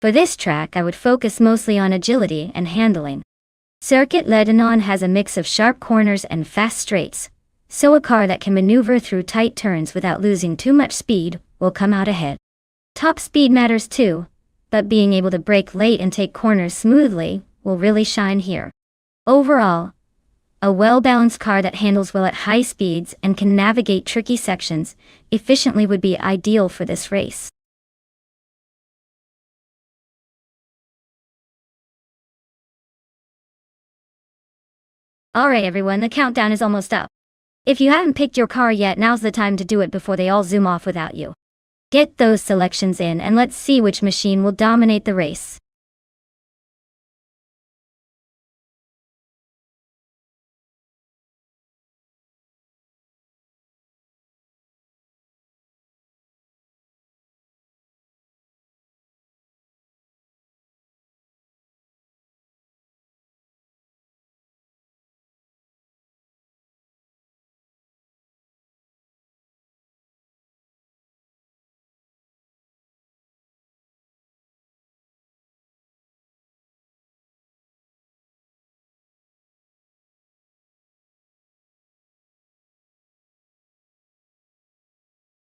For this track I would focus mostly on agility and handling. Circuit Lebanon has a mix of sharp corners and fast straights, so a car that can maneuver through tight turns without losing too much speed will come out ahead. Top speed matters too, but being able to brake late and take corners smoothly will really shine here. Overall, a well-balanced car that handles well at high speeds and can navigate tricky sections efficiently would be ideal for this race. Alright everyone, the countdown is almost up. If you haven't picked your car yet, now's the time to do it before they all zoom off without you. Get those selections in and let's see which machine will dominate the race.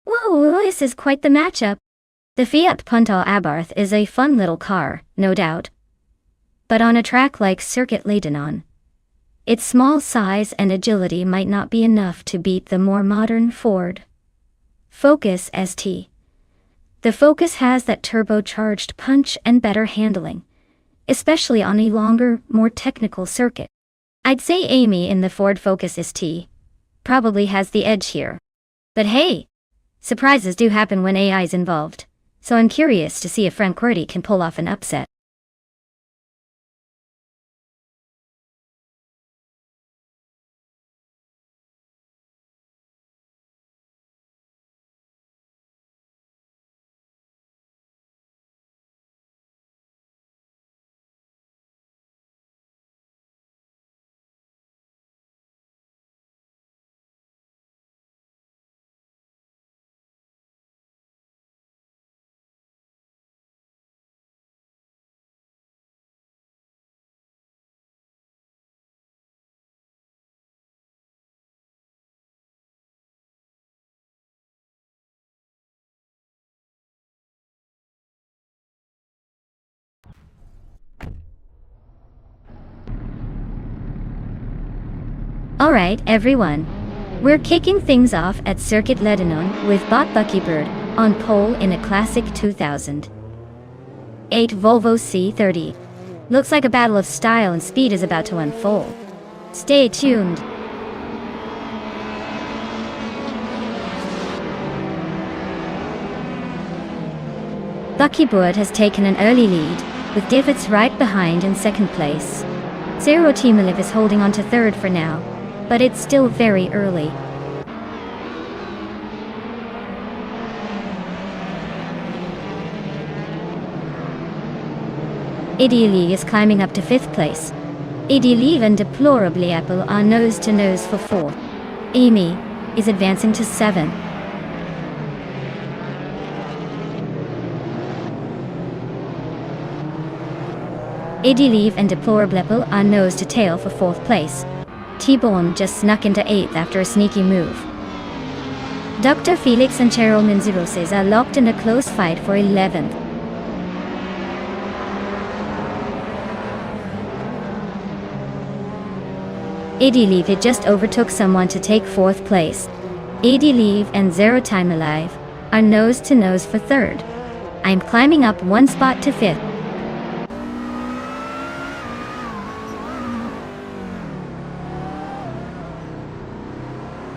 Whoa, this is quite the matchup. The Fiat Punto Abarth is a fun little car, no doubt. But on a track like Circuit Lebanon, its small size and agility might not be enough to beat the more modern Ford Focus ST. The Focus has that turbocharged punch and better handling, especially on a longer, more technical circuit. I'd say Amy in the Ford Focus ST probably has the edge here. But hey, surprises do happen when AI is involved, so I'm curious to see if Francoeur can pull off an upset. Alright everyone, we're kicking things off at Circuit Lebanon with Bot Buckybird on pole in a classic 2008 Volvo C30. Looks like a battle of style and speed is about to unfold. Stay tuned. Buckybird has taken an early lead, with Divots right behind in second place. Zero Timaliv is holding on to third for now, but it's still very early. Ideally is climbing up to fifth place. Ideally and Deplorably Apple are nose to nose for fourth. Amy is advancing to seventh. Ideally and Deplorable Apple are nose to tail for fourth place. T-Bone just snuck into 8th after a sneaky move. Dr. Felix and Cheryl Menziroses are locked in a close fight for 11th. Adilive just overtook someone to take 4th place. Adilive and Zero Time Alive are nose to nose for 3rd. I'm climbing up one spot to 5th.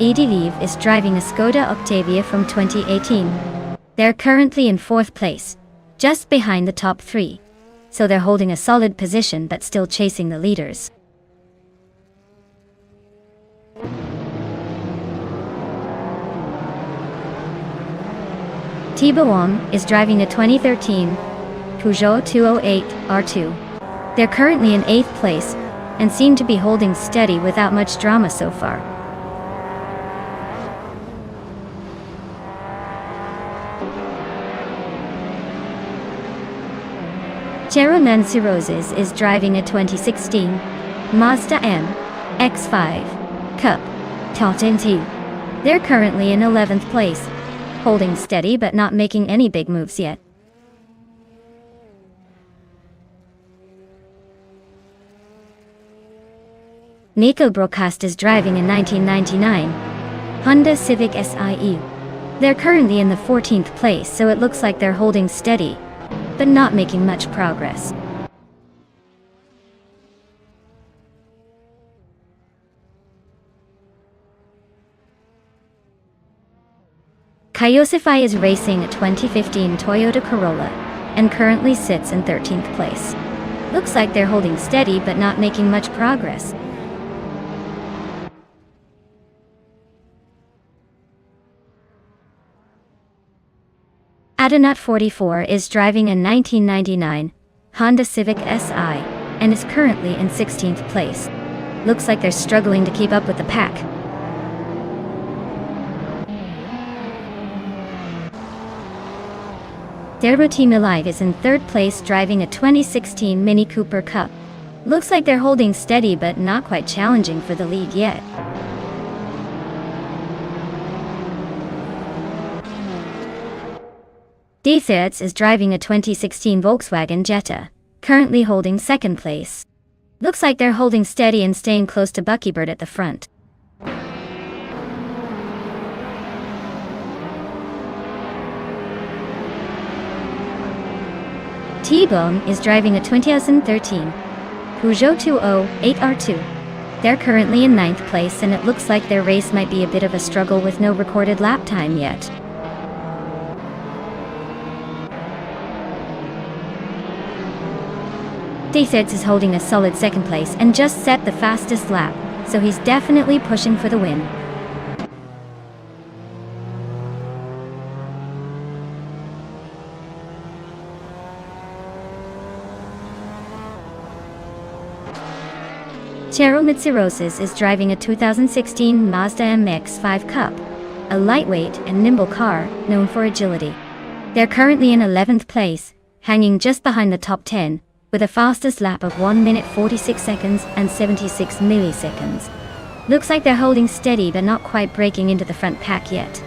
Adilive is driving a Skoda Octavia from 2018. They're currently in 4th place, just behind the top 3. So they're holding a solid position but still chasing the leaders. Thibaut Wong is driving a 2013 Peugeot 208 R2. They're currently in 8th place and seem to be holding steady without much drama so far. Nancy Roses is driving a 2016 Mazda MX-5 Cup Top 2. They're currently in 11th place, holding steady but not making any big moves yet. Nico Broadcast is driving a 1999 Honda Civic SIE. They're currently in the 14th place, so it looks like they're holding steady, but not making much progress. Kaiosify is racing a 2015 Toyota Corolla and currently sits in 13th place. Looks like they're holding steady but not making much progress. Adanut44 is driving a 1999 Honda Civic Si and is currently in 16th place. Looks like they're struggling to keep up with the pack. Derbo Team Alive is in 3rd place driving a 2016 Mini Cooper Cup. Looks like they're holding steady but not quite challenging for the lead yet. Defitz is driving a 2016 Volkswagen Jetta, currently holding 2nd place. Looks like they're holding steady and staying close to Buckybird at the front. T-Bone is driving a 2013 Peugeot 208R2. They're currently in 9th place, and it looks like their race might be a bit of a struggle with no recorded lap time yet. Defitz is holding a solid 2nd place and just set the fastest lap, so he's definitely pushing for the win. Cheryl Mitsirosis is driving a 2016 Mazda MX-5 Cup, a lightweight and nimble car known for agility. They're currently in 11th place, hanging just behind the top 10, with a fastest lap of 1 minute 46 seconds and 76 milliseconds. Looks like they're holding steady but not quite breaking into the front pack yet.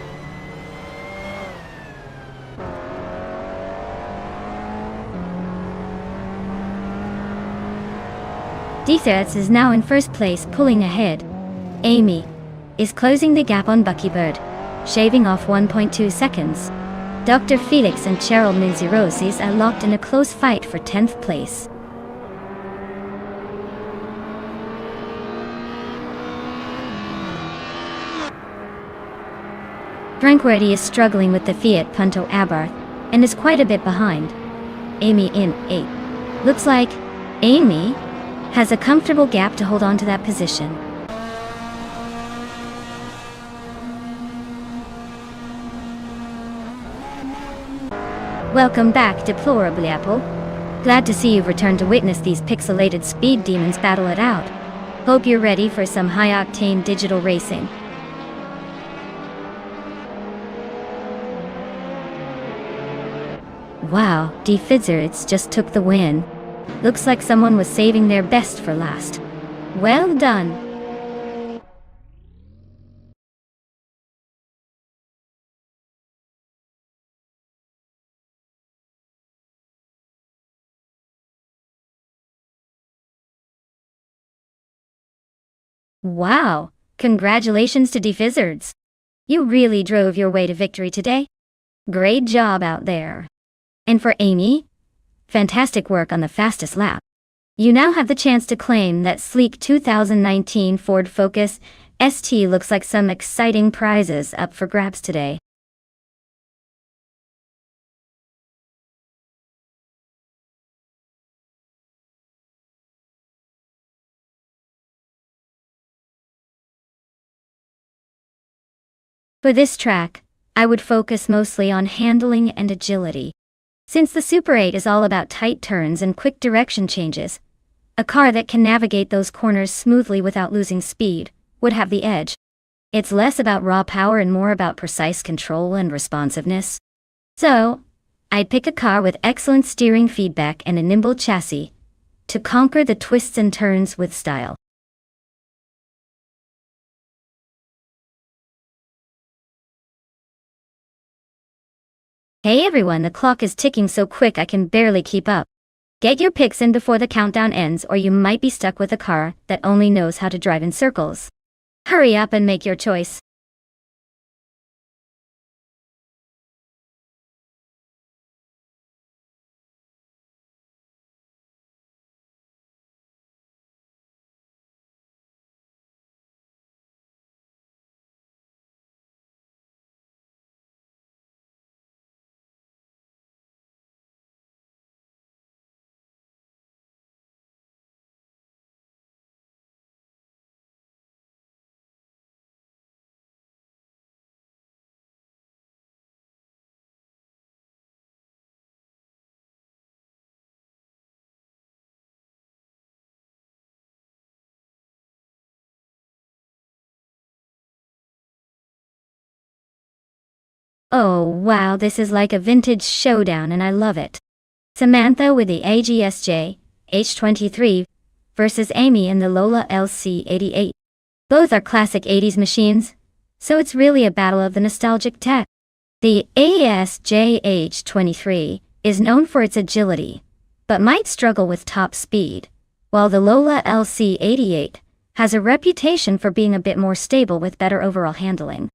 Defitz is now in 1st place, pulling ahead. Amy is closing the gap on Buckybird, shaving off 1.2 seconds. Dr. Felix and Cheryl Mitsirosis are locked in a close fight for 10th place. Tranquility is struggling with the Fiat Punto Abarth and is quite a bit behind. Amy in 8th. Looks like Amy has a comfortable gap to hold on to that position. Welcome back, Deplorably Apple. Glad to see you've returned to witness these pixelated speed demons battle it out. Hope you're ready for some high-octane digital racing. Wow, Defitz just took the win. Looks like someone was saving their best for last. Well done. Wow, congratulations to Defitz. You really drove your way to victory today. Great job out there. And for Amy, fantastic work on the fastest lap. You now have the chance to claim that sleek 2019 Ford Focus ST. Looks like some exciting prizes up for grabs today. For this track, I would focus mostly on handling and agility. Since the Super 8 is all about tight turns and quick direction changes, a car that can navigate those corners smoothly without losing speed would have the edge. It's less about raw power and more about precise control and responsiveness. So, I'd pick a car with excellent steering feedback and a nimble chassis to conquer the twists and turns with style. Hey everyone, the clock is ticking so quick I can barely keep up. Get your picks in before the countdown ends or you might be stuck with a car that only knows how to drive in circles. Hurry up and make your choice. Oh wow, this is like a vintage showdown and I love it. Samantha with the AGSJ H23 versus Amy in the Lola LC88. Both are classic 80s machines, so it's really a battle of the nostalgic tech. The ASJ H23 is known for its agility, but might struggle with top speed, while the Lola LC88 has a reputation for being a bit more stable with better overall handling.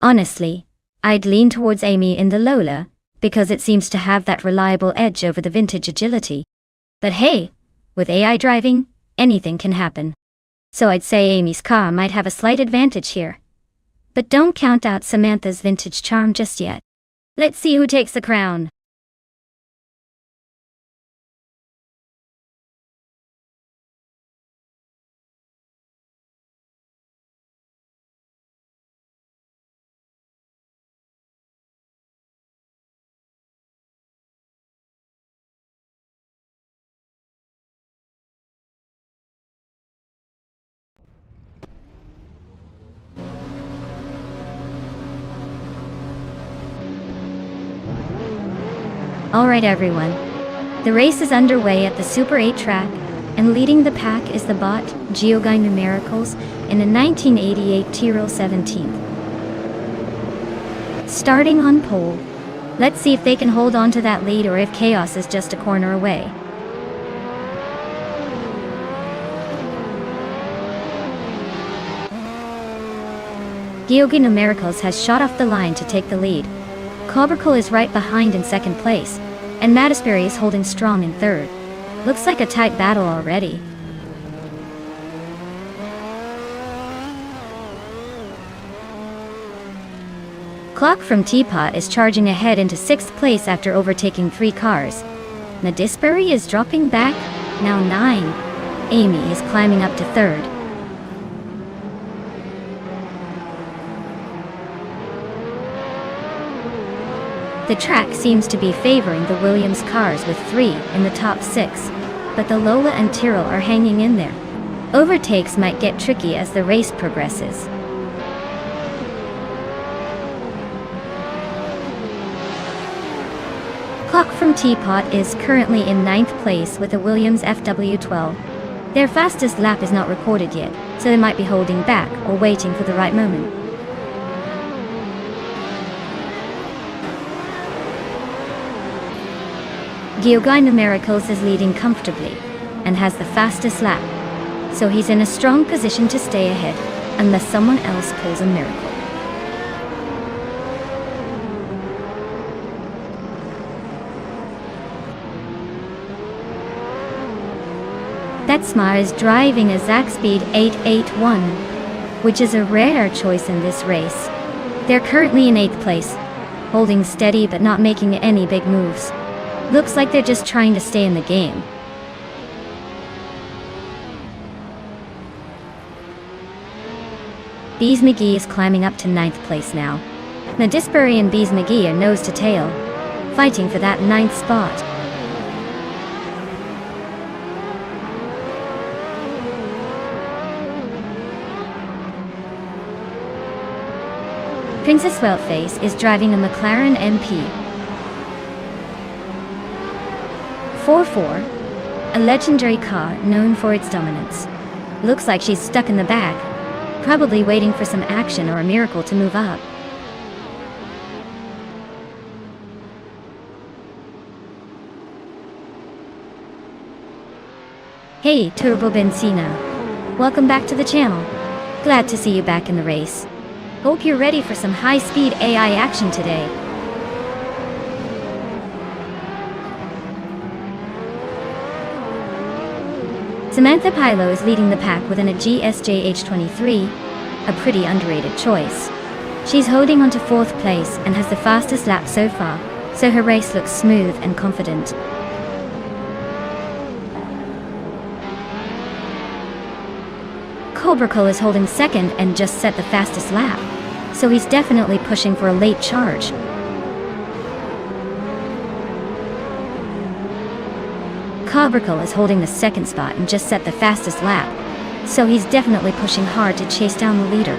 Honestly, I'd lean towards Amy in the Lola, because it seems to have that reliable edge over the vintage agility. But hey, with AI driving, anything can happen. So I'd say Amy's car might have a slight advantage here. But don't count out Samantha's vintage charm just yet. Let's see who takes the crown. Alright everyone, the race is underway at the Super 8 track, and leading the pack is the bot, Geoguy Numericals, in a 1988 Tyrrell 17th. Starting on pole, let's see if they can hold on to that lead or if chaos is just a corner away. Geoguy Numericals has shot off the line to take the lead. Cobracle is right behind in second place, and Mattisberry is holding strong in third. Looks like a tight battle already. Clock from Teapot is charging ahead into sixth place after overtaking 3 cars. Mattisberry is dropping back, now 9. Amy is climbing up to third. The track seems to be favoring the Williams cars with 3 in the top 6, but the Lola and Tyrrell are hanging in there. Overtakes might get tricky as the race progresses. Clock from Teapot is currently in 9th place with a Williams FW12. Their fastest lap is not recorded yet, so they might be holding back or waiting for the right moment. Geoguy Numericals is leading comfortably, and has the fastest lap, so he's in a strong position to stay ahead, unless someone else pulls a miracle. Detsmar is driving a Zach Speed 881, which is a rare choice in this race. They're currently in 8th place, holding steady but not making any big moves. Looks like they're just trying to stay in the game. Bees McGee is climbing up to 9th place now. Mattisberry and Bees McGee are nose to tail, fighting for that 9th spot. Princess Weltface is driving a McLaren MP. 4-4, a legendary car known for its dominance. Looks like she's stuck in the back, probably waiting for some action or a miracle to move up. Hey, Turbo Benzina. Welcome back to the channel. Glad to see you back in the race. Hope you're ready for some high-speed AI action today. Samantha Pilo is leading the pack within a GSJ-H23, a pretty underrated choice. She's holding on to 4th place and has the fastest lap so far, so her race looks smooth and confident. Cobracle is holding 2nd and just set the fastest lap, so he's definitely pushing for a late charge. Cobracle is holding the 2nd spot and just set the fastest lap, so he's definitely pushing hard to chase down the leader.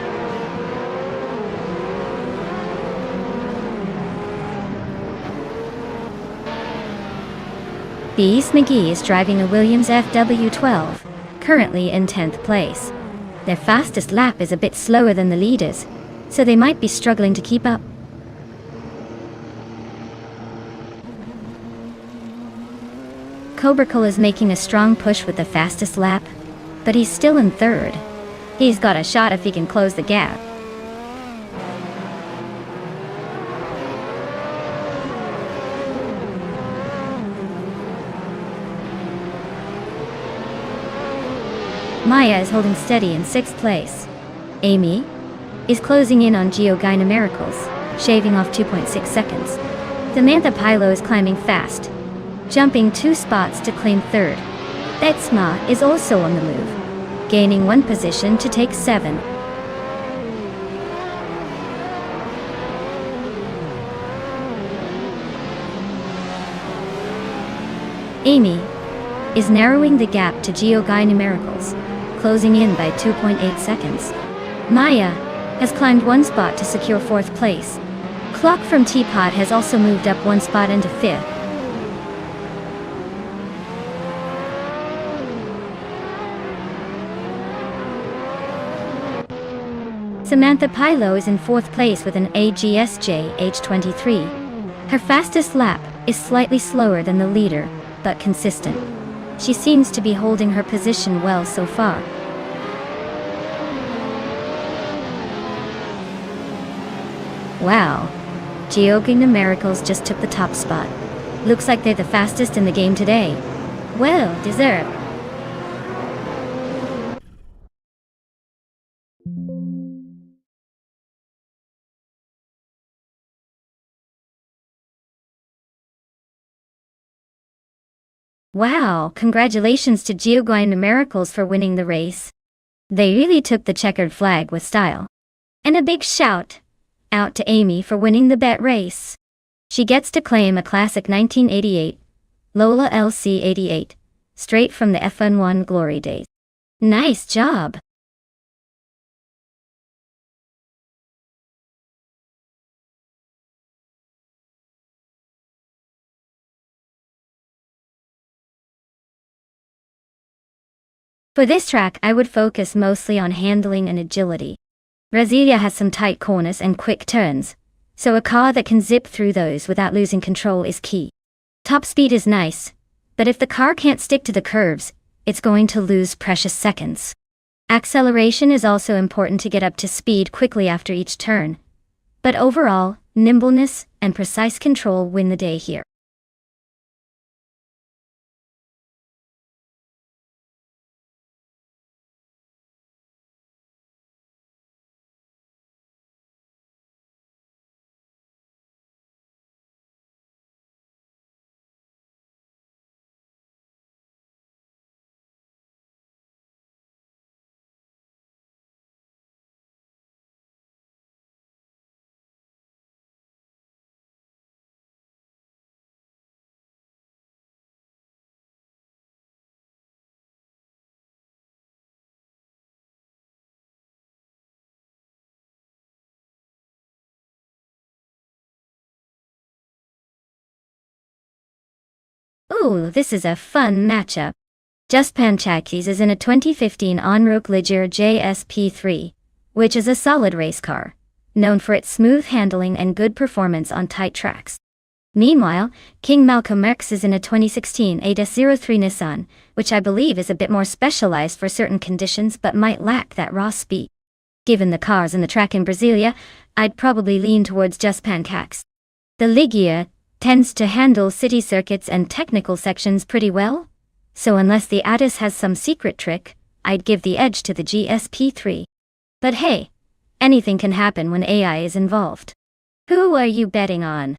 Beast McGee is driving a Williams FW12, currently in 10th place. Their fastest lap is a bit slower than the leaders, so they might be struggling to keep up. Cobracle is making a strong push with the fastest lap, but he's still in 3rd. He's got a shot if he can close the gap. Maya is holding steady in 6th place. Amy is closing in on Geogina Miracles, shaving off 2.6 seconds. Samantha Pilo is climbing fast, jumping 2 spots to claim 3rd. Betsma is also on the move, gaining 1 position to take 7. Amy is narrowing the gap to Geogina Miracles, closing in by 2.8 seconds. Maya has climbed 1 spot to secure 4th place. Clock from Teapot has also moved up 1 spot into 5th. Samantha Pilo is in 4th place with an AGSJ H23. Her fastest lap is slightly slower than the leader, but consistent. She seems to be holding her position well so far. Wow, Geogina Miracles just took the top spot. Looks like they're the fastest in the game today. Well deserved. Wow, congratulations to Geogina Miracles for winning the race. They really took the checkered flag with style. And a big shout out to Amy for winning the bet race. She gets to claim a classic 1988 Lola LC88, straight from the F1 glory days. Nice job! For this track, I would focus mostly on handling and agility. Brasilia has some tight corners and quick turns, so a car that can zip through those without losing control is key. Top speed is nice, but if the car can't stick to the curves, it's going to lose precious seconds. Acceleration is also important to get up to speed quickly after each turn, but overall, nimbleness and precise control win the day here. Ooh, this is a fun matchup. Juspan Chakis is in a 2015 Onroque Ligier JSP3, which is a solid race car, known for its smooth handling and good performance on tight tracks. Meanwhile, King Malcolm X is in a 2016 ADA03 Nissan, which I believe is a bit more specialized for certain conditions but might lack that raw speed. Given the cars and the track in Brasilia, I'd probably lean towards Juspan Cax. The Ligier tends to handle city circuits and technical sections pretty well, so unless the ADAS has some secret trick, I'd give the edge to the GSP3. But hey, anything can happen when AI is involved. Who are you betting on?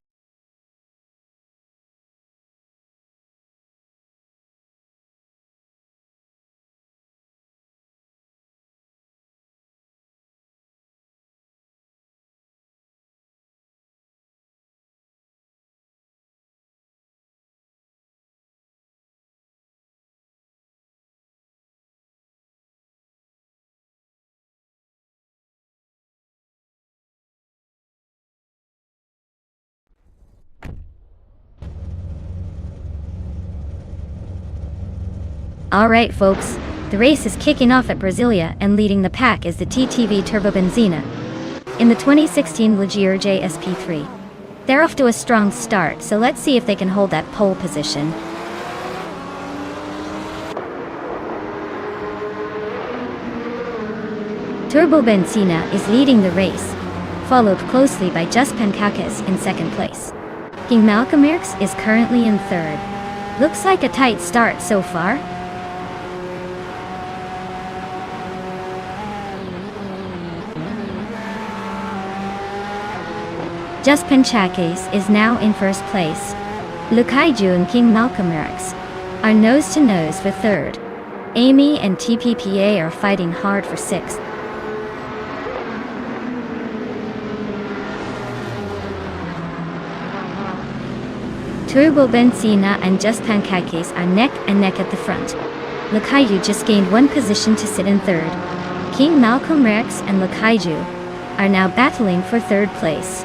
Alright folks, the race is kicking off at Brasilia and leading the pack is the TTV Turbo Benzina in the 2016 Ligier JSP3. They're off to a strong start, so let's see if they can hold that pole position. Turbo Benzina is leading the race, followed closely by Juspan Cax in second place. King Malcolm X is currently in third. Looks like a tight start so far. Juspan Cax is now in first place. Lukaiju and King Malcolm X are nose-to-nose for third. Amy and TPPA are fighting hard for sixth. Turbo Benzina and Juspan Cax are neck and neck at the front. Lukaiju just gained one position to sit in third. King Malcolm X and Lukaiju are now battling for third place.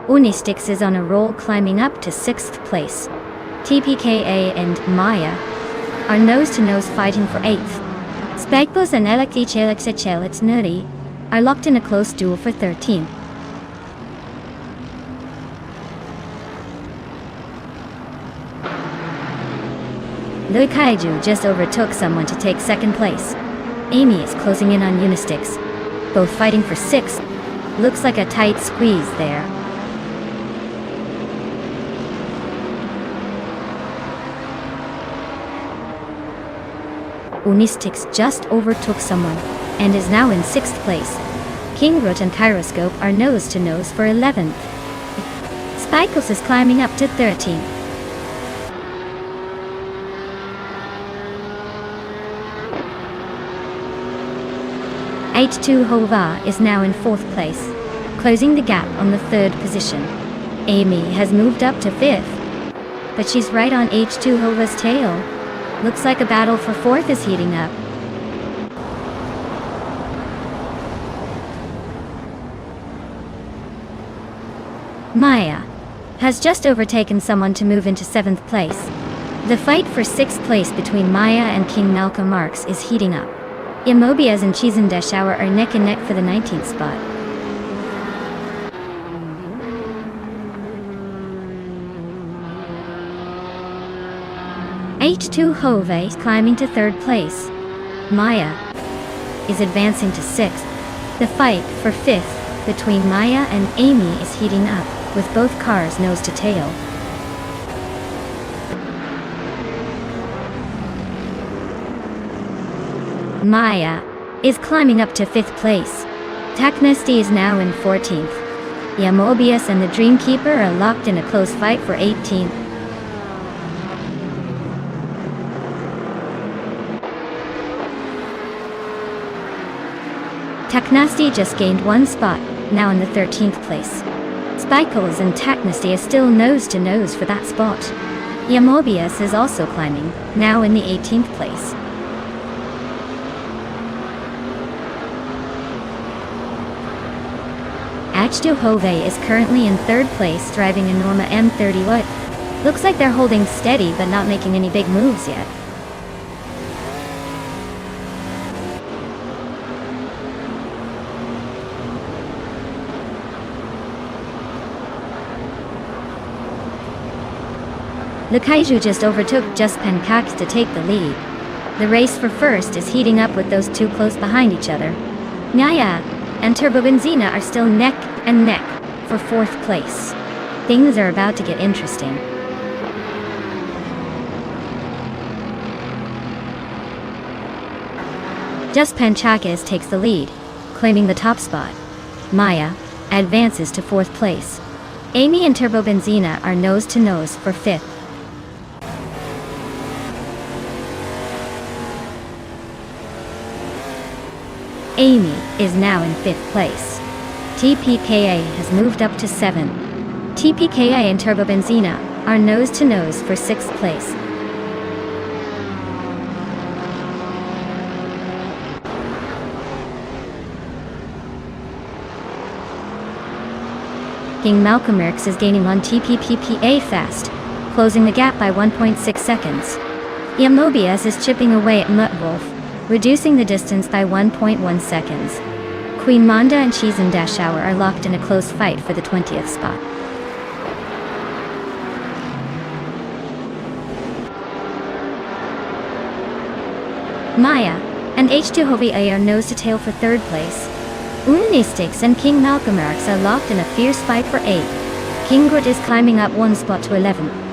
Unistix is on a roll, climbing up to 6th place. TPKA and Maya are nose-to-nose fighting for 8th. Spagpos and Elektrichelix Nuri are locked in a close duel for 13th. Lukaiju just overtook someone to take 2nd place. Amy is closing in on Unistix, both fighting for 6th. Looks like a tight squeeze there. Unistix just overtook someone, and is now in 6th place. Kingrut and Kyroscope are nose-to-nose for 11th. Spikos is climbing up to 13th. H2 Hova is now in 4th place, closing the gap on the 3rd position. Amy has moved up to 5th, but she's right on H2 Hova's tail. Looks like a battle for 4th is heating up. Maya has just overtaken someone to move into 7th place. The fight for 6th place between Maya and King Malcolm X is heating up. Imobias and Chizendeshauer are neck and neck for the 19th spot. H2 Hove is climbing to 3rd place. Maya is advancing to 6th. The fight for 5th between Maya and Amy is heating up, with both cars nose to tail. Maya is climbing up to 5th place. Taknesty is now in 14th. Yamobius and the Dreamkeeper are locked in a close fight for 18th. Taknesty just gained 1 spot, now in the 13th place. Spikles and Taknesty are still nose-to-nose for that spot. Yamobius is also climbing, now in the 18th place. H2 Hove is currently in third place driving a Norma M30 What? Looks like they're holding steady but not making any big moves yet. The Kaiju just overtook Juspen Cax to take the lead. The race for first is heating up with those two close behind each other. Nyaya and Turbo Benzina are still neck and neck for fourth place. Things are about to get interesting. Juspen Cax takes the lead, claiming the top spot. Maya advances to fourth place. Amy and Turbo Benzina are nose to nose for fifth. Amy is now in 5th place. TPKA has moved up to 7. TPKA and Turbo Benzina are nose to nose for 6th place. King Malcolm X is gaining on TPPPA fast, closing the gap by 1.6 seconds. Yamobius is chipping away at Muttwolf, reducing the distance by 1.1 seconds. Queen Monda and Shizen Dashour are locked in a close fight for the 20th spot. Maya and H2 Hova are nose to tail for third place. Unistix and King Malcolm X are locked in a fierce fight for 8th. King Grit is climbing up one spot to 11th.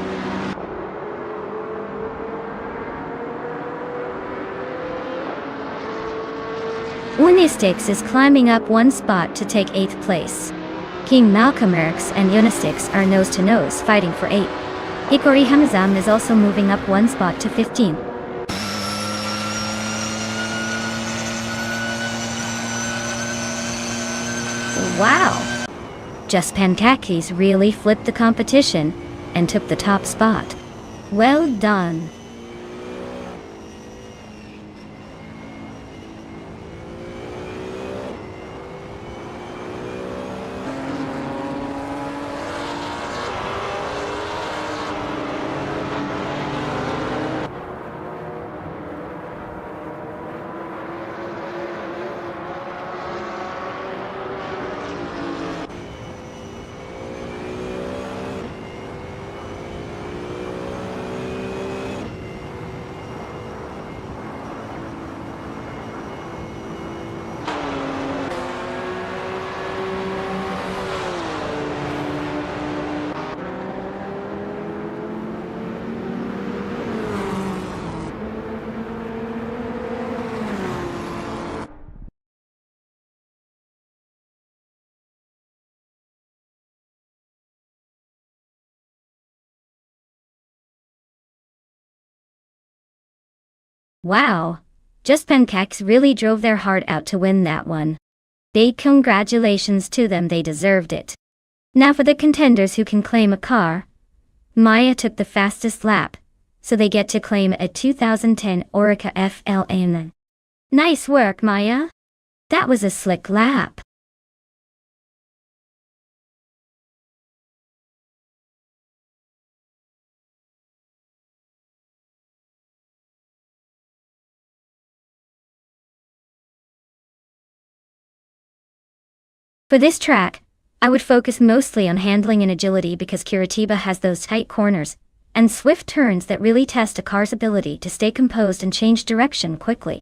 Unistix is climbing up one spot to take 8th place. King Malcolm X and Unistix are nose to nose fighting for 8th. Hikori Hamazam is also moving up one spot to 15th. Wow! Juspen Cax really flipped the competition and took the top spot. Well done! Wow! Juspen Cax really drove their heart out to win that one. Big congratulations to them, they deserved it. Now for the contenders who can claim a car. Maya took the fastest lap, so they get to claim a 2010 Orica FLN. Nice work, Maya! That was a slick lap. For this track, I would focus mostly on handling and agility because Curitiba has those tight corners and swift turns that really test a car's ability to stay composed and change direction quickly.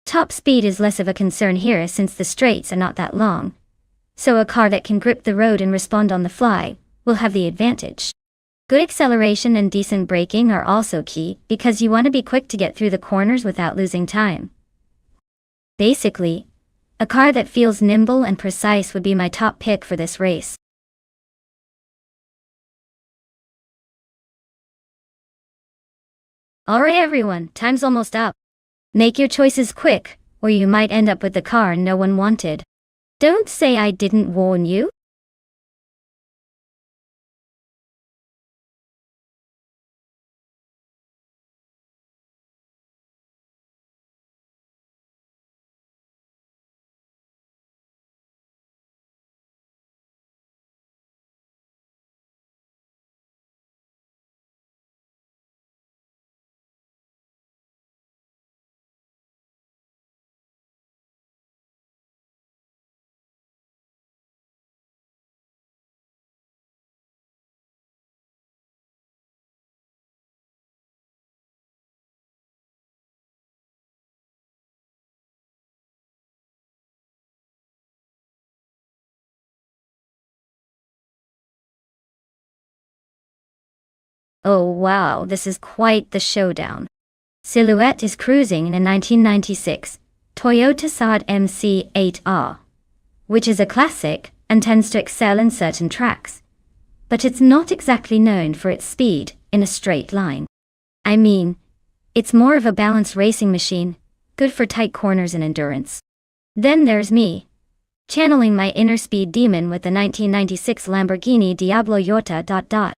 Top speed is less of a concern here since the straights are not that long, so a car that can grip the road and respond on the fly will have the advantage. Good acceleration and decent braking are also key because you want to be quick to get through the corners without losing time. Basically, a car that feels nimble and precise would be my top pick for this race. Alright everyone, time's almost up. Make your choices quick, or you might end up with the car no one wanted. Don't say I didn't warn you. Oh wow, this is quite the showdown. Silhouette is cruising in a 1996 Toyota Saad MC8R, which is a classic and tends to excel in certain tracks. But it's not exactly known for its speed in a straight line. I mean, it's more of a balanced racing machine, good for tight corners and endurance. Then there's me, channeling my inner speed demon with the 1996 Lamborghini Diablo Yota.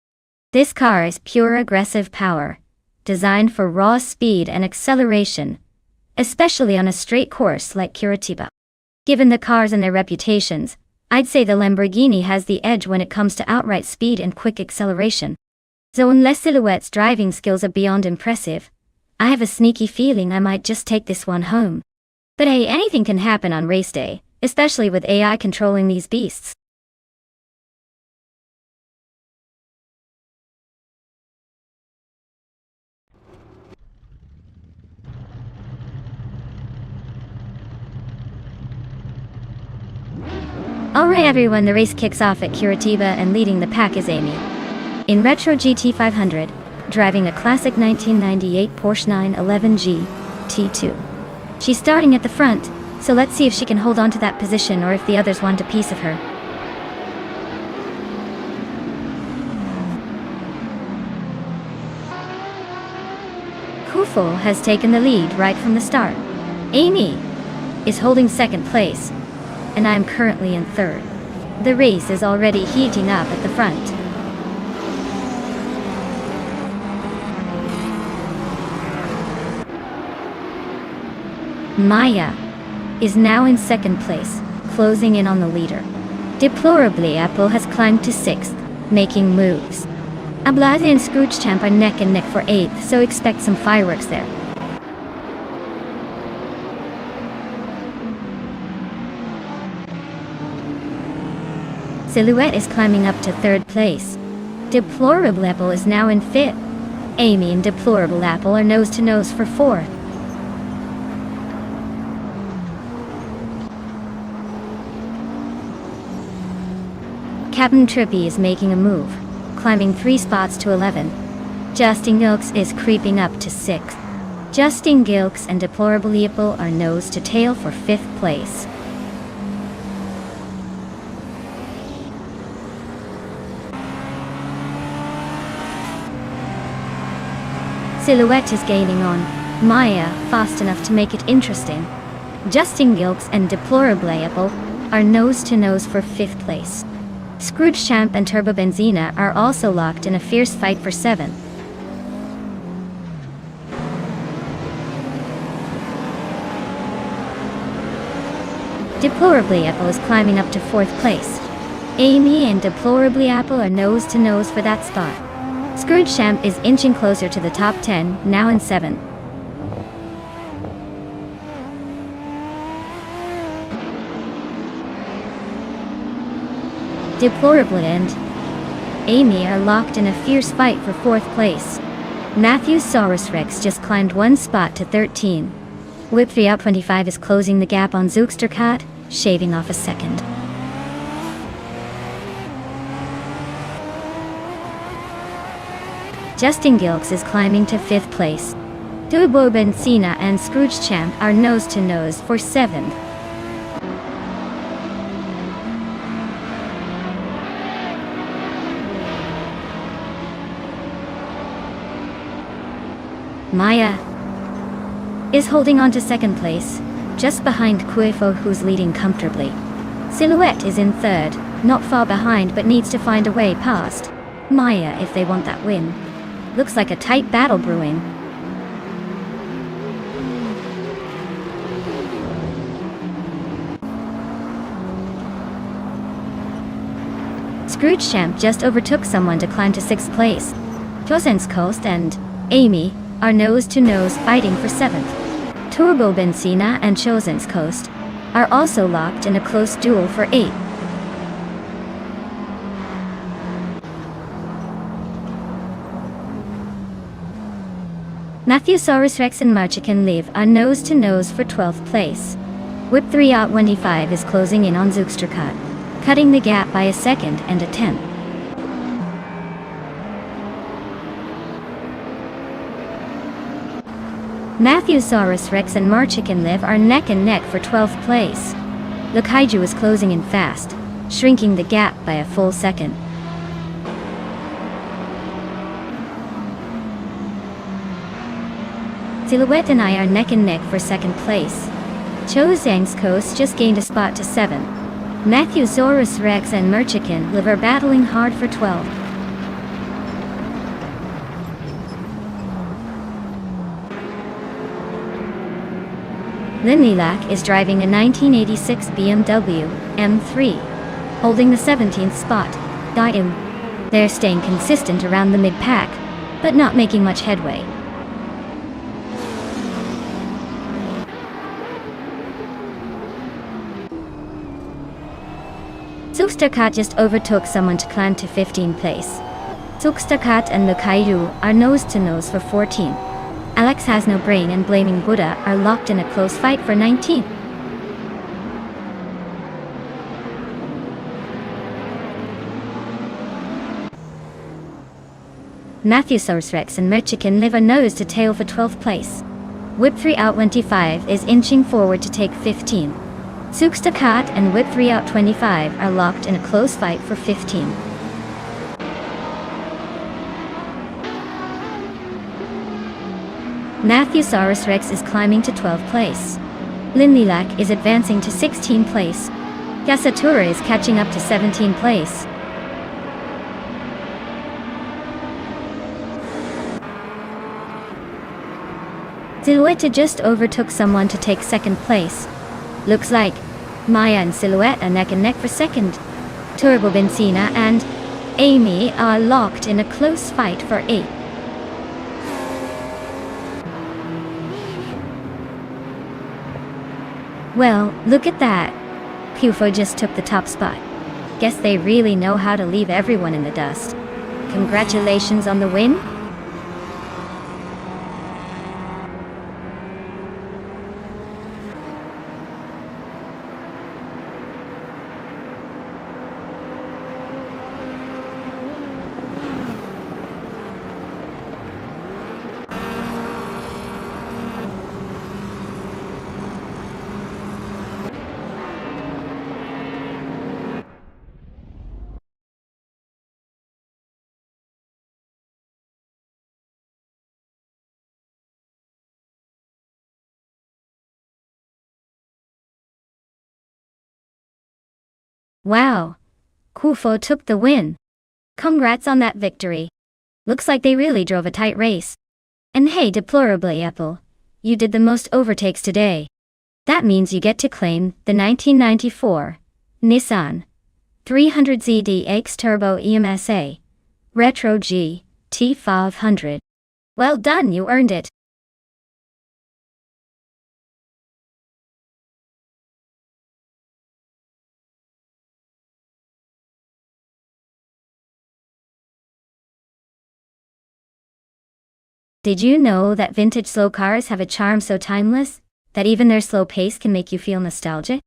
This car is pure aggressive power, designed for raw speed and acceleration, especially on a straight course like Curitiba. Given the cars and their reputations, I'd say the Lamborghini has the edge when it comes to outright speed and quick acceleration. So unless Silhouette's driving skills are beyond impressive, I have a sneaky feeling I might just take this one home. But hey, anything can happen on race day, especially with AI controlling these beasts. Alright everyone, the race kicks off at Curitiba and leading the pack is Amy, in Retro GT500, driving a classic 1998 Porsche 911G T2. She's starting at the front, so let's see if she can hold on to that position or if the others want a piece of her. Kufo has taken the lead right from the start. Amy is holding second place, and I am currently in third. The race is already heating up at the front. Maya is now in second place, closing in on the leader. Deplorably, Apple has climbed to sixth, making moves. Ablade and Scroogechamp are neck and neck for eighth, so expect some fireworks there. Silhouette is climbing up to third place. Deplorable Apple is now in fifth. Amy and Deplorable Apple are nose to nose for fourth. Captain Trippy is making a move, climbing 3 spots to 11. Justin Gilks is creeping up to 6th. Justin Gilks and Deplorable Apple are nose to tail for 5th place. Silhouette is gaining on Maya fast enough to make it interesting. Justin Gilks and Deplorable Apple are nose to nose for 5th place. Scroogechamp and Turbo Benzina are also locked in a fierce fight for 7th. Deplorably Apple is climbing up to 4th place. Amy and Deplorably Apple are nose to nose for that spot. Scroogechamp is inching closer to the top 10, now in 7th. Deplorable and Amy are locked in a fierce fight for 4th place. Matthew's Saurus Rex just climbed 1 spot to 13. Whip 3 out 25 is closing the gap on Zookstercat, shaving off a second. Justin Gilks is climbing to 5th place. Turbo Benzina and Scroogechamp are nose to nose for 7th. Maya is holding on to 2nd place, just behind Kuefo, who's leading comfortably. Silhouette is in 3rd, not far behind but needs to find a way past Maya if they want that win. Looks like a tight battle brewing. Scroogechamp just overtook someone to climb to 6th place. Josen's Coast and Amy are nose to nose fighting for 7th. Turbo Benzina and Chosen's Coast are also locked in a close duel for 8th. Matthewsaurus Rex and Marchican Live are nose to nose for 12th place. Whip 3 out 25 is closing in on Zookstercat, cutting the gap by a 2nd and a 10th. Matthewosaurus Rex and Marchicken Live are neck and neck for 12th place. The kaiju is closing in fast, shrinking the gap by a full second. Silhouette and I are neck and neck for 2nd place. Chozang's Coast just gained a spot to 7. Matthewosaurus Rex and Marchicken Live are battling hard for 12. Linlilac is driving a 1986 BMW M3, holding the 17th spot. They're staying consistent around the mid-pack, but not making much headway. Sukstakat just overtook someone to climb to 15th place. Sukstakat and the Kaiju are nose to nose for 14. Alex Has No Brain and Blaming Buddha are locked in a close fight for 19th. Matthewosaurus Rex and Marchicken Live are nose to tail for 12th place. Whip 3 out 25 is inching forward to take 15. Sukstakat and Whip 3 out 25 are locked in a close fight for 15. Matthewosaurus Rex is climbing to 12th place. Linlilac is advancing to 16th place. Gasatura is catching up to 17th place. Silhouette just overtook someone to take 2nd place. Looks like Maya and Silhouette are neck and neck for 2nd. Turbo Benzina and Amy are locked in a close fight for 8th. Well, look at that. Kufo just took the top spot. Guess they really know how to leave everyone in the dust. Congratulations on the win. Wow. Kufo took the win. Congrats on that victory. Looks like they really drove a tight race. And hey, deplorably Apple, you did the most overtakes today. That means you get to claim the 1994 Nissan 300ZDX Turbo EMSA Retro G T500. Well done, you earned it. Did you know that vintage slow cars have a charm so timeless that even their slow pace can make you feel nostalgic?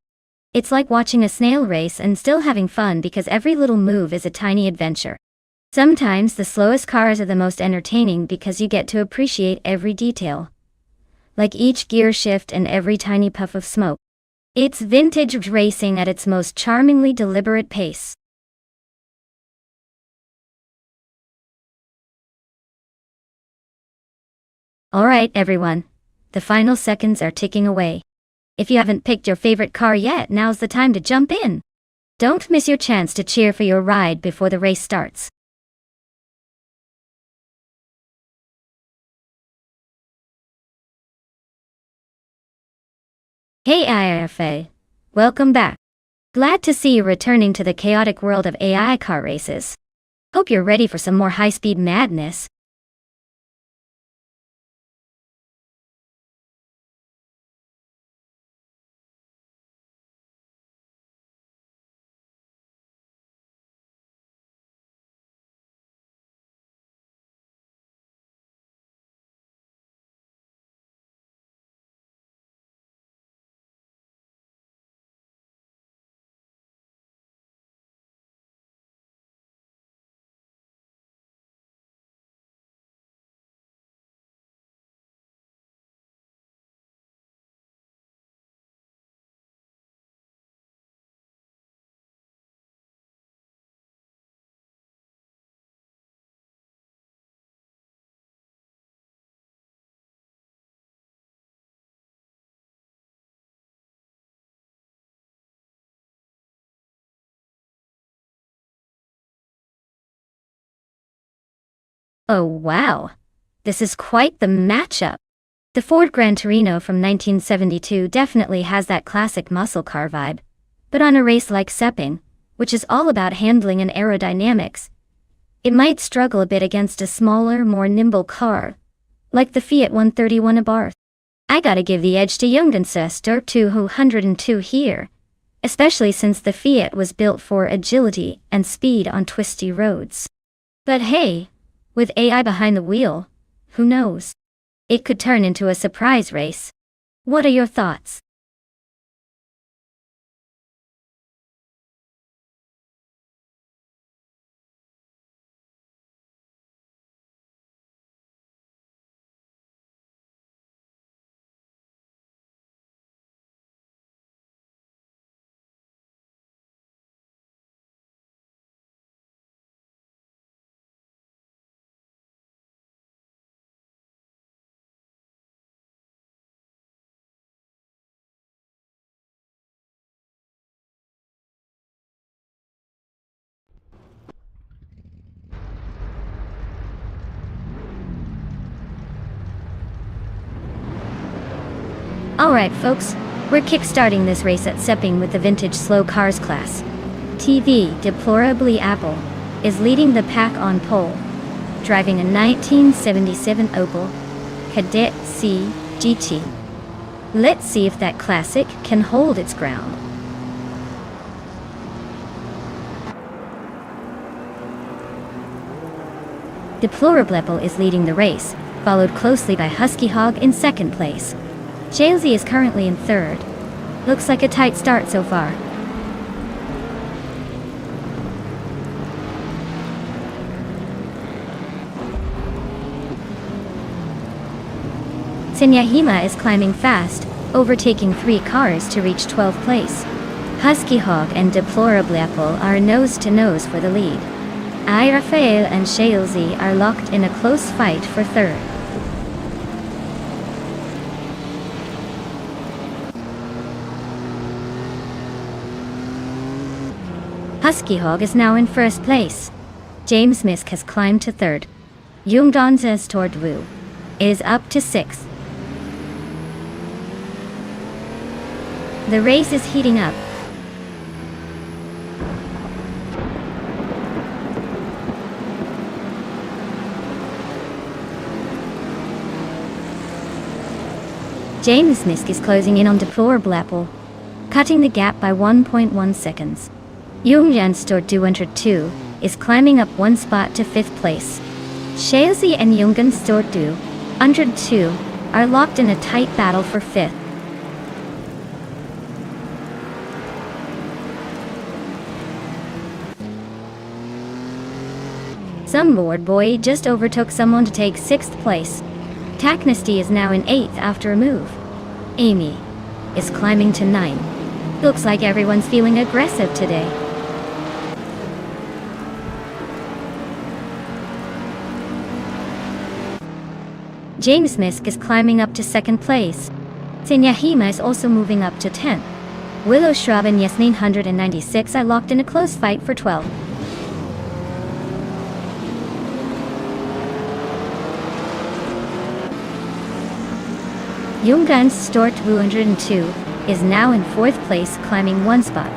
It's like watching a snail race and still having fun because every little move is a tiny adventure. Sometimes the slowest cars are the most entertaining because you get to appreciate every detail, like each gear shift and every tiny puff of smoke. It's vintage racing at its most charmingly deliberate pace. Alright everyone, the final seconds are ticking away. If you haven't picked your favorite car yet, now's the time to jump in. Don't miss your chance to cheer for your ride before the race starts. Hey IFA, welcome back. Glad to see you returning to the chaotic world of AI car races. Hope you're ready for some more high-speed madness. Oh wow! This is quite the matchup. The Ford Gran Torino from 1972 definitely has that classic muscle car vibe, but on a race like Sepang, which is all about handling and aerodynamics, it might struggle a bit against a smaller, more nimble car, like the Fiat 131 Abarth. I gotta give the edge to Jungensister 202 here, especially since the Fiat was built for agility and speed on twisty roads. But hey, with AI behind the wheel, who knows? It could turn into a surprise race. What are your thoughts? Alright folks, we're kickstarting this race at Sepang with the vintage slow cars class. TV, deplorably Apple, is leading the pack on pole, driving a 1977 Opel Kadett C GT. Let's see if that classic can hold its ground. Deplorable Apple is leading the race, followed closely by Husky Hog in second place. Chelsea is currently in third. Looks like a tight start so far. Senyahima is climbing fast, overtaking 3 cars to reach 12th place. Husky Hog and Deplorable Apple are nose-to-nose for the lead. I Rafael and Chelsea are locked in a close fight for third. Husky Hog is now in first place. James Misk has climbed to third. Jungdonses Tordwu is up to sixth. The race is heating up. James Misk is closing in on Deplorable Apple, cutting the gap by 1.1 seconds. Jungenstor 202 is climbing up 1 spot to 5th place. Chelsea and Jungenstor 202 are locked in a tight battle for 5th. Some bored boy just overtook someone to take 6th place. Taknesty is now in 8th after a move. Amy is climbing to 9th. Looks like everyone's feeling aggressive today. James Misk is climbing up to 2nd place. Senyahima is also moving up to 10th. Willow Shrub and Yasmin 196 are locked in a close fight for 12th. Jungans Stort 202 is now in 4th place, climbing 1 spot.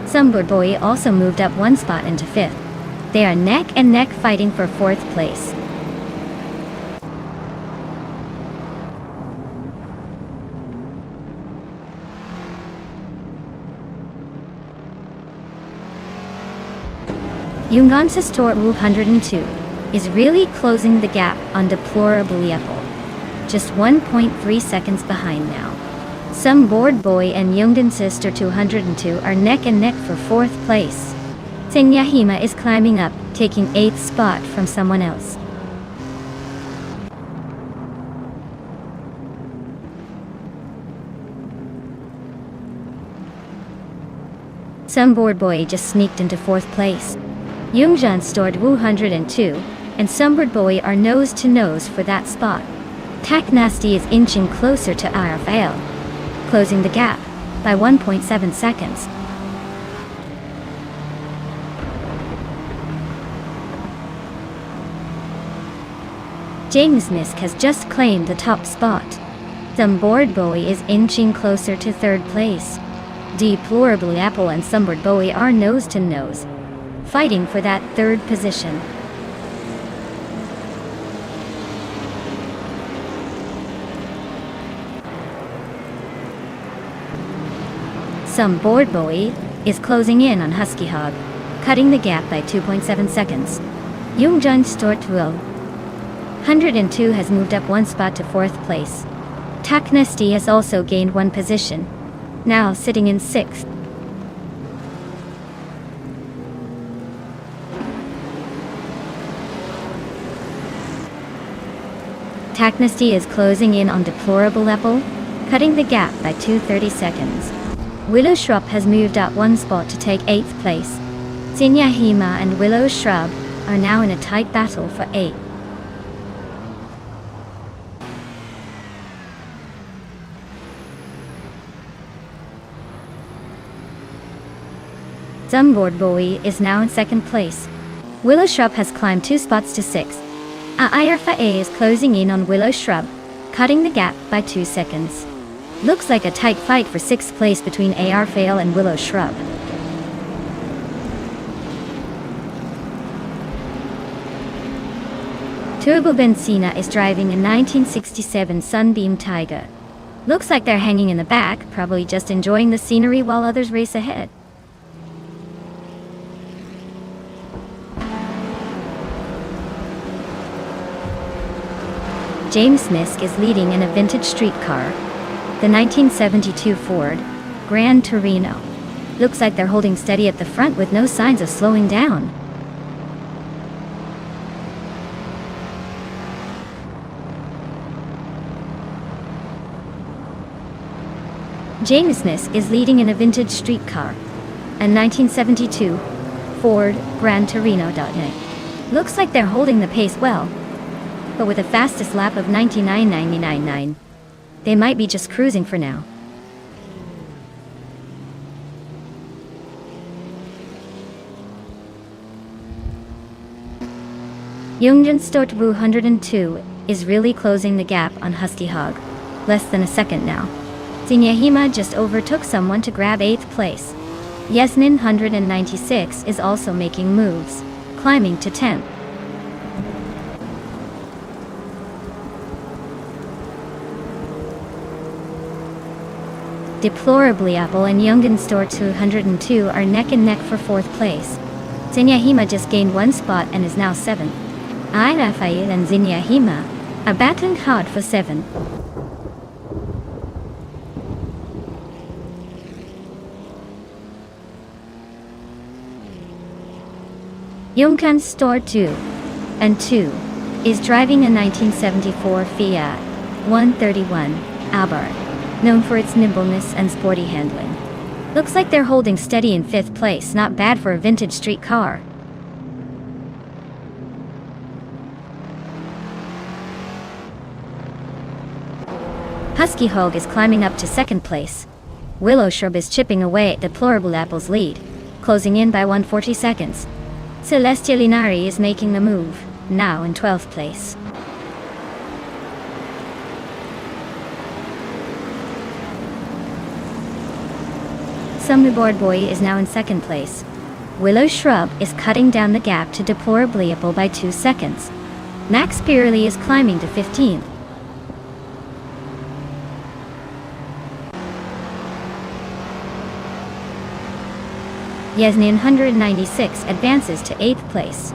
Sumbur Boy also moved up 1 spot into 5th. They are neck and neck fighting for 4th place. Jungansis Tor 102 is really closing the gap on Deplorable Apple. Just 1.3 seconds behind now. Some bored boy and Jungden Sister 202 are neck and neck for 4th place. Senyahima is climbing up, taking 8th spot from someone else. Some bored boy just sneaked into 4th place. Jungjan stored 102, and Sumbird Boy are nose to nose for that spot. Taknasty is inching closer to Rafael, closing the gap by 1.7 seconds. James Misk has just claimed the top spot. Sunboard Bowie is inching closer to third place. Deplorably Apple and Sunboard Bowie are nose to nose, fighting for that third position. Sunboard Bowie is closing in on Husky Hog, cutting the gap by 2.7 seconds. Youngjun Stortwil 102 has moved up one spot to fourth place. Taknesty has also gained one position, now sitting in sixth. Taknesty is closing in on Deplorable Apple, cutting the gap by 2.30 seconds. Willow Shrub has moved up one spot to take 8th place. Zinyahima and Willow Shrub are now in a tight battle for 8th. Sunboard Bowie is now in 2nd place. Willow Shrub has climbed 2 spots to 6th. Ayarfa A is closing in on Willow Shrub, cutting the gap by 2 seconds. Looks like a tight fight for 6th place between Ayarfail and Willow Shrub. Turbo Benzina is driving a 1967 Sunbeam Tiger. Looks like they're hanging in the back, probably just enjoying the scenery while others race ahead. James Misk is leading in a vintage street car, the 1972 Ford Gran Torino. Looks like they're holding steady at the front with no signs of slowing down. James Misk is leading in a vintage street car, a 1972 Ford Gran Torino. Looks like they're holding the pace well, but with a fastest lap of 99.999. They might be just cruising for now. Youngjun Stortwu 102 is really closing the gap on Husky Hog, less than a second now. Zinyahima just overtook someone to grab 8th place. Yesnin 196 is also making moves, climbing to 10th. Deplorably Apple and Youngjun Store 202 are neck and neck for 4th place. Zinyahima just gained one spot and is now 7th. Ayarfail and Zinyahima are battling hard for 7th. Younggjun Store 2 and 2 is driving a 1974 Fiat 131 Abarth, known for its nimbleness and sporty handling. Looks like they're holding steady in 5th place, not bad for a vintage street car. Husky Hog is climbing up to 2nd place. Willow Shrub is chipping away at Deplorable Apple's lead, closing in by 140 seconds. Celestia Linari is making the move, now in 12th place. Sunboard Bowie is now in 2nd place. Willow Shrub is cutting down the gap to Deplorably Apple by 2 seconds. Max Beerley is climbing to 15th. Yesnin 196 advances to 8th place.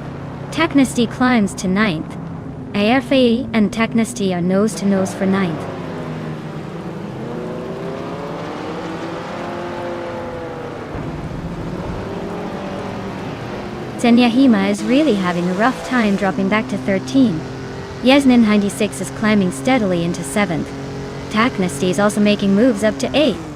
Taknesty climbs to 9th. Ayarfail and Taknesty are nose to nose for 9th. Zinyahima is really having a rough time dropping back to 13. Yesnin 96 is climbing steadily into 7th. Taknesty is also making moves up to 8th.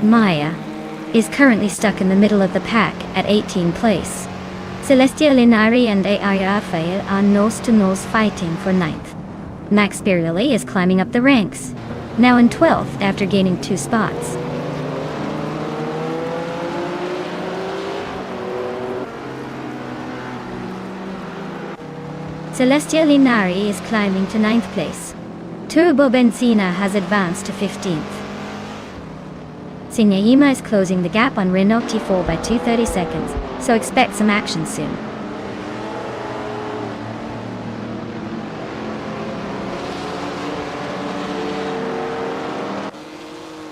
Maya is currently stuck in the middle of the pack at 18th place. Celestia Linari and Ayarfail are nose to nose fighting for 9th. Max Beerley is climbing up the ranks, now in 12th after gaining 2 spots. Celestia Linari is climbing to 9th place. Turbo Benzina has advanced to 15th. Tsunoyama is closing the gap on Renault T4 by 230 seconds, so expect some action soon.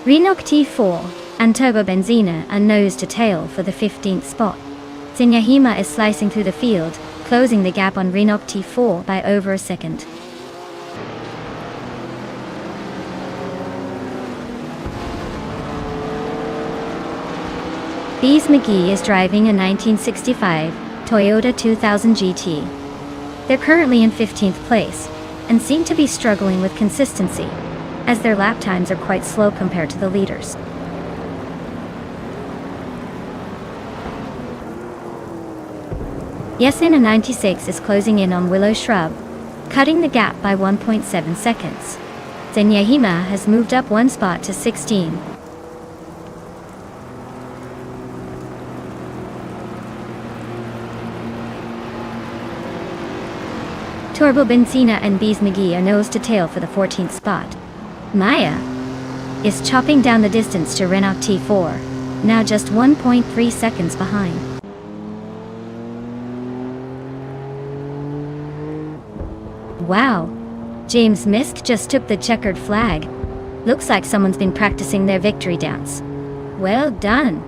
Renault T4 and Turbo Benzina are nose to tail for the 15th spot. Tsunoyama is slicing through the field, closing the gap on Renault T4 by over a second. Bees McGee is driving a 1965 Toyota 2000 GT. They're currently in 15th place, and seem to be struggling with consistency, as their lap times are quite slow compared to the leaders. Yesena 96 is closing in on Willow Shrub, cutting the gap by 1.7 seconds. Tsunoyama has moved up one spot to 16. Turbo Benzina and Bees McGee are nose to tail for the 14th spot. Maya is chopping down the distance to Renault T4, now just 1.3 seconds behind. Wow, James Misk just took the checkered flag. Looks like someone's been practicing their victory dance. Well done.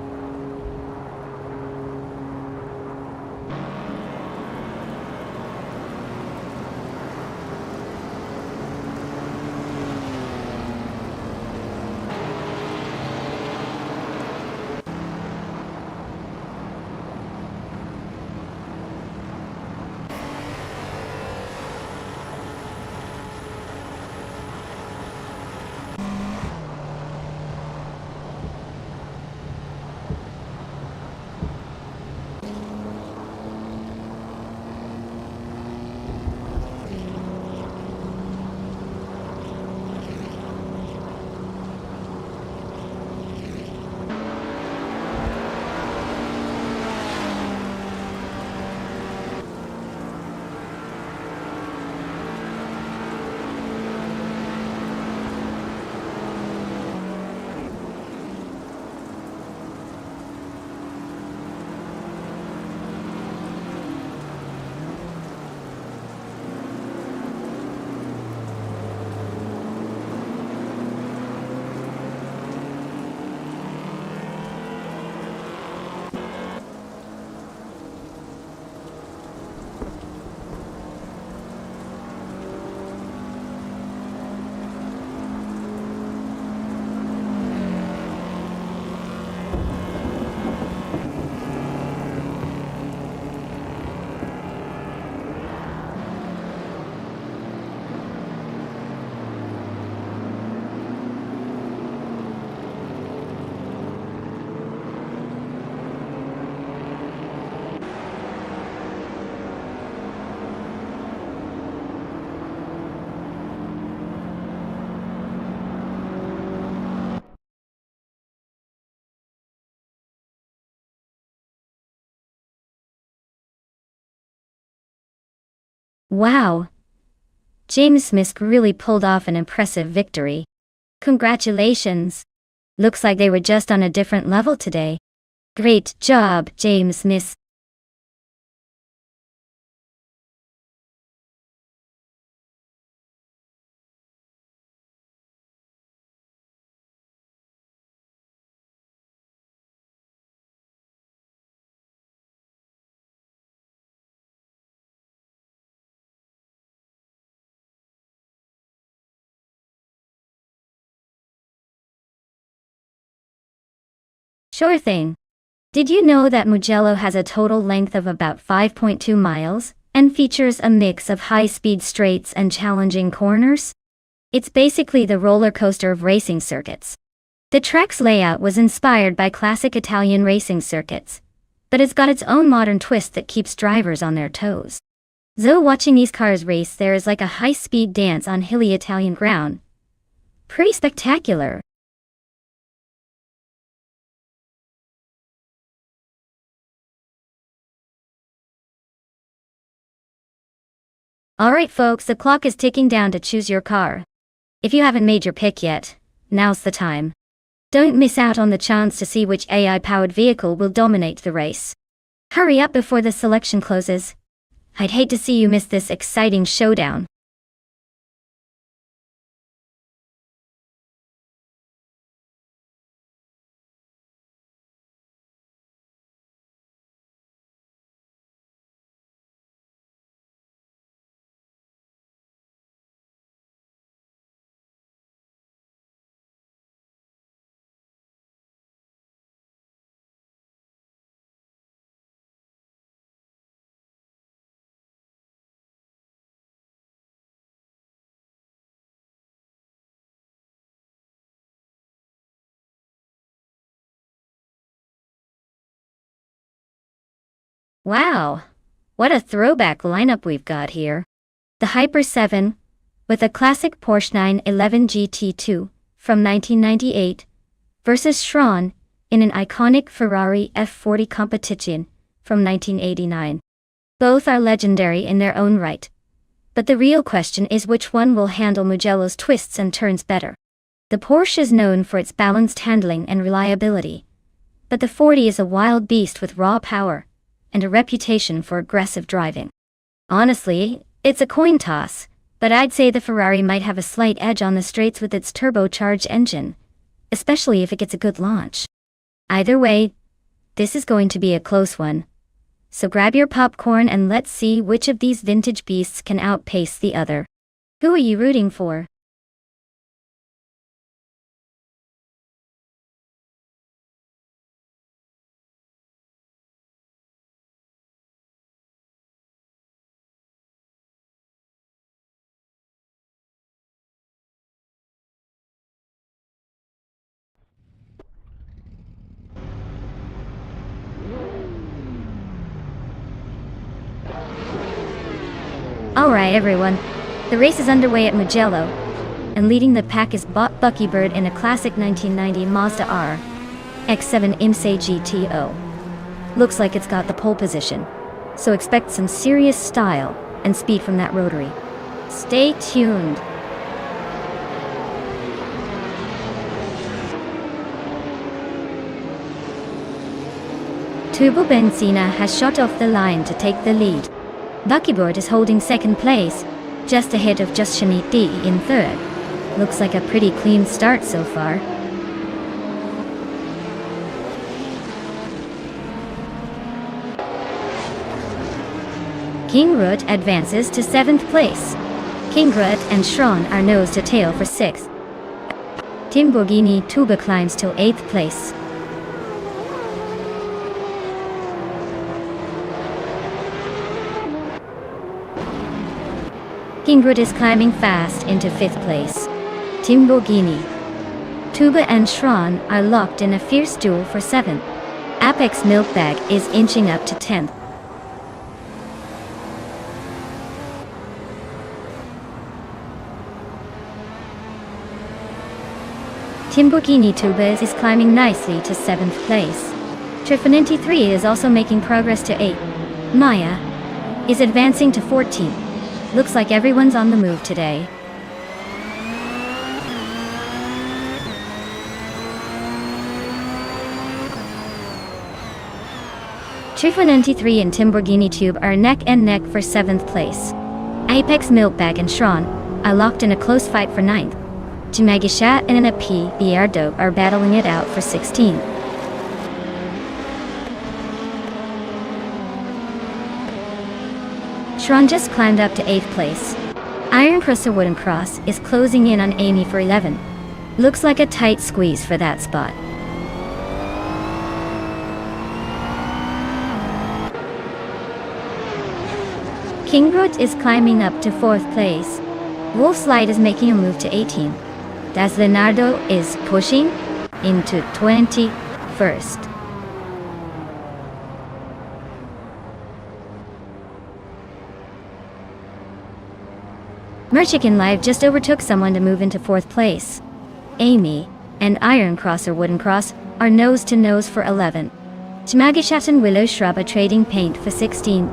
Wow! James Misk really pulled off an impressive victory. Congratulations! Looks like they were just on a different level today. Great job, James Misk. Sure thing. Did you know that Mugello has a total length of about 5.2 miles, and features a mix of high-speed straights and challenging corners? It's basically the roller coaster of racing circuits. The track's layout was inspired by classic Italian racing circuits, but it's got its own modern twist that keeps drivers on their toes. Though watching these cars race there is like a high-speed dance on hilly Italian ground. Pretty spectacular. Alright folks, the clock is ticking down to choose your car. If you haven't made your pick yet, now's the time. Don't miss out on the chance to see which AI-powered vehicle will dominate the race. Hurry up before the selection closes. I'd hate to see you miss this exciting showdown. Wow! What a throwback lineup we've got here. The Hyper 7, with a classic Porsche 911 GT2 from 1998, versus Chiron in an iconic Ferrari F40 competition from 1989. Both are legendary in their own right. But the real question is which one will handle Mugello's twists and turns better. The Porsche is known for its balanced handling and reliability, but the 40 is a wild beast with raw power and a reputation for aggressive driving. Honestly, it's a coin toss, but I'd say the Ferrari might have a slight edge on the straights with its turbocharged engine, especially if it gets a good launch. Either way, this is going to be a close one. So grab your popcorn and let's see which of these vintage beasts can outpace the other. Who are you rooting for? Alright everyone, the race is underway at Mugello, and leading the pack is Buckybird in a classic 1990 Mazda R X7 IMSA GTO. Looks like it's got the pole position, so expect some serious style and speed from that rotary. Stay tuned. Turbo Benzina has shot off the line to take the lead. Buckybird is holding second place, just ahead of Just Shamit D in third. Looks like a pretty clean start so far. King Rut advances to 7th place. King Rut and Chiron are nose to tail for 6th. Timborghini Tuba climbs till 8th place. King Rut is climbing fast into 5th place. Timborghini, Tuba and Chiron are locked in a fierce duel for 7th. Apex Milkbag is inching up to 10th. Timborghini Tuba is climbing nicely to 7th place. Trifinenti 3 is also making progress to 8th. Maya is advancing to 14th. Looks like everyone's on the move today. Trifinenti 3 and Timborghini Tube are neck and neck for 7th place. Apex Milkbag and Chiron are locked in a close fight for 9th. Jumagishat and P. Biardo are battling it out for 16th. Chiron just climbed up to 8th place. Iron Cross or Wooden Cross is closing in on Amy for 11. Looks like a tight squeeze for that spot. King Rut is climbing up to 4th place. Wolf's Light is making a move to 18th. Das Leonardo is pushing into 21st. Merchicken Live just overtook someone to move into 4th place. Amy and Iron Cross or Wooden Cross are nose to nose for 11. Chmagishat and Willow Shrub are trading paint for 16.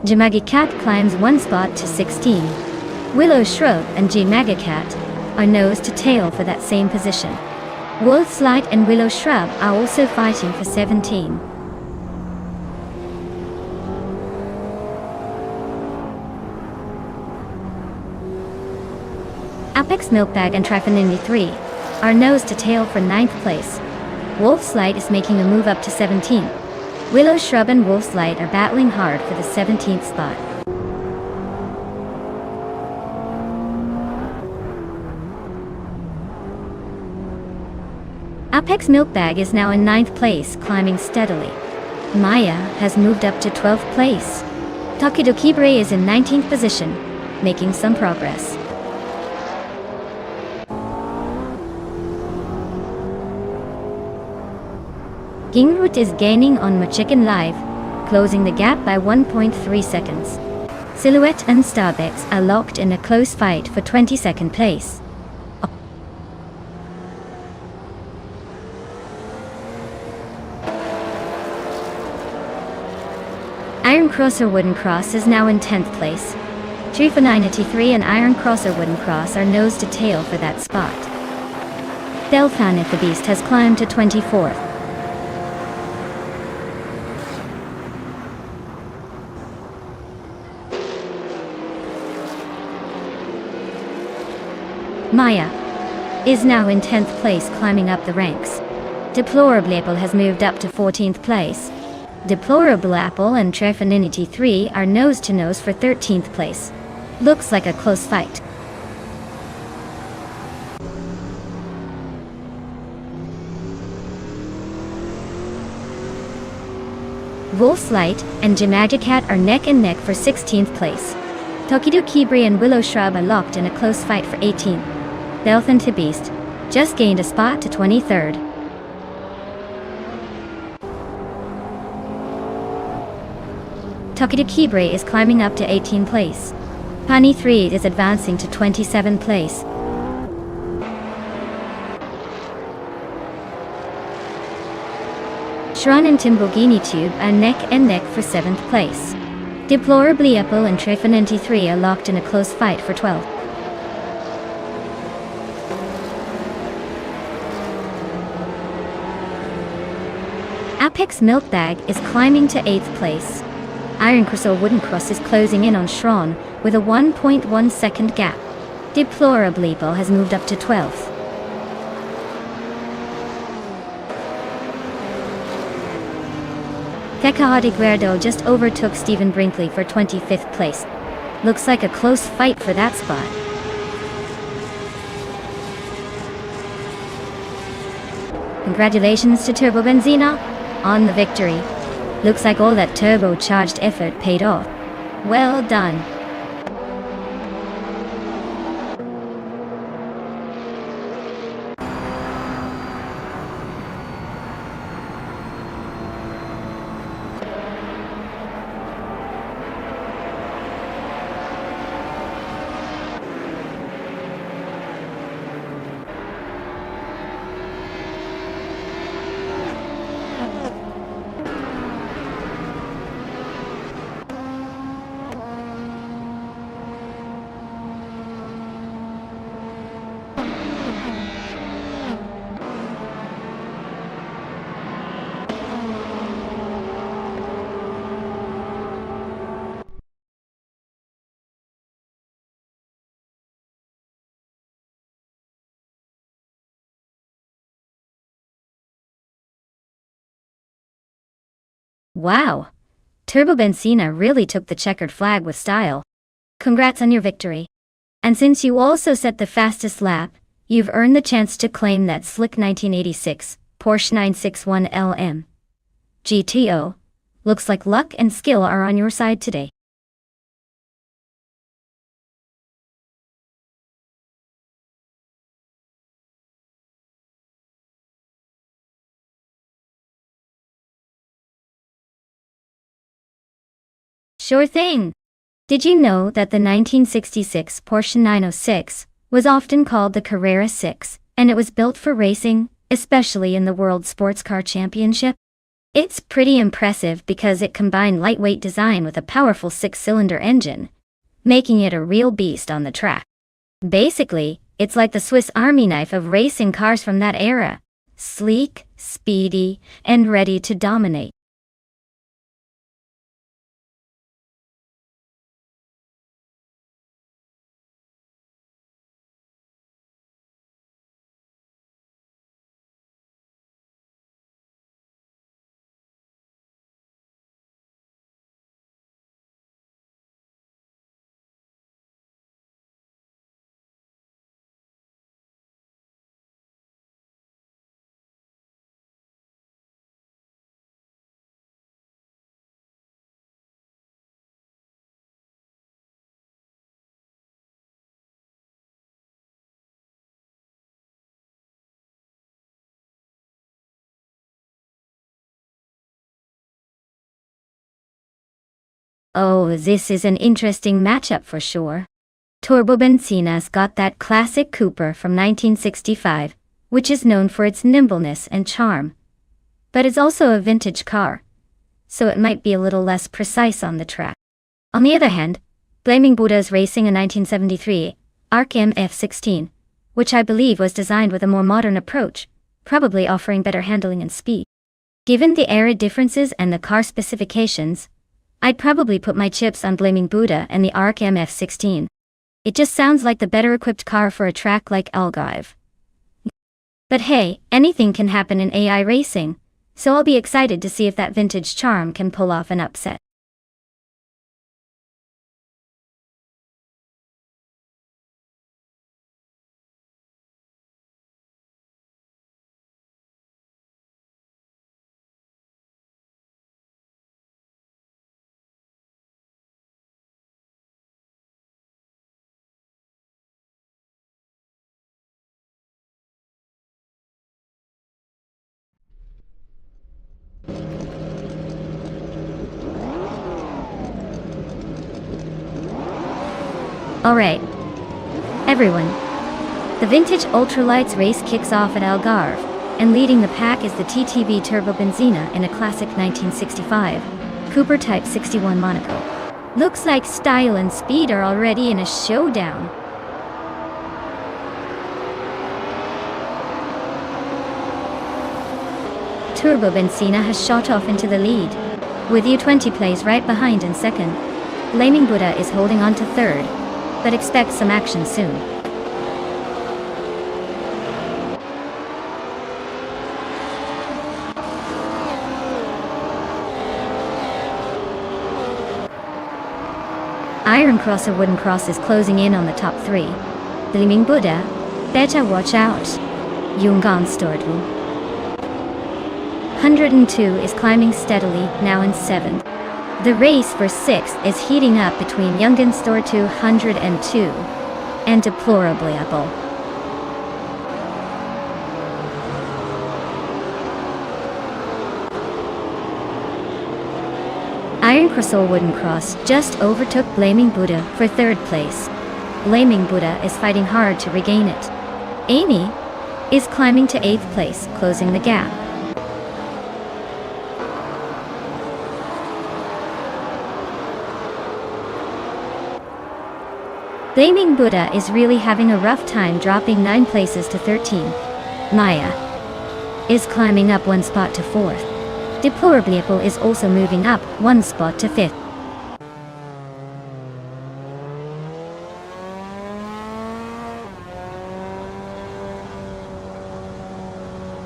J-Magicat climbs one spot to 16. Willow Shrub and J-Magicat are nose to tail for that same position. Wolf's Light and Willow Shrub are also fighting for 17. Apex Milkbag and Trifon 3 are nose to tail for 9th place. Wolf's Light is making a move up to 17. Willow Shrub and Wolf's Light are battling hard for the 17th spot. Apex Milkbag is now in 9th place, climbing steadily. Maya has moved up to 12th place. Tokidokibre is in 19th position, making some progress. Kingroot is gaining on Machicken Live, closing the gap by 1.3 seconds. Silhouette and Starbex are locked in a close fight for 22nd place. Iron Crosser Wooden Cross is now in 10th place. Trifon 3 and Iron Crosser Wooden Cross are nose to tail for that spot. Delphanit the Beast has climbed to 24th. Maya is now in 10th place, climbing up the ranks. Deplorable Apple has moved up to 14th place. Deplorable Apple and Trefinity 3 are nose to nose for 13th place. Looks like a close fight. Wolf's Light and J-Magicat are neck and neck for 16th place. Tokidokibre and Willow Shrub are locked in a close fight for 18th. Delphanit Beast just gained a spot to 23rd. Tokidokibre is climbing up to 18th place. Pani 3 is advancing to 27th place. Shran and Timbogini Tube are neck and neck for 7th place. Deplorable Apple and Trefinity 3 are locked in a close fight for 12th. Apex Milkbag is climbing to 8th place. Iron Crystal Wooden Cross is closing in on Shran with a 1.1 second gap. Deplorable Apple has moved up to 12th. Tekahadi Guerdo just overtook Stephen Brinkley for 25th place. Looks like a close fight for that spot. Congratulations to Turbo Benzina on the victory. Looks like all that turbocharged effort paid off. Well done. Wow! Turbo Benzina really took the checkered flag with style. Congrats on your victory. And since you also set the fastest lap, you've earned the chance to claim that slick 1986 Porsche 961 LM GTO. Looks like luck and skill are on your side today. Sure thing! Did you know that the 1966 Porsche 906 was often called the Carrera 6, and it was built for racing, especially in the World Sports Car Championship? It's pretty impressive because it combined lightweight design with a powerful 6-cylinder engine, making it a real beast on the track. Basically, it's like the Swiss Army knife of racing cars from that era. Sleek, speedy, and ready to dominate. Oh, this is an interesting matchup for sure. Turbobenzina's got that classic Cooper from 1965, which is known for its nimbleness and charm. But it's also a vintage car, so it might be a little less precise on the track. On the other hand, Flaming Buddha is racing a 1973 ARC F16, which I believe was designed with a more modern approach, probably offering better handling and speed. Given the era differences and the car specifications, I'd probably put my chips on Flaming Buddha and the ARC F16. It just sounds like the better equipped car for a track like Algarve. But hey, anything can happen in AI racing, so I'll be excited to see if that vintage charm can pull off an upset. Alright, everyone. The vintage ultralights race kicks off at Algarve, and leading the pack is the TTV Turbobenzina in a classic 1965 Cooper Type 61 Monaco. Looks like style and speed are already in a showdown. Turbobenzina has shot off into the lead, with U20 plays right behind in second. Flaming Buddha is holding on to third, but expect some action soon. Iron Cross or Wooden Cross is closing in on the top three. Flaming Buddha, better watch out. Nonstop. 102 is climbing steadily, now in 7th. The race for 6th is heating up between Store 202 and Deplorably Apple. Iron Cross or Wooden Cross just overtook Flaming Buddha for 3rd place. Flaming Buddha is fighting hard to regain it. Amy is climbing to 8th place, closing the gap. Flaming Buddha is really having a rough time, dropping 9 places to 13. Maya is climbing up 1 spot to 4th. Deplorably Apple is also moving up 1 spot to 5th.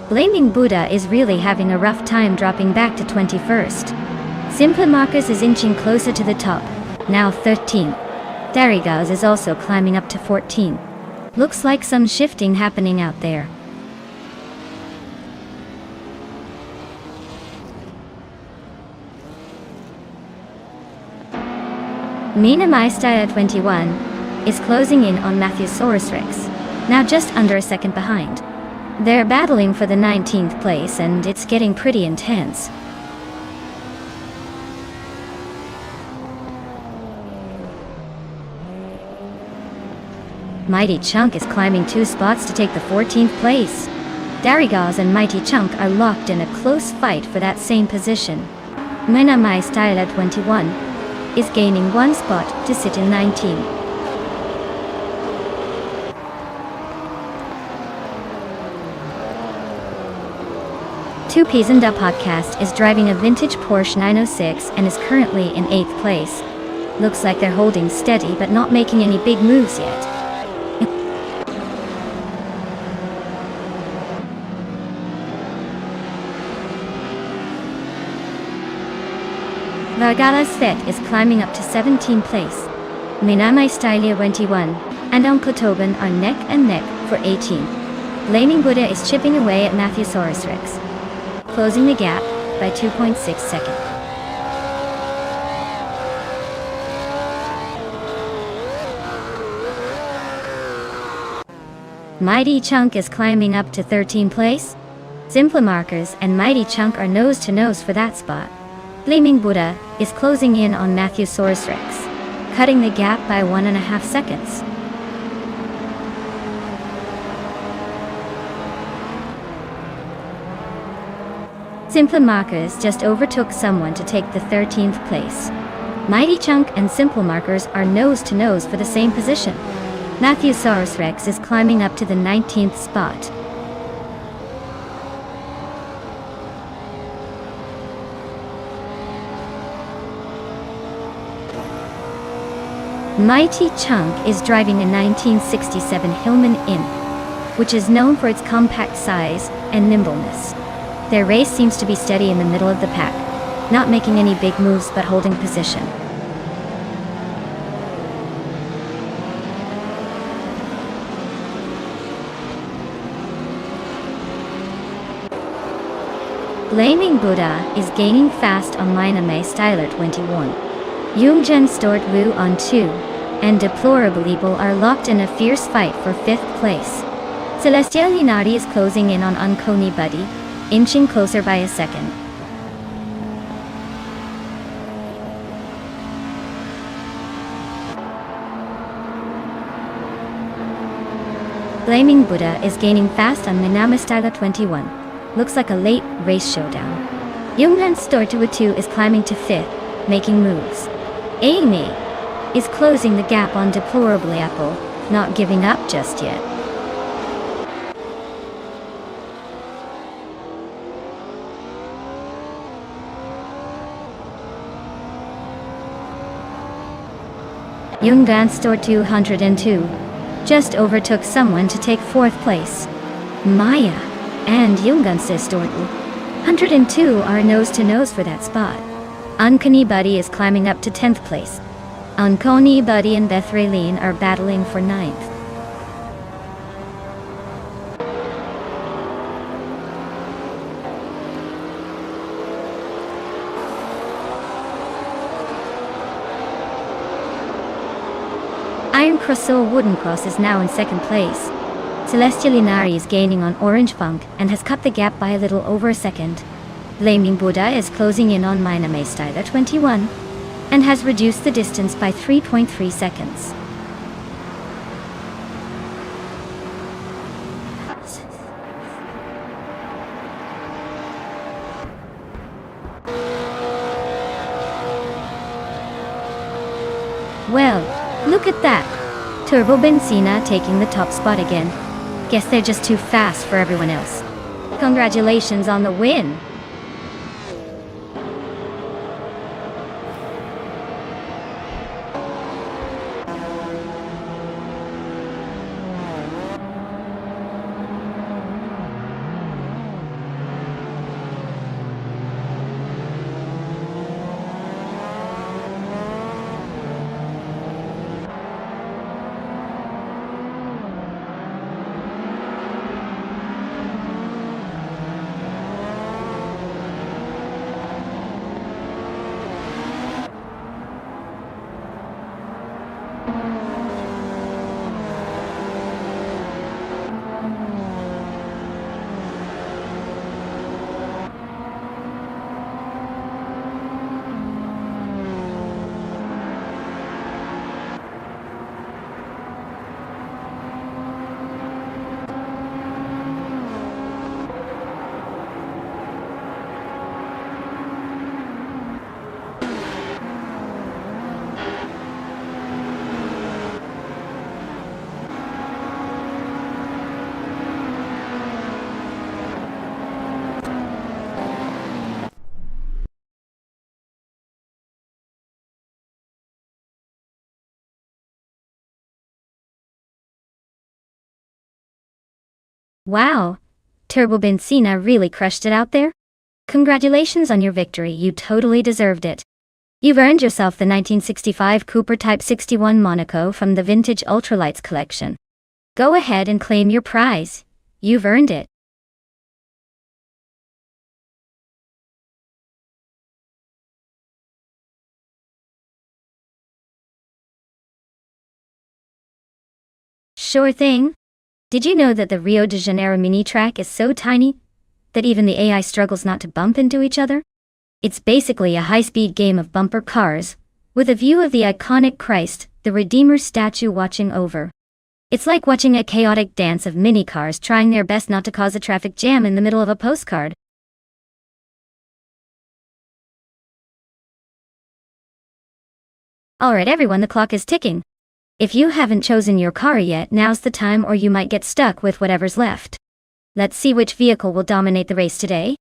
Flaming Buddha is really having a rough time, dropping back to 21st. Simple Marcus is inching closer to the top, now 13th. Darigaz is also climbing up to 14. Looks like some shifting happening out there. Mina Maistaya 21 is closing in on Matthewsaurus Rex, now just under a second behind. They're battling for the 19th place and it's getting pretty intense. Mighty Chunk is climbing 2 spots to take the 14th place. Darigaz and Mighty Chunk are locked in a close fight for that same position. Mena My Style at 21 is gaining one spot to sit in 19. Two Peas and a Podcast is driving a vintage Porsche 906 and is currently in 8th place. Looks like they're holding steady but not making any big moves yet. Vargala's Fet is climbing up to 17th place. Minamai Stylia 21 and Uncle Tobin are neck and neck for 18th. Blaming Buddha is chipping away at Matthewsaurus Rex, closing the gap by 2.6 seconds. Mighty Chunk is climbing up to 13th place. Simpla Markers and Mighty Chunk are nose to nose for that spot. Blaming Buddha is closing in on Matthewsaurus Rex, cutting the gap by 1.5 seconds. Simpla Markers just overtook someone to take the 13th place. Mighty Chunk and Simple Markers are nose to nose for the same position. Matthewsaurus Rex is climbing up to the 19th spot. Mighty Chunk is driving a 1967 Hillman Inn, which is known for its compact size and nimbleness. Their race seems to be steady in the middle of the pack, not making any big moves but holding position. Blaming Buddha is gaining fast on Minamay Styler 21. Youngjen Stort Wu on 2, and Deplorable Evil are locked in a fierce fight for 5th place. Celestial Linari is closing in on Unconi Buddy, inching closer by a second. Blaming Buddha is gaining fast on Minamastala 21. Looks like a late race showdown. Youngren Stortua 2 is climbing to 5th, making moves. Amy is closing the gap on Deplorably Apple, not giving up just yet. Youngdan Store 202 just overtook someone to take 4th place. Maya and Youngdan Store 102 are nose to nose for that spot. Unconi Buddy is climbing up to 10th place. Unconi Buddy and Bethraleen are battling for 9th. Iron Crossol Wooden Cross is now in 2nd place. Celestial Inari is gaining on Orange Funk and has cut the gap by a little over a second. Blaming Buddha is closing in on Minamay Styler 21 and has reduced the distance by 3.3 seconds. Well, look at that. Turbo Benzina taking the top spot again. Guess they're just too fast for everyone else. Congratulations on the win! Wow! Turbo Benzina really crushed it out there? Congratulations on your victory, you totally deserved it. You've earned yourself the 1965 Cooper Type 61 Monaco from the Vintage Ultralights collection. Go ahead and claim your prize. You've earned it. Sure thing. Did you know that the Rio de Janeiro mini track is so tiny that even the AI struggles not to bump into each other? It's basically a high-speed game of bumper cars, with a view of the iconic Christ, the Redeemer statue watching over. It's like watching a chaotic dance of mini cars trying their best not to cause a traffic jam in the middle of a postcard. Alright everyone, the clock is ticking. If you haven't chosen your car yet, now's the time, or you might get stuck with whatever's left. Let's see which vehicle will dominate the race today.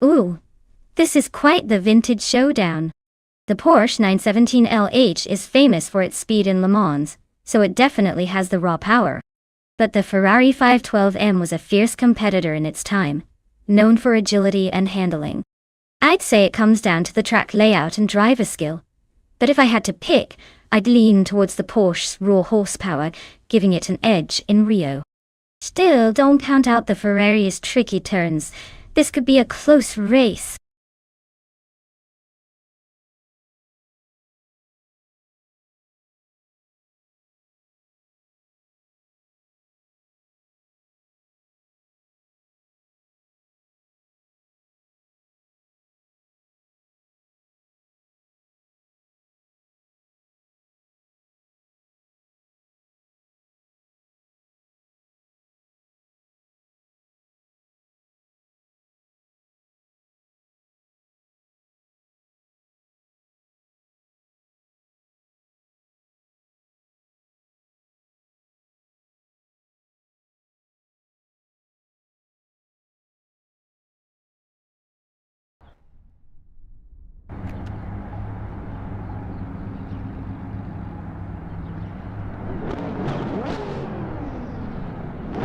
Ooh, this is quite the vintage showdown. The Porsche 917 LH is famous for its speed in Le Mans, so it definitely has the raw power. But the Ferrari 512M was a fierce competitor in its time, known for agility and handling. I'd say it comes down to the track layout and driver skill. But if I had to pick, I'd lean towards the Porsche's raw horsepower, giving it an edge in Rio. Still, don't count out the Ferrari's tricky turns. This could be a close race.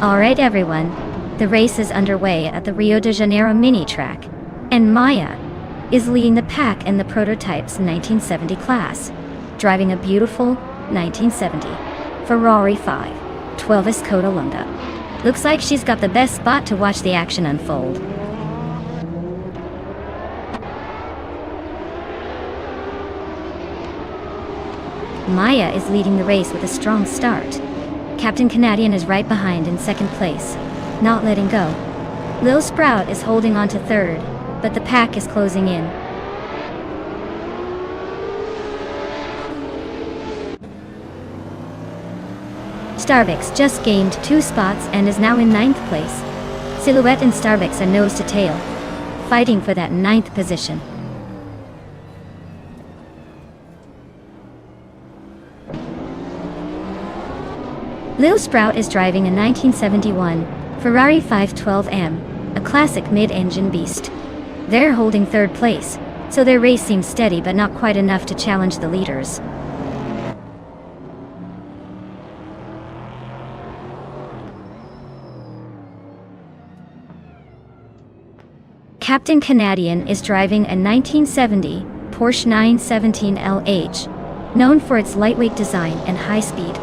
Alright everyone, the race is underway at the Rio de Janeiro mini track, and Maya is leading the pack in the prototype's 1970 class, driving a beautiful 1970 Ferrari 512 Escoda Lunga. Looks like she's got the best spot to watch the action unfold. Maya is leading the race with a strong start. Captain Canadian is right behind in second place, not letting go. Lil Sprout is holding on to third, but the pack is closing in. Starbucks just gained 2 spots and is now in 9th place. Silhouette and Starbucks are nose to tail, fighting for that 9th position. Lil Sprout is driving a 1971 Ferrari 512M, a classic mid-engine beast. They're holding third place, so their race seems steady but not quite enough to challenge the leaders. Captain Canadian is driving a 1970 Porsche 917 LH, known for its lightweight design and high speed.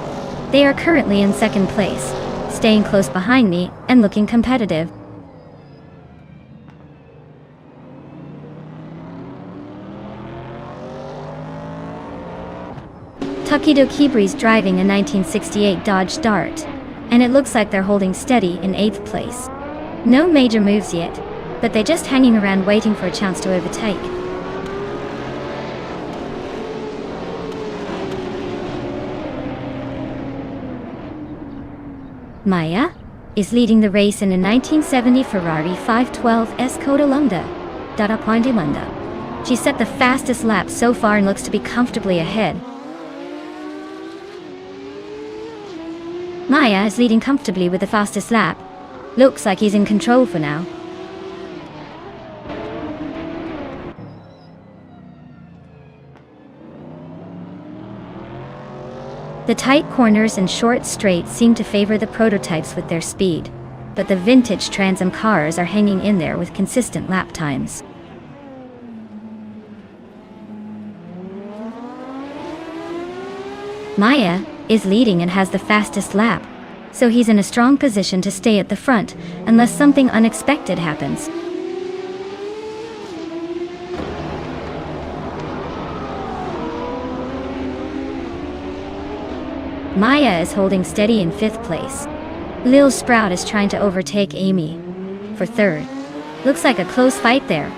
They are currently in second place, staying close behind me and looking competitive. Takido Kibri's driving a 1968 Dodge Dart, and it looks like they're holding steady in 8th place. No major moves yet, but they're just hanging around waiting for a chance to overtake. Maya is leading the race in a 1970 Ferrari 512 Skoda Lunga. She set the fastest lap so far and looks to be comfortably ahead. Maya is leading comfortably with the fastest lap. Looks like he's in control for now. The tight corners and short straights seem to favor the prototypes with their speed, but the vintage Trans Am cars are hanging in there with consistent lap times. Maya is leading and has the fastest lap, so he's in a strong position to stay at the front unless something unexpected happens. Maya is holding steady in 5th place. Lil Sprout is trying to overtake Amy for 3rd. Looks like a close fight there.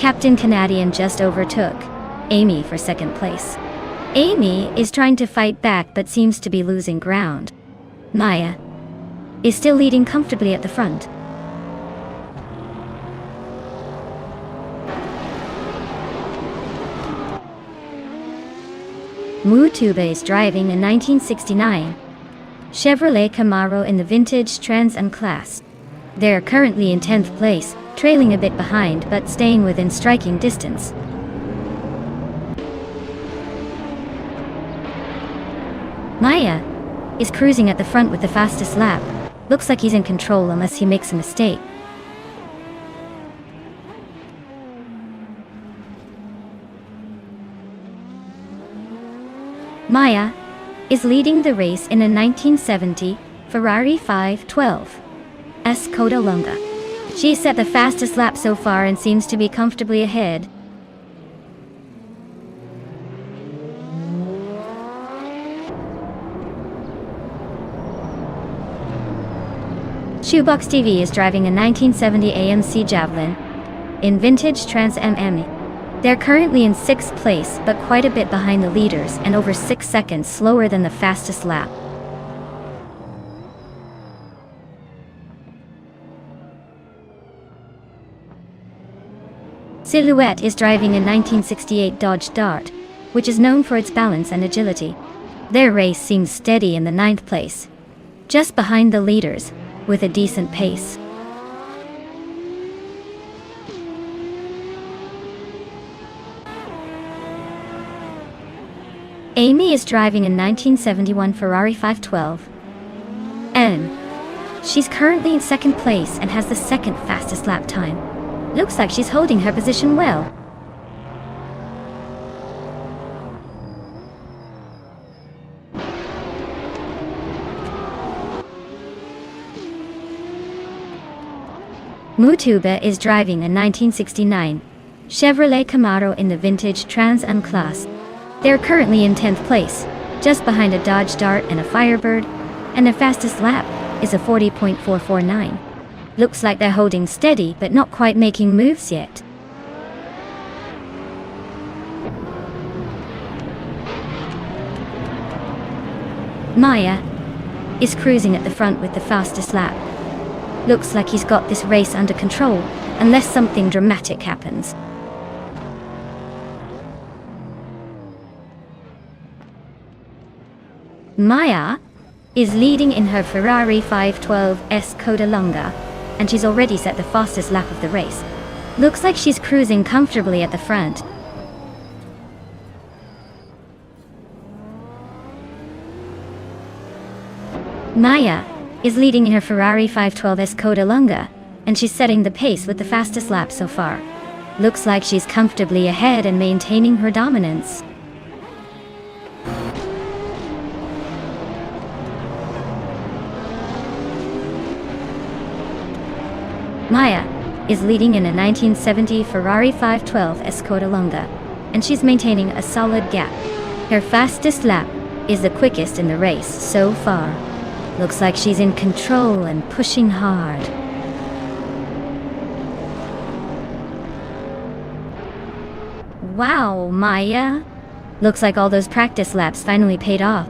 Captain Canadian just overtook Amy for 2nd place. Amy is trying to fight back but seems to be losing ground. Maya is still leading comfortably at the front. Mutuba is driving a 1969 Chevrolet Camaro in the vintage Trans Am class. They're currently in 10th place, trailing a bit behind but staying within striking distance. Maya is cruising at the front with the fastest lap. Looks like he's in control unless he makes a mistake. Maya is leading the race in a 1970 Ferrari 512 Skoda Lunga. She set the fastest lap so far and seems to be comfortably ahead. Shoebox TV is driving a 1970 AMC Javelin in vintage Trans Am. They're currently in 6th place, but quite a bit behind the leaders and over 6 seconds slower than the fastest lap. Silhouette is driving a 1968 Dodge Dart, which is known for its balance and agility. Their race seems steady in the 9th place, just behind the leaders, with a decent pace. Amy is driving a 1971 Ferrari 512 and she's currently in 2nd place and has the 2nd fastest lap time. Looks like she's holding her position well. Mutuba is driving a 1969 Chevrolet Camaro in the vintage Trans Am class. They're currently in 10th place, just behind a Dodge Dart and a Firebird, and their fastest lap is a 40.449. Looks like they're holding steady but not quite making moves yet. Maya is cruising at the front with the fastest lap. Looks like he's got this race under control, unless something dramatic happens. Maya is leading in her Ferrari 512 Skoda Lunga, and she's already set the fastest lap of the race. Looks like she's cruising comfortably at the front. Maya is leading in her Ferrari 512 Skoda Lunga, and she's setting the pace with the fastest lap so far. Looks like she's comfortably ahead and maintaining her dominance. Maya is leading in a 1970 Ferrari 512 Escota Lunga, and she's maintaining a solid gap. Her fastest lap is the quickest in the race so far. Looks like she's in control and pushing hard. Wow, Maya! Looks like all those practice laps finally paid off.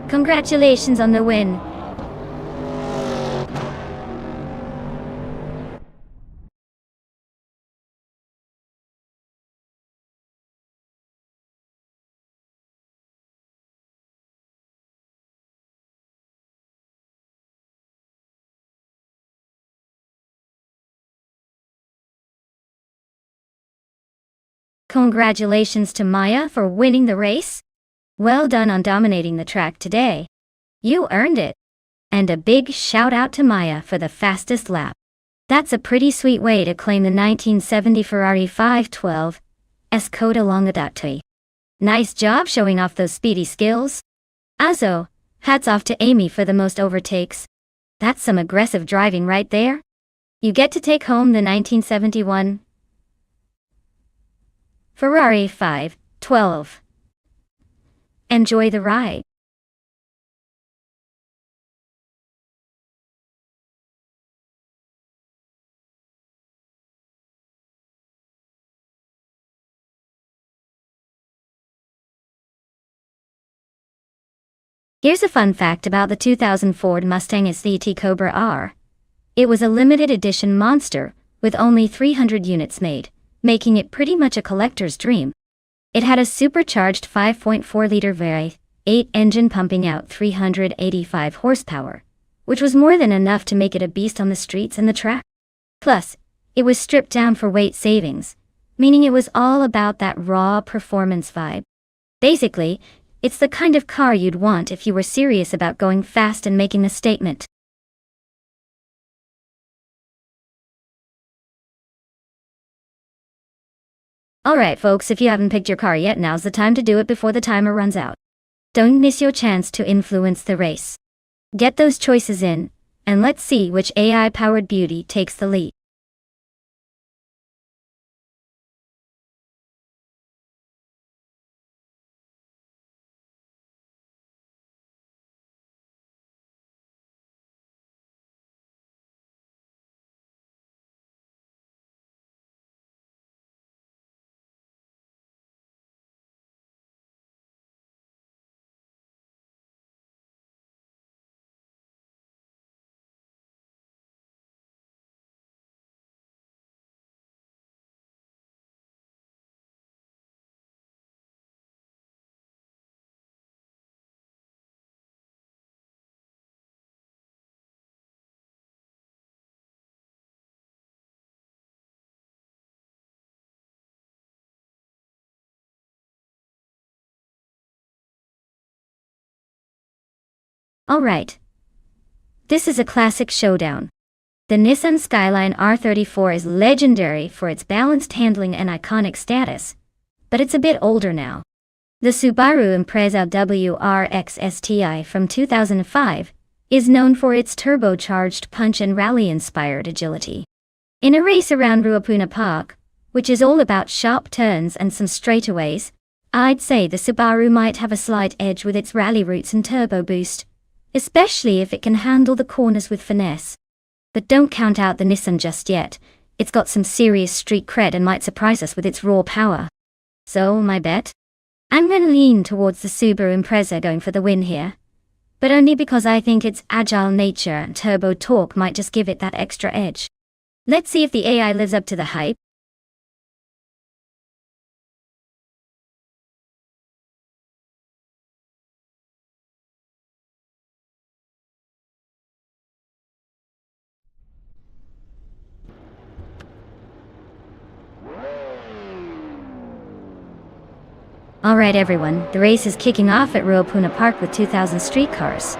Congratulations on the win! Congratulations to Maya for winning the race. Well done on dominating the track today. You earned it. And a big shout out to Maya for the fastest lap. That's a pretty sweet way to claim the 1970 Ferrari 512 Escota Longadotto. Nice job showing off those speedy skills. Also, hats off to Amy for the most overtakes. That's some aggressive driving right there. You get to take home the 1971 Ferrari 512. Enjoy the ride. Here's a fun fact about the 2000 Ford Mustang ST Cobra R. It was a limited edition monster, with only 300 units made, making it pretty much a collector's dream. It had a supercharged 5.4-liter V8 engine pumping out 385 horsepower, which was more than enough to make it a beast on the streets and the track. Plus, it was stripped down for weight savings, meaning it was all about that raw performance vibe. Basically, it's the kind of car you'd want if you were serious about going fast and making a statement. Alright folks, if you haven't picked your car yet, now's the time to do it before the timer runs out. Don't miss your chance to influence the race. Get those choices in, and let's see which AI-powered beauty takes the lead. Alright. This is a classic showdown. The Nissan Skyline R34 is legendary for its balanced handling and iconic status, but it's a bit older now. The Subaru Impreza WRX STI from 2005 is known for its turbocharged punch and rally-inspired agility. In a race around Ruapuna Park, which is all about sharp turns and some straightaways, I'd say the Subaru might have a slight edge with its rally roots and turbo boost, especially if it can handle the corners with finesse. But don't count out the Nissan just yet. It's got some serious street cred and might surprise us with its raw power. So, my bet? I'm gonna lean towards the Subaru Impreza going for the win here. But only because I think its agile nature and turbo torque might just give it that extra edge. Let's see if the AI lives up to the hype. Alright everyone, the race is kicking off at Ruapuna Park with 2000 streetcars.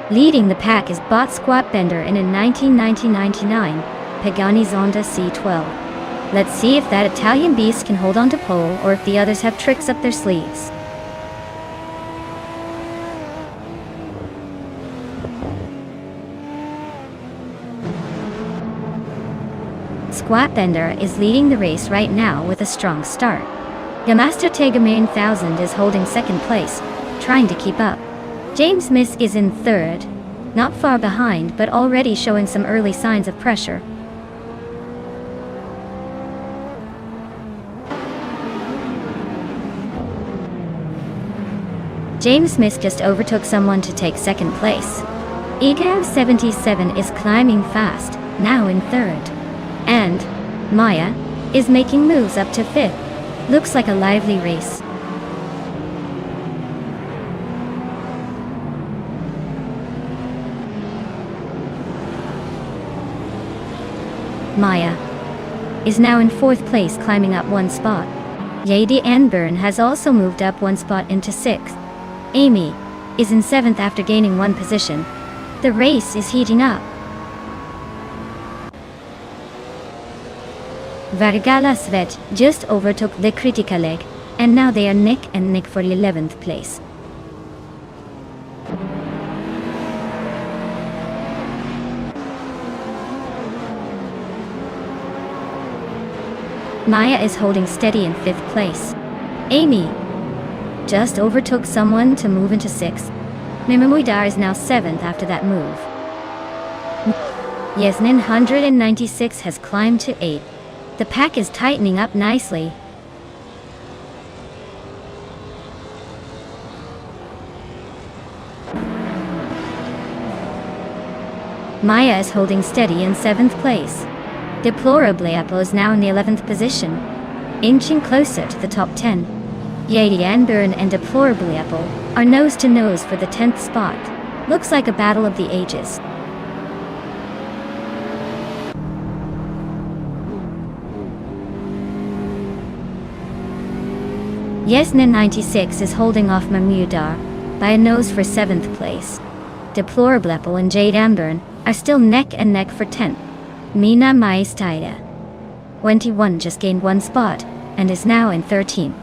Leading the pack is Bot Squat Bender in a 1999 Pagani Zonda C12. Let's see if that Italian beast can hold on to pole or if the others have tricks up their sleeves. Squat Bender is leading the race right now with a strong start. Yamaster Tegamer 1000 is holding second place, trying to keep up. James Misk is in third, not far behind but already showing some early signs of pressure. James Misk just overtook someone to take second place. Egav 77 is climbing fast, now in third. And Maya is making moves up to fifth. Looks like a lively race. Maya is now in fourth place, climbing up one spot. Yadi Anburn has also moved up one spot into sixth. Amy is in seventh after gaining one position. The race is heating up. Vargala Svet just overtook the Kritika leg, and now they are neck and neck for 11th place. Maya is holding steady in fifth place. Amy just overtook someone to move into sixth. Mimamuidar is now seventh after that move. Yasnin 196 has climbed to eighth. The pack is tightening up nicely. Maya is holding steady in seventh place. Deplorably Apple is now in the 11th position, inching closer to the top 10. Yadi Anburn and Deplorably Apple are nose to nose for the 10th spot. Looks like a battle of the ages. Yesnin 96 is holding off Mamudar by a nose for 7th place. Deplorable Apple and Jade Anburn are still neck and neck for 10th. Mina Maistaida 21 just gained one spot and is now in 13th.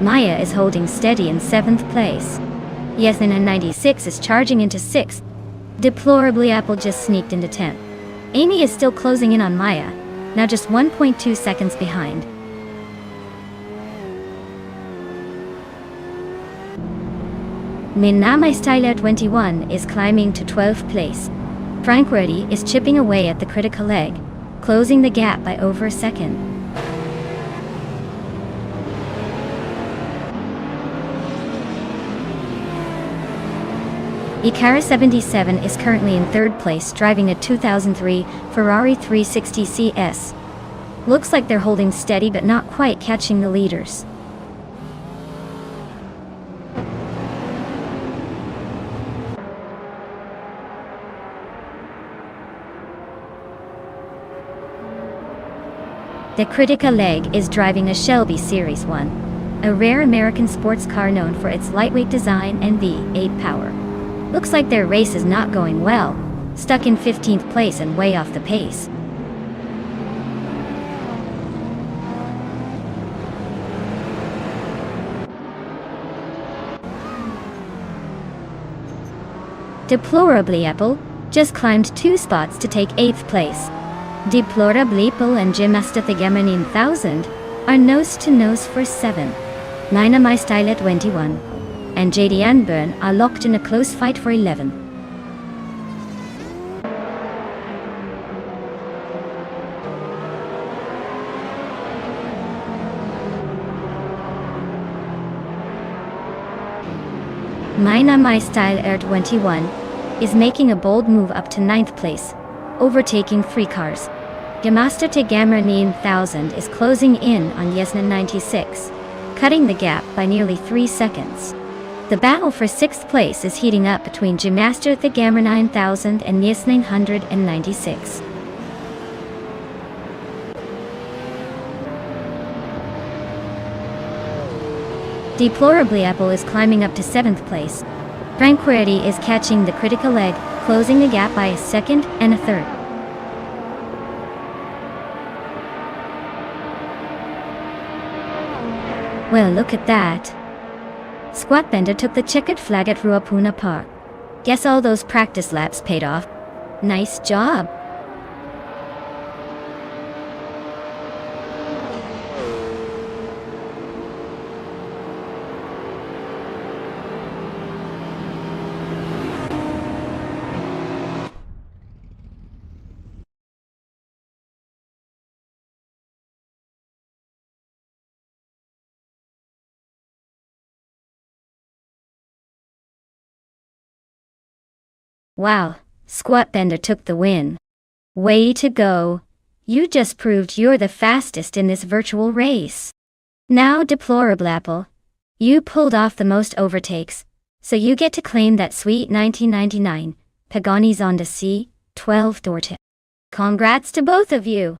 Maya is holding steady in 7th place. Yesnin 96 is charging into 6th. Deplorably Apple just sneaked into 10th. Amy is still closing in on Maya, now just 1.2 seconds behind. Minamai Styler 21 is climbing to 12th place. Tranquility is chipping away at the critical leg, closing the gap by over a second. Ikara 77 is currently in third place, driving a 2003 Ferrari 360 CS. Looks like they're holding steady but not quite catching the leaders. The Critica leg is driving a Shelby Series 1, a rare American sports car known for its lightweight design and V8 power. Looks like their race is not going well, stuck in 15th place and way off the pace. Deplorably Apple just climbed 2 spots to take 8th place. Deplorably Apple and Jimasta Thigamanin 1000 are nose to nose for 7. Nina My Style at 21 and JD Anburn are locked in a close fight for 11. Mina My Style Air 21 is making a bold move up to 9th place, overtaking 3 cars. Yamasta Tegamarni 1000 is closing in on Yesnin 96, cutting the gap by nearly 3 seconds. The battle for 6th place is heating up between Yamasta Tegamarni 9000 and Yesnin 196. Deplorably Apple is climbing up to 7th place. Tranquility is catching the critical leg, closing the gap by a 2nd and a 3rd. Well, look at that. Squat Bender took the checkered flag at Ruapuna Park. Guess all those practice laps paid off. Nice job. Wow, Squat Bender took the win. Way to go. You just proved you're the fastest in this virtual race. Now, Deplorable Apple, you pulled off the most overtakes, so you get to claim that sweet 1999 Pagani's Honda C12 door tip. Congrats to both of you.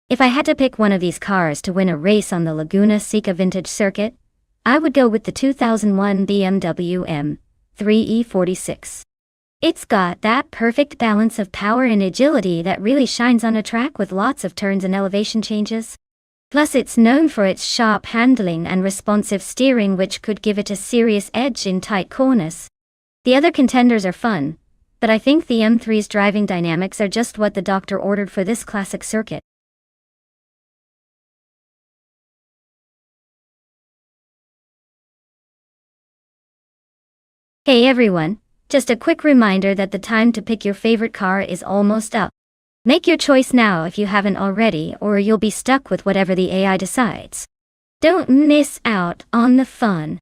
If I had to pick one of these cars to win a race on the Laguna Seca Vintage Circuit, I would go with the 2001 BMW M3E46. It's got that perfect balance of power and agility that really shines on a track with lots of turns and elevation changes. Plus, it's known for its sharp handling and responsive steering, which could give it a serious edge in tight corners. The other contenders are fun, but I think the M3's driving dynamics are just what the doctor ordered for this classic circuit. Hey everyone, just a quick reminder that the time to pick your favorite car is almost up. Make your choice now if you haven't already, or you'll be stuck with whatever the AI decides. Don't miss out on the fun.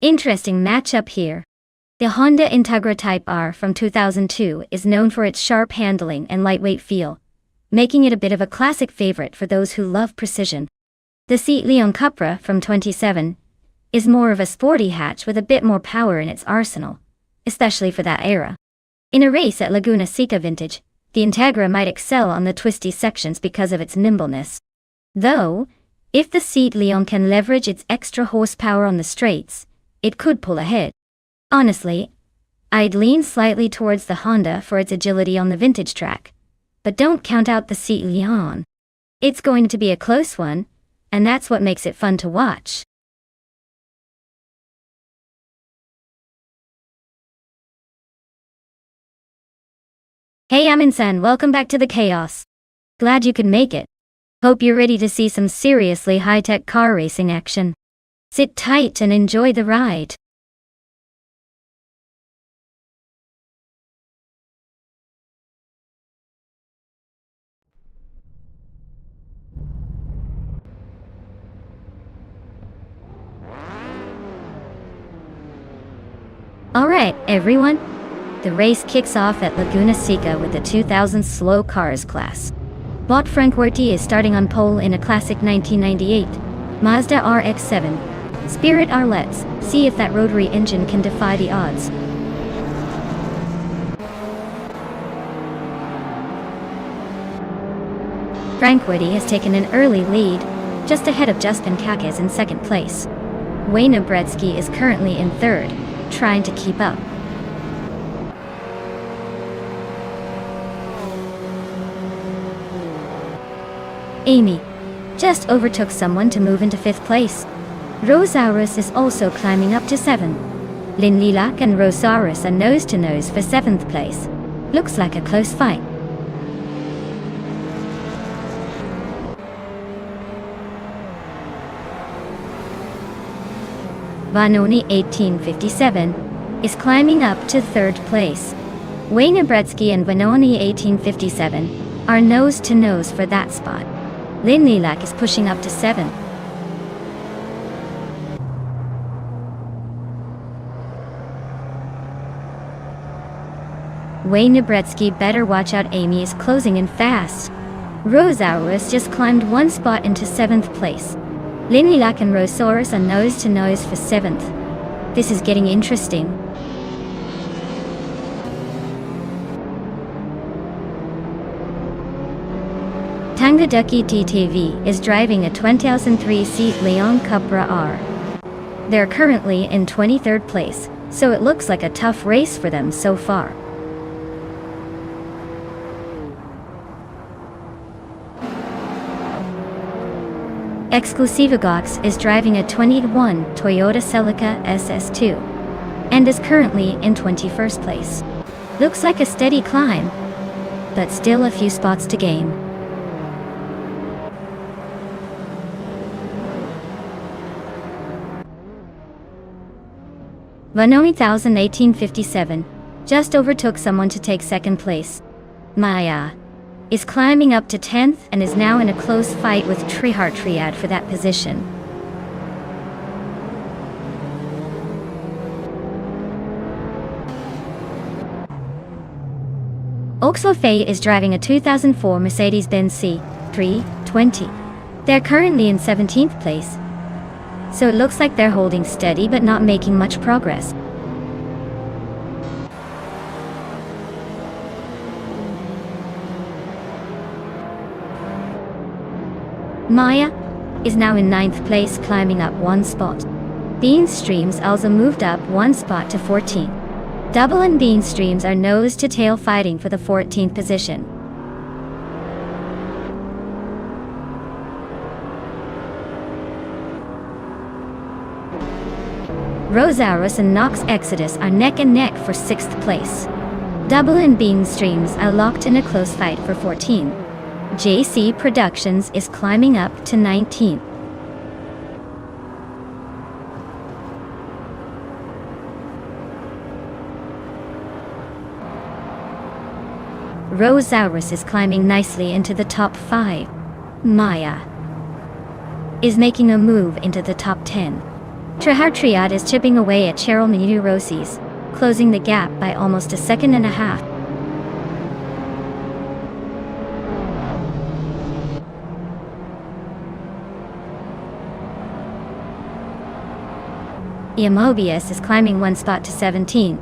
Interesting matchup here. The Honda Integra Type R from 2002 is known for its sharp handling and lightweight feel, making it a bit of a classic favorite for those who love precision. The Seat Leon Cupra from 27 is more of a sporty hatch with a bit more power in its arsenal, especially for that era. In a race at Laguna Seca Vintage, the Integra might excel on the twisty sections because of its nimbleness. Though, if the Seat Leon can leverage its extra horsepower on the straights, it could pull ahead. Honestly, I'd lean slightly towards the Honda for its agility on the vintage track, but don't count out the Seat Leon. It's going to be a close one, and that's what makes it fun to watch. Hey Amin-san, welcome back to the chaos. Glad you could make it. Hope you're ready to see some seriously high-tech car racing action. Sit tight and enjoy the ride. Alright, everyone. The race kicks off at Laguna Seca with the 2000 Slow Cars class. Bot Frankworthy is starting on pole in a classic 1998 Mazda RX-7. Spirit R, let's see if that rotary engine can defy the odds. Frankworthy has taken an early lead, just ahead of Justin Kakes in second place. Wayne Bretsky is currently in third, trying to keep up. Amy just overtook someone to move into 5th place. Rosaurus is also climbing up to 7. Lynn Lilac and Rosaurus are nose to nose for 7th place. Looks like a close fight. Vanoni 1857 is climbing up to 3rd place. Wayne Bretsky and Vanoni 1857 are nose to nose for that spot. Lynn Lilac is pushing up to 7th. Wayne Bretsky better watch out, Amy is closing in fast. Rosaurus just climbed 1 spot into 7th place. Lynn Lilac and Rosaurus are nose to nose for 7th. This is getting interesting. Tangaduki TTV is driving a 2003-seat Leon Cupra R. They're currently in 23rd place, so it looks like a tough race for them so far. Exclusivagox is driving a 21 Toyota Celica SS2 and is currently in 21st place. Looks like a steady climb, but still a few spots to gain. Vanoni 1857 just overtook someone to take 2nd place. Maya is climbing up to 10th and is now in a close fight with Trihart Triad for that position. Oxlefay is driving a 2004 Mercedes-Benz C320. They're currently in 17th place, so it looks like they're holding steady but not making much progress. Maya is now in 9th place, climbing up 1 spot. Bean Streams also moved up 1 spot to 14. Double and Bean Streams are nose to tail fighting for the 14th position. Rosaurus and Nox Exodus are neck and neck for 6th place. Double and Bean Streams are locked in a close fight for 14. JC Productions is climbing up to 19th. Rosaurus is climbing nicely into the top 5. Maya is making a move into the top 10. Trihart Triad is chipping away at Cheryl Rossis, closing the gap by almost a 1.5 seconds. Mobius is climbing 1 spot to 17.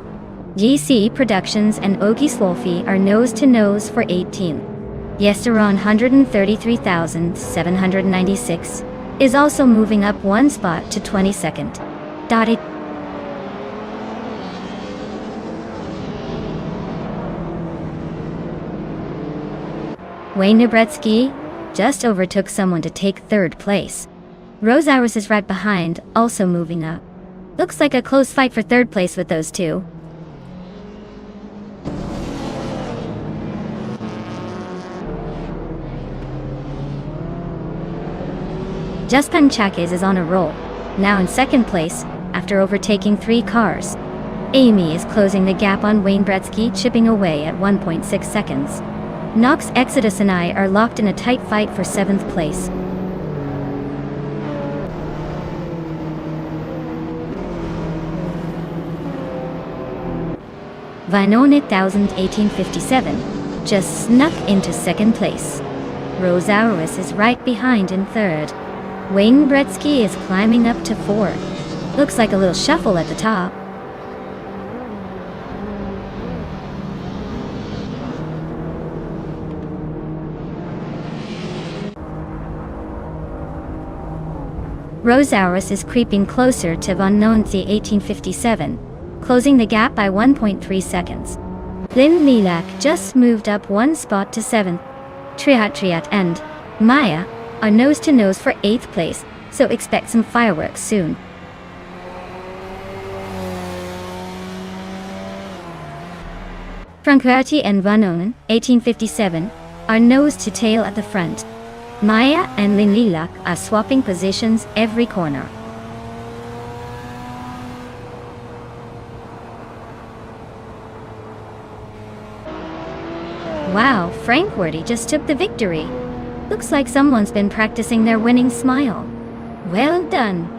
GC Productions and Ogie Swolfie are nose to nose for 18. Yesteron 133,796 is also moving up 1 spot to 22nd. Wayne Bretsky just overtook someone to take 3rd place. Rosaurus is right behind, also moving up. Looks like a close fight for 3rd place with those two. Jaspan Chakez is on a roll, now in 2nd place, after overtaking 3 cars. Amy is closing the gap on Wayne Bretsky, chipping away at 1.6 seconds. Nox Exodus and I are locked in a tight fight for 7th place. Vinone 1857 just snuck into 2nd place. Rosaurus is right behind in 3rd. Wayne Bretsky is climbing up to 4th. Looks like a little shuffle at the top. Rosaurus is creeping closer to Vanone 1857, closing the gap by 1.3 seconds. Lynn Lilac just moved up 1 spot to 7th. Triat and Maya are nose to nose for 8th place, so expect some fireworks soon. Francoati and Vanonen, 1857, are nose to tail at the front. Maya and Linlilak are swapping positions every corner. Wow, Frankworthy just took the victory. Looks like someone's been practicing their winning smile. Well done.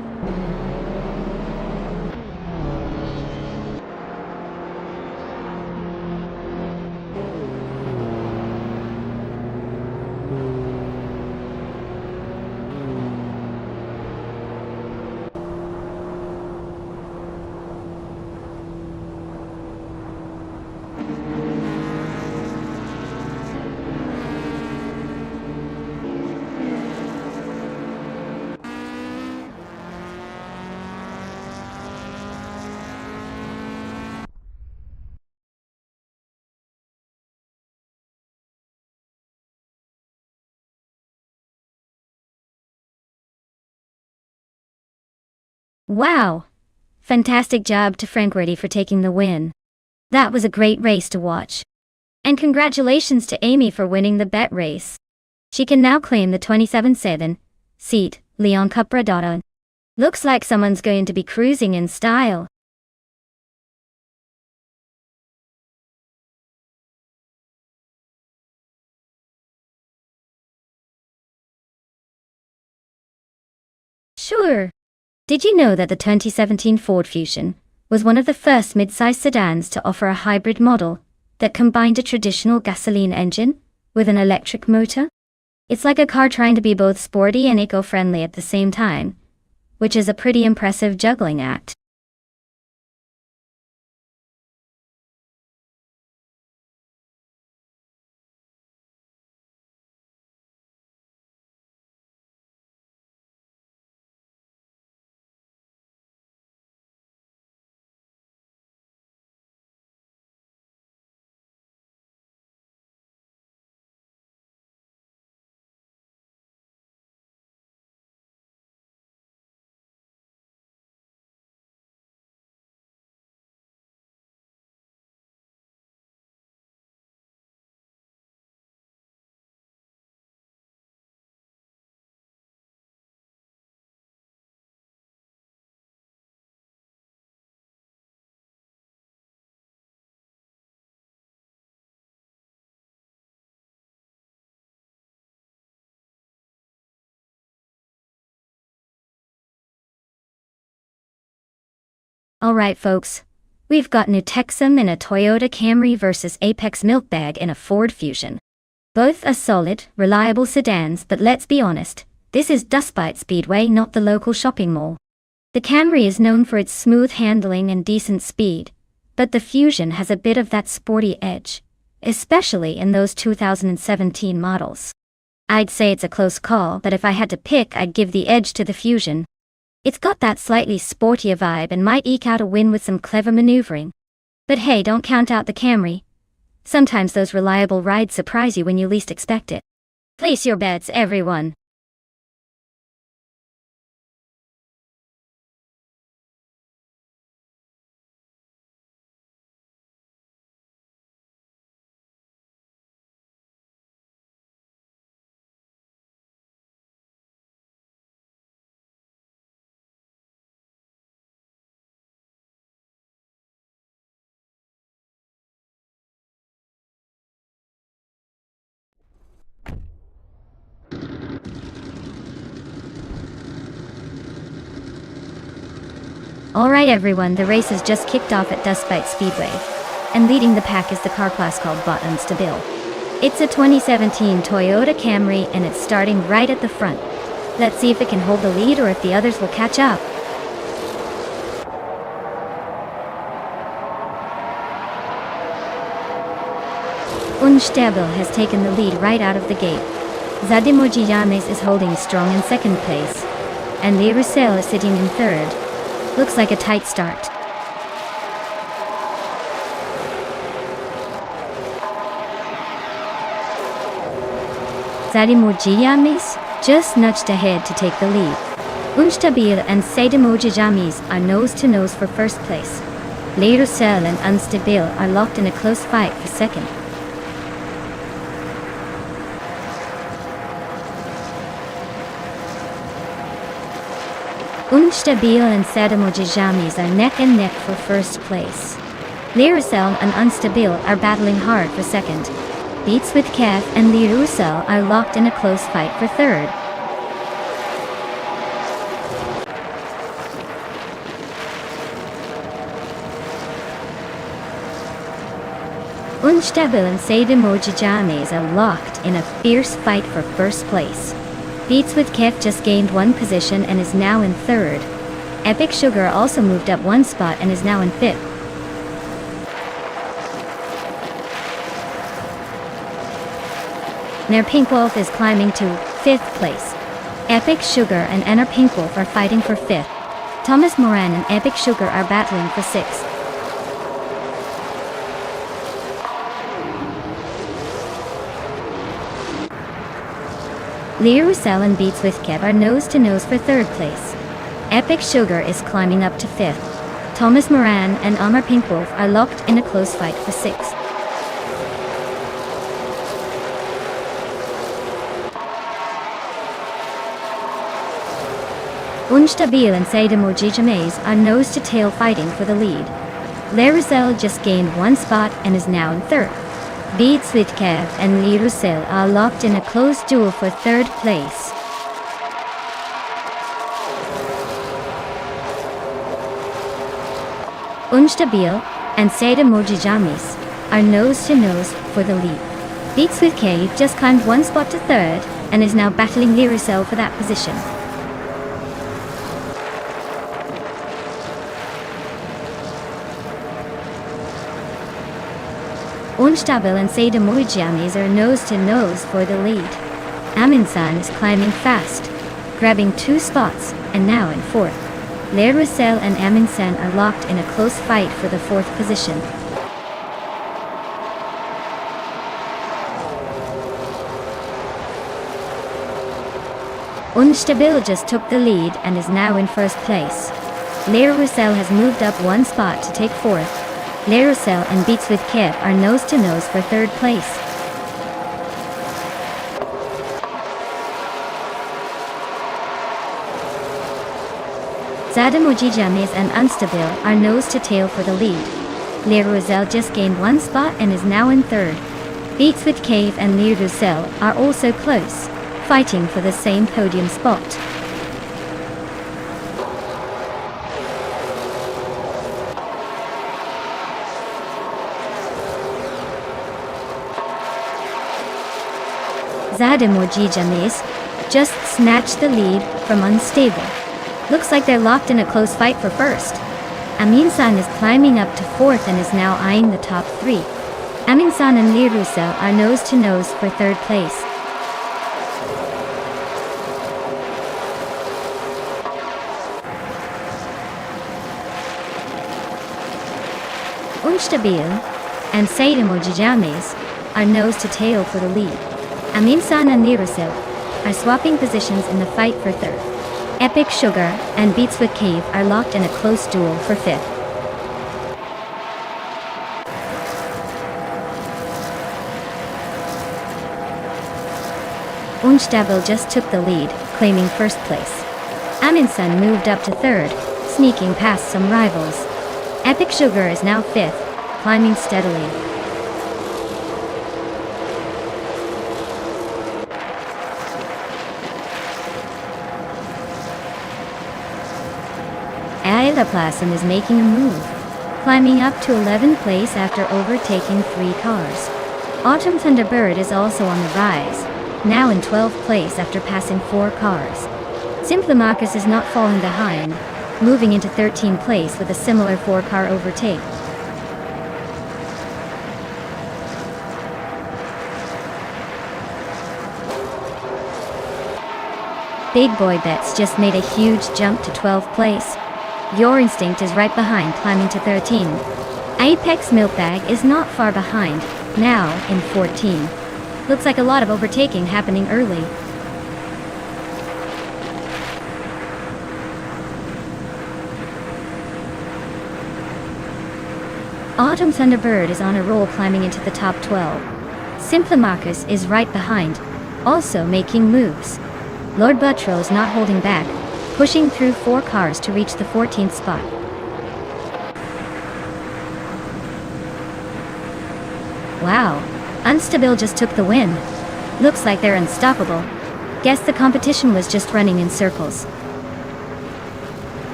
Wow! Fantastic job to Frankworthy for taking the win. That was a great race to watch. And congratulations to Amy for winning the bet race. She can now claim the 27-7 seat, Leon Capradota. Looks like someone's going to be cruising in style. Sure. Did you know that the 2017 Ford Fusion was one of the first mid-size sedans to offer a hybrid model that combined a traditional gasoline engine with an electric motor? It's like a car trying to be both sporty and eco-friendly at the same time, which is a pretty impressive juggling act. Alright folks, we've got new Texum in a Toyota Camry versus Apex Milkbag in a Ford Fusion. Both are solid, reliable sedans, but let's be honest, this is Dustbite Speedway, not the local shopping mall. The Camry is known for its smooth handling and decent speed, but the Fusion has a bit of that sporty edge, especially in those 2017 models. I'd say it's a close call, but if I had to pick, I'd give the edge to the Fusion. It's got that slightly sportier vibe and might eke out a win with some clever maneuvering. But hey, don't count out the Camry. Sometimes those reliable rides surprise you when you least expect it. Place your bets, everyone. Alright everyone, the race has just kicked off at Dustbite Speedway, and leading the pack is the car class called Bottoms to Bill. It's a 2017 Toyota Camry and it's starting right at the front. Let's see if it can hold the lead or if the others will catch up. Unstable has taken the lead right out of the gate. Zadimoji Yames is holding strong in second place, and Lee Russell is sitting in third. Looks like a tight start. Zademojijamis just nudged ahead to take the lead. Unstabil and Zademojijamis are nose-to-nose for first place. Lerusel and Unstabil are locked in a close fight for second. Unstabil and Zademojijamis are neck and neck for first place. Lerusel and Unstabil are battling hard for second. Beats with Kev and Lerusel are locked in a close fight for third. Unstabil and Zademojijamis are locked in a fierce fight for first place. Beats with Kev just gained one position and is now in third. Epic Sugar also moved up one spot and is now in fifth. Ner Pink Wolf is climbing to fifth place. Epic Sugar and Ener Pink Wolf are fighting for fifth. Thomas Moran and Epic Sugar are battling for sixth. Lerusel and Beats with Kev are nose-to-nose for third place. Epic Sugar is climbing up to fifth. Thomas Moran and Amar Pink Wolf are locked in a close fight for sixth. Unstabil and Zademojijamis are nose-to-tail fighting for the lead. Lerusel just gained one spot and is now in third. Beats with Kev and Lerusel are locked in a close duel for third place. Unstabil and Zademojijamis are nose-to-nose for the lead. Beats with Kev just climbed one spot to third and is now battling Lerusel for that position. Unstabil and Zademojijamis are nose-to-nose for the lead. Aminsan is climbing fast, grabbing two spots, and now in fourth. Lerusel and Aminsan are locked in a close fight for the fourth position. Unstabil just took the lead and is now in first place. Lerusel has moved up one spot to take fourth. Lerusel and Beats with Kev are nose-to-nose for third place. Zademojijamis and Unstabil are nose-to-tail for the lead. Lerusel just gained one spot and is now in third. Beats with Kev and Lerusel are also close, fighting for the same podium spot. Zademojijamis just snatched the lead from Unstable. Looks like they're locked in a close fight for first. Aminsan is climbing up to fourth and is now eyeing the top three. Aminsan and Lerusel are nose-to-nose for third place. Unstabil and Zademojijamis are nose-to-tail for the lead. Aminsan and Lerusel are swapping positions in the fight for third. Epic Sugar and Beats with Kev are locked in a close duel for fifth. Unstabil just took the lead, claiming first place. Aminsan moved up to third, sneaking past some rivals. Epic Sugar is now fifth, climbing steadily. Laplason is making a move, climbing up to 11th place after overtaking 3 cars. Autumn Thunderbird is also on the rise, now in 12th place after passing 4 cars. Simplamarcus is not falling behind, moving into 13th place with a similar 4-car overtake. Big Boy Bets just made a huge jump to 12th place. Your Instinct is right behind, climbing to 13. Apex Milkbag is not far behind, now in 14. Looks like a lot of overtaking happening early. Autumn Thunderbird is on a roll, climbing into the top 12. Simplamarcus is right behind, also making moves. Lord Buttrell's not holding back, pushing through 4 cars to reach the 14th spot. Wow, Unstable just took the win. Looks like they're unstoppable. Guess the competition was just running in circles.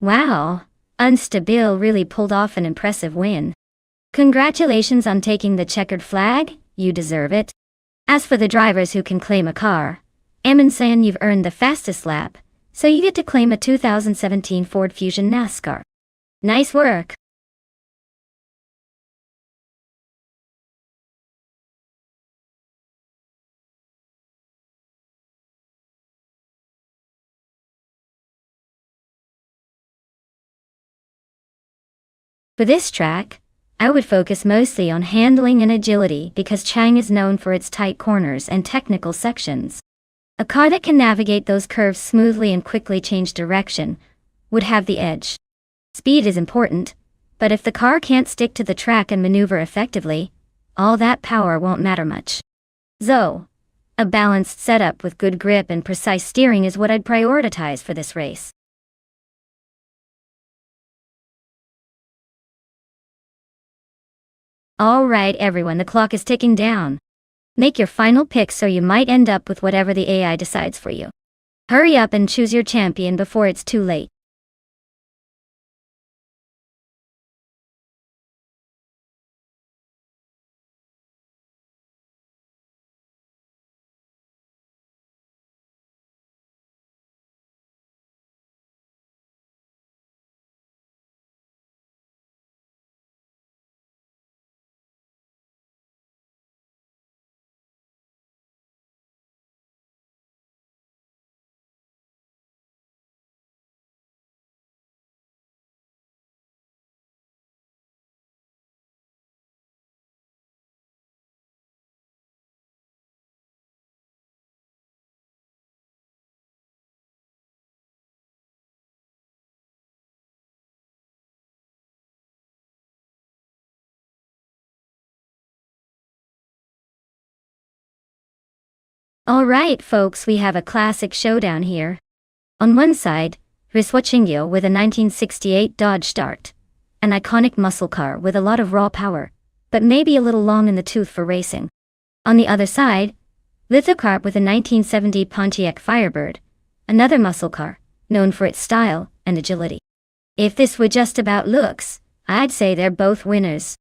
Wow, Unstable really pulled off an impressive win. Congratulations on taking the checkered flag, you deserve it. As for the drivers who can claim a car, Amundsen, you've earned the fastest lap, so you get to claim a 2017 Ford Fusion NASCAR. Nice work. For this track, I would focus mostly on handling and agility because Chang is known for its tight corners and technical sections. A car that can navigate those curves smoothly and quickly change direction would have the edge. Speed is important, but if the car can't stick to the track and maneuver effectively, all that power won't matter much. So, a balanced setup with good grip and precise steering is what I'd prioritize for this race. Alright everyone, the clock is ticking down. Make your final picks or you might end up with whatever the AI decides for you. Hurry up and choose your champion before it's too late. Alright folks, we have a classic showdown here. On one side, Riswachingyo with a 1968 Dodge Dart. An iconic muscle car with a lot of raw power, but maybe a little long in the tooth for racing. On the other side, Lithocarp with a 1970 Pontiac Firebird. Another muscle car, known for its style and agility. If this were just about looks, I'd say they're both winners.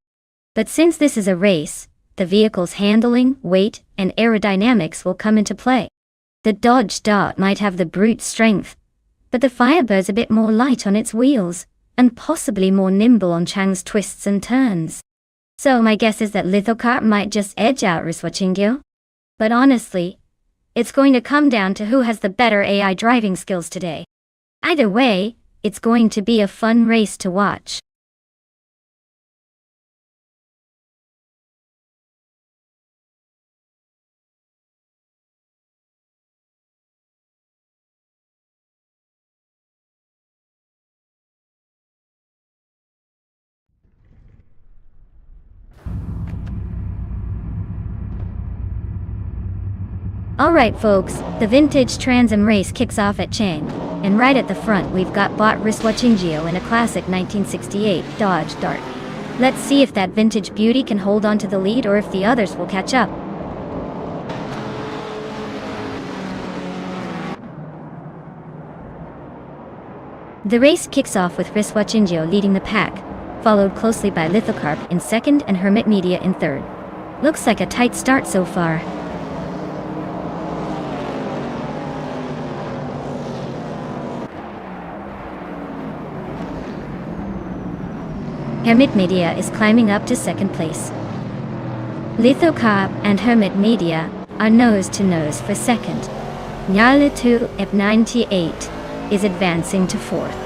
But since this is a race, the vehicle's handling, weight, and aerodynamics will come into play. The Dodge Dart might have the brute strength, but the Firebird's a bit more light on its wheels, and possibly more nimble on Chang's twists and turns. So my guess is that Lithocarp might just edge out Riswachingyo. But honestly, it's going to come down to who has the better AI driving skills today. Either way, it's going to be a fun race to watch. Alright folks, the vintage Trans Am race kicks off at Chang, and right at the front we've got Bot Riswachingyo in a classic 1968 Dodge Dart. Let's see if that vintage beauty can hold on to the lead or if the others will catch up. The race kicks off with Riswachingyo leading the pack, followed closely by Lithocarp in second and Hermit Media in third. Looks like a tight start so far. Hermit Media is climbing up to second place. Lithocarp and Hermit Media are nose to nose for second. Nyarlathotep F98 is advancing to fourth.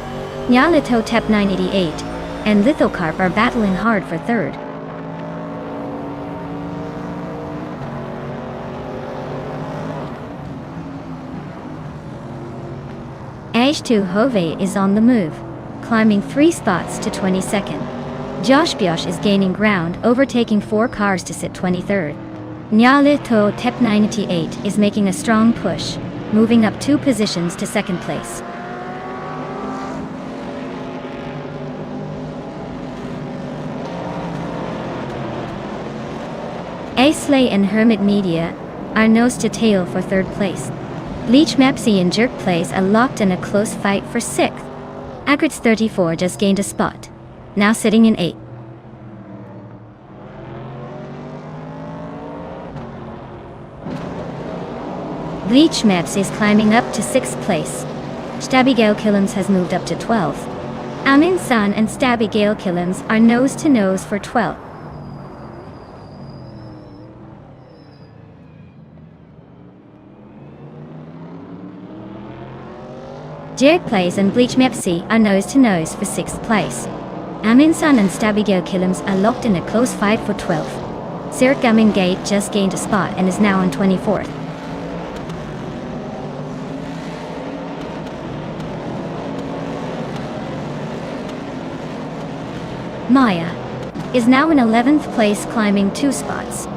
Nyarlathotep 988 and Lithocarp are battling hard for third. H2 Hove is on the move, climbing 3 spots to 22nd. Josh Biosh is gaining ground, overtaking 4 cars to sit 23rd. Nyarlathotep 988 is making a strong push, moving up 2 positions to second place. Slay and Hermit Media are nose to tail for third place. Bleach Mepsi and Jerk Plays are locked in a close fight for 6th. Agrits 34 just gained a spot, now sitting in 8th. Bleach Maps is climbing up to 6th place. Stabby Gale Killams has moved up to 12th. Amin San and Stabby Gale Killams are nose to nose for 12th. Jerk Plays and Bleach Mepsi are nose to nose for 6th place. Amin San and Stabby Gale Killams are locked in a close fight for 12th. Sirik Gamin Gate just gained a spot and is now on 24th. Maya is now in 11th place, climbing 2 spots.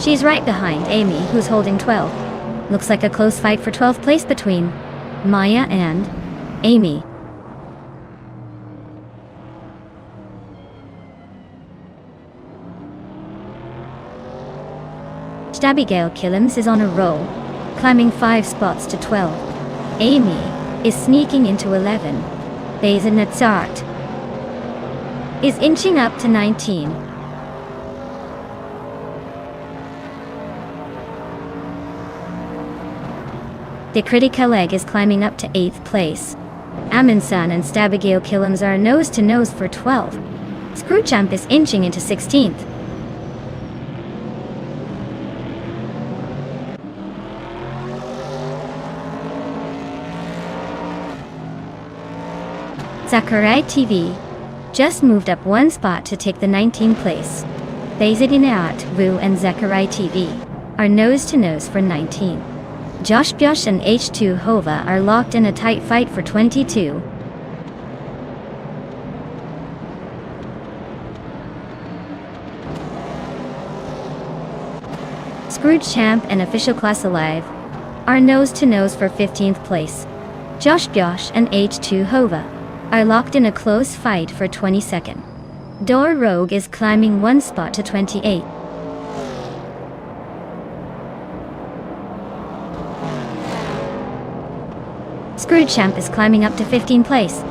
She's right behind Amy, who's holding 12. Looks like a close fight for 12th place between Maya and Amy. Stabby Gale Killams is on a roll, climbing 5 spots to 12. Amy is sneaking into 11. Baza Natsart is inching up to 19. The Critical Egg is climbing up to 8th place. Aminsan and Stabby Gale Killams are nose to nose for 12. Screwchamp is inching into 16th. Sakurai TV just moved up 1 spot to take the 19th place. Bezadineat, Wu and Sakurai TV are nose to nose for 19. Josh Biosh and H2 Hova are locked in a tight fight for 22. Scrooge Champ and Official Class Alive are nose to nose for 15th place. Josh Biosh and H2 Hova are locked in a close fight for 22nd. Door Rogue is climbing 1 spot to 28. Screwchamp is climbing up to 15th place.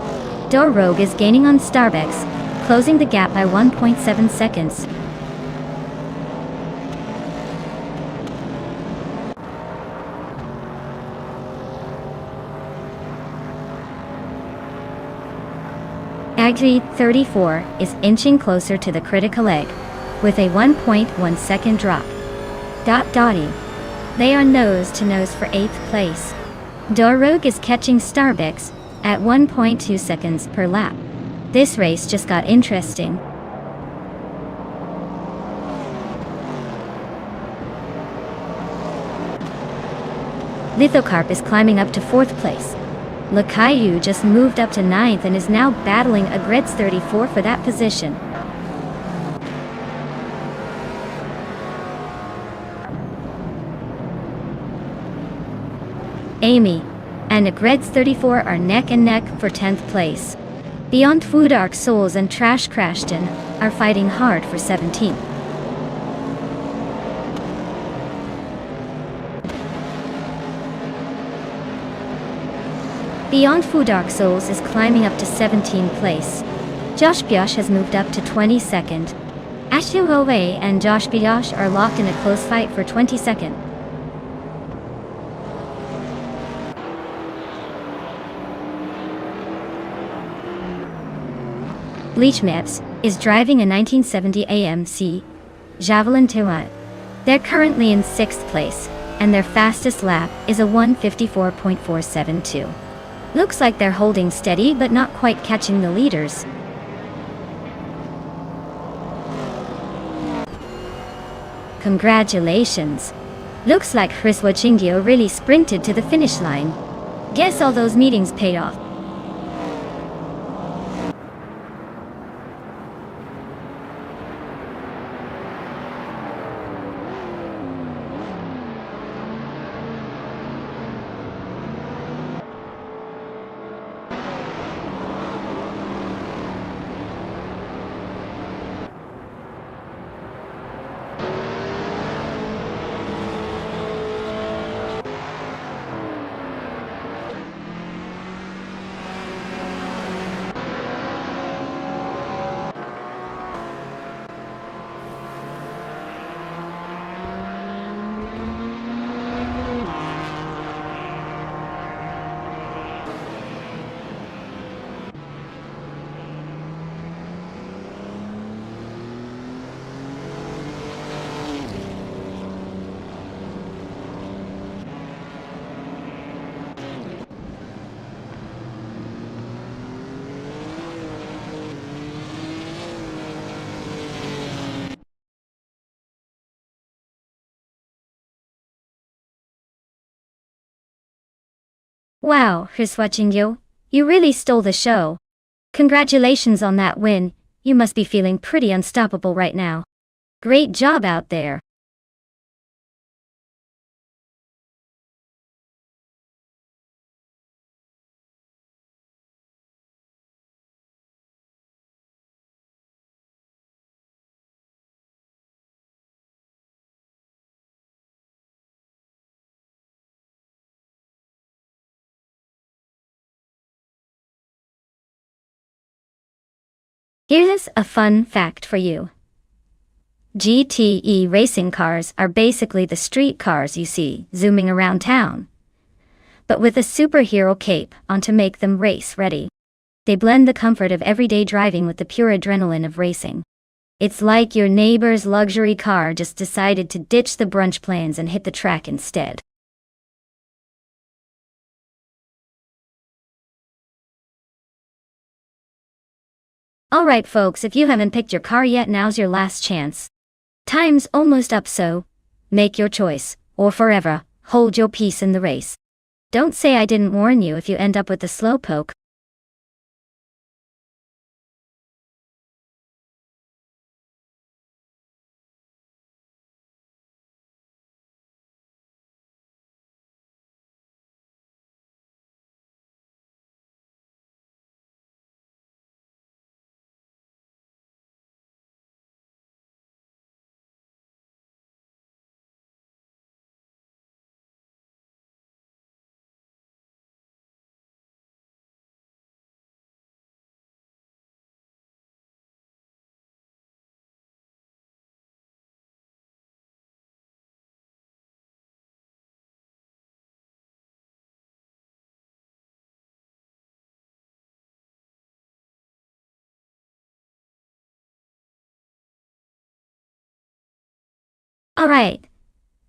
Door Rogue is gaining on Starbucks, closing the gap by 1.7 seconds. Agri 34 is inching closer to the Critical Egg, with a 1.1 second drop. Dotty. They are nose to nose for 8th place. Dorogue is catching Starbucks at 1.2 seconds per lap. This race just got interesting. Lithocarp is climbing up to 4th place. Lakayu just moved up to 9th and is now battling Agreds 34 for that position. Amy and Agreds 34 are neck and neck for 10th place. Beyond Food Arc Souls and Trash Crashton are fighting hard for 17th. Beyond Food Dark Souls is climbing up to 17th place. Josh Biosh has moved up to 22nd. Ashu Howe and Josh Biosh are locked in a close fight for 22nd. Bleach Mips is driving a 1970 AMC Javelin 2. They're currently in 6th place, and their fastest lap is a 1:54.472. Looks like they're holding steady but not quite catching the leaders. Congratulations! Looks like Hriswachingyo really sprinted to the finish line. Guess all those meetings paid off. Wow, Hriswachingyo, you really stole the show. Congratulations on that win, you must be feeling pretty unstoppable right now. Great job out there. Here's a fun fact for you. GTE racing cars are basically the street cars you see zooming around town, but with a superhero cape on to make them race ready. They blend the comfort of everyday driving with the pure adrenaline of racing. It's like your neighbor's luxury car just decided to ditch the brunch plans and hit the track instead. Alright folks, if you haven't picked your car yet, now's your last chance. Time's almost up, so make your choice, or forever hold your peace in the race. Don't say I didn't warn you if you end up with the slowpoke. Alright,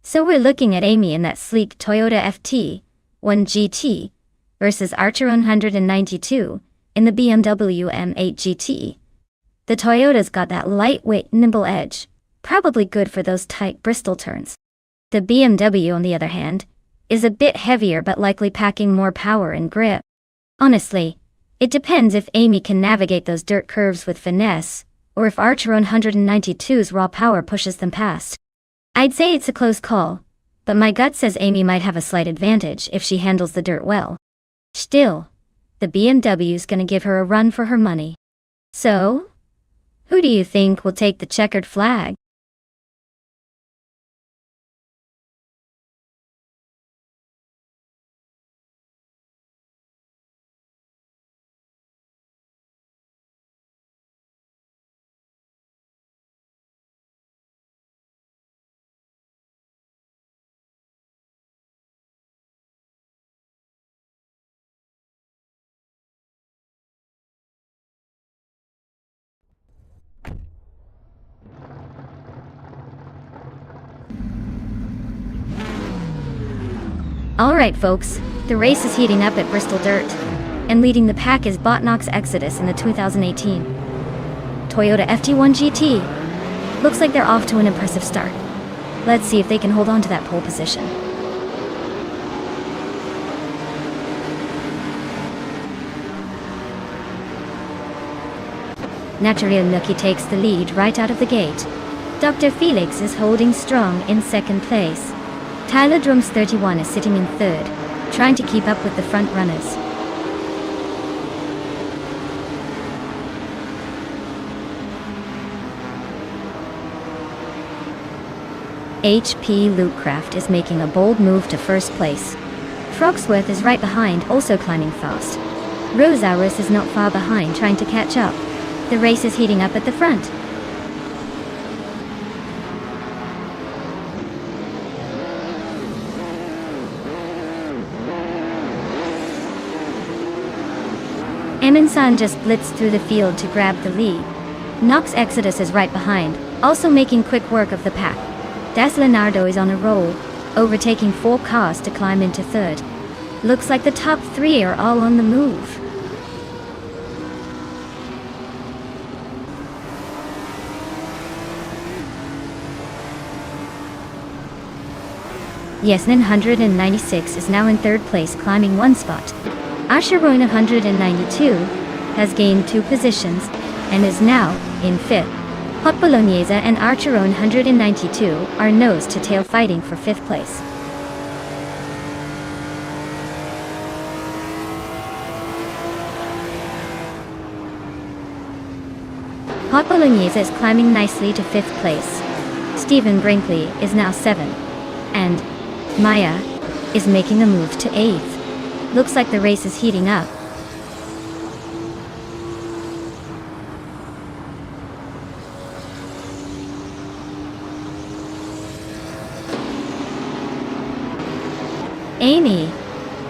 so we're looking at Amy in that sleek Toyota FT1 GT versus Archer 192 in the BMW M8 GT. The Toyota's got that lightweight, nimble edge, probably good for those tight Bristol turns. The BMW, on the other hand, is a bit heavier but likely packing more power and grip. Honestly, it depends if Amy can navigate those dirt curves with finesse, or if Archer 192's raw power pushes them past. I'd say it's a close call, but my gut says Amy might have a slight advantage if she handles the dirt well. Still, the BMW's gonna give her a run for her money. So, who do you think will take the checkered flag? Alright folks, the race is heating up at Bristol Dirt. And leading the pack is Botnox Exodus in the 2018 Toyota FT1 GT. Looks like they're off to an impressive start. Let's see if they can hold on to that pole position. Natural Nucky takes the lead right out of the gate. Dr. Felix is holding strong in second place. Tyler Drums 31 is sitting in third, trying to keep up with the front runners. HP Lootcraft is making a bold move to first place. Frogsworth is right behind, also climbing fast. Rosaurus is not far behind, trying to catch up. The race is heating up at the front. Eminsan just blitzed through the field to grab the lead. Nox Exodus is right behind, also making quick work of the pack. Das Leonardo is on a roll, overtaking 4 cars to climb into third. Looks like the top 3 are all on the move. Yesnin 196 is now in third place, climbing 1 spot. Asheroin 192 has gained 2 positions and is now in 5th. Hot Bolognese and Archeron 192 are nose to tail fighting for 5th place. Hot Bolognese is climbing nicely to 5th place. Stephen Brinkley is now 7th. And Maya is making a move to 8th. Looks like the race is heating up. Amy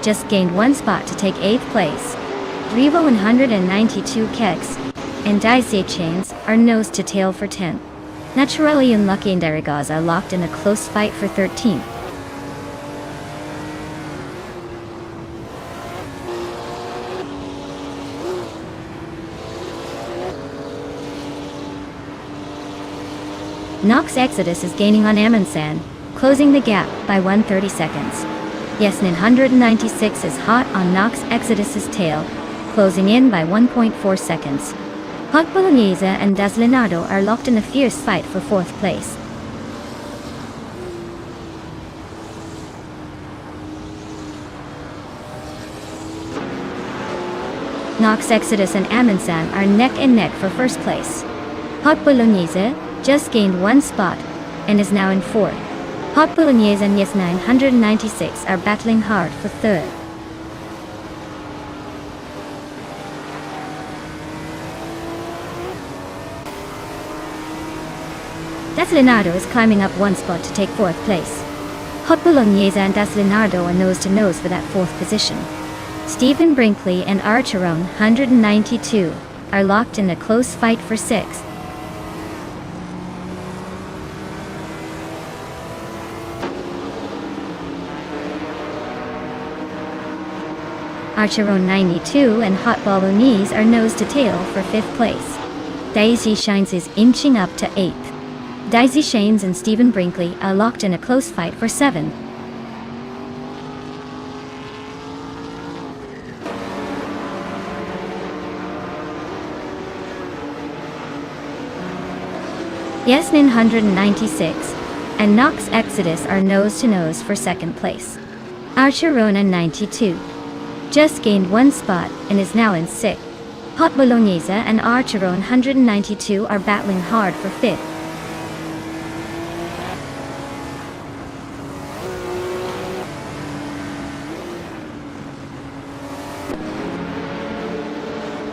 just gained 1 spot to take 8th place. Revo 192 Kegs and Daisy Chains are nose to tail for 10th. Naturally Unlucky and Derrigas are locked in a close fight for 13th. Nox Exodus is gaining on Amundsen, closing the gap by 130 seconds. Yesnin 196 is hot on Nox Exodus's tail, closing in by 1.4 seconds. Hot Bolognese and Das Leonardo are locked in a fierce fight for 4th place. Nox Exodus and Amundsen are neck and neck for 1st place. Hot Bolognese just gained 1 spot and is now in 4th. Hot Bolognese and Yesnin 196 are battling hard for 3rd. Das Leonardo is climbing up 1 spot to take 4th place. Hot Bolognese and Das Leonardo are nose to nose for that 4th position. Stephen Brinkley and Archeron 192 are locked in a close fight for 6th. Archeron 92 and Hot Bolognese are nose to tail for 5th place. Daisy Shines is inching up to 8th. Daisy Shanes and Stephen Brinkley are locked in a close fight for 7th. Yesnin 196 and Nox Exodus are nose to nose for 2nd place. Archerona 92 just gained 1 spot and is now in 6th. Hot Bolognese and Archeron 192 are battling hard for 5th.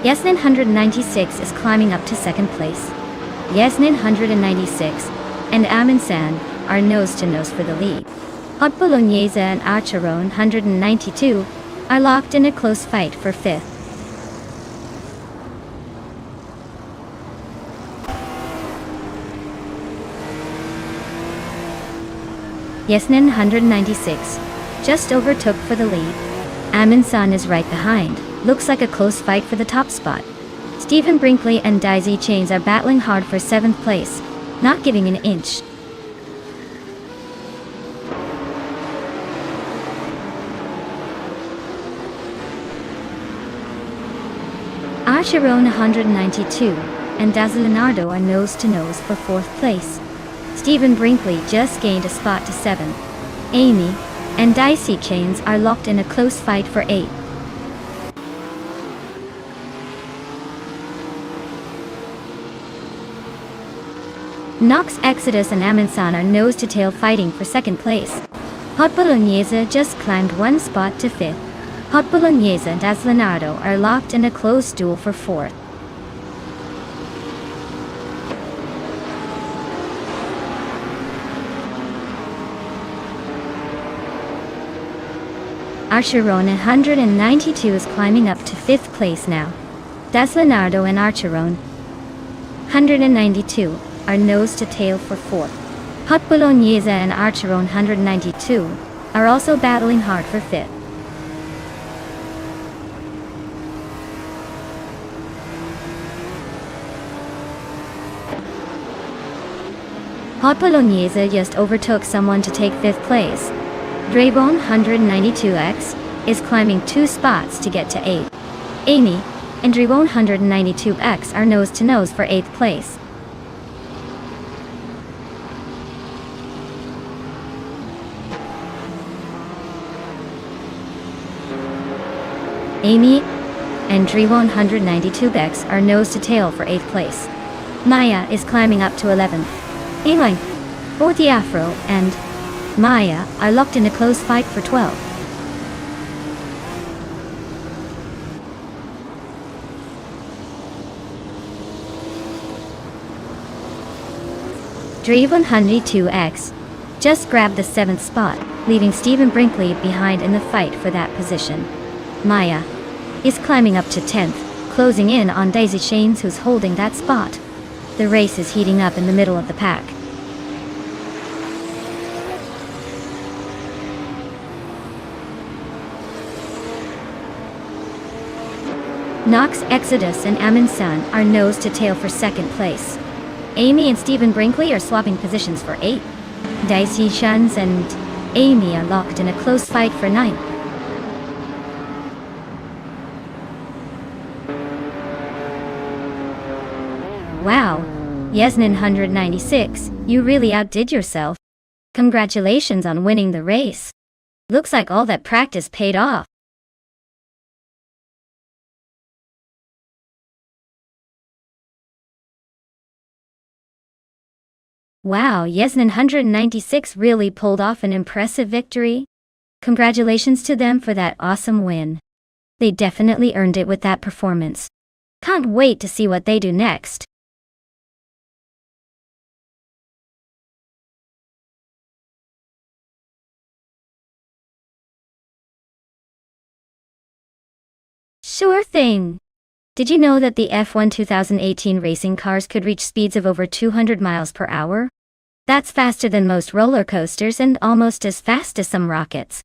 Yesnin 196 is climbing up to 2nd place. Yesnin 196 and Amundsen are nose to nose for the lead. Hot Bolognese and Archeron 192 are locked in a close fight for 5th. Yesnin 196 just overtook for the lead. Amundsen is right behind. Looks like a close fight for the top spot. Stephen Brinkley and Daisy Chains are battling hard for 7th place, not giving an inch. Archeron 192 and Das Leonardo are nose-to-nose for 4th place. Stephen Brinkley just gained a spot to 7th. Amy and Daisy Chains are locked in a close fight for 8th. Knox, Exodus and Amundsen are nose-to-tail fighting for 2nd place. Hot Bolognese just climbed 1 spot to 5th. Hot Bolognese and Das Leonardo are locked in a close duel for 4th. Archeron 192 is climbing up to 5th place now. Das Leonardo and Archeron 192 are nose-to-tail for 4th. Hot Bolognese and Archeron 192 are also battling hard for 5th. Hot Bolognese just overtook someone to take 5th place. Draybone 192X is climbing 2 spots to get to 8th. Amy and Draybone 192X are nose-to-nose for 8th place. Amy and Draybone 192X are nose-to-tail for 8th place. Maya is climbing up to 11th. Amy, Forty Afro and Maya are locked in a close fight for 12th. Draven 102X just grabbed the 7th spot, leaving Stephen Brinkley behind in the fight for that position. Maya is climbing up to 10th, closing in on Daisy Chains, who's holding that spot. The race is heating up in the middle of the pack. Knox, Exodus and Amundsen are nose-to-tail for 2nd place. Amy and Stephen Brinkley are swapping positions for 8th. Daisy Chains and Amy are locked in a close fight for 9th. Wow, Yasmin 196, you really outdid yourself. Congratulations on winning the race. Looks like all that practice paid off. Wow, Yasmin 196 really pulled off an impressive victory. Congratulations to them for that awesome win. They definitely earned it with that performance. Can't wait to see what they do next. Sure thing. Did you know that the F1 2018 racing cars could reach speeds of over 200 miles per hour? That's faster than most roller coasters and almost as fast as some rockets.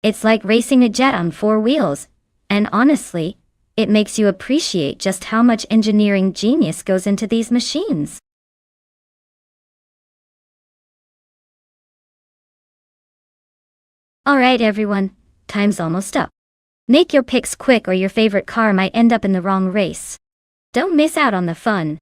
It's like racing a jet on 4 wheels, and honestly, it makes you appreciate just how much engineering genius goes into these machines. Alright everyone, time's almost up. Make your picks quick or your favorite car might end up in the wrong race. Don't miss out on the fun.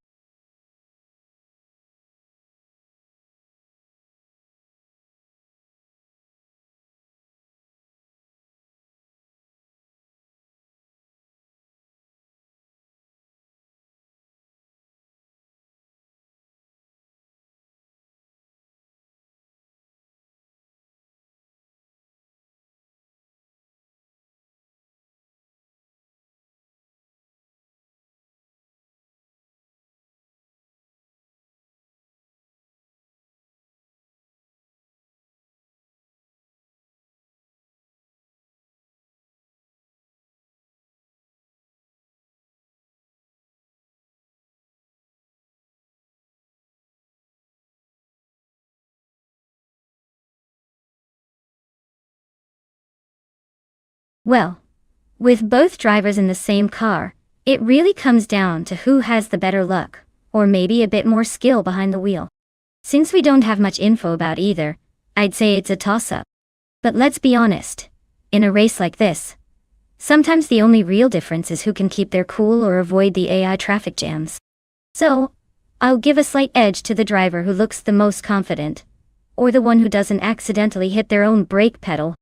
Well, with both drivers in the same car, it really comes down to who has the better luck, or maybe a bit more skill behind the wheel. Since we don't have much info about either, I'd say it's a toss-up. But let's be honest, in a race like this, sometimes the only real difference is who can keep their cool or avoid the AI traffic jams. So, I'll give a slight edge to the driver who looks the most confident, or the one who doesn't accidentally hit their own brake pedal.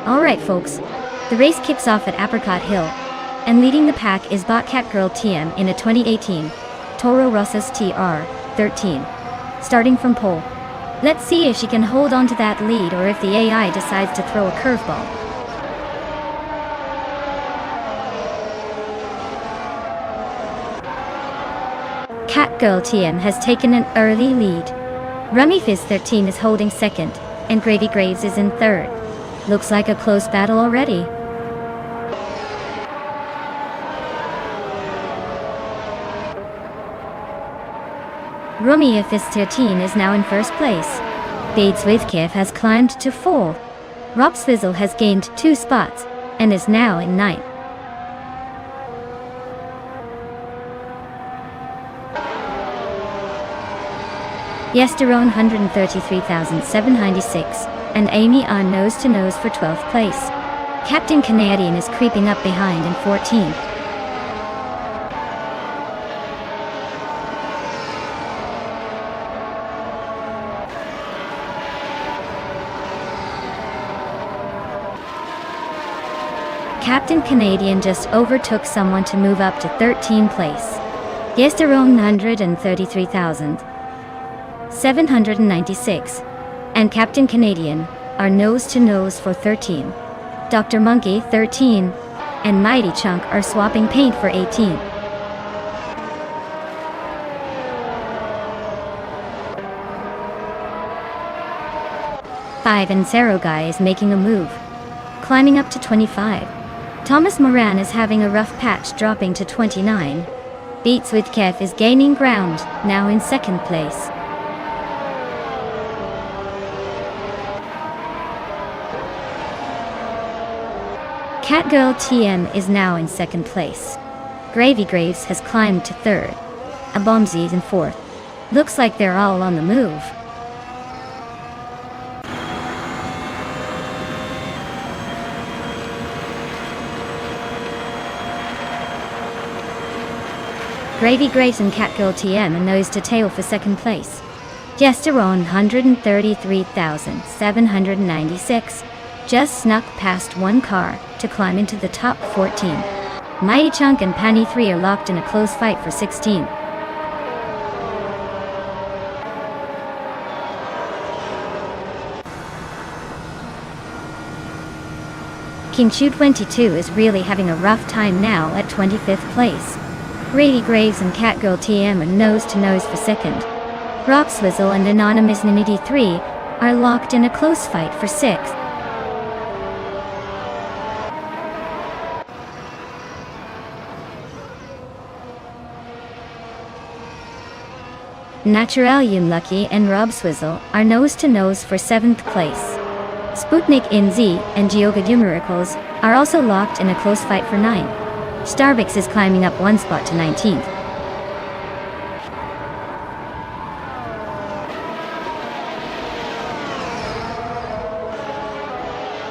Alright folks, the race kicks off at Apricot Hill, and leading the pack is Botcat Girl TM in a 2018 Toro Ross's TR13. Starting from pole, let's see if she can hold on to that lead or if the AI decides to throw a curveball. Catgirl TM has taken an early lead. Rummy Fizz 13 is holding second, and Gravy Graves is in third. Looks like a close battle already. Rummy Fizz 13 is now in first place. Bates with Kif has climbed to 4th. Rob Swizzle has gained 2 spots, and is now in 9th. Yesterone 133,796, and Amy on nose-to-nose for 12th place. Captain Canadian is creeping up behind in 14th. Captain Canadian just overtook someone to move up to 13th place. Yesterone 133,796. And Captain Canadian are nose-to-nose for 13. Dr. Monkey 13 and Mighty Chunk are swapping paint for 18. Five and Zero Guy is making a move, climbing up to 25. Thomas Moran is having a rough patch, dropping to 29. Beats with Kev is gaining ground, now in second place. Catgirl TM is now in second place. Gravy Graves has climbed to third. Abomzi's in fourth. Looks like they're all on the move. Gravy Graves and Catgirl TM are nose to tail for second place. Yesterone 133,796. Just snuck past one car to climb into the top 14. Mighty Chunk and Panny 3 are locked in a close fight for 16. King Chu 22 is really having a rough time now at 25th place. Grady Graves and Catgirl TM are nose to nose for second. Rob Swizzle and Anonymous Ninity 3 are locked in a close fight for 6th. Naturalium Lucky and Rob Swizzle are nose-to-nose for 7th place. Sputnik NZ and Geoga Miracles are also locked in a close fight for 9. Starbucks is climbing up one spot to 19th.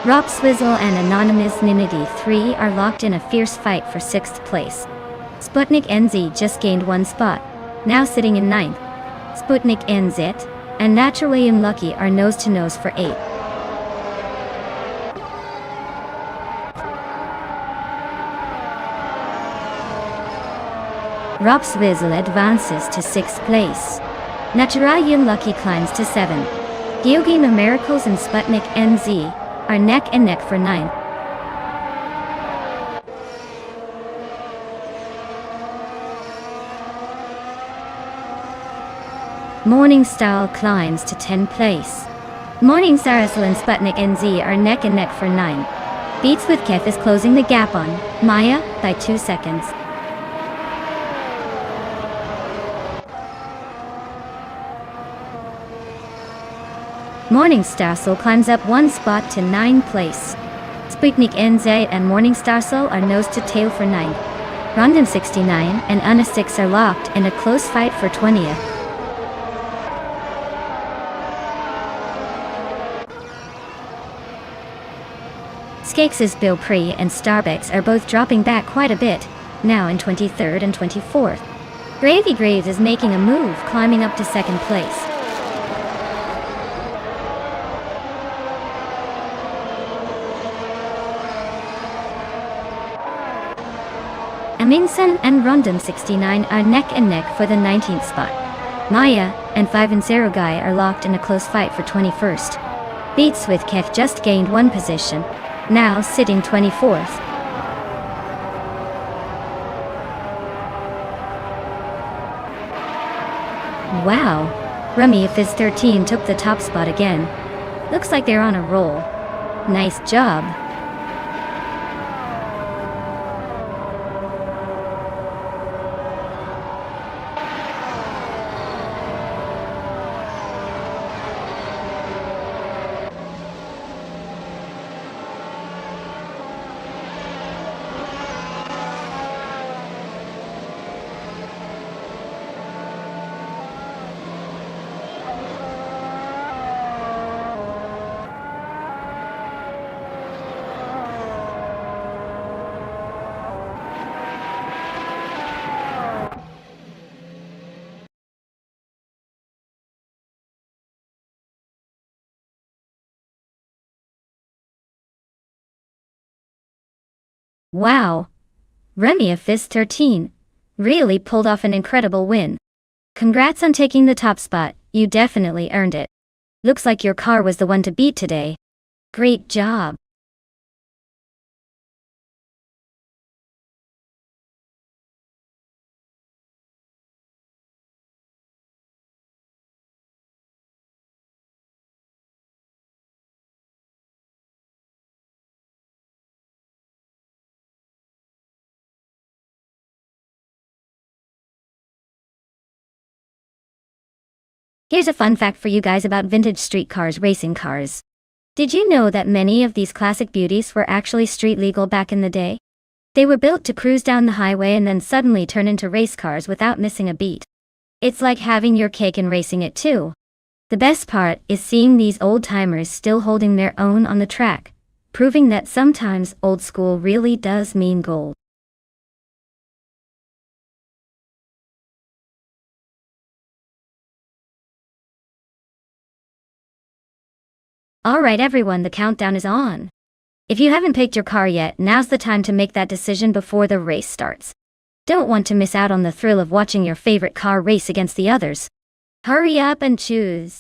Rob Swizzle and Anonymous Ninity 3 are locked in a fierce fight for 6th place. Sputnik NZ just gained 1 spot, now sitting in 9th. Sputnik NZ and Naturally Unlucky are nose-to-nose for 8th. Rob Swizzle advances to 6th place. Naturally Unlucky climbs to 7th. Geogame Miracles and Sputnik NZ are neck and neck for 9th. Morning Style climbs to 10th place. Morning Sarasel and Sputnik NZ are neck and neck for 9th. Beats with Kef is closing the gap on Maya by 2 seconds. Morning Star Soul climbs up 1 spot to 9th place. Sputnik NZ and Morning Star Soul are nose to tail for 9th. Rondom 69 and Una 6 are locked in a close fight for 20th. Skakes' Bill Pre and Starbucks are both dropping back quite a bit, now in 23rd and 24th. Gravy Graves is making a move, climbing up to 2nd place. Amingson and Rondom 69 are neck and neck for the 19th spot. Maya and 5 and Serugai are locked in a close fight for 21st. Beats with Kef just gained 1 position, now sitting 24th. Wow! Rummy Fizz 13 took the top spot again. Looks like they're on a roll. Nice job. Wow! Remy Fizz 13 really pulled off an incredible win. Congrats on taking the top spot, you definitely earned it. Looks like your car was the one to beat today. Great job! Here's a fun fact for you guys about vintage street cars, racing cars. Did you know that many of these classic beauties were actually street legal back in the day? They were built to cruise down the highway and then suddenly turn into race cars without missing a beat. It's like having your cake and racing it too. The best part is seeing these old-timers still holding their own on the track, proving that sometimes old school really does mean gold. Alright everyone, the countdown is on. If you haven't picked your car yet, now's the time to make that decision before the race starts. Don't want to miss out on the thrill of watching your favorite car race against the others. Hurry up and choose.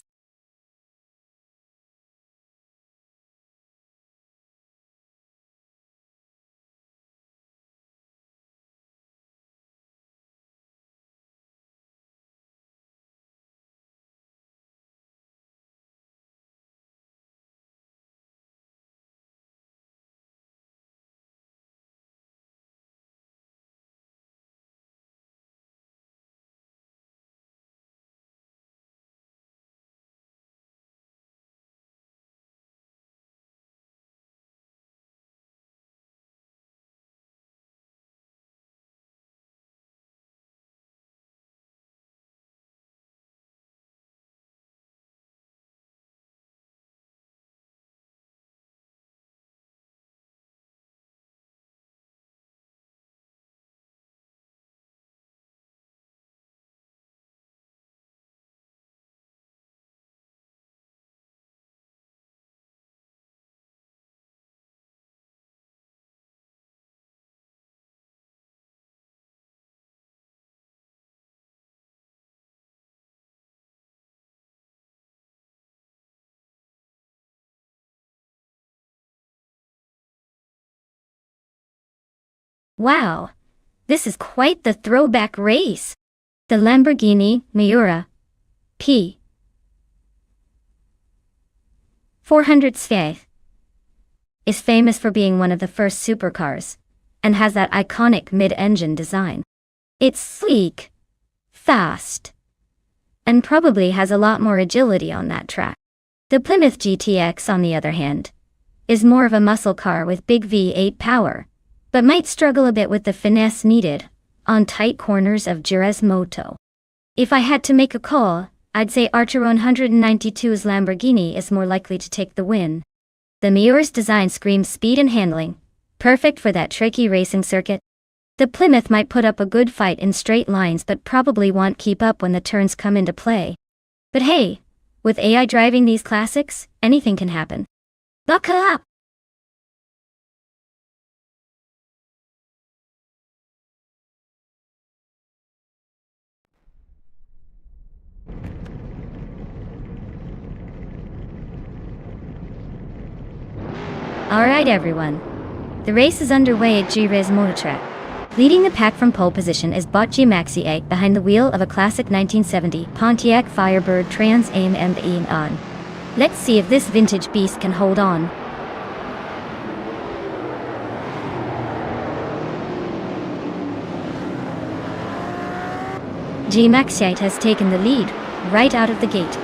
Wow, this is quite the throwback race. The Lamborghini Miura P 400 SE is famous for being one of the first supercars, and has that iconic mid-engine design. It's sleek, fast, and probably has a lot more agility on that track. The Plymouth GTX, on the other hand, is more of a muscle car with big V8 power, but might struggle a bit with the finesse needed on tight corners of Jerez Moto. If I had to make a call, I'd say Archer 192's Lamborghini is more likely to take the win. The Miura's design screams speed and handling, perfect for that tricky racing circuit. The Plymouth might put up a good fight in straight lines but probably won't keep up when the turns come into play. But hey, with AI driving these classics, anything can happen. Buckle up! Alright everyone, the race is underway at Jerez Moto Track. Leading the pack from pole position is Bot G-Maxi 8 behind the wheel of a classic 1970 Pontiac Firebird Trans Am M on. Let's see if this vintage beast can hold on. G-Maxi 8 has taken the lead right out of the gate.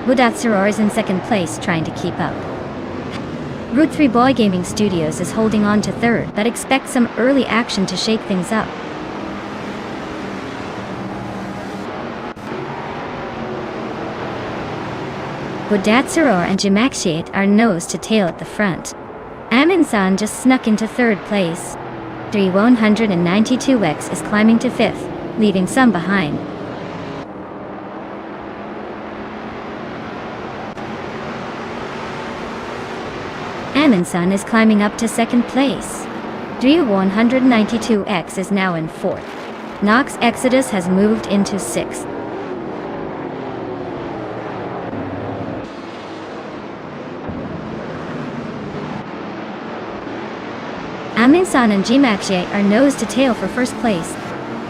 Budatsaror is in second place trying to keep up. Route 3 Boy Gaming Studios is holding on to third, but expects some early action to shake things up. Budatsaror and Jimaxiate are nose to tail at the front. Aminsan just snuck into third place. 3192X is climbing to fifth, leaving some behind. Aminsan is climbing up to second place. Drio 192X is now in fourth. Nox Exodus has moved into sixth. Aminsan and Gmaxiate are nose to tail for first place.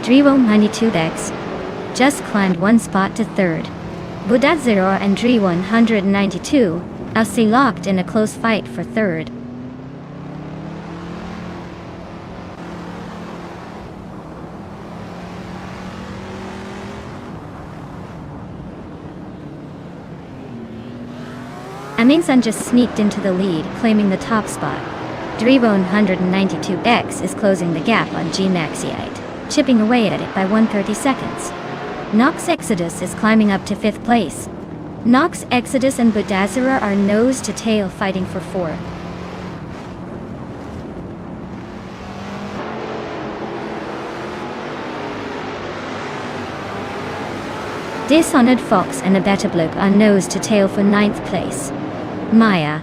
Drio 92X just climbed one spot to third. Budadzero and Dri 192 are still locked in a close fight for third. Aminsan just sneaked into the lead, claiming the top spot. Dri 192X is closing the gap on Gmaxiate, chipping away at it by 130 seconds. Nox Exodus is climbing up to fifth place. Nox Exodus and Budazera are nose to tail fighting for fourth. Dishonored Fox and Abetablook are nose to tail for ninth place. Maya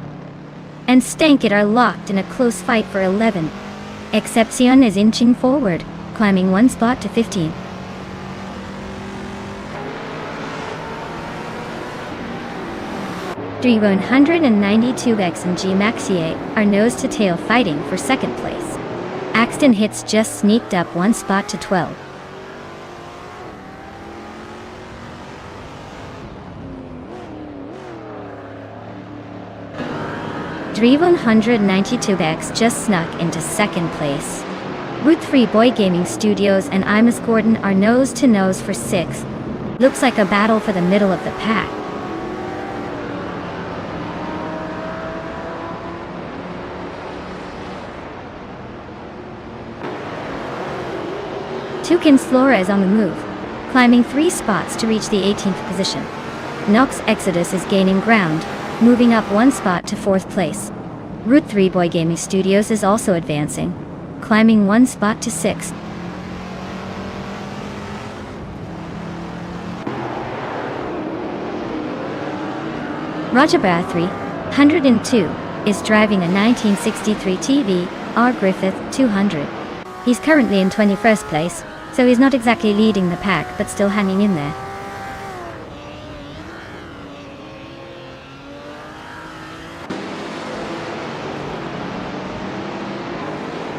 and Stankit are locked in a close fight for 11. Excepcion is inching forward, climbing one spot to 15. Dri 192X and Gmaxiate are nose to tail fighting for second place. Axton Hits just sneaked up one spot to 12. Dri 192X just snuck into second place. Route 3 Boy Gaming Studios and Imus Gordon are nose to nose for sixth. Looks like a battle for the middle of the pack. Tukin Flora is on the move, climbing 3 spots to reach the 18th position. Nox Exodus is gaining ground, moving up 1 spot to 4th place. Route 3 Boy Gaming Studios is also advancing, climbing 1 spot to 6th. Rajabrathri, 102, is driving a 1963 TV R Griffith 200. He's currently in 21st place, so he's not exactly leading the pack but still hanging in there.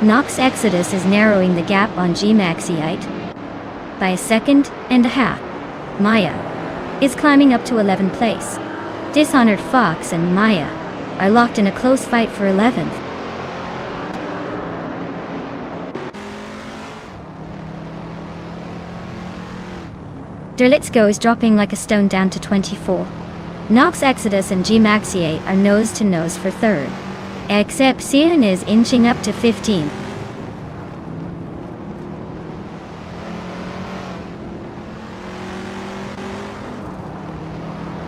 Nox Exodus is narrowing the gap on G Maxiite by a second and a half. Maya is climbing up to 11th place. Dishonored Fox and Maya are locked in a close fight for 11th. Let's Go is dropping like a stone down to 24. Nox Exodus and G Maxiate are nose to nose for 3rd. Exception is inching up to 15.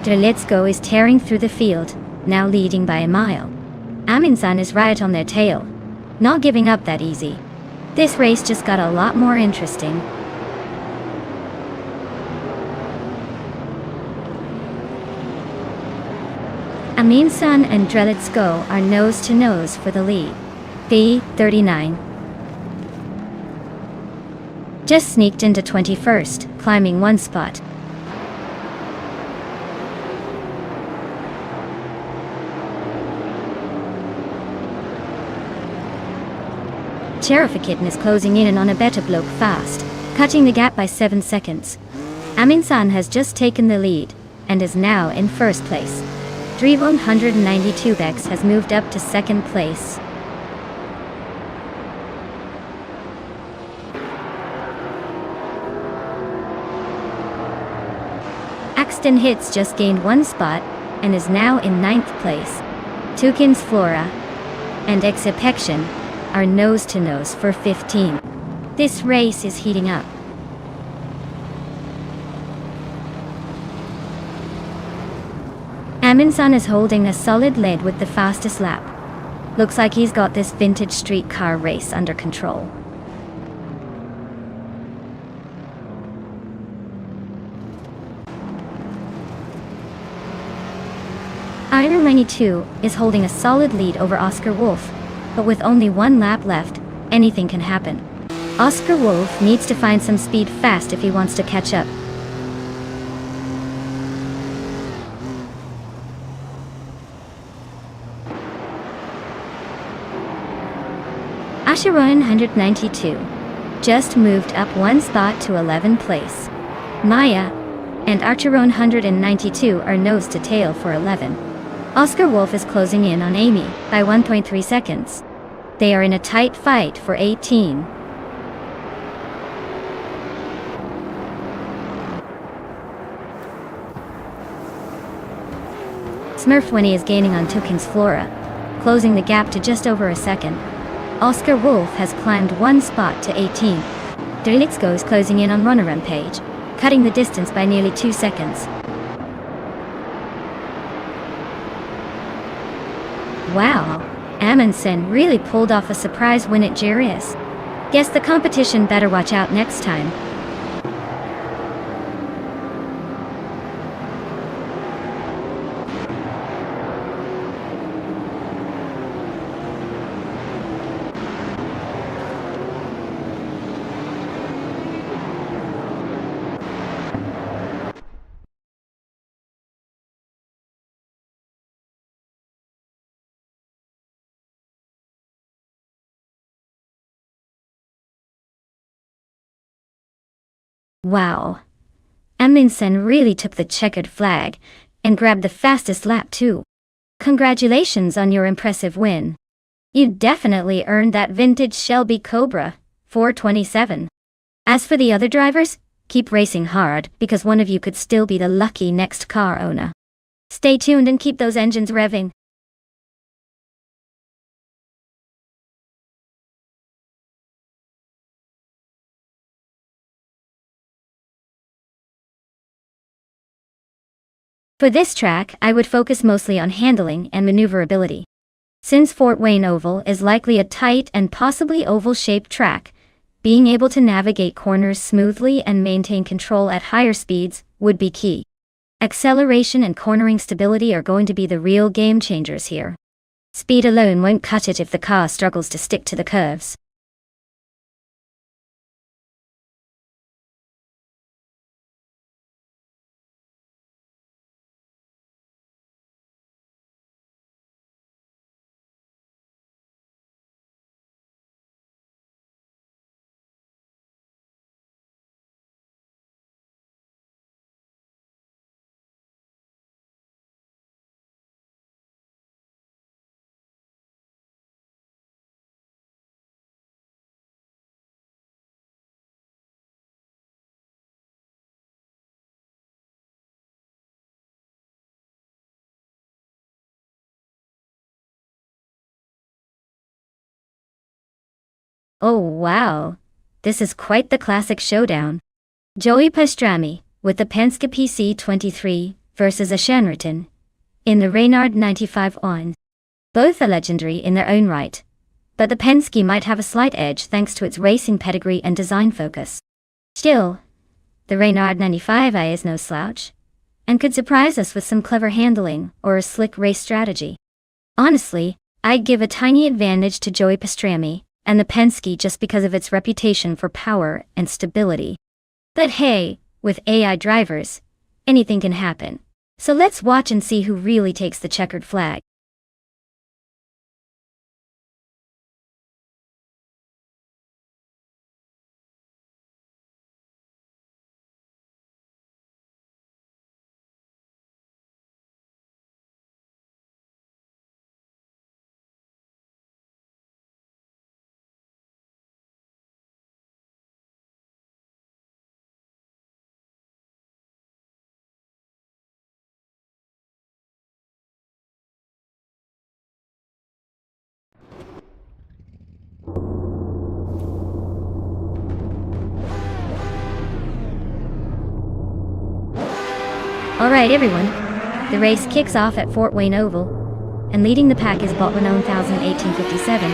Let's Go is tearing through the field, now leading by a mile. Aminsan is right on their tail, not giving up that easy. This race just got a lot more interesting. Aminsan and Let's Go are nose to nose for the lead. B39 just sneaked into 21st, climbing 1 spot. Cherifakitten is closing in on a better bloke fast, cutting the gap by 7 seconds. Aminsan has just taken the lead, and is now in 1st place. Drevon 192 Bex has moved up to 2nd place. Axton Hits just gained 1 spot, and is now in 9th place. Tukins Flora and Exapection are nose to nose for 15. This race is heating up. Aminsan is holding a solid lead with the fastest lap. Looks like he's got this vintage street car race under control. Iron 92 is holding a solid lead over Oscar Wolf, but with only 1 lap left, anything can happen. Oscar Wolf needs to find some speed fast if he wants to catch up. Asheron 192 just moved up 1 spot to 11th place. Maya and Archeron 192 are nose to tail for 11. Oscar Wolf is closing in on Amy by 1.3 seconds. They are in a tight fight for 18. Smurf Winnie is gaining on Tukins Flora, closing the gap to just over a second. Oscar Wolf has climbed 1 spot to 18. Delixco is closing in on Runner Rampage, cutting the distance by nearly 2 seconds. Wow, Amundsen really pulled off a surprise win at Jarius. Guess the competition better watch out next time. Wow. Amundsen really took the checkered flag, and grabbed the fastest lap too. Congratulations on your impressive win. You definitely earned that vintage Shelby Cobra 427. As for the other drivers, keep racing hard because one of you could still be the lucky next car owner. Stay tuned and keep those engines revving. For this track, I would focus mostly on handling and maneuverability. Since Fort Wayne Oval is likely a tight and possibly oval-shaped track, being able to navigate corners smoothly and maintain control at higher speeds would be key. Acceleration and cornering stability are going to be the real game changers here. Speed alone won't cut it if the car struggles to stick to the curves. Oh wow, this is quite the classic showdown. Joey Pastrami, with the Penske PC23, versus a Shanriton, in the Reynard 95 on. Both are legendary in their own right, but the Penske might have a slight edge thanks to its racing pedigree and design focus. Still, the Reynard 95i is no slouch, and could surprise us with some clever handling or a slick race strategy. Honestly, I'd give a tiny advantage to Joey Pastrami and the Penske just because of its reputation for power and stability. But hey, with AI drivers, anything can happen. So let's watch and see who really takes the checkered flag. Alright everyone, the race kicks off at Fort Wayne Oval, and leading the pack is Botman 1857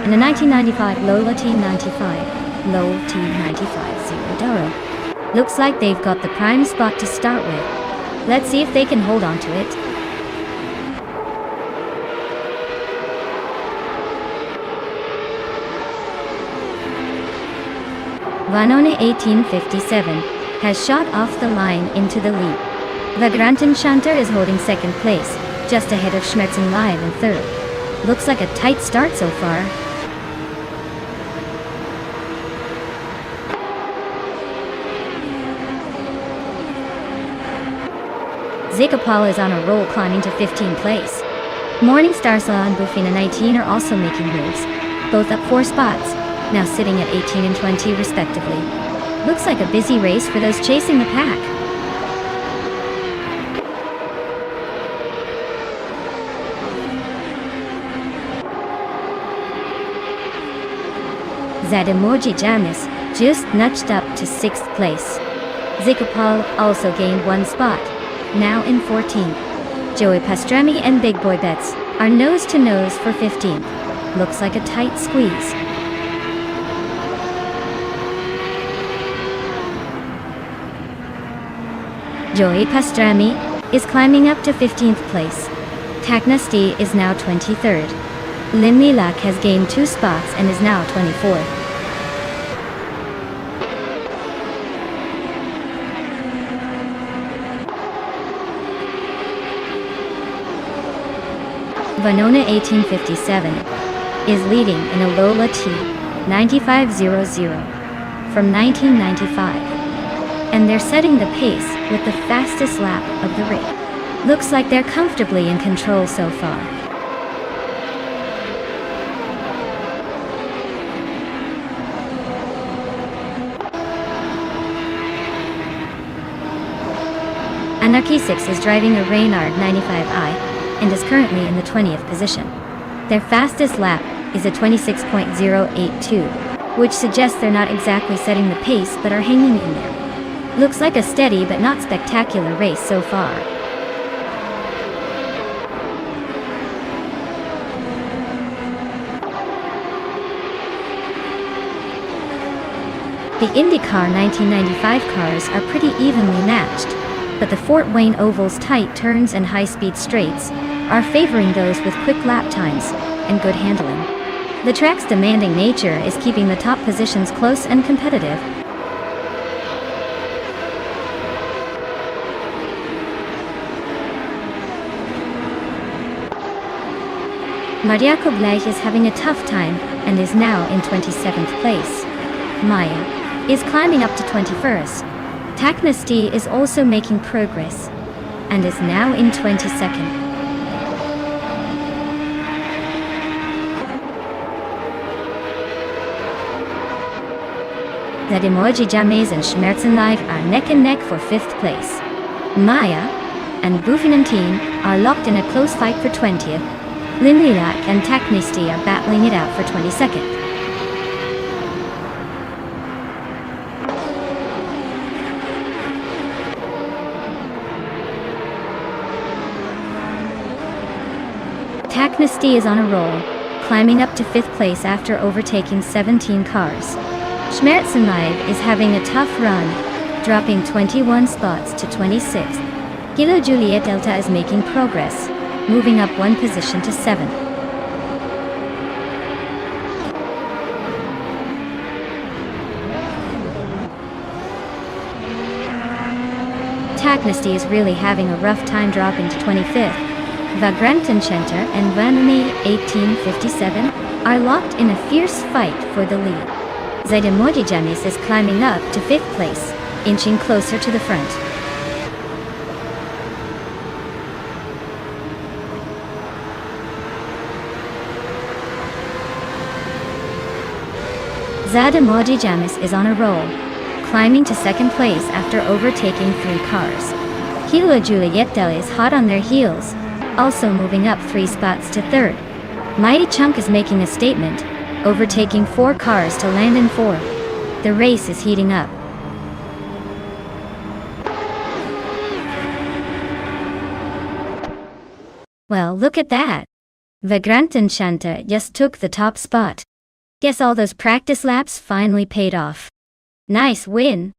and a 1995 Lola T95, Lola T95 Zero Doro. Looks like they've got the prime spot to start with. Let's see if they can hold on to it. Vanone 1857 has shot off the line into the lead. The Grantenchanter is holding second place, just ahead of Schmerzen Live in third. Looks like a tight start so far. Zekapal is on a roll, climbing to 15th place. Morningstar Salah and Bufina 19 are also making moves, both up 4 spots, now sitting at 18 and 20 respectively. Looks like a busy race for those chasing the pack. Zademorji Jamis just nudged up to 6th place. Zekapal also gained 1 spot, now in 14th. Joey Pastrami and Big Boy Betts are nose to nose for 15th. Looks like a tight squeeze. Joey Pastrami is climbing up to 15th place. Taknasti is now 23rd. Lim Lilak has gained 2 spots and is now 24th. Vanona 1857 is leading in a Lola T 9500 from 1995, and they're setting the pace with the fastest lap of the race. Looks like they're comfortably in control so far. Anarchy 6 is driving a Reynard 95i and is currently in the 20th position. Their fastest lap is a 26.082, which suggests they're not exactly setting the pace but are hanging in there. Looks like a steady but not spectacular race so far. The IndyCar 1995 cars are pretty evenly matched, but the Fort Wayne Oval's tight turns and high-speed straights are favoring those with quick lap times and good handling. The track's demanding nature is keeping the top positions close and competitive. Mardiako Bleich is having a tough time and is now in 27th place. Maya is climbing up to 21st. Taknasti is also making progress and is now in 22nd. Zademorji James and Schmerzen Live are neck and neck for 5th place. Maya and Bufinantine are locked in a close fight for 20th. Lindlilak and Taknasti are battling it out for 22nd. Taknosti is on a roll, climbing up to 5th place after overtaking 17 cars. Schmerzenlive is having a tough run, dropping 21 spots to 26th. Kilo Juliet Delta is making progress, moving up 1 position to 7th. Taknosti is really having a rough time dropping to 25th. Vagrantencenter and Vanami 1857 are locked in a fierce fight for the lead. Zaidamojijamis is climbing up to 5th place, inching closer to the front. Zaidamojijamis is on a roll, climbing to 2nd place after overtaking 3 cars. Kilo Julietel is hot on their heels, also moving up 3 spots to 3rd. Mighty Chunk is making a statement, overtaking 4 cars to land in 4th. The race is heating up. Well, look at that. Vagrantencenter just took the top spot. Guess all those practice laps finally paid off. Nice win.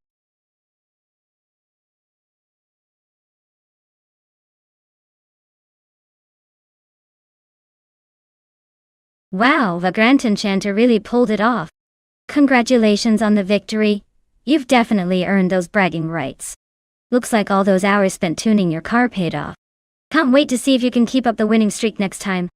Wow, Vagrantencenter really pulled it off. Congratulations on the victory. You've definitely earned those bragging rights. Looks like all those hours spent tuning your car paid off. Can't wait to see if you can keep up the winning streak next time.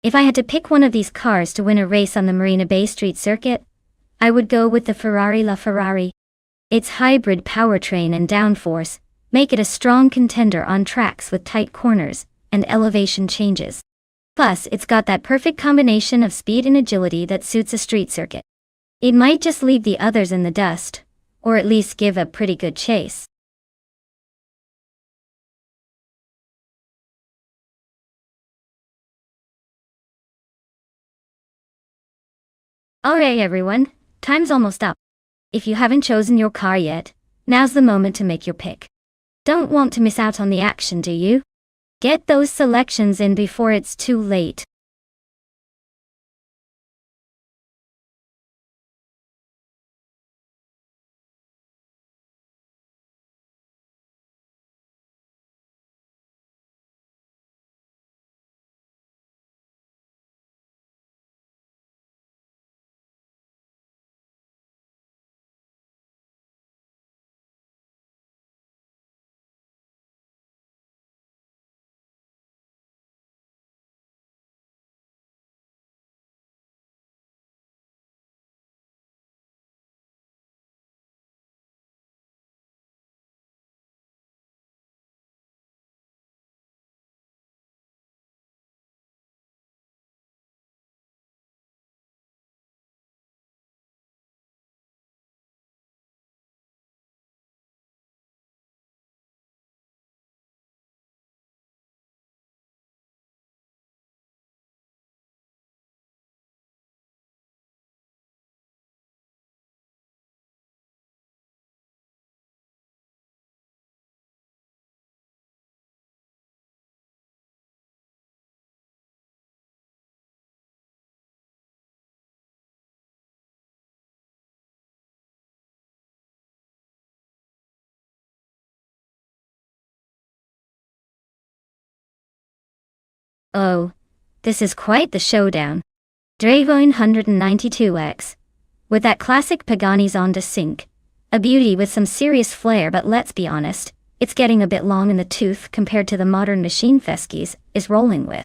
If I had to pick one of these cars to win a race on the Marina Bay Street circuit, I would go with the Ferrari LaFerrari. Its hybrid powertrain and downforce make it a strong contender on tracks with tight corners and elevation changes. Plus, it's got that perfect combination of speed and agility that suits a street circuit. It might just leave the others in the dust, or at least give a pretty good chase. Alright everyone, time's almost up. If you haven't chosen your car yet, now's the moment to make your pick. Don't want to miss out on the action, do you? Get those selections in before it's too late. Oh, this is quite the showdown. Dragoin 192X. With that classic Pagani Zonda Sync. A beauty with some serious flair, but let's be honest, it's getting a bit long in the tooth compared to the modern machine Feskies is rolling with.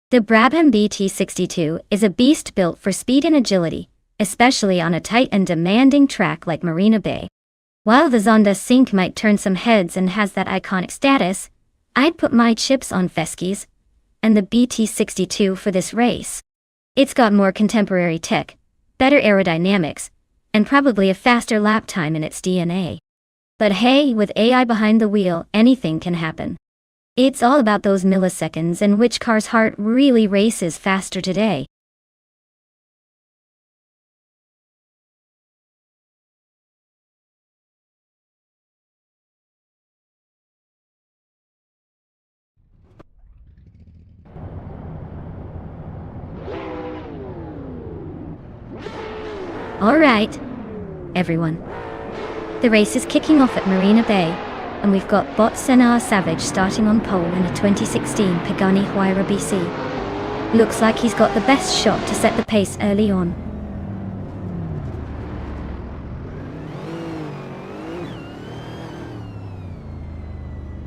The Brabham BT62 is a beast built for speed and agility, especially on a tight and demanding track like Marina Bay. While the Zonda Sync might turn some heads and has that iconic status, I'd put my chips on Feskies and the BT62 for this race. It's got more contemporary tech, better aerodynamics, and probably a faster lap time in its DNA. But hey, with AI behind the wheel, anything can happen. It's all about those milliseconds and which car's heart really races faster today. Alright, everyone. The race is kicking off at Marina Bay, and we've got Botsenar Savage starting on pole in a 2016 Pagani Huayra BC. Looks like he's got the best shot to set the pace early on.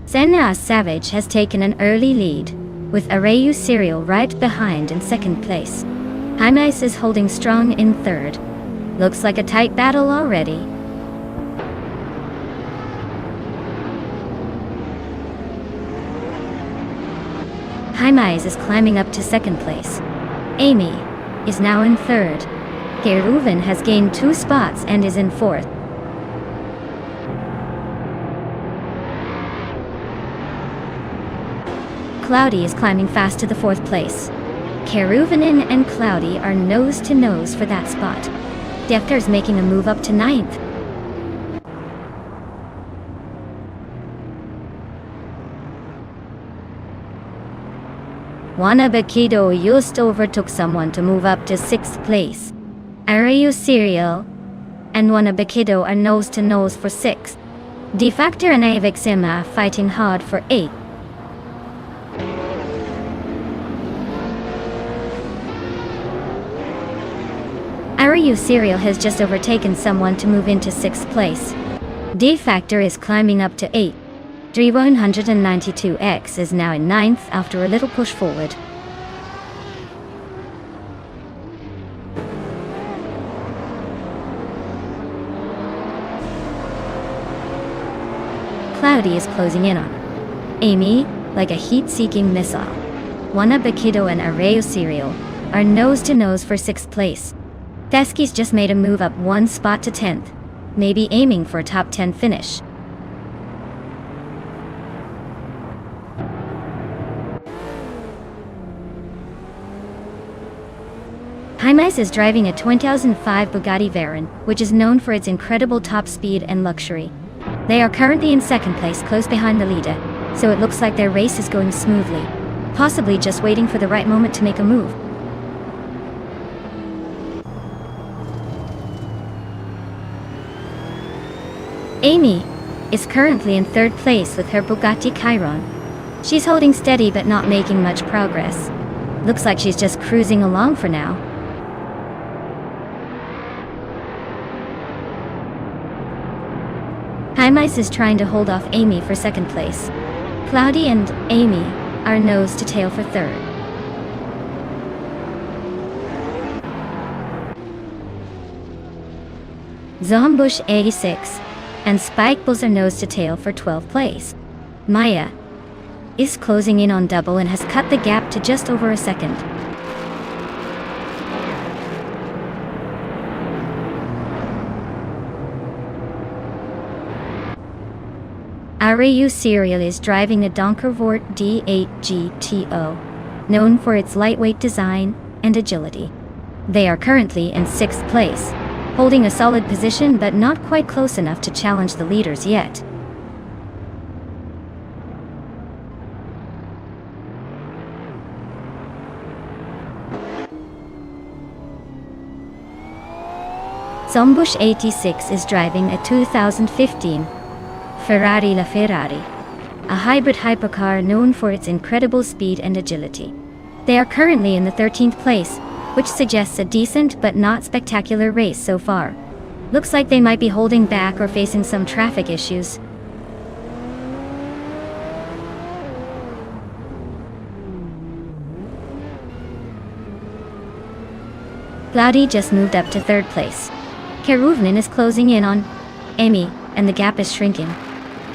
Senar Savage has taken an early lead, with Arayu Serial right behind in second place. Jaimez is holding strong in third. Looks like a tight battle already. Jaimez is climbing up to second place. Amy is now in third. Keruven has gained 2 spots and is in fourth. Cloudy is climbing fast to the fourth place. Keruvenin and Cloudy are nose to nose for that spot. Defter is making a move up to ninth. Wanabakido just overtook someone to move up to 6th place. Arayu Serial and Wanabakido are nose to nose for 6th. Defactor and Avixima fighting hard for 8th. Arayu Serial has just overtaken someone to move into 6th place. Defactor is climbing up to 8th. 3192X is now in 9th after a little push forward. Cloudy is closing in on Amy like a heat-seeking missile. Wanabakido and Arayu Serial are nose to nose for 6th place. Teski's just made a move up 1 spot to 10th, maybe aiming for a top 10 finish. Jaimez is driving a 2005 Bugatti Veyron, which is known for its incredible top speed and luxury. They are currently in second place, close behind the leader, so it looks like their race is going smoothly, possibly just waiting for the right moment to make a move. Amy is currently in third place with her Bugatti Chiron. She's holding steady but not making much progress. Looks like she's just cruising along for now. Jaimez is trying to hold off Amy for second place. Cloudy and Amy are nose to tail for third. Zombush 86 and Spike Bulls are nose to tail for 12th place. Maya is closing in on double and has cut the gap to just over a second. Arayu Serial is driving a Donkervort D8 GTO, known for its lightweight design and agility. They are currently in 6th place, holding a solid position but not quite close enough to challenge the leaders yet. Zombush 86 is driving a 2015 Ferrari LaFerrari, a hybrid hypercar known for its incredible speed and agility. They are currently in the 13th place, which suggests a decent but not spectacular race so far. Looks like they might be holding back or facing some traffic issues. Cloudy just moved up to third place. Keruvnin is closing in on Amy, and the gap is shrinking.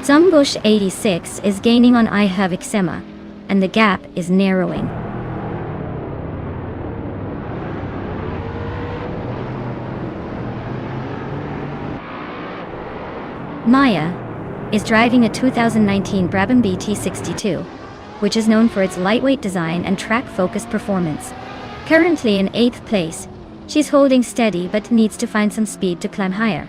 Zombush 86 is gaining on Ihavixema, and the gap is narrowing. Maya is driving a 2019 Brabham BT62, which is known for its lightweight design and track-focused performance. Currently in 8th place, she's holding steady but needs to find some speed to climb higher.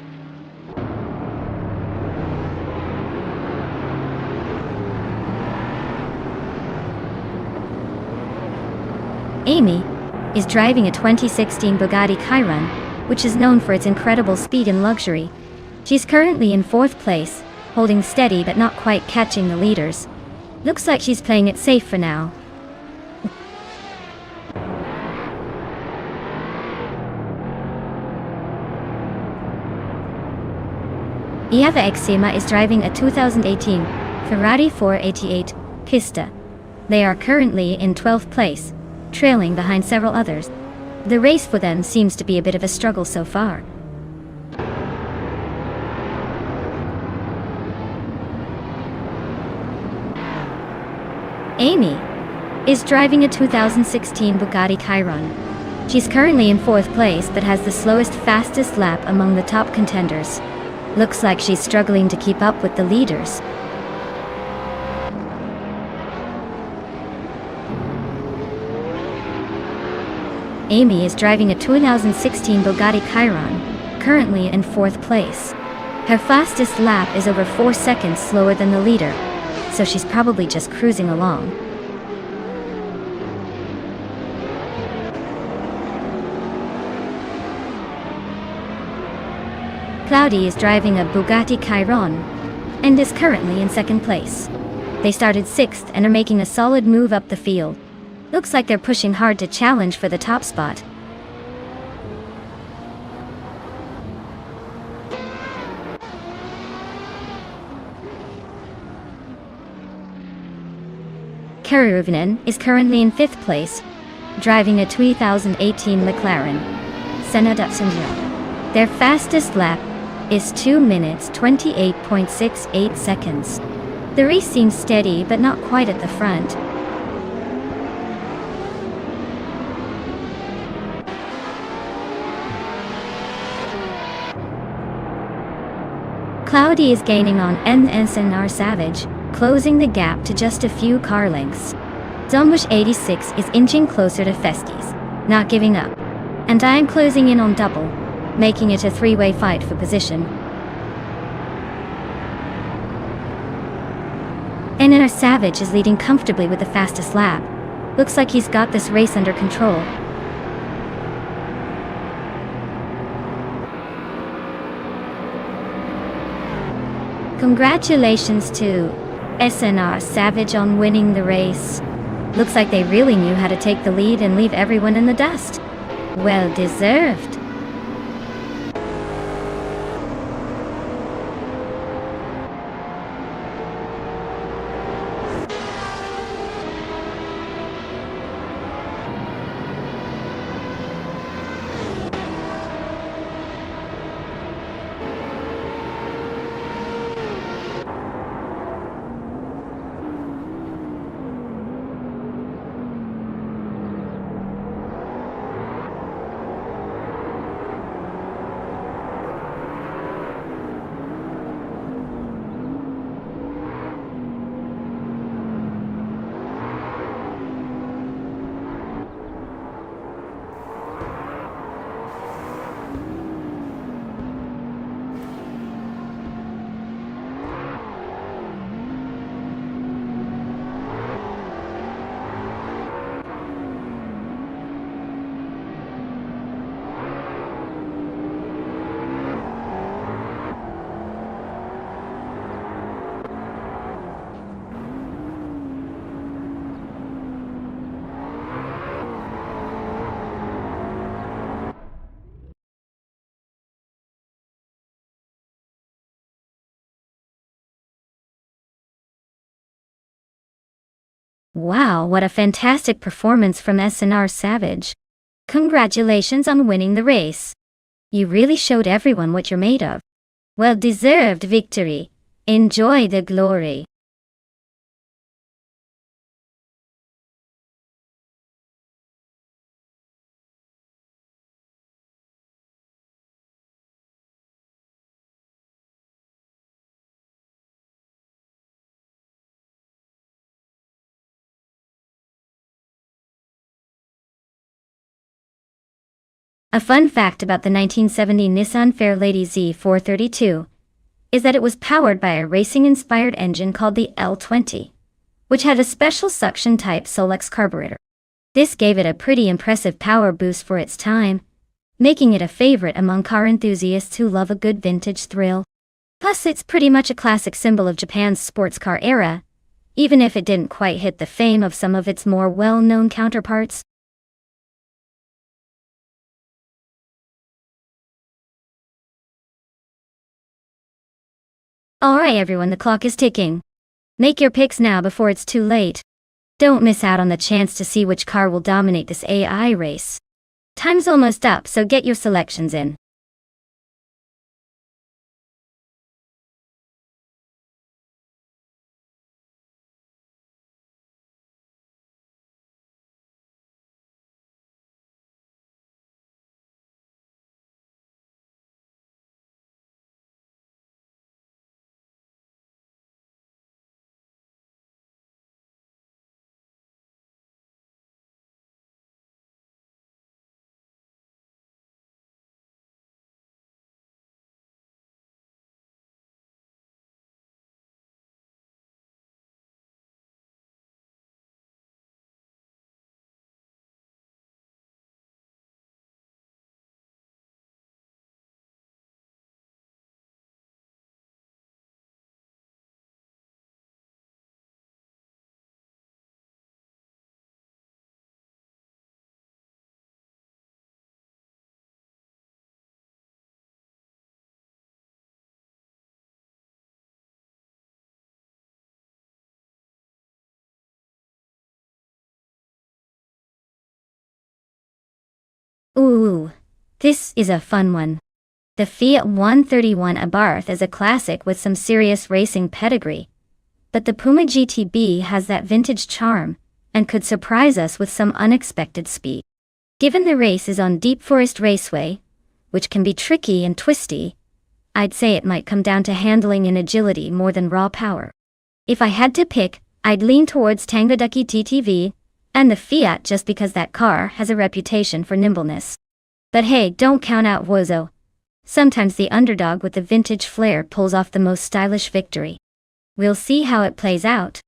Amy is driving a 2016 Bugatti Chiron, which is known for its incredible speed and luxury. She's currently in 4th place, holding steady but not quite catching the leaders. Looks like she's playing it safe for now. Eva Exima is driving a 2018 Ferrari 488 Pista. They are currently in 12th place, trailing behind several others. The race for them seems to be a bit of a struggle so far. Amy is driving a 2016 Bugatti Chiron. She's currently in 4th place but has the slowest fastest lap among the top contenders. Looks like she's struggling to keep up with the leaders. Amy is driving a 2016 Bugatti Chiron, currently in 4th place. Her fastest lap is over 4 seconds slower than the leader, so she's probably just cruising along. Cloudy is driving a Bugatti Chiron and is currently in 2nd place. They started 6th and are making a solid move up the field. Looks like they're pushing hard to challenge for the top spot. Karuvinen is currently in 5th place, driving a 2018 McLaren Senna. Their fastest lap is 2 minutes 28.68 seconds. The race seems steady but not quite at the front. Cloudy is gaining on SNR Savage, closing the gap to just a few car lengths. Zombush 86 is inching closer to Feskis, not giving up. And I am closing in on double, making it a 3-way fight for position. NR Savage is leading comfortably with the fastest lap. Looks like he's got this race under control. Congratulations to SNR Savage on winning the race. Looks like they really knew how to take the lead and leave everyone in the dust. Well deserved. Wow, what a fantastic performance from SNR Savage. Congratulations on winning the race. You really showed everyone what you're made of. Well deserved victory. Enjoy the glory. A fun fact about the 1970 Nissan Fairlady Z432 is that it was powered by a racing-inspired engine called the L20, which had a special suction-type Solex carburetor. This gave it a pretty impressive power boost for its time, making it a favorite among car enthusiasts who love a good vintage thrill. Plus, it's pretty much a classic symbol of Japan's sports car era, even if it didn't quite hit the fame of some of its more well-known counterparts. Alright everyone, the clock is ticking. Make your picks now before it's too late. Don't miss out on the chance to see which car will dominate this AI race. Time's almost up, so get your selections in. Ooh, this is a fun one. The Fiat 131 Abarth is a classic with some serious racing pedigree, but the Puma GTB has that vintage charm and could surprise us with some unexpected speed. Given the race is on Deep Forest Raceway, which can be tricky and twisty, I'd say it might come down to handling and agility more than raw power. If I had to pick, I'd lean towards Tangadaki TTV and the Fiat just because that car has a reputation for nimbleness. But hey, don't count out Wozo. Sometimes the underdog with the vintage flair pulls off the most stylish victory. We'll see how it plays out.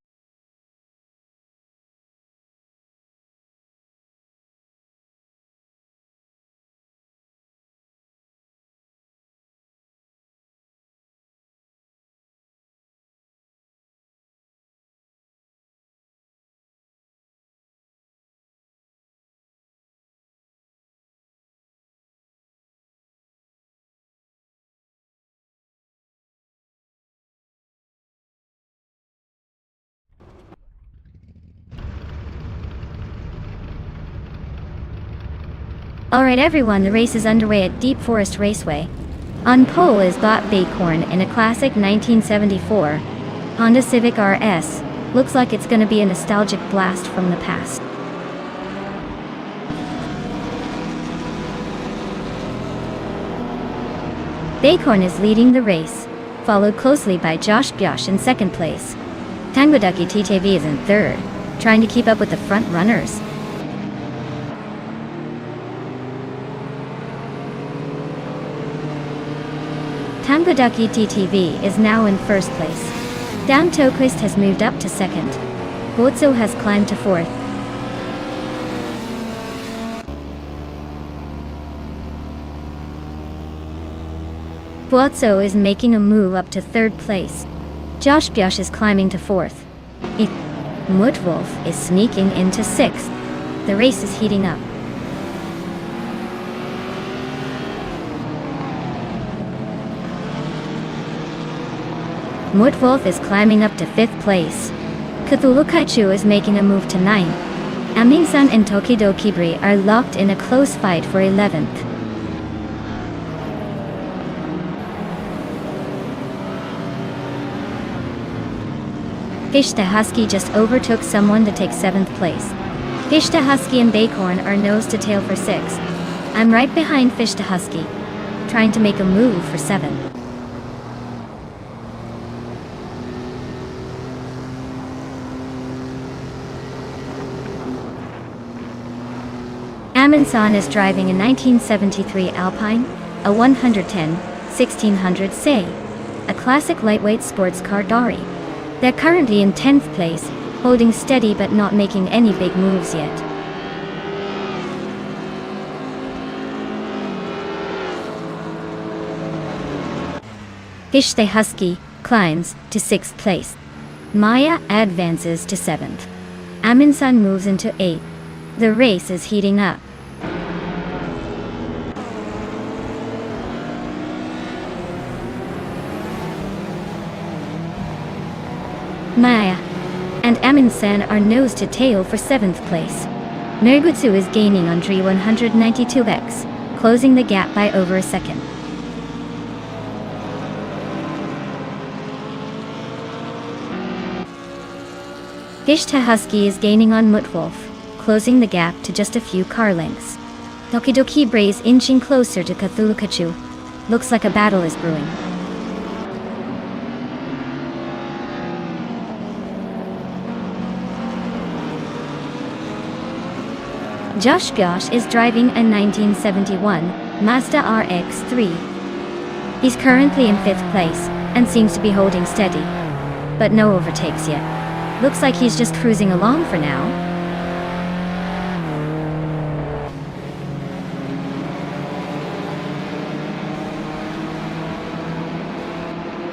Alright everyone, the race is underway at Deep Forest Raceway. On pole is Bob Bacorn in a classic 1974 Honda Civic RS. Looks like it's gonna be a nostalgic blast from the past. Bacorn is leading the race, followed closely by Josh Bjosh in second place. Tangodaki TTV is in third, trying to keep up with the front runners. Tangodaki TTV is now in first place. Dan Toquist has moved up to second. Botso has climbed to fourth. Botso is making a move up to third place. Josh Bjosh is climbing to fourth. Mutwolf is sneaking into sixth. The race is heating up. Mutwolf is climbing up to 5th place. Cthulhu Kaichu is making a move to 9th. Amin-san and Tokido Kibri are locked in a close fight for 11th. Fishta Husky just overtook someone to take 7th place. Fishta Husky and Bacorn are nose to tail for 6th. I'm right behind Fishta Husky, trying to make a move for 7th. Amundsen is driving a 1973 Alpine, a 110/1600 SE, a classic lightweight sports car Dari. They're currently in 10th place, holding steady but not making any big moves yet. Ishte Husky climbs to 6th place. Maya advances to 7th. Amundsen moves into 8th. The race is heating up. Maya and Amundsen are nose to tail for 7th place. Nergutsu is gaining on Dri 192X, closing the gap by over a second. Ishta Husky is gaining on Mutwolf, closing the gap to just a few car lengths. Dokidoki is inching closer to Cthulhukachu. Looks like a battle is brewing. Josh Gyosh is driving a 1971 Mazda RX-3. He's currently in 5th place and seems to be holding steady, but no overtakes yet. Looks like he's just cruising along for now.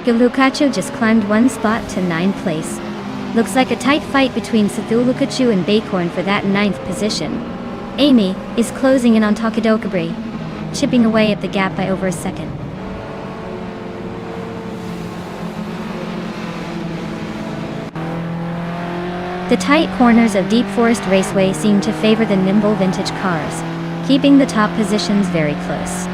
Cthulhukachu just climbed one spot to 9th place. Looks like a tight fight between Cthulhukachu and Bacorn for that 9th position. Amy is closing in on Tokidokabri, chipping away at the gap by over a second. The tight corners of Deep Forest Raceway seem to favor the nimble vintage cars, keeping the top positions very close.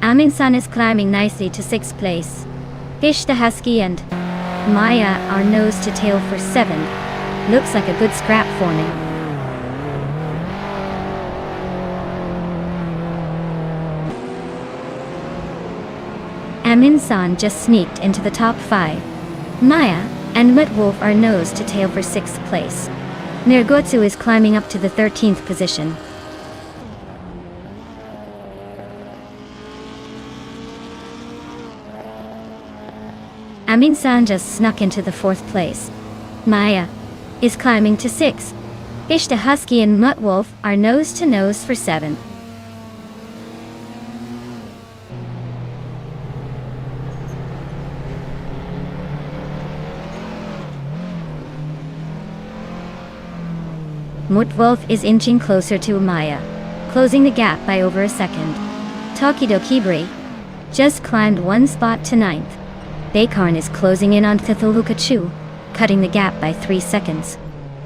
Amundsen is climbing nicely to 6th place. Ishta Husky and Maya are nose to tail for 7th. Looks like a good scrap forming. Amundsen just sneaked into the top 5. Maya and Mutwolf are nose to tail for 6th place. Nergutsu is climbing up to the 13th position. Amundsen just snuck into the 4th place. Maya is climbing to 6th. Ishta Husky and Mutwolf are nose to nose for 7th. Mutwolf is inching closer to Maya, closing the gap by over a second. Tokidokibri just climbed one spot to 9th. Bacorn is closing in on Cthulhukachu, cutting the gap by 3 seconds.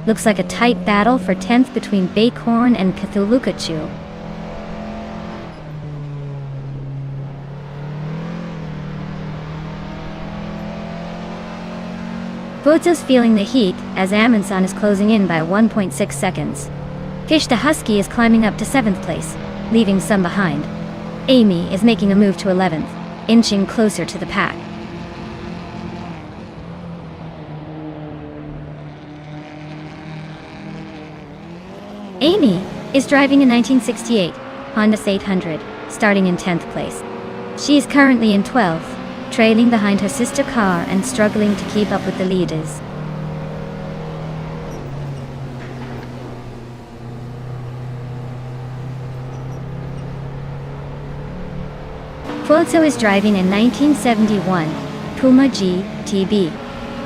Looks like a tight battle for 10th between Bacorn and Cthulhukachu. Bozo's feeling the heat as Amundsen is closing in by 1.6 seconds. Ishta Husky is climbing up to 7th place, leaving some behind. Amy is making a move to 11th, inching closer to the pack. Amy is driving a 1968 Honda 800, starting in 10th place. She is currently in 12th, trailing behind her sister car and struggling to keep up with the leaders. Fulzo is driving a 1971 Puma GTB,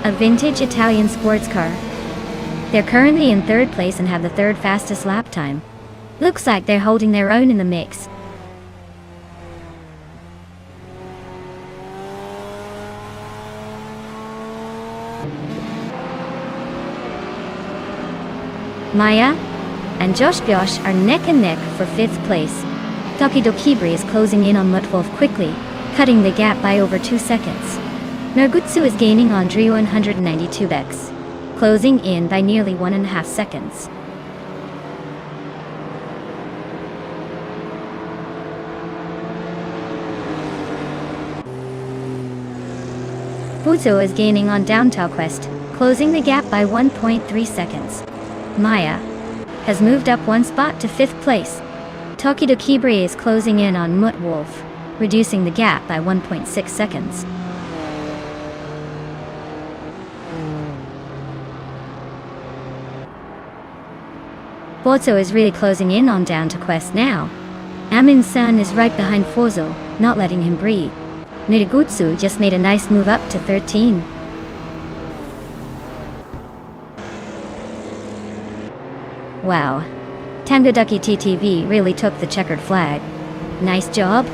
a vintage Italian sports car. They're currently in 3rd place and have the 3rd fastest lap time. Looks like they're holding their own in the mix. Maya and Josh Gyosh are neck and neck for 5th place. Tokidokibri is closing in on Mutwolf quickly, cutting the gap by over 2 seconds. Nergutsu is gaining on Dri 192X, closing in by nearly 1.5 seconds. Fuzo is gaining on Downtown Quest, closing the gap by 1.3 seconds. Maya has moved up one spot to 5th place. Tokido Kibre is closing in on Mutt Wolf, reducing the gap by 1.6 seconds. Forzo is really closing in on Down to Quest now. Amin-san is right behind Forzo, not letting him breathe. Nirigutsu just made a nice move up to 13. Wow. Tangoduki TTV really took the checkered flag. Nice job.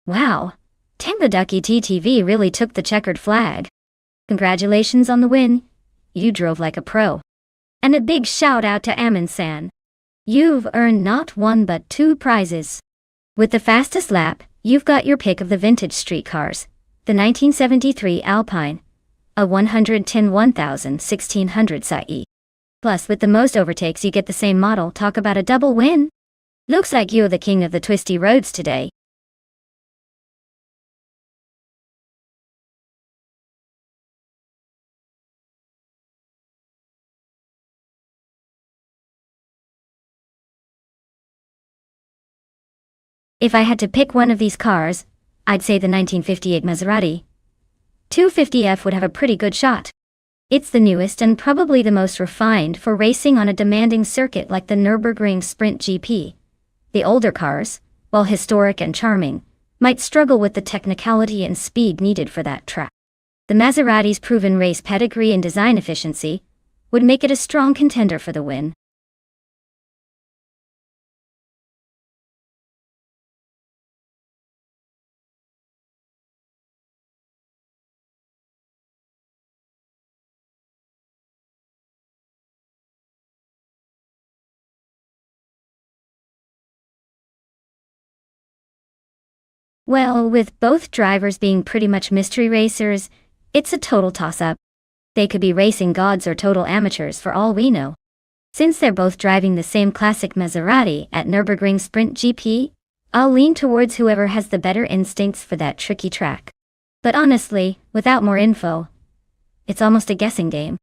Wow. Tangoduki TTV really took the checkered flag. Congratulations on the win. You drove like a pro. And a big shout out to Amin-san. You've earned not one but 2 prizes. With the fastest lap, you've got your pick of the vintage street cars. The 1973 Alpine, a 110,1600 SAE. Plus with the most overtakes you get the same model. Talk about a double win. Looks like you're the king of the twisty roads today. If I had to pick one of these cars, I'd say the 1958 Maserati. 250F would have a pretty good shot. It's the newest and probably the most refined for racing on a demanding circuit like the Nürburgring Sprint GP. The older cars, while historic and charming, might struggle with the technicality and speed needed for that track. The Maserati's proven race pedigree and design efficiency would make it a strong contender for the win. Well, with both drivers being pretty much mystery racers, it's a total toss-up. They could be racing gods or total amateurs for all we know. Since they're both driving the same classic Maserati at Nürburgring Sprint GP, I'll lean towards whoever has the better instincts for that tricky track. But honestly, without more info, it's almost a guessing game.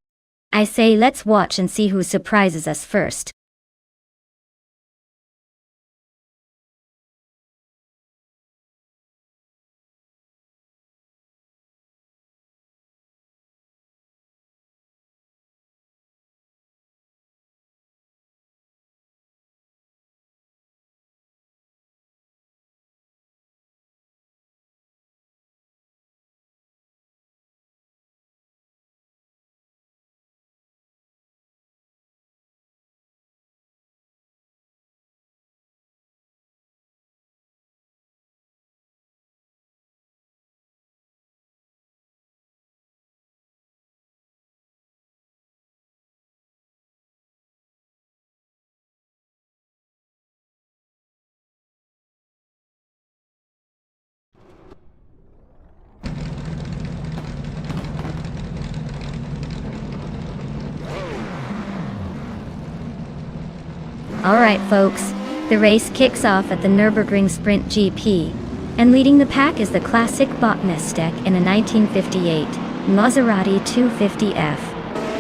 I say let's watch and see who surprises us first. Alright folks, the race kicks off at the Nürburgring Sprint GP, and leading the pack is the classic Botnestec in a 1958 Maserati 250F.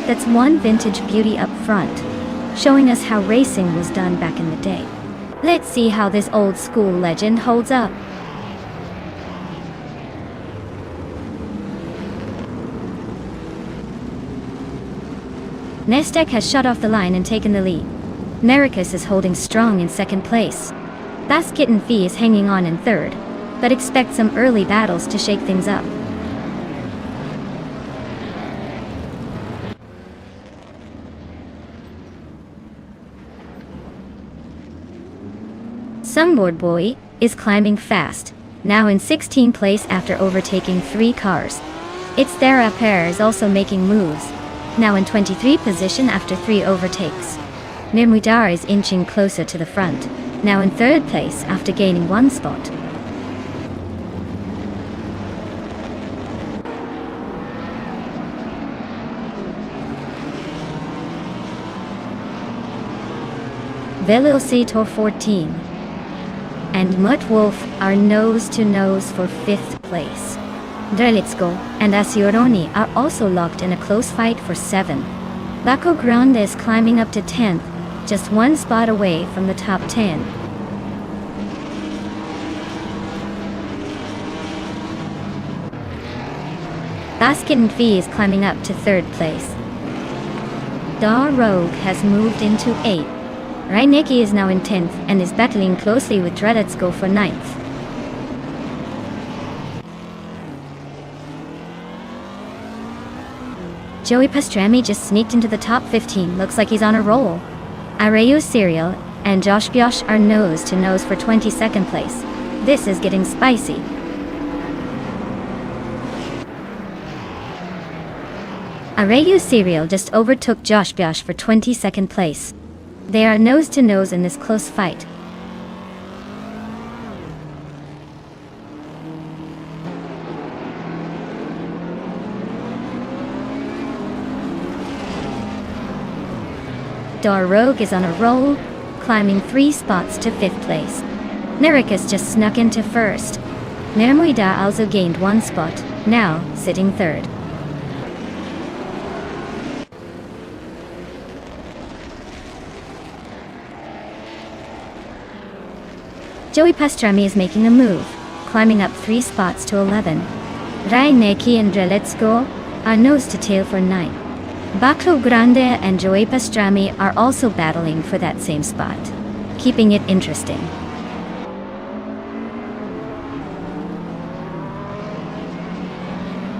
That's one vintage beauty up front, showing us how racing was done back in the day. Let's see how this old school legend holds up. Nestec has shut off the line and taken the lead. Nericus is holding strong in second place. Basket and Fee is hanging on in third, but expect some early battles to shake things up. Sunboard Boy is climbing fast, now in 16th place after overtaking 3 cars. Its Thera pair is also making moves, now in 23rd position after 3 overtakes. Nirmudar is inching closer to the front, now in 3rd place after gaining 1 spot. Velocitor 14 and Mutt Wolf are nose-to-nose for 5th place. Drelitsko and Ascioroni are also locked in a close fight for 7. Baco Grande is climbing up to 10th, just 1 spot away from the top 10. Basket and Fee is climbing up to 3rd place. Dar Rogue has moved into 8th. Reinecke is now in 10th and is battling closely with Drelitsko for 9th. Joey Pastrami just sneaked into the top 15, looks like he's on a roll. Areyu Serial and Josh Biosh are nose-to-nose for 22nd place. This is getting spicy. Areyu Serial just overtook Josh Biosh for 22nd place. They are nose-to-nose in this close fight. Dar Rogue is on a roll, climbing 3 spots to 5th place. Nericus just snuck into 1st. Nermuida also gained 1 spot, now sitting 3rd. Joey Pastrami is making a move, climbing up 3 spots to 11. Reinecke and Drelitsko are nose-to-tail for 9. Baclo Grande and Joey Pastrami are also battling for that same spot, keeping it interesting.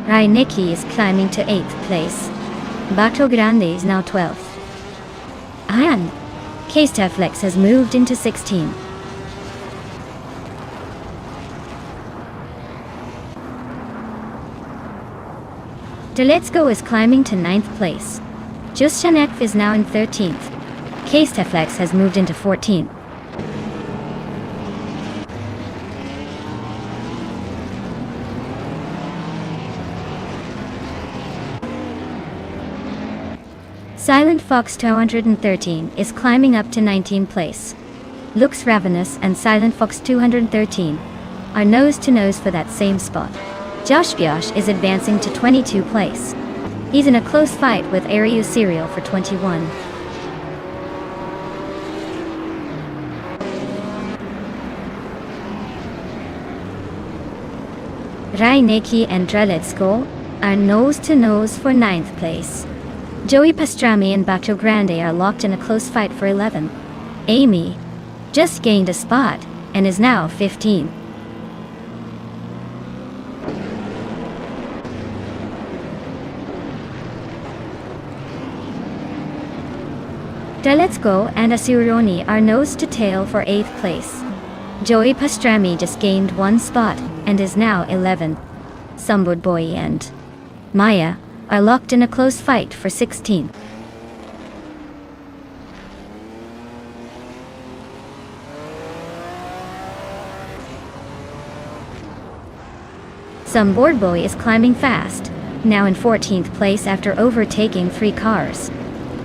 Reinecke is climbing to 8th place. Baclo Grande is now 12th. And Ksteflex has moved into 16th. Drelitsko is climbing to 9th place. Juschanek is now in 13th. Ksteflex has moved into 14th. Silent Fox 213 is climbing up to 19th place. Lux Ravenous and Silent Fox 213 are nose-to-nose for that same spot. Josh Biosh is advancing to 22nd place. He's in a close fight with Areyu Serial for 21. Reinecke and Drelitsko are nose-to-nose for 9th place. Joey Pastrami and Baclo Grande are locked in a close fight for 11. Amy just gained a spot and is now 15th. Drelitsko and Ascioroni are nose-to-tail for 8th place. Joey Pastrami just gained 1 spot and is now 11th. Sunboard Boy and Maya are locked in a close fight for 16th. Sunboard Boy is climbing fast, now in 14th place after overtaking 3 cars.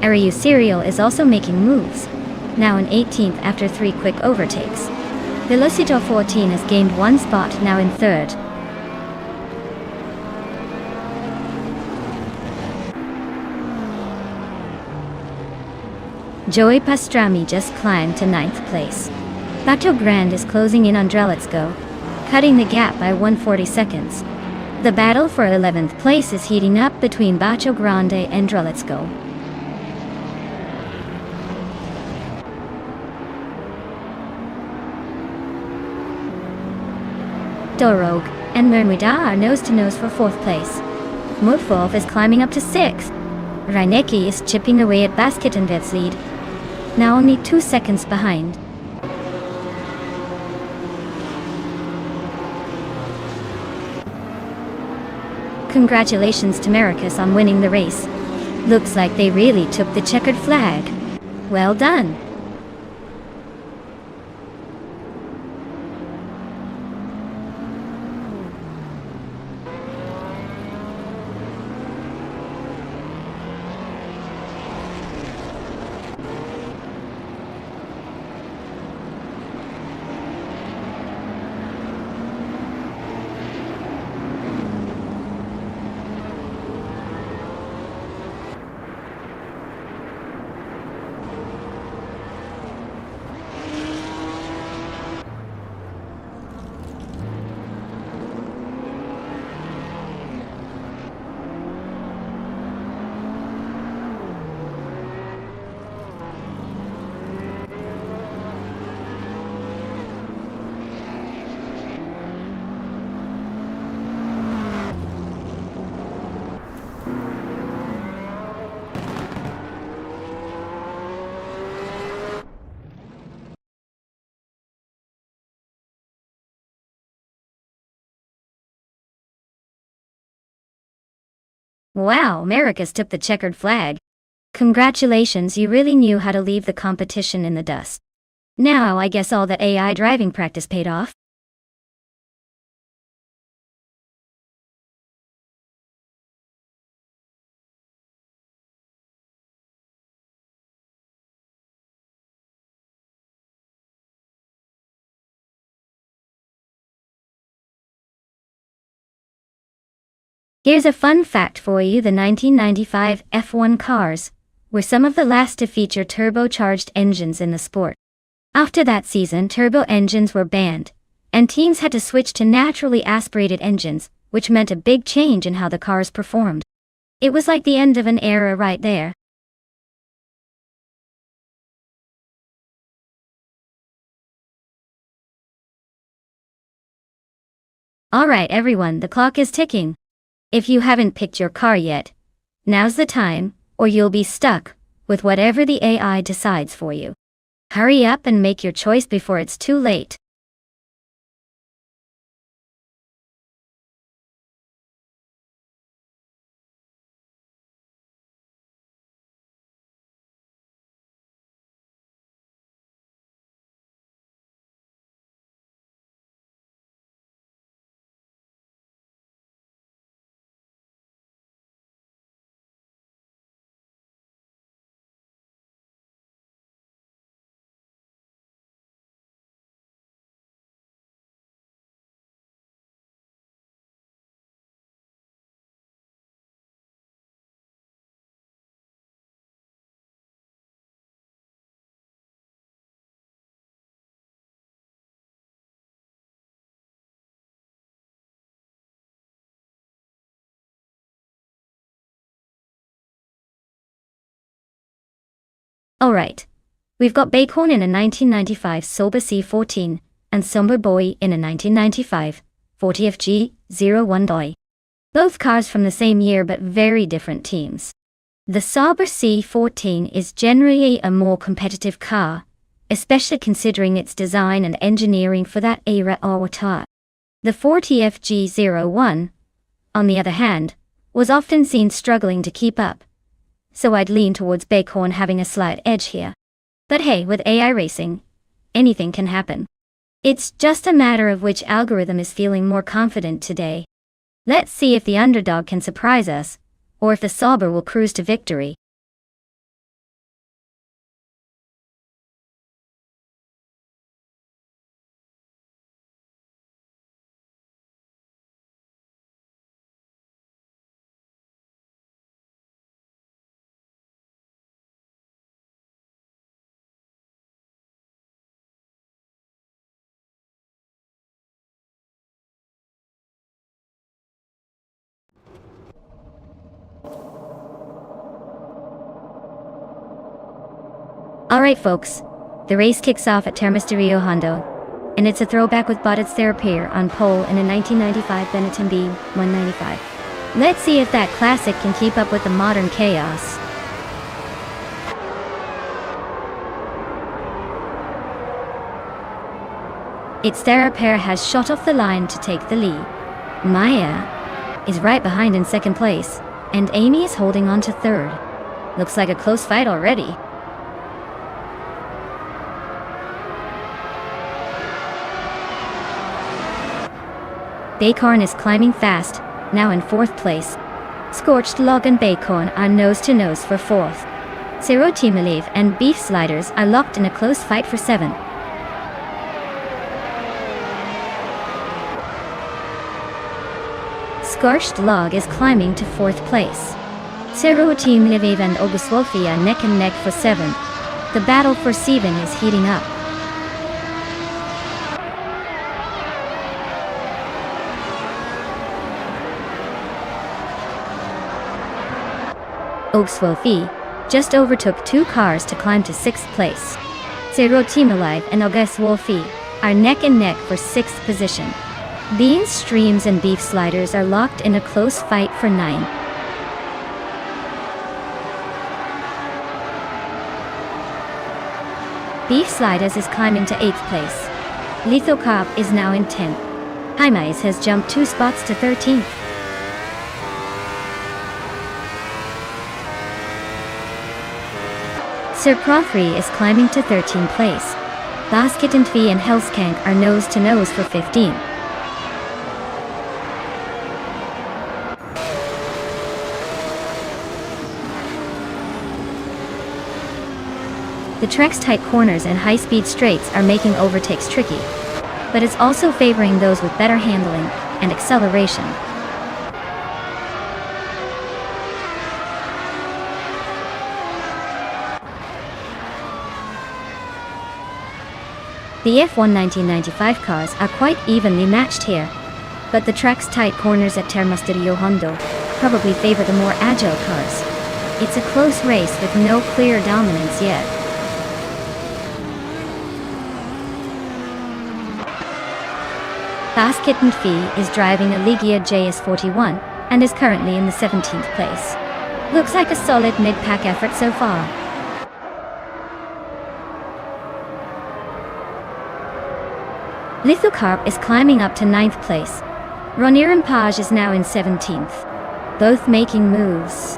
Areyu Serial is also making moves. now in 18th after 3 quick overtakes. Velocito 14 has gained 1 spot, now in 3rd. Joey Pastrami just climbed to 9th place. Bato Grande is closing in on Drelitsko, cutting the gap by 140 seconds. The battle for 11th place is heating up between Bato Grande and Drelitsko. Dorog and Mermuda are nose-to-nose for 4th place. Mutfov is climbing up to 6th. Reinecke is chipping away at Basketenvet's lead, now only 2 seconds behind. Congratulations to Maricus on winning the race. Looks like they really took the checkered flag. Well done. Wow, Maricus took the checkered flag. Congratulations, you really knew how to leave the competition in the dust. Now I guess all that AI driving practice paid off. Here's a fun fact for you: the 1995 F1 cars were some of the last to feature turbocharged engines in the sport. After that season, turbo engines were banned, and teams had to switch to naturally aspirated engines, which meant a big change in how the cars performed. It was like the end of an era right there. Alright everyone, the clock is ticking. If you haven't picked your car yet, now's the time, or you'll be stuck with whatever the AI decides for you. Hurry up and make your choice before it's too late. Alright. We've got Bacon in a 1995 Sauber C14 and Summer Boy in a 1995 40FG01 Doi. Both cars from the same year but very different teams. The Sauber C14 is generally a more competitive car, especially considering its design and engineering for that era or time. The 40FG01, on the other hand, was often seen struggling to keep up, so I'd lean towards Bacon having a slight edge here. But hey, with AI racing, anything can happen. It's just a matter of which algorithm is feeling more confident today. Let's see if the underdog can surprise us, or if the Sauber will cruise to victory. Alright folks, the race kicks off at Termisterio Hondo, and it's a throwback with Botted Therapir on pole in a 1995 Benetton B195. Let's see if that classic can keep up with the modern chaos. Its Therapir has shot off the line to take the lead. Maya is right behind in second place, and Amy is holding on to third. Looks like a close fight already. Bacon is climbing fast, now in fourth place. Scorched Log and Bacon are nose-to-nose for fourth. Zero Timalev and Beef Sliders are locked in a close fight for seventh. Scorched Log is climbing to fourth place. Zero Timalev and August Wolfie are neck and neck for seventh. The battle for Seven is heating up. Wolfie just overtook two cars to climb to sixth place. Zero Timalive and August Wolfie are neck and neck for sixth position. Beans Streams and Beef Sliders are locked in a close fight for ninth. Beef Sliders is climbing to eighth place. Lithocop is now in 10th. Jaimais has jumped 2 spots to 13th. Sir Prothry is climbing to 13th place. Basket and Fee and Hellskank are nose-to-nose for 15th. The track's tight corners and high-speed straights are making overtakes tricky, but it's also favoring those with better handling and acceleration. The F1 1995 cars are quite evenly matched here, but the track's tight corners at Termisterio Hondo probably favor the more agile cars. It's a close race with no clear dominance yet. Basket and Fee is driving a Ligia JS41 and is currently in the 17th place. Looks like a solid mid-pack effort so far. Lithocarp is climbing up to 9th place. Ronir and Page is now in 17th. Both making moves.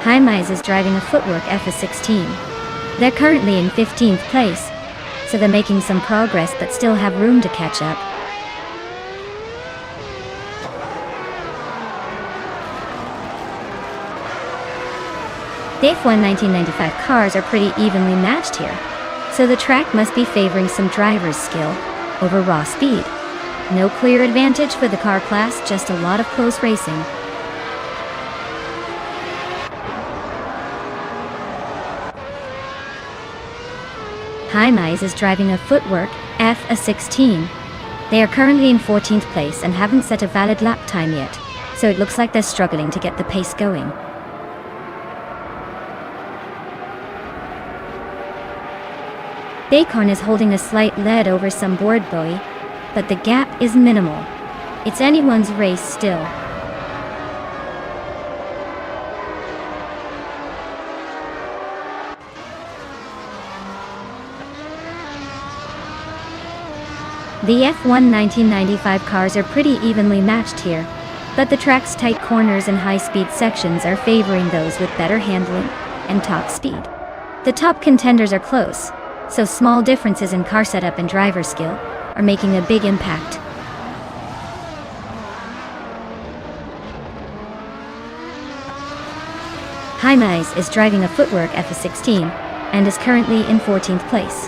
Jaimais is driving a Footwork FS16. They're currently in 15th place, so they're making some progress but still have room to catch up. The F1 1995 cars are pretty evenly matched here, so the track must be favoring some driver's skill over raw speed. No clear advantage for the car class, just a lot of close racing. Jaimais is driving a Footwork FS16. They are currently in 14th place and haven't set a valid lap time yet, so it looks like they're struggling to get the pace going. Bacon is holding a slight lead over some board buoy, but the gap is minimal. It's anyone's race still. The F1 1995 cars are pretty evenly matched here, but the track's tight corners and high-speed sections are favoring those with better handling and top speed. The top contenders are close, so small differences in car setup and driver skill are making a big impact. Jaimais is driving a Footwork FS16 and is currently in 14th place.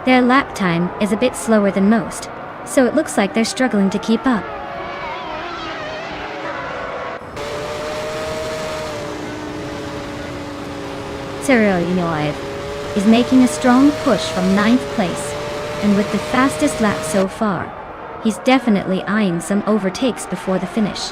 Their lap time is a bit slower than most, so it looks like they're struggling to keep up. Cyril Unilive is making a strong push from 9th place, and with the fastest lap so far, he's definitely eyeing some overtakes before the finish.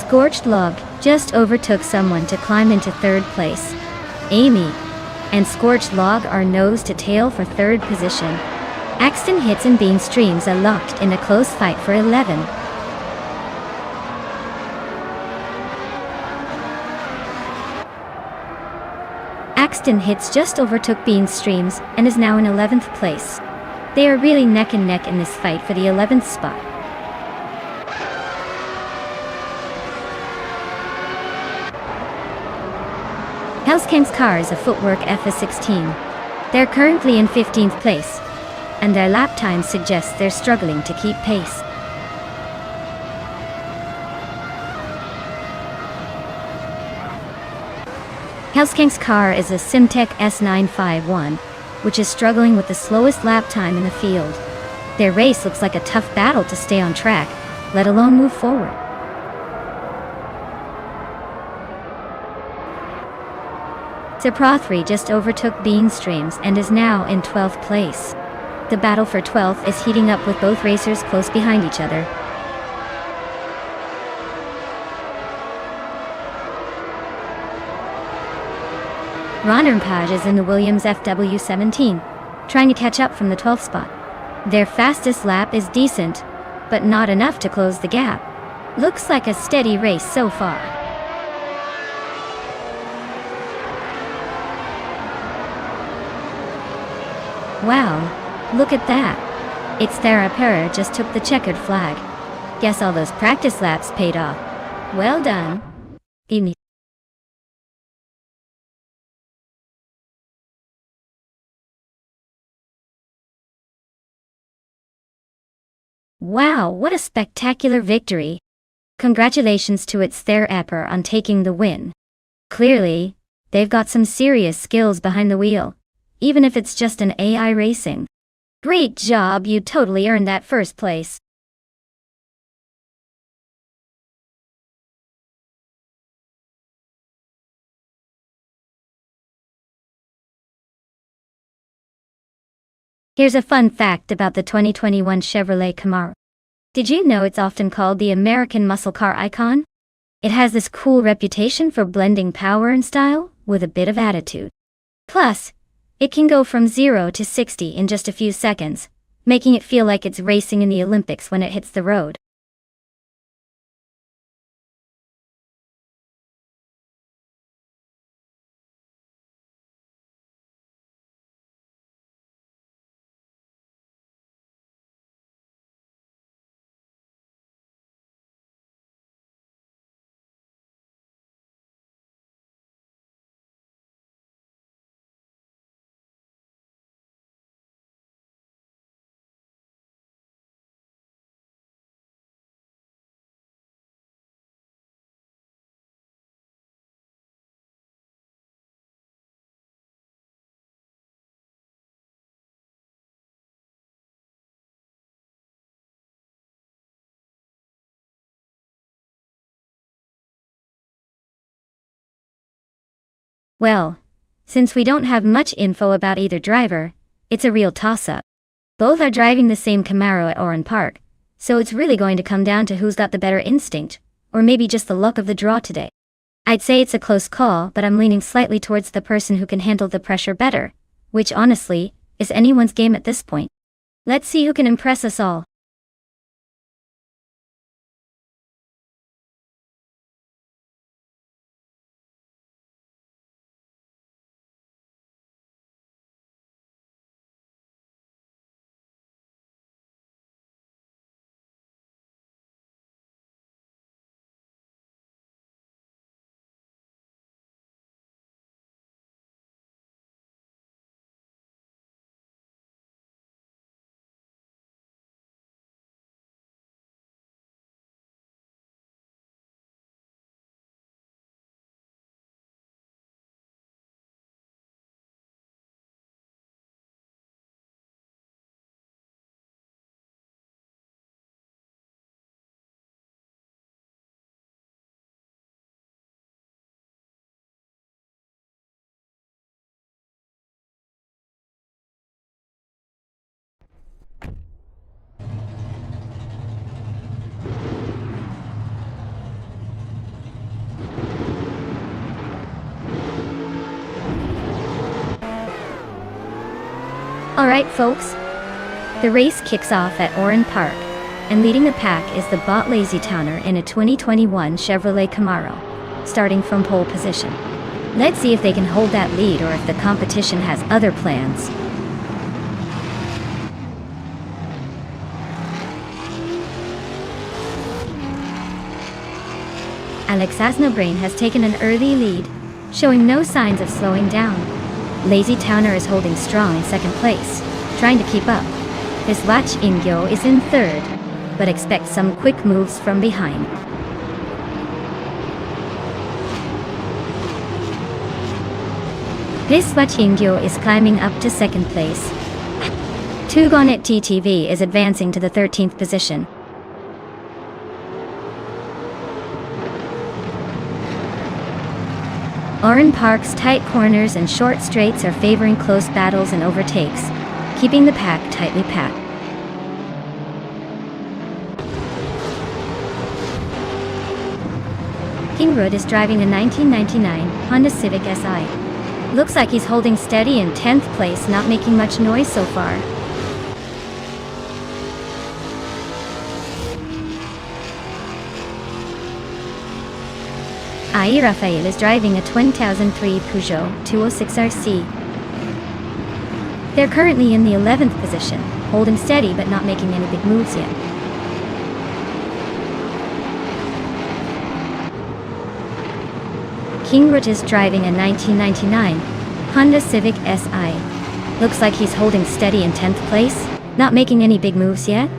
Scorched Log just overtook someone to climb into third place. Amy and Scorched Log are nose to tail for third position. Axton Hits and Bean Streams are locked in a close fight for 11. Axton Hits just overtook Bean Streams and is now in 11th place. They are really neck and neck in this fight for the 11th spot. Hellskang's car is a Footwork FS16. They're currently in 15th place, and their lap time suggests they're struggling to keep pace. Hellskang's car is a Simtek S951, which is struggling with the slowest lap time in the field. Their race looks like a tough battle to stay on track, let alone move forward. Ziprothri just overtook Bean Streams and is now in 12th place. The battle for 12th is heating up with both racers close behind each other. Ronernpage is in the Williams FW17, trying to catch up from the 12th spot. Their fastest lap is decent, but not enough to close the gap. Looks like a steady race so far. Wow, look at that. It's Therapera just took the checkered flag. Guess all those practice laps paid off. Well done. Amy. Wow, what a spectacular victory. Congratulations to its Therapera on taking the win. Clearly, they've got some serious skills behind the wheel, even if it's just an AI racing. Great job, you totally earned that first place. Here's a fun fact about the 2021 Chevrolet Camaro. Did you know it's often called the American muscle car icon? It has this cool reputation for blending power and style with a bit of attitude. Plus, it can go from 0 to 60 in just a few seconds, making it feel like it's racing in the Olympics when it hits the road. Well, since we don't have much info about either driver, it's a real toss-up. Both are driving the same Camaro at Oran Park, so it's really going to come down to who's got the better instinct, or maybe just the luck of the draw today. I'd say it's a close call, but I'm leaning slightly towards the person who can handle the pressure better, which honestly, is anyone's game at this point. Let's see who can impress us all. Alright folks, the race kicks off at Oran Park, and leading the pack is the bot Lazy Towner in a 2021 Chevrolet Camaro, starting from pole position. Let's see if they can hold that lead or if the competition has other plans. Alexasno Brain has taken an early lead, showing no signs of slowing down. Lazy Towner is holding strong in second place, trying to keep up. Hiswach Ingyo is in third, but expect some quick moves from behind. Hiswach Ingyo is climbing up to second place. Tugonet TTV is advancing to the 13th position. Oran Park's tight corners and short straights are favoring close battles and overtakes, keeping the pack tightly packed. Kingrud is driving a 1999 Honda Civic Si. Looks like he's holding steady in 10th place, not making much noise so far. Ai Rafael is driving a 2003 Peugeot 206 RC. They're currently in the 11th position, holding steady but not making any big moves yet. Kingrud is driving a 1999 Honda Civic Si. Looks like he's holding steady in 10th place, not making any big moves yet.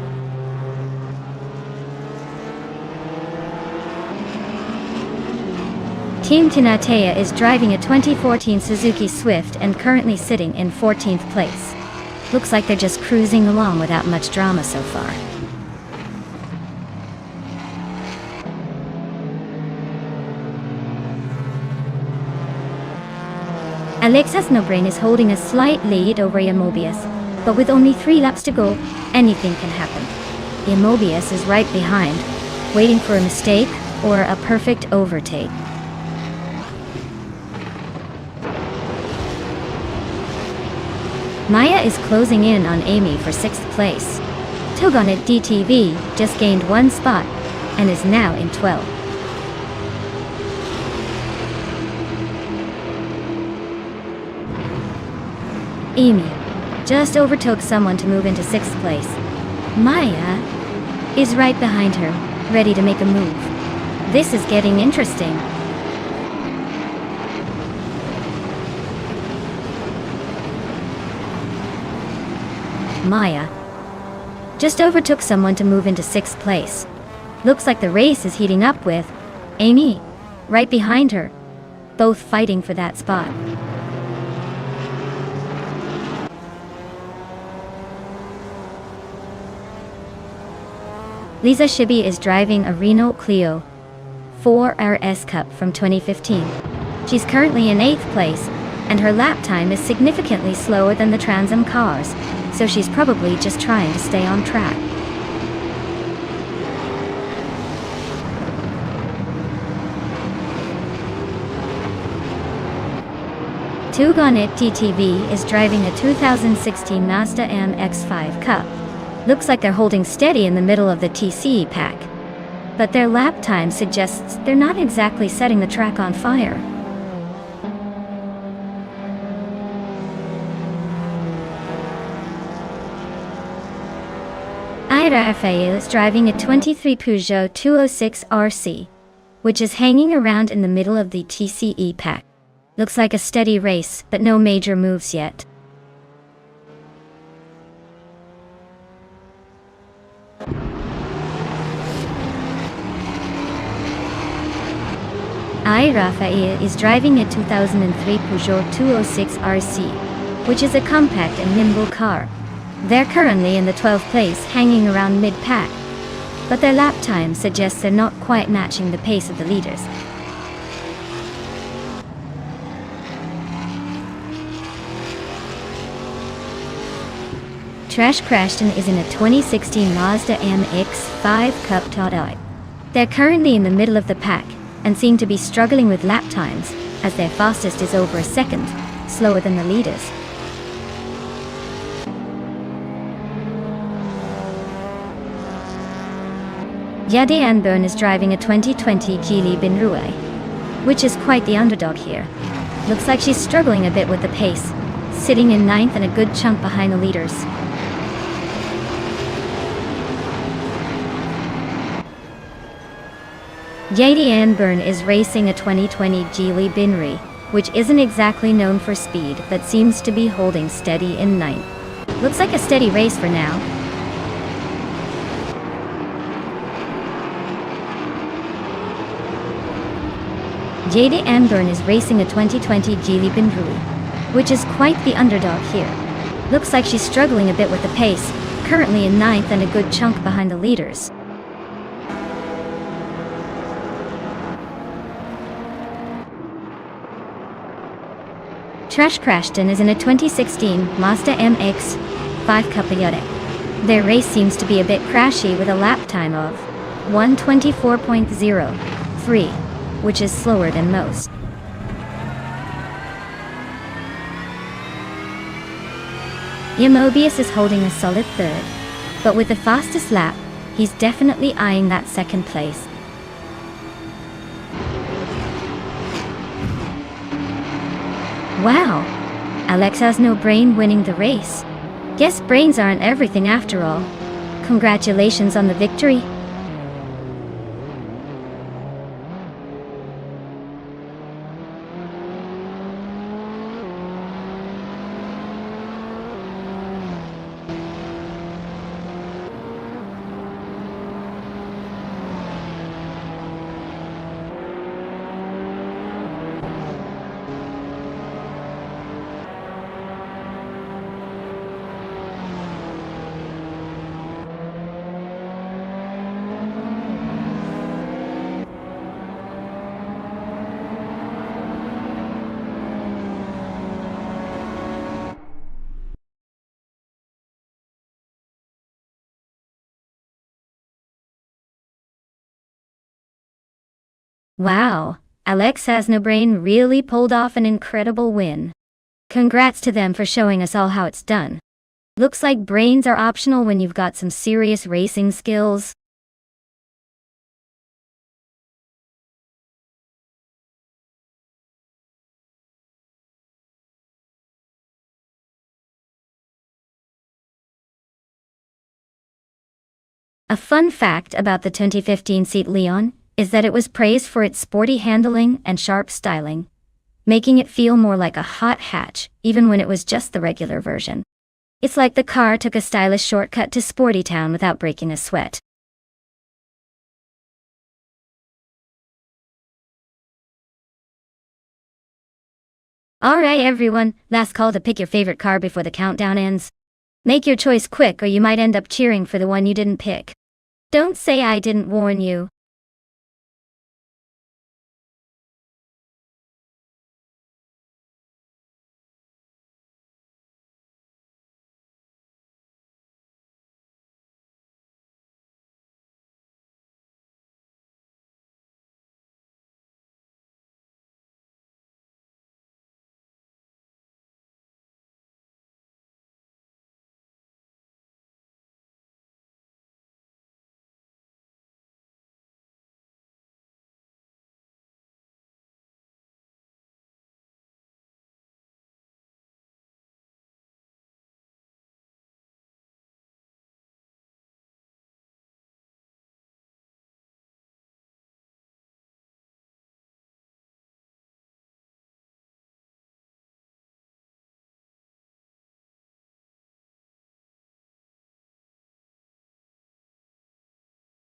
Team Tinatea is driving a 2014 Suzuki Swift and currently sitting in 14th place. Looks like they're just cruising along without much drama so far. Alexas Nobrain is holding a slight lead over Yamobius, but with only 3 laps to go, anything can happen. Yamobius is right behind, waiting for a mistake or a perfect overtake. Maya is closing in on Amy for 6th place. Togonet DTV just gained 1 spot and is now in 12th. Amy just overtook someone to move into 6th place. Maya is right behind her, ready to make a move. This is getting interesting. Maya just overtook someone to move into 6th place. Looks like the race is heating up with Amy right behind her, both fighting for that spot. Lisa Shibi is driving a Renault Clio 4 RS Cup from 2015. She's currently in 8th place, and her lap time is significantly slower than the Trans Am cars, so she's probably just trying to stay on track. Tugonet TTV is driving a 2016 Mazda MX-5 Cup. Looks like they're holding steady in the middle of the TCE pack, but their lap time suggests they're not exactly setting the track on fire. Ira Rafael is driving a 23 Peugeot 206 RC, which is hanging around in the middle of the TCE pack. Looks like a steady race, but no major moves yet. Ai Rafael is driving a 2003 Peugeot 206 RC, which is a compact and nimble car. They're currently in the 12th place, hanging around mid-pack, but their lap time suggests they're not quite matching the pace of the leaders. Trash Crashton is in a 2016 Mazda MX-5 Cup Todai. They're currently in the middle of the pack, and seem to be struggling with lap times, as their fastest is over a second, slower than the leaders. Yadi Anburn is driving a 2020 Geely Binrue, which is quite the underdog here. Looks like she's struggling a bit with the pace, sitting in ninth and a good chunk behind the leaders. Yadi Anburn is racing a 2020 Geely Binrue, which isn't exactly known for speed but seems to be holding steady in ninth. Looks like a steady race for now. Yadi Anburn is racing a 2020 Geely Binrue, which is quite the underdog here. Looks like she's struggling a bit with the pace, currently in ninth and a good chunk behind the leaders. Trash Crashton is in a 2016 Mazda MX-5 Capillette. Their race seems to be a bit crashy with a lap time of 1:24.03, which is slower than most. Mobius is holding a solid third, but with the fastest lap, he's definitely eyeing that second place. Wow, Alex has no brain winning the race. Guess brains aren't everything after all. Congratulations on the victory. Wow, Alex has no brain really pulled off an incredible win. Congrats to them for showing us all how it's done. Looks like brains are optional when you've got some serious racing skills. A fun fact about the 2015 Seat Leon is that it was praised for its sporty handling and sharp styling, making it feel more like a hot hatch even when it was just the regular version. It's like the car took a stylish shortcut to sporty town without breaking a sweat. Alright everyone, last call to pick your favorite car before the countdown ends. Make your choice quick or you might end up cheering for the one you didn't pick. Don't say I didn't warn you.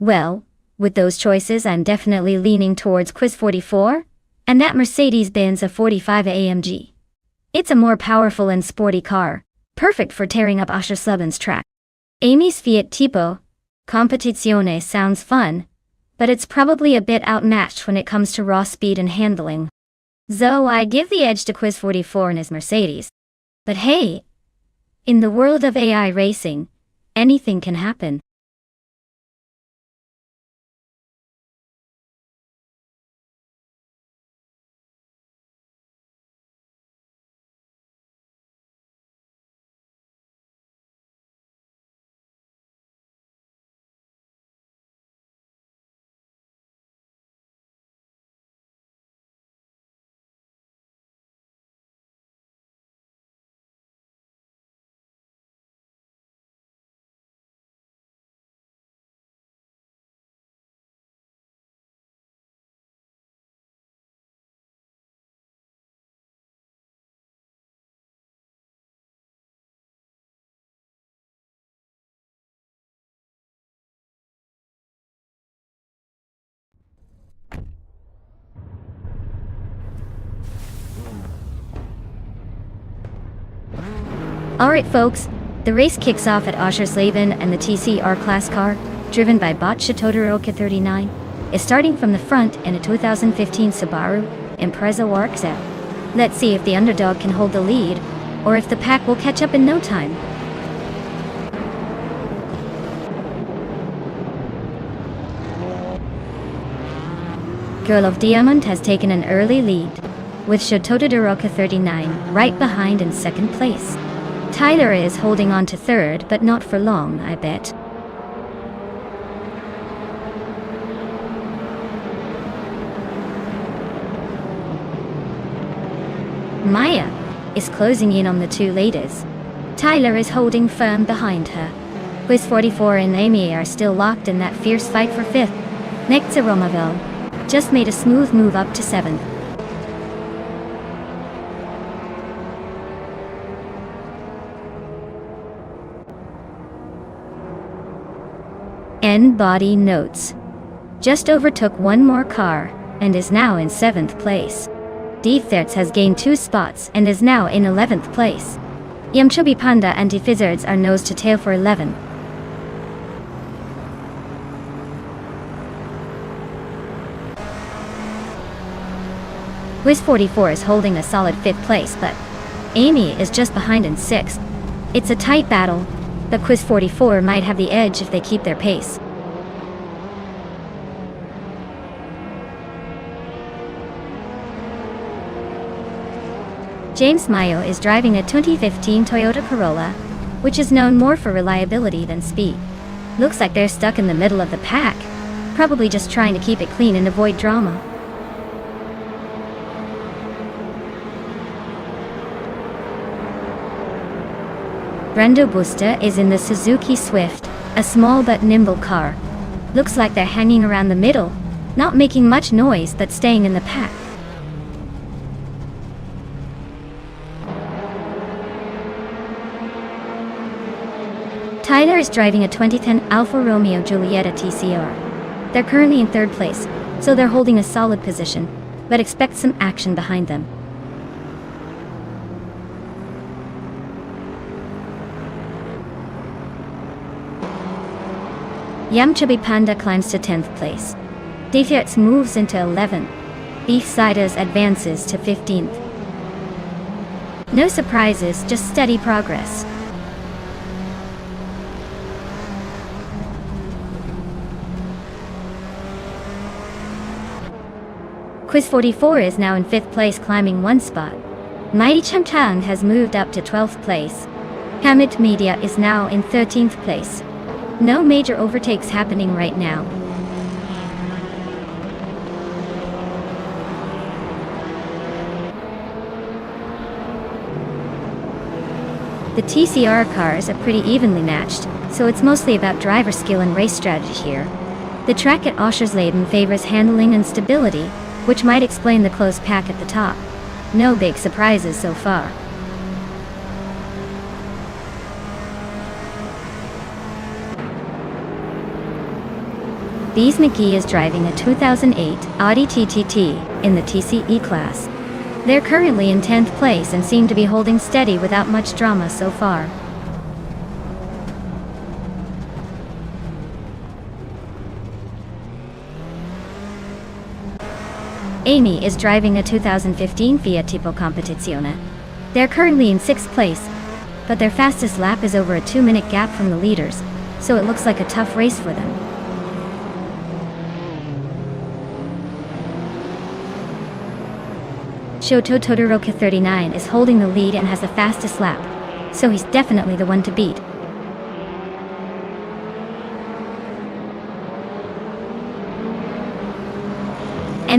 Well, with those choices I'm definitely leaning towards Quiz 44, and that Mercedes-Benz A45 AMG. It's a more powerful and sporty car, perfect for tearing up Ascherslebens track. Amy's Fiat Tipo Competizione sounds fun, but it's probably a bit outmatched when it comes to raw speed and handling. So I give the edge to Quiz 44 and his Mercedes. But hey, in the world of AI racing, anything can happen. Alright folks, the race kicks off at Oschersleben and the TCR class car, driven by Boccia Todoroki 39, is starting from the front in a 2015 Subaru Impreza Warxa. Let's see if the underdog can hold the lead, or if the pack will catch up in no time. Girl of Diamond has taken an early lead, with Todoroki 39 right behind in second place. Tyler is holding on to third, but not for long, I bet. Maya is closing in on the two ladies. Tyler is holding firm behind her. Quiz 44 and Amy are still locked in that fierce fight for fifth. Next to Romavel just made a smooth move up to seventh. Body notes. Just overtook one more car, and is now in 7th place. Defterts has gained 2 spots and is now in 11th place. Yamchobi Panda and Defizards are nose to tail for 11th. Quiz 44 is holding a solid 5th place, but Amy is just behind in 6th. It's a tight battle, but Quiz 44 might have the edge if they keep their pace. James Mayo is driving a 2015 Toyota Corolla, which is known more for reliability than speed. Looks like they're stuck in the middle of the pack, probably just trying to keep it clean and avoid drama. Brendo Busta is in the Suzuki Swift, a small but nimble car. Looks like they're hanging around the middle, not making much noise but staying in the pack. Tyler is driving a 2010 Alfa Romeo Giulietta TCR. They're currently in 3rd place, so they're holding a solid position, but expect some action behind them. Yamchabi Panda climbs to 10th place. Defterts moves into 11th. Beef Siders advances to 15th. No surprises, just steady progress. Quiz 44 is now in 5th place, climbing 1 spot. Mighty Chamtang has moved up to 12th place. Hamid Media is now in 13th place. No major overtakes happening right now. The TCR cars are pretty evenly matched, so it's mostly about driver skill and race strategy here. The track at Oschersleben favors handling and stability, which might explain the close pack at the top. No big surprises so far. Bees McGee is driving a 2008 Audi TTT in the TCE class. They're currently in 10th place and seem to be holding steady without much drama so far. Amy is driving a 2015 Fiat Tipo Competizione. They're currently in 6th place, but their fastest lap is over a 2-minute gap from the leaders, so it looks like a tough race for them. Shoto Todoroki 39 is holding the lead and has the fastest lap, so he's definitely the one to beat.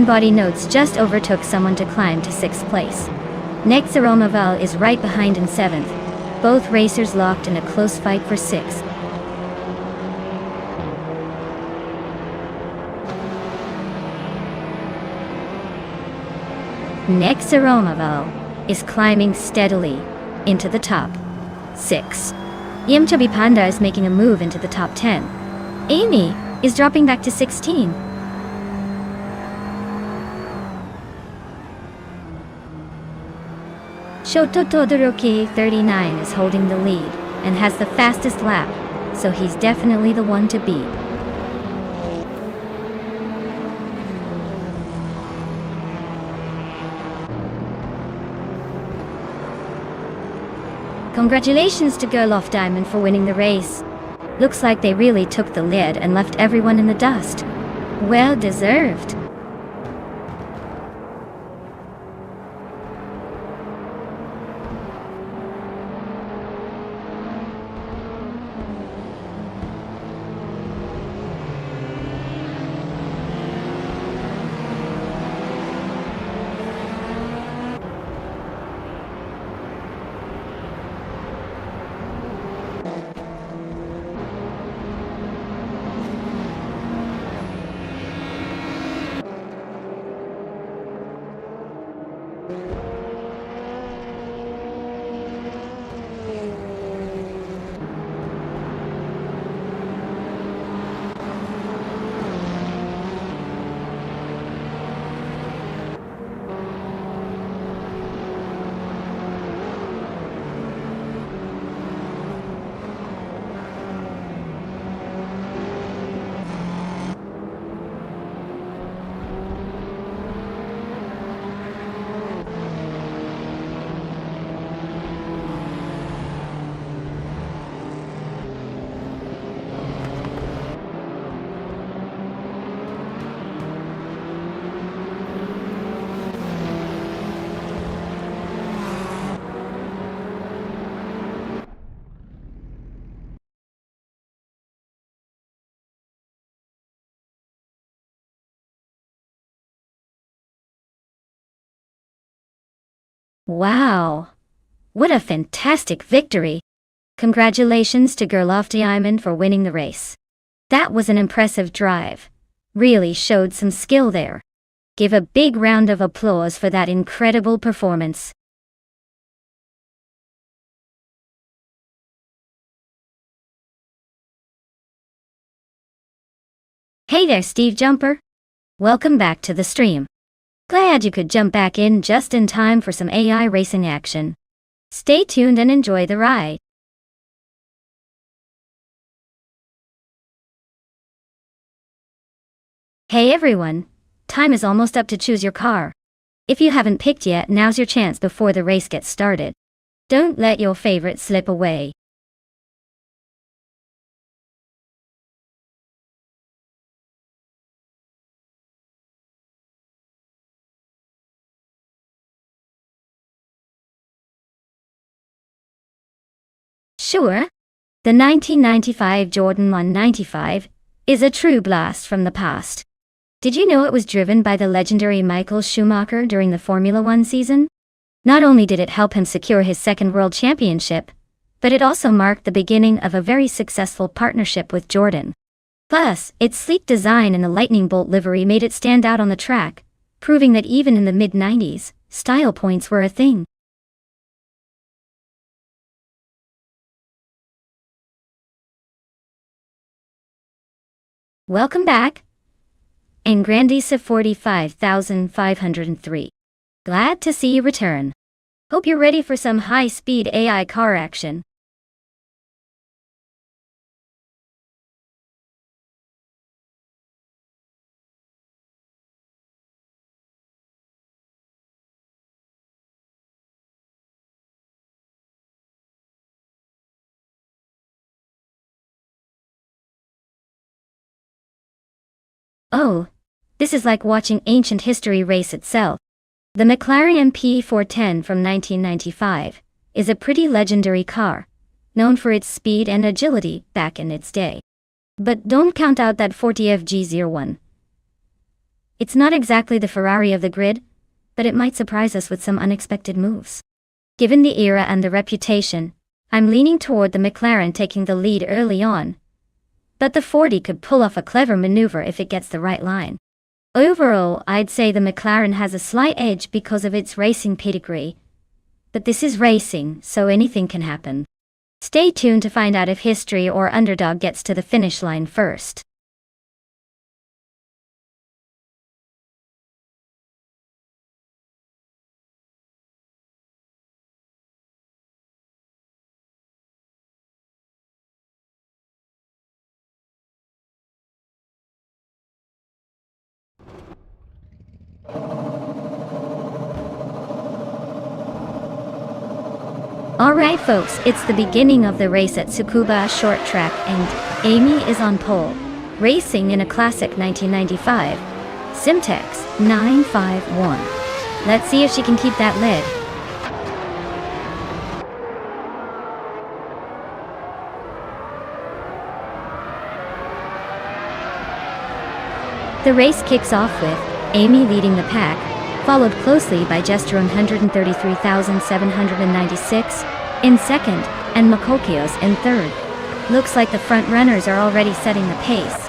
Body Notes just overtook someone to climb to 6th place. Next Aromaval is right behind in 7th. Both racers locked in a close fight for 6th. Next Aromaval is climbing steadily into the top 6. Yamchabi Panda is making a move into the top 10. Amy is dropping back to 16. Shoto Todoroki 39 is holding the lead and has the fastest lap, so he's definitely the one to beat. Congratulations to Girl Off Diamond for winning the race. Looks like they really took the lead and left everyone in the dust. Well deserved. Wow! What a fantastic victory! Congratulations to Girl Off Diamond for winning the race. That was an impressive drive. Really showed some skill there. Give a big round of applause for that incredible performance. Hey there, Steve Jumper. Welcome back to the stream. Glad you could jump back in just in time for some AI racing action. Stay tuned and enjoy the ride. Hey everyone, time is almost up to choose your car. If you haven't picked yet, now's your chance before the race gets started. Don't let your favorite slip away. Sure, the 1995 Jordan 195 is a true blast from the past. Did you know it was driven by the legendary Michael Schumacher during the Formula One season? Not only did it help him secure his second world championship, but it also marked the beginning of a very successful partnership with Jordan. Plus, its sleek design and the lightning bolt livery made it stand out on the track, proving that even in the mid-90s, style points were a thing. Welcome back, and Grandisa 45,503. Glad to see you return. Hope you're ready for some high-speed AI car action. Oh, this is like watching ancient history race itself. The McLaren MP410 from 1995 is a pretty legendary car, known for its speed and agility back in its day. But don't count out that 40FG01. It's not exactly the Ferrari of the grid, but it might surprise us with some unexpected moves. Given the era and the reputation, I'm leaning toward the McLaren taking the lead early on. But the 40 could pull off a clever maneuver if it gets the right line. Overall, I'd say the McLaren has a slight edge because of its racing pedigree. But this is racing, so anything can happen. Stay tuned to find out if history or underdog gets to the finish line first. Alright folks, it's the beginning of the race at Tsukuba short track and Amy is on pole, racing in a classic 1995 Simtex 951. Let's see if she can keep that lead. The race kicks off with Amy leading the pack, followed closely by Jester 133,796 in second and Makokios in third. Looks like the front runners are already setting the pace.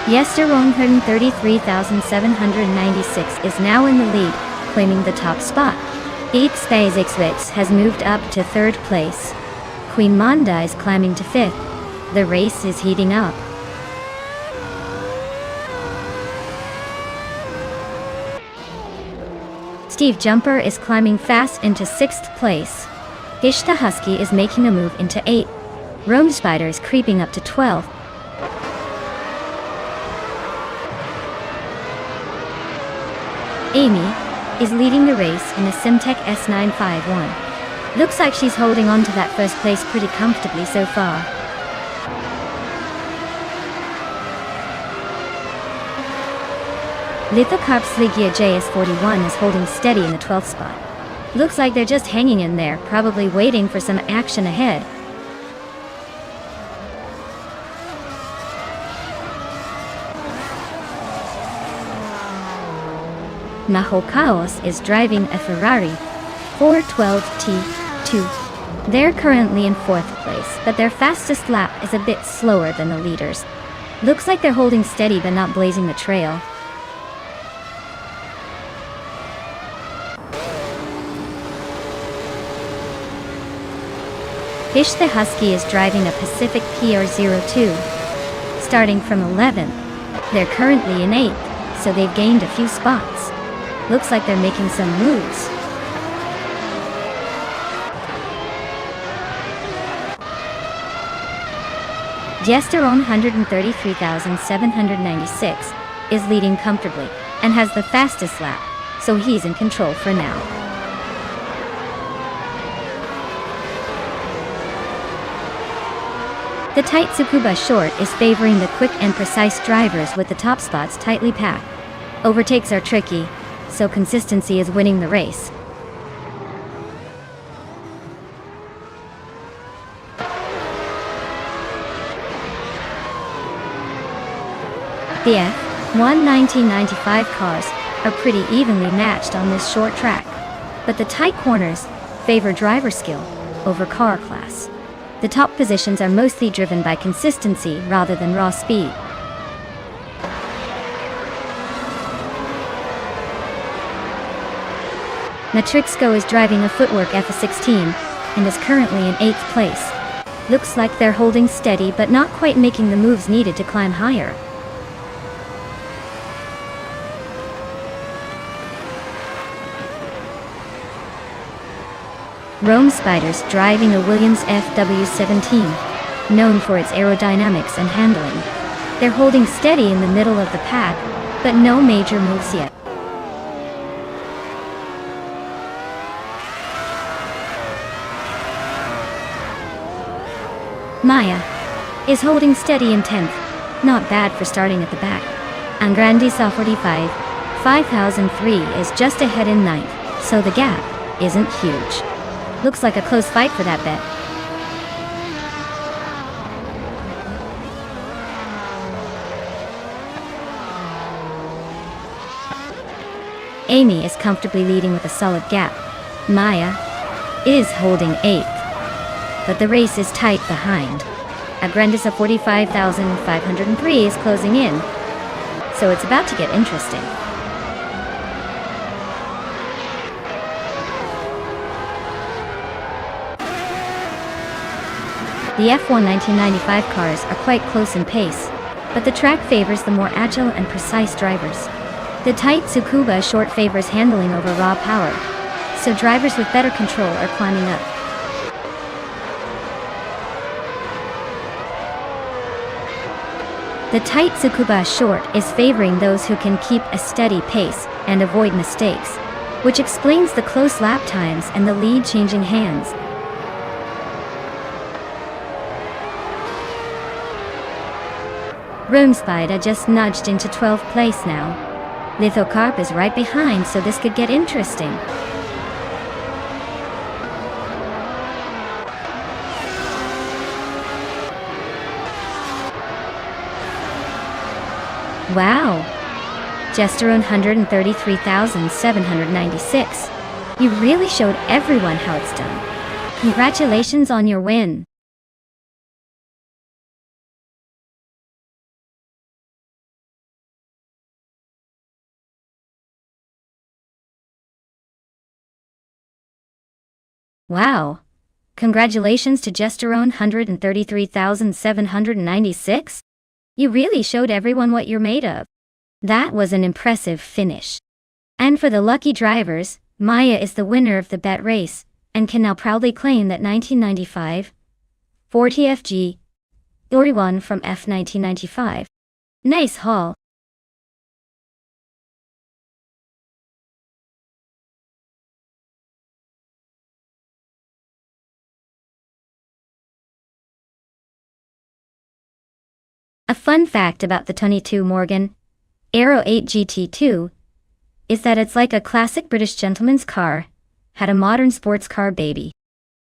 Jester 133,796 is now in the lead, claiming the top spot. X has moved up to third place. Queen Manda is climbing to fifth. The race is heating up. Steve Jumper is climbing fast into sixth place. Ishta Husky is making a move into eighth. Rome Spider is creeping up to 12th. Amy is leading the race in a Simtech S951. Looks like she's holding on to that first place pretty comfortably so far. Lithocarp's Ligia JS41 is holding steady in the 12th spot. Looks like they're just hanging in there, probably waiting for some action ahead. Maho Chaos is driving a Ferrari 412T2. They're currently in fourth place, but their fastest lap is a bit slower than the leaders. Looks like they're holding steady but not blazing the trail. Fish the Husky is driving a Pacific PR02, starting from 11th. They're currently in 8th, so they've gained a few spots. Looks like they're making some moves. Jester 133,796 is leading comfortably and has the fastest lap, so he's in control for now. The tight Tsukuba short is favoring the quick and precise drivers with the top spots tightly packed. Overtakes are tricky, so consistency is winning the race. The F1 1995 cars are pretty evenly matched on this short track, but the tight corners favor driver skill over car class. The top positions are mostly driven by consistency rather than raw speed. Matrixco is driving a Footwork F16 and is currently in 8th place. Looks like they're holding steady but not quite making the moves needed to climb higher. Rome Spider's driving a Williams FW17, known for its aerodynamics and handling. They're holding steady in the middle of the pack, but no major moves yet. Maya is holding steady in 10th, not bad for starting at the back. Angrandisa 45, 5003 is just ahead in 9th, so the gap isn't huge. Looks like a close fight for that bet. Amy is comfortably leading with a solid gap. Maya is holding 8th, but the race is tight behind. Agrandisa 45,503 is closing in, so it's about to get interesting. The F1 1995 cars are quite close in pace, but the track favors the more agile and precise drivers. The tight Tsukuba short favors handling over raw power, so drivers with better control are climbing up. The tight Tsukuba short is favoring those who can keep a steady pace and avoid mistakes, which explains the close lap times and the lead changing hands. Roomspida just nudged into 12th place now. Lithocarp is right behind, so this could get interesting. Wow! Gesterone 133,796. You really showed everyone how it's done. Congratulations on your win. Wow! Congratulations to Gesterone 133,796. You really showed everyone what you're made of. That was an impressive finish. And for the lucky drivers, Maya is the winner of the bet race, and can now proudly claim that 1995 40 FG 41 from F 1995. Nice haul. A fun fact about the 22 Morgan Aero 8 GT2 is that it's like a classic British gentleman's car, had a modern sports car baby.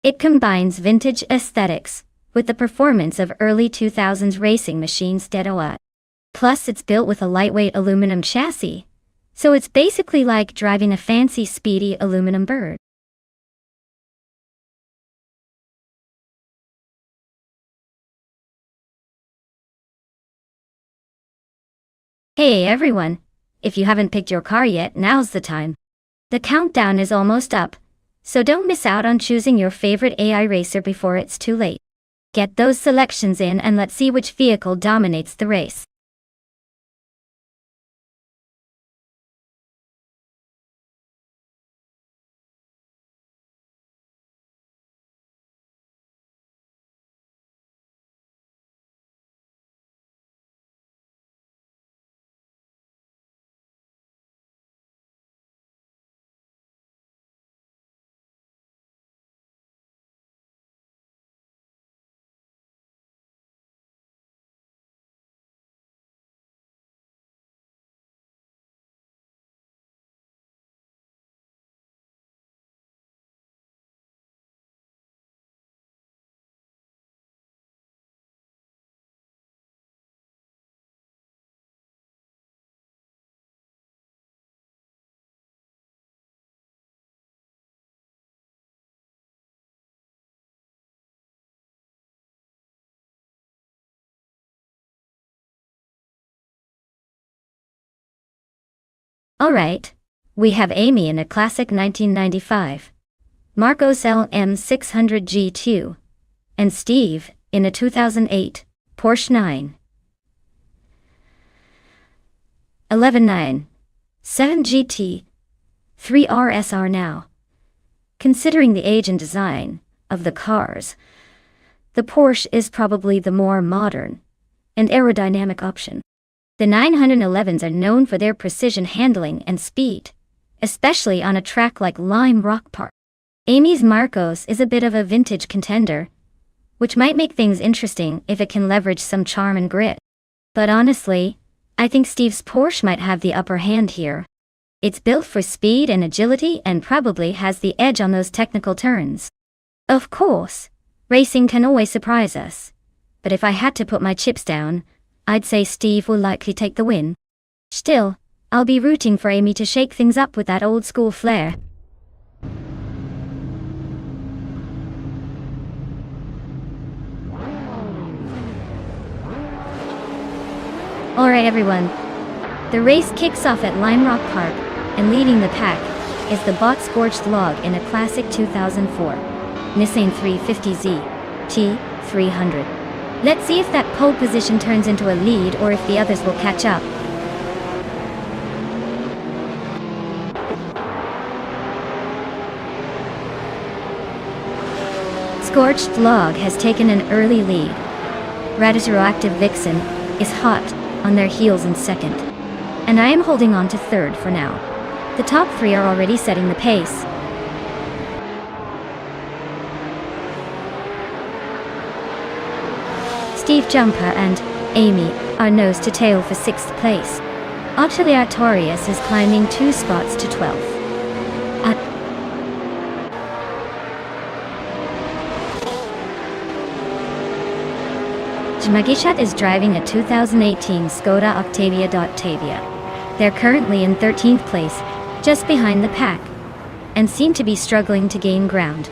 It combines vintage aesthetics with the performance of early 2000s racing machines DOA. Plus it's built with a lightweight aluminum chassis, so it's basically like driving a fancy speedy aluminum bird. Hey everyone! If you haven't picked your car yet, now's the time. The countdown is almost up, so don't miss out on choosing your favorite AI racer before it's too late. Get those selections in and let's see which vehicle dominates the race. Alright, we have Amy in a classic 1995 Marcos LM600 G2, and Steve in a 2008 Porsche 911 7 GT 3 RSR. Now, considering the age and design of the cars, the Porsche is probably the more modern and aerodynamic option. The 911s are known for their precision handling and speed, especially on a track like Lime Rock Park. Amy's Marcos is a bit of a vintage contender, which might make things interesting if it can leverage some charm and grit. But honestly, I think Steve's Porsche might have the upper hand here. It's built for speed and agility and probably has the edge on those technical turns. Of course, racing can always surprise us, but if I had to put my chips down, I'd say Steve will likely take the win. Still, I'll be rooting for Amy to shake things up with that old school flair. Alright everyone, the race kicks off at Lime Rock Park, and leading the pack is the bot Scorched Log in a classic 2004 Nissan 350Z T300. Let's see if that pole position turns into a lead or if the others will catch up. Scorched Log has taken an early lead. Radisroactive Vixen is hot, on their heels in second. And I am holding on to third for now. The top three are already setting the pace. Steve Jumper and Amy are nose to tail for 6th place. Auxiliar Torius is climbing 2 spots to 12th. Magishat is driving a 2018 Skoda Octavia. They're currently in 13th place, just behind the pack, and seem to be struggling to gain ground.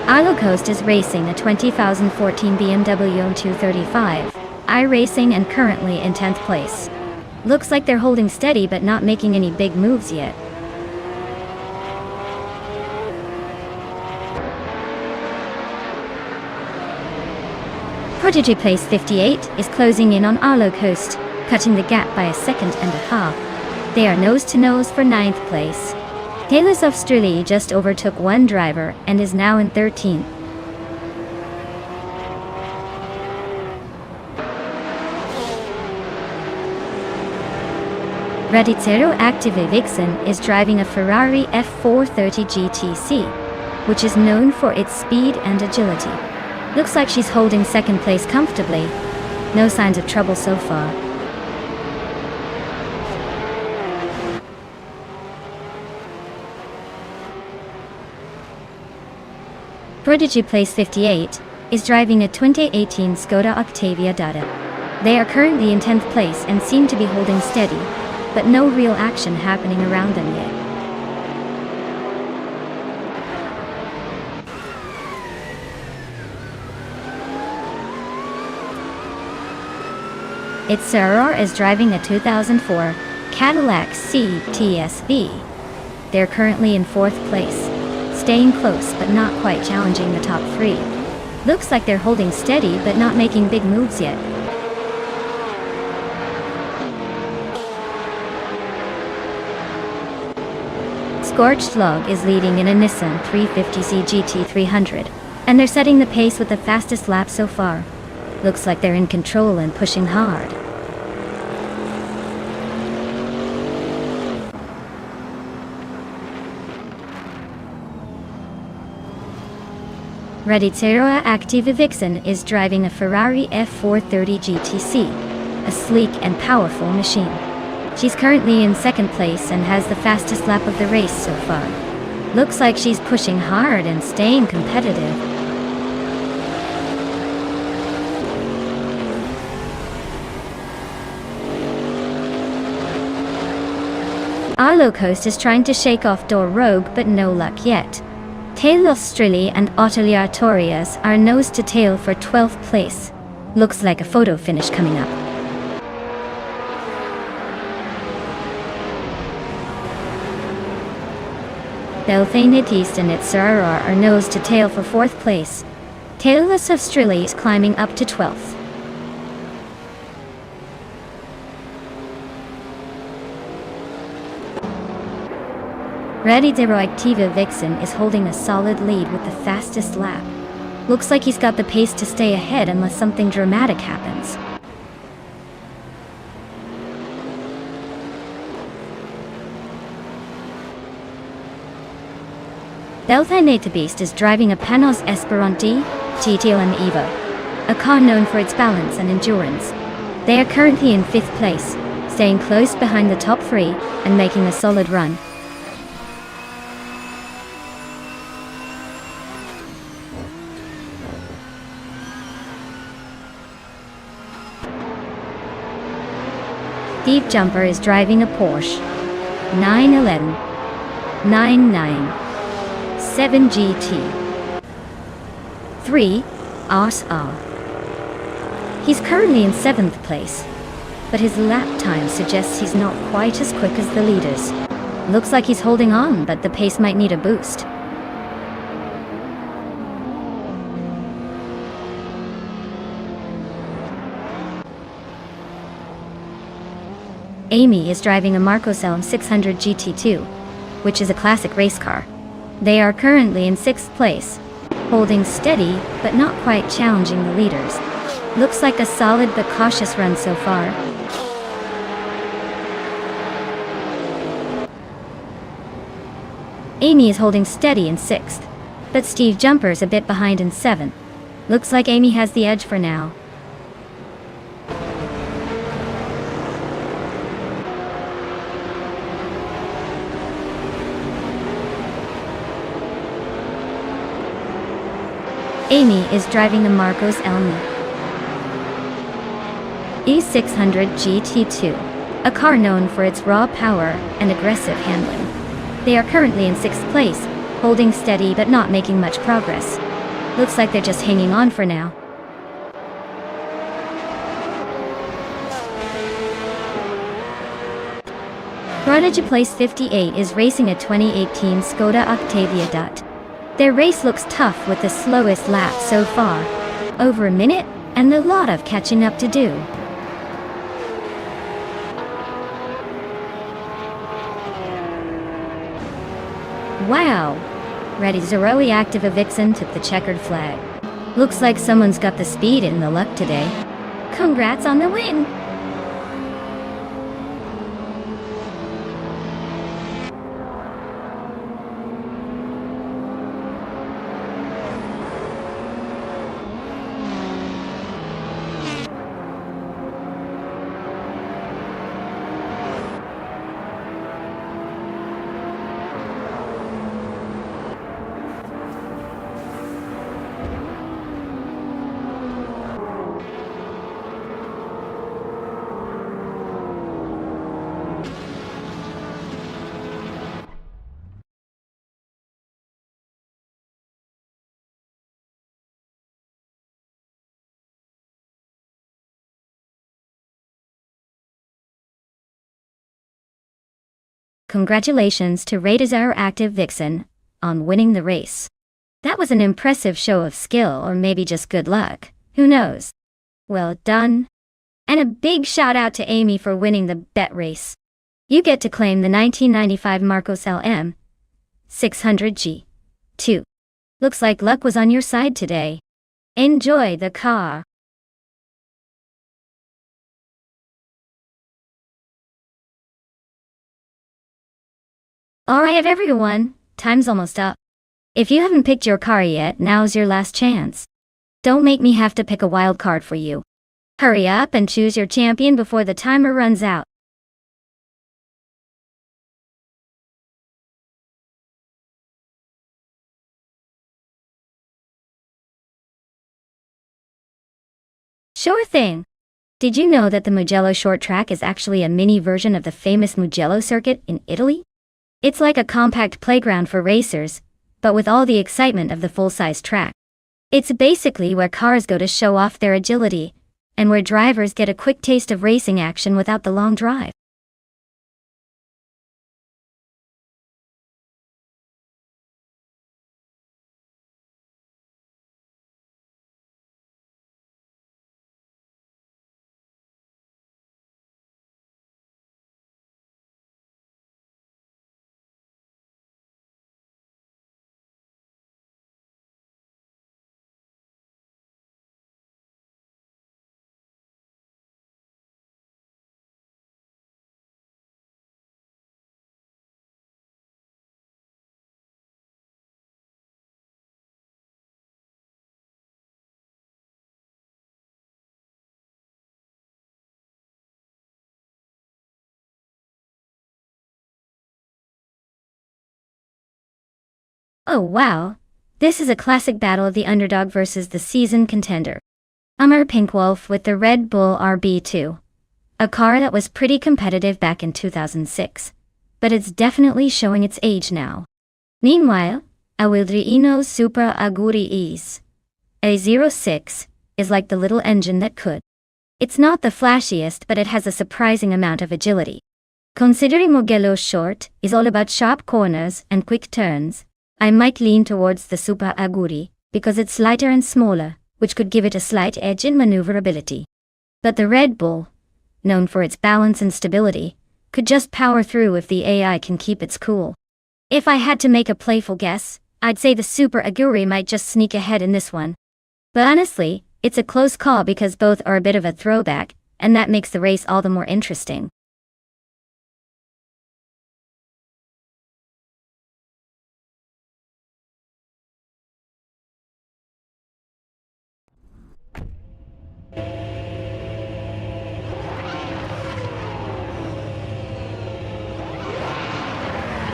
Arlo Coast is racing a 2014 BMW 235 iRacing and currently in 10th place. Looks like they're holding steady but not making any big moves yet. Prodigy Place 58 is closing in on Arlo Coast, cutting the gap by 1.5 seconds. They are nose to nose for 9th place. Taylor's Australia just overtook one driver and is now in 13th. Radicero Active Vixen is driving a Ferrari F430 GTC, which is known for its speed and agility. Looks like she's holding 2nd place comfortably. No signs of trouble so far. Prodigy Place 58 is driving a 2018 Skoda Octavia. They are currently in 10th place and seem to be holding steady, but no real action happening around them yet. Its Serrar is driving a 2004 Cadillac CTS-V. They're currently in 4th place, staying close but not quite challenging the top 3. Looks like they're holding steady but not making big moves yet. Scorched Log is leading in a Nissan 350Z GT300, and they're setting the pace with the fastest lap so far. Looks like they're in control and pushing hard. Radicero Active Vixen is driving a Ferrari F430 GTC, a sleek and powerful machine. She's currently in 2nd place and has the fastest lap of the race so far. Looks like she's pushing hard and staying competitive. Arlo Coast is trying to shake off Door Rogue but no luck yet. Tail Australia and Atelier Torias are nose to tail for 12th place. Looks like a photo finish coming up. Delphine East and its Serrar are nose to tail for 4th place. Tailless Australia is climbing up to 12th. Radicero Active Vixen is holding a solid lead with the fastest lap. Looks like he's got the pace to stay ahead unless something dramatic happens. Delta Beast is driving a Panos Esperanti GTLM Evo, a car known for its balance and endurance. They are currently in 5th place, staying close behind the top 3 and making a solid run. Steve Jumper is driving a Porsche 911 997 GT 3 RR. He's currently in 7th place, but his lap time suggests he's not quite as quick as the leaders. Looks like he's holding on, but the pace might need a boost. Amy is driving a Marcos Elm 600 GT2, which is a classic race car. They are currently in 6th place, holding steady but not quite challenging the leaders. Looks like a solid but cautious run so far. Amy is holding steady in 6th, but Steve Jumper's a bit behind in 7th. Looks like Amy has the edge for now. Amy is driving the Marcos Elmi E600 GT2, a car known for its raw power and aggressive handling. They are currently in 6th place, holding steady but not making much progress. Looks like they're just hanging on for now. Prodigy Place 58 is racing a 2018 Skoda Octavia Dot. Their race looks tough with the slowest lap so far, over a minute, and a lot of catching up to do. Wow! Ready Zeroe Activa Vixen took the checkered flag. Looks like someone's got the speed and the luck today. Congrats on the win! Congratulations to Radizar Active Vixen on winning the race. That was an impressive show of skill, or maybe just good luck, who knows. Well done. And a big shout out to Amy for winning the bet race. You get to claim the 1995 Marcos LM 600G. 2. Looks like luck was on your side today. Enjoy the car. Alright everyone, time's almost up. If you haven't picked your car yet, now's your last chance. Don't make me have to pick a wild card for you. Hurry up and choose your champion before the timer runs out. Sure thing. Did you know that the Mugello short track is actually a mini version of the famous Mugello circuit in Italy? It's like a compact playground for racers, but with all the excitement of the full-size track. It's basically where cars go to show off their agility, and where drivers get a quick taste of racing action without the long drive. Oh wow, this is a classic battle of the underdog versus the seasoned contender. Amr Pinkwolf with the Red Bull RB2. A car that was pretty competitive back in 2006, but it's definitely showing its age now. Meanwhile, Awildriino's Supra Aguri Ease A06 is like the little engine that could. It's not the flashiest, but it has a surprising amount of agility. Considering Mugello's short is all about sharp corners and quick turns, I might lean towards the Supra Aguri, because it's lighter and smaller, which could give it a slight edge in maneuverability. But the Red Bull, known for its balance and stability, could just power through if the AI can keep its cool. If I had to make a playful guess, I'd say the Super Aguri might just sneak ahead in this one. But honestly, it's a close call because both are a bit of a throwback, and that makes the race all the more interesting.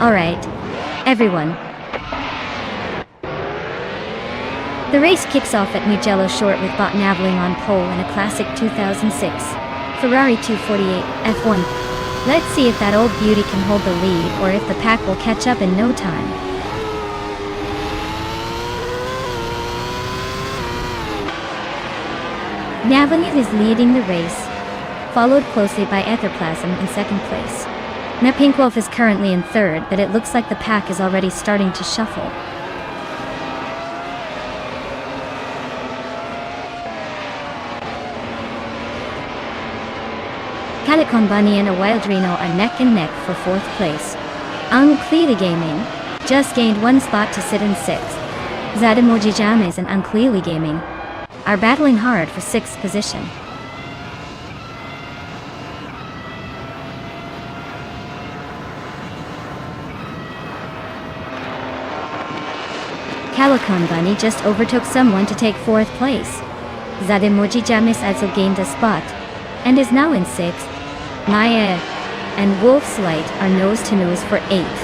Alright, everyone. The race kicks off at Mugello Short with Bot Naveling on pole in a classic 2006 Ferrari 248 F1. Let's see if that old beauty can hold the lead or if the pack will catch up in no time. Naveling is leading the race, followed closely by Etherplasm in second place. Now Pink Wolf is currently in third, but it looks like the pack is already starting to shuffle. Calicon Bunny and a Wild Reno are neck and neck for fourth place. Unclearly Gaming just gained one spot to sit in sixth. Zadamoji James and Unclearly Gaming are battling hard for sixth position. Calicon Bunny just overtook someone to take fourth place. Zademoji Jamis also gained a spot, and is now in sixth. Maya and Wolf's Light are nose to nose for eighth.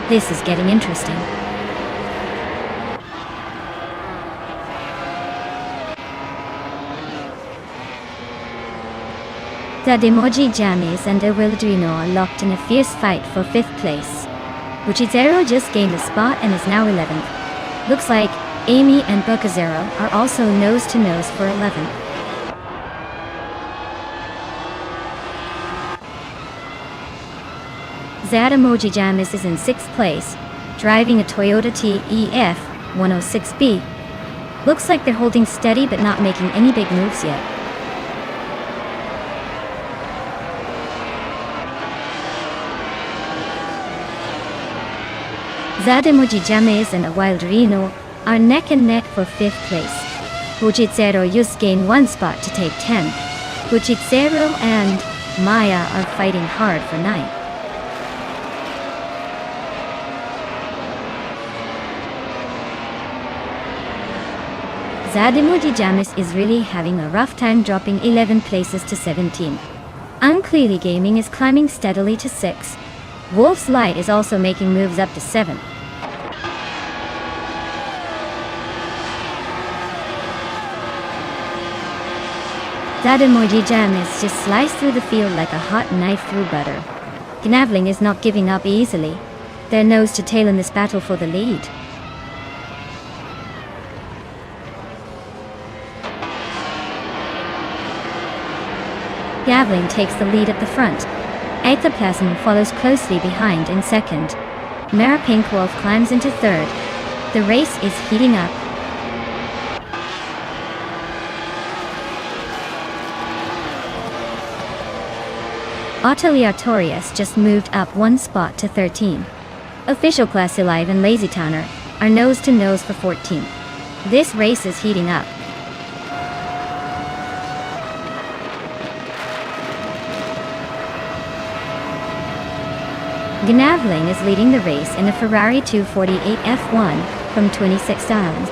This is getting interesting. Zademoji Jamis and Ewildrino are locked in a fierce fight for fifth place. Buchizero just gained a spot and is now 11th. Looks like Amy and Bocazero are also nose-to-nose for 11th. Zadamoji Jamis is in 6th place, driving a Toyota TEF 106B. Looks like they're holding steady but not making any big moves yet. Zademoji James and a Wild Reno are neck and neck for 5th place. Buchizero just gained one spot to take 10th. Buchizero and Maya are fighting hard for 9th. Zademoji Jamis is really having a rough time, dropping 11 places to 17. Unclearly Gaming is climbing steadily to 6. Wolf's Light is also making moves up to 7. Zademoji Jamis just sliced through the field like a hot knife through butter. Gnavling is not giving up easily. They're nose to tail in this battle for the lead. Gavling takes the lead at the front. Aethaplasm follows closely behind in second. Mara Pink Wolf climbs into third. The race is heating up. Ateliatorius just moved up one spot to 13. Official Class Alive and Lazy Towner are nose to nose for 14th. This race is heating up. Gnavling is leading the race in a Ferrari 248 F1 from 26 times.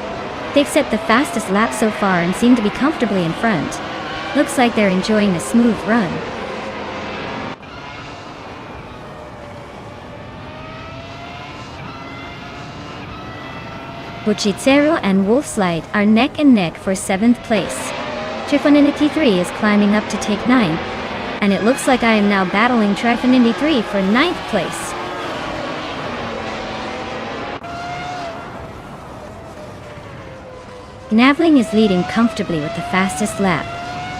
They've set the fastest lap so far and seem to be comfortably in front. Looks like they're enjoying a smooth run. Buchizero and Wolf's Light are neck and neck for 7th place. Trifonity 3 is climbing up to take 9th, and it looks like I am now battling Trifonity 3 for 9th place. Gnavling is leading comfortably with the fastest lap.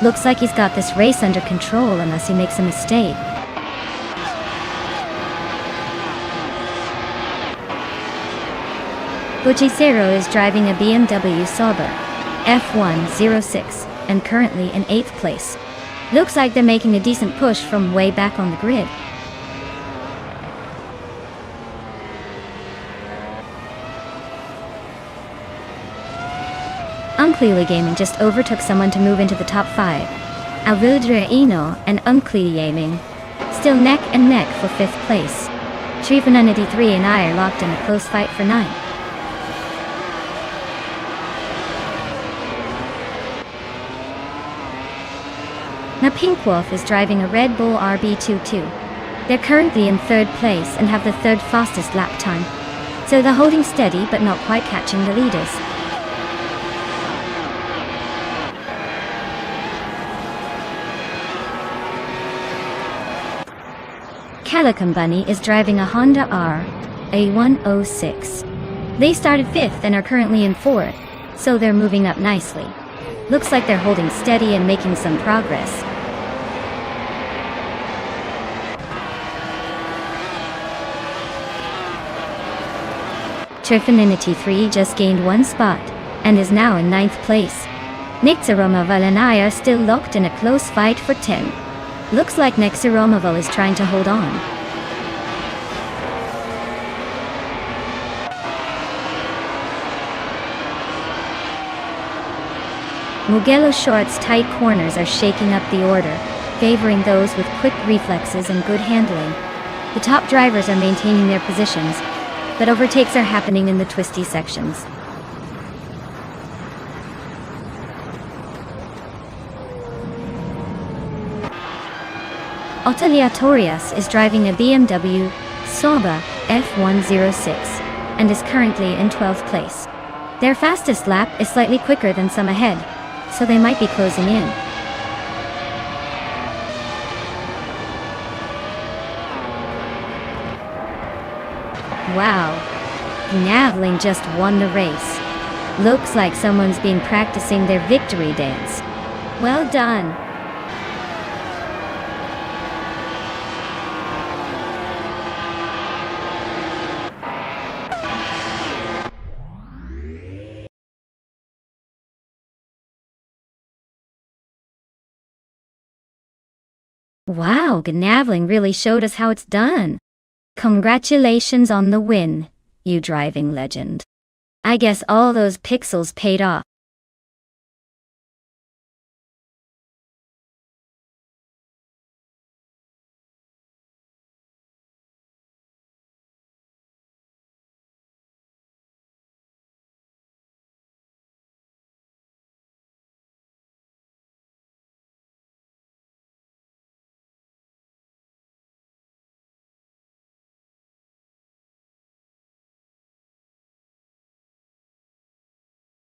Looks like he's got this race under control unless he makes a mistake. Buchizero is driving a BMW Sauber F106 and currently in 8th place. Looks like they're making a decent push from way back on the grid. Unclearly Gaming just overtook someone to move into the top 5. Alvildra Eno and Unclearly Gaming still neck and neck for 5th place. Trifanunity3 and I are locked in a close fight for 9th. Now Pink Wolf is driving a Red Bull RB22. They're currently in 3rd place and have the 3rd fastest lap time. So they're holding steady but not quite catching the leaders. Calico Bunny is driving a Honda A106. They started 5th and are currently in 4th, so they're moving up nicely. Looks like they're holding steady and making some progress. Trifanunity3 just gained 1 spot, and is now in 9th place. Nexaromaval and I are still locked in a close fight for 10. Looks like Nexaromaval is trying to hold on. Mugello Short's tight corners are shaking up the order, favoring those with quick reflexes and good handling. The top drivers are maintaining their positions, but overtakes are happening in the twisty sections. Otaliatorias is driving a BMW Sauber F106 and is currently in 12th place. Their fastest lap is slightly quicker than some ahead, so they might be closing in. Wow, Navling just won the race. Looks like someone's been practicing their victory dance. Well done. Wow, Gnavling really showed us how it's done. Congratulations on the win, you driving legend. I guess all those pixels paid off.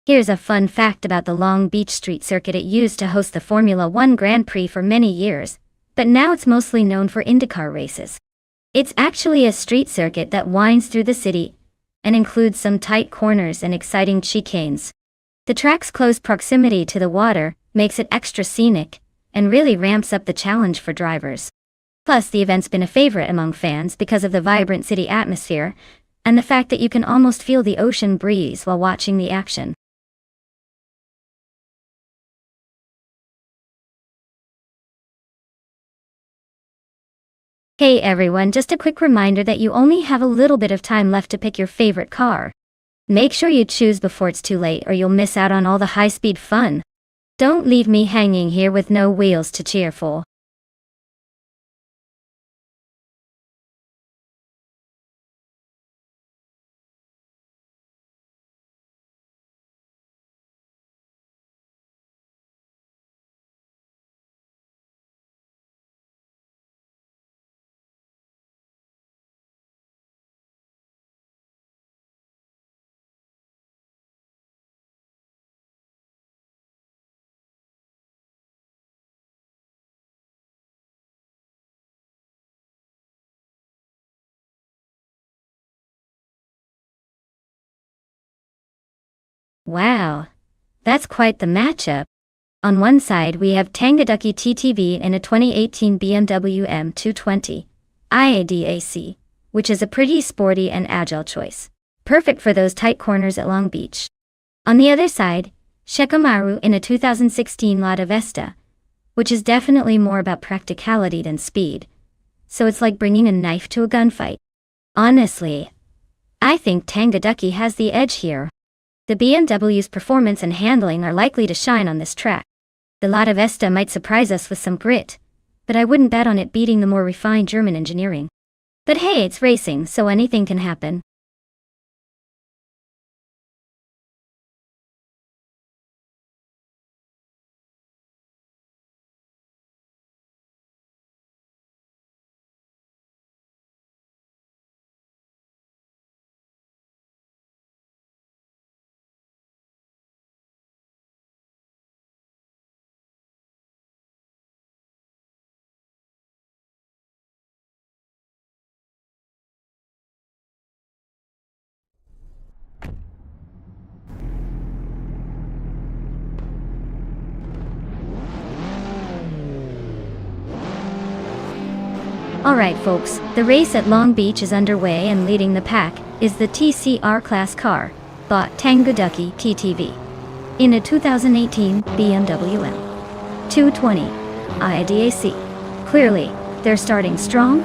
Here's a fun fact about the Long Beach Street Circuit. It used to host the Formula One Grand Prix for many years, but now it's mostly known for IndyCar races. It's actually a street circuit that winds through the city and includes some tight corners and exciting chicanes. The track's close proximity to the water makes it extra scenic and really ramps up the challenge for drivers. Plus, the event's been a favorite among fans because of the vibrant city atmosphere and the fact that you can almost feel the ocean breeze while watching the action. Hey everyone, just a quick reminder that you only have a little bit of time left to pick your favorite car. Make sure you choose before it's too late or you'll miss out on all the high-speed fun. Don't leave me hanging here with no wheels to cheer for. Wow, that's quite the matchup. On one side we have Tangaducky TTV in a 2018 BMW M220 IADAC, which is a pretty sporty and agile choice, perfect for those tight corners at Long Beach. On the other side, Shikamaru in a 2016 Lada Vesta, which is definitely more about practicality than speed, so it's like bringing a knife to a gunfight. Honestly, I think Tangaducky has the edge here. The BMW's performance and handling are likely to shine on this track. The Lada Vesta might surprise us with some grit, but I wouldn't bet on it beating the more refined German engineering. But hey, it's racing, so anything can happen. Alright folks, the race at Long Beach is underway, and leading the pack is the TCR class car, bought Tanguducky TTV, in a 2018 BMW M220 IDAC. Clearly, they're starting strong,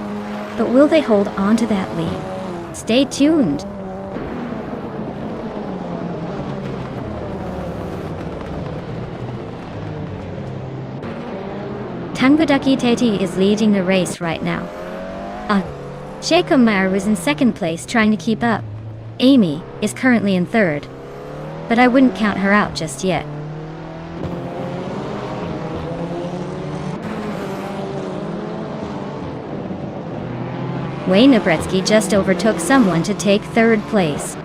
but will they hold on to that lead? Stay tuned. Tanguducky TT is leading the race right now. Jacob Meyer was in second place trying to keep up. Amy is currently in third, but I wouldn't count her out just yet. Wayne Nabretsky just overtook someone to take third place.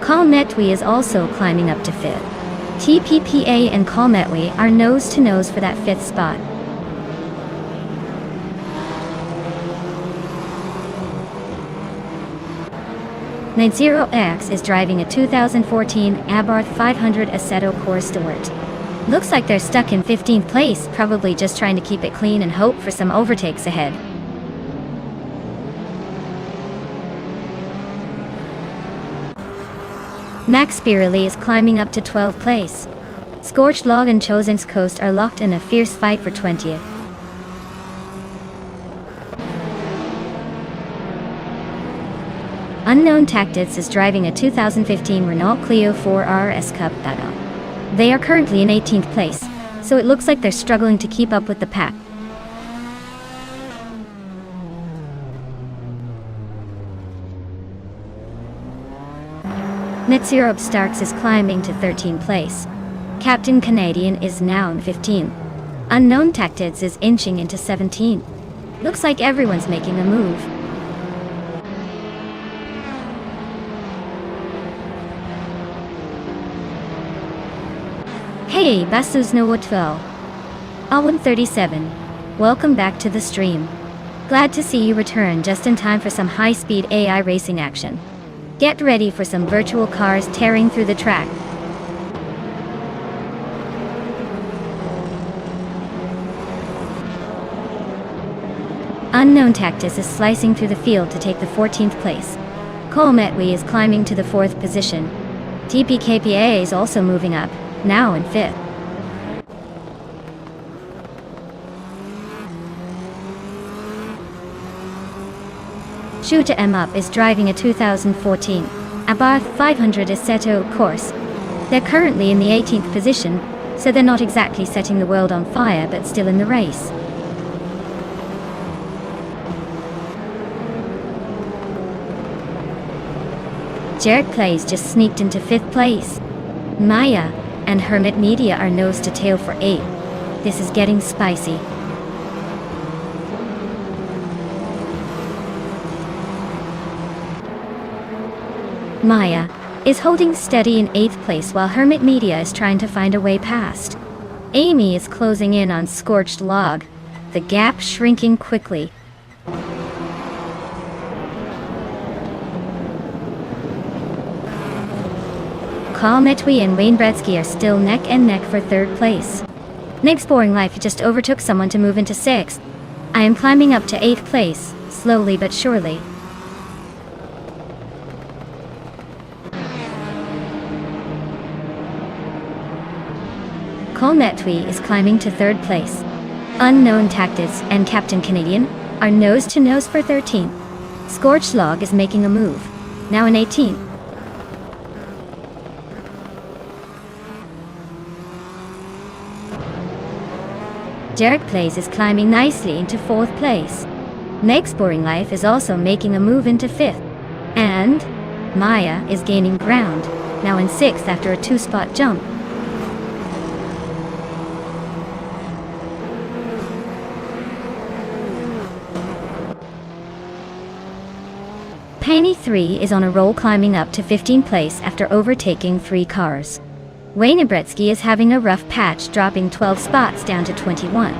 Carl Metwy is also climbing up to fifth. TPPA and Carl Metwy are nose to nose for that fifth spot. Net0X is driving a 2014 Abarth 500 Assetto Corsa Stewart. Looks like they're stuck in 15th place, probably just trying to keep it clean and hope for some overtakes ahead. Max Spirelli is climbing up to 12th place. Scorched Log and Chosen's Coast are locked in a fierce fight for 20th. Unknown Tactics is driving a 2015 Renault Clio 4 RS Cup Baton. They are currently in 18th place, so it looks like they're struggling to keep up with the pack. Net0 Starks is climbing to 13th place. Captain Canadian is now in 15th. Unknown Tactics is inching into 17th. Looks like everyone's making a move. Hey, Basus no 12. Awin37. Welcome back to the stream. Glad to see you return just in time for some high-speed AI racing action. Get ready for some virtual cars tearing through the track. Unknown Tactics is slicing through the field to take the 14th place. Cole Metwy is climbing to the 4th position. TPKPA is also moving up, now in 5th. Shuta M Up is driving a 2014 Abarth 500 Assetto Corsa. They're currently in the 18th position, so they're not exactly setting the world on fire, but still in the race. Jared Plays just sneaked into 5th place. Maya and Hermit Media are nose to tail for 8th. This is getting spicy. Maya is holding steady in 8th place while Hermit Media is trying to find a way past. Amy is closing in on Scorched Log, the gap shrinking quickly. Carl Metwy and Wayne Bretsky are still neck and neck for 3rd place. Next Boring Life just overtook someone to move into 6th. I am climbing up to 8th place, slowly but surely. Cole Metwy is climbing to 3rd place. Unknown Tactics and Captain Canadian are nose to nose for 13th. Scorched Log is making a move, now in 18th. Jarek Plays is climbing nicely into 4th place. Meg's Boring Life is also making a move into 5th. And Maya is gaining ground, now in 6th after a 2-spot jump. Penny 3 is on a roll, climbing up to 15th place after overtaking 3 cars. Wayne Bretsky is having a rough patch, dropping 12 spots down to 21.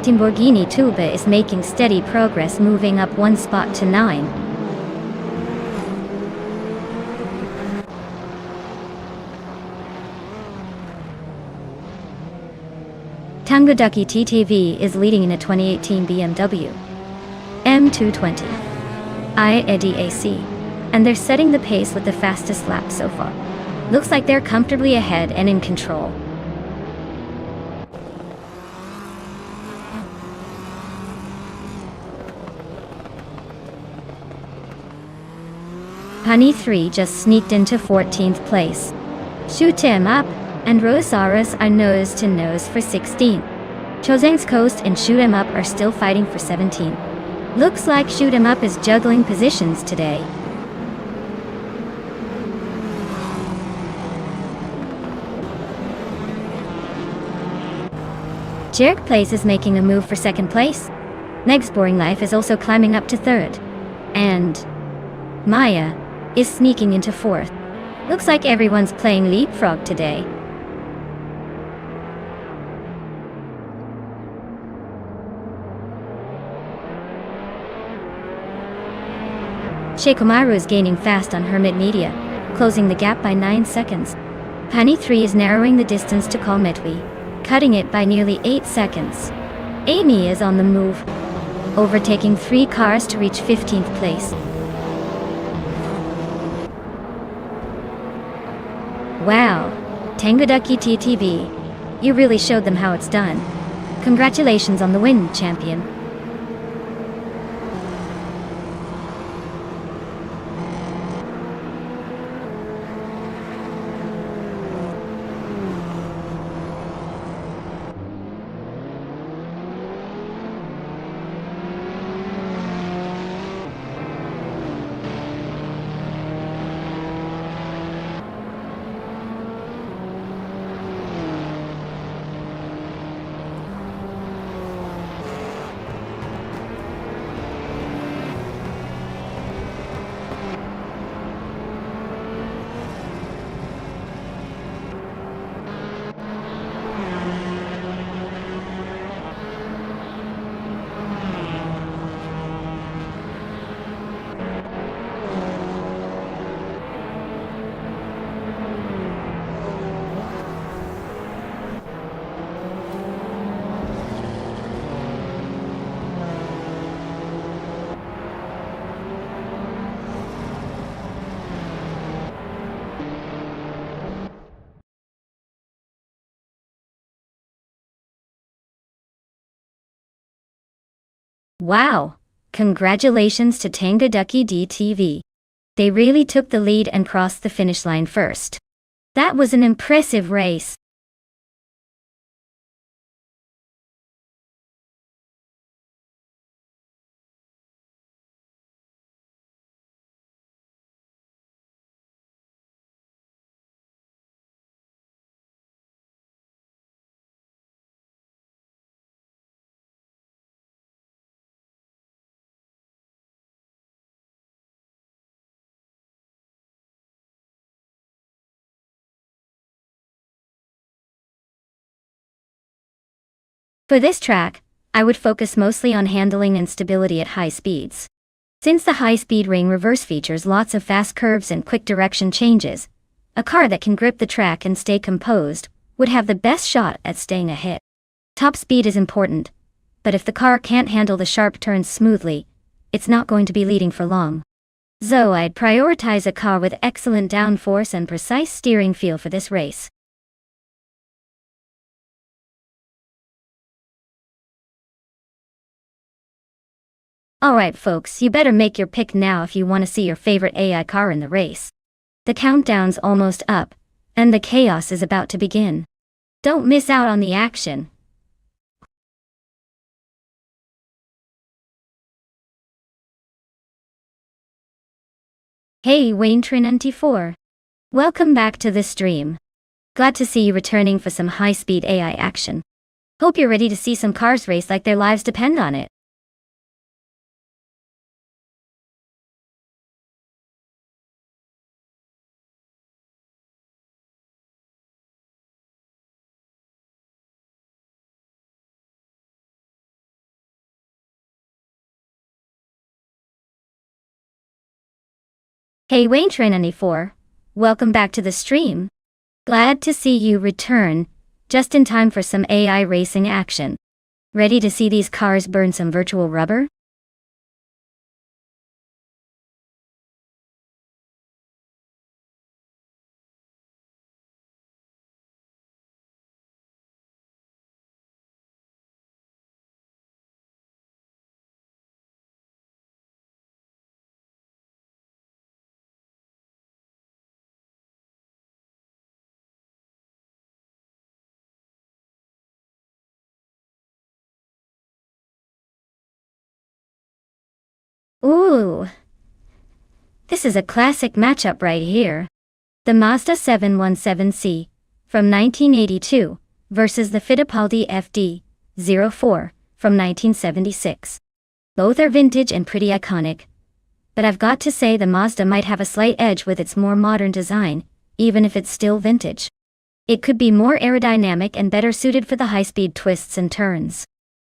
Timborghini Tuba is making steady progress, moving up 1 spot to 9. Tangaducky TTV is leading in a 2018 BMW M220 IADAC, and they're setting the pace with the fastest lap so far. Looks like they're comfortably ahead and in control. Honey 3 just sneaked into 14th place. Shoot 'em up and Rosaurus are nose to nose for 16. Chozang's Coast and Shoot 'em Up are still fighting for 17. Looks like Shoot 'em Up is juggling positions today. Jarek Plays is making a move for 2nd place. Meg's Boring Life is also climbing up to 3rd. And Maya is sneaking into 4th. Looks like everyone's playing leapfrog today. Sheikomaru is gaining fast on Hermit Media, closing the gap by 9 seconds. Penny 3 is narrowing the distance to Kalmetwi, cutting it by nearly 8 seconds. Amy is on the move, overtaking 3 cars to reach 15th place. Wow, Tangaducky TTV, you really showed them how it's done. Congratulations on the win, champion. Wow! Congratulations to Tangaducky DTV. They really took the lead and crossed the finish line first. That was an impressive race. For this track, I would focus mostly on handling and stability at high speeds. Since the high-speed ring reverse features lots of fast curves and quick direction changes, a car that can grip the track and stay composed would have the best shot at staying ahead. Top speed is important, but if the car can't handle the sharp turns smoothly, it's not going to be leading for long. So I'd prioritize a car with excellent downforce and precise steering feel for this race. Alright folks, you better make your pick now if you want to see your favorite AI car in the race. The countdown's almost up, and the chaos is about to begin. Don't miss out on the action. Hey Wayne Trin94. Welcome back to the stream. Glad to see you returning for some high-speed AI action. Hope you're ready to see some cars race like their lives depend on it. Hey Wayne Trin94. Welcome back to the stream. Glad to see you return, just in time for some AI racing action. Ready to see these cars burn some virtual rubber? Ooh. This is a classic matchup right here. The Mazda 717C from 1982 versus the Fittipaldi FD04 from 1976. Both are vintage and pretty iconic. But I've got to say the Mazda might have a slight edge with its more modern design, even if it's still vintage. It could be more aerodynamic and better suited for the high-speed twists and turns.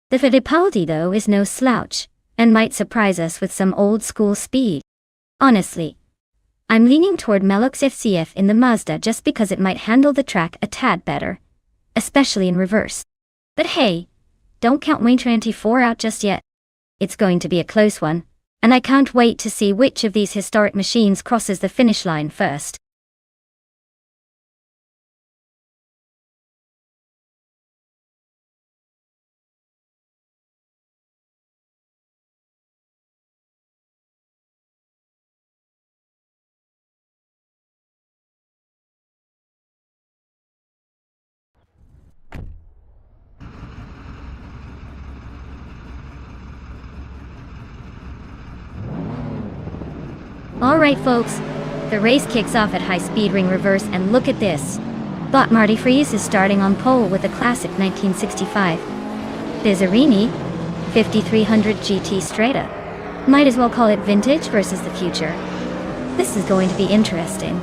The Fittipaldi, though, is no slouch, and might surprise us with some old-school speed. Honestly, I'm leaning toward Melux FCF in the Mazda just because it might handle the track a tad better, especially in reverse. But hey, don't count Wayne Trin94 out just yet. It's going to be a close one, and I can't wait to see which of these historic machines crosses the finish line first. Alright folks, the race kicks off at high-speed ring reverse, and look at this. Bot Marty Freeze is starting on pole with a classic 1965 Bizzarini 5300 GT Strata. Might as well call it vintage versus the future. This is going to be interesting.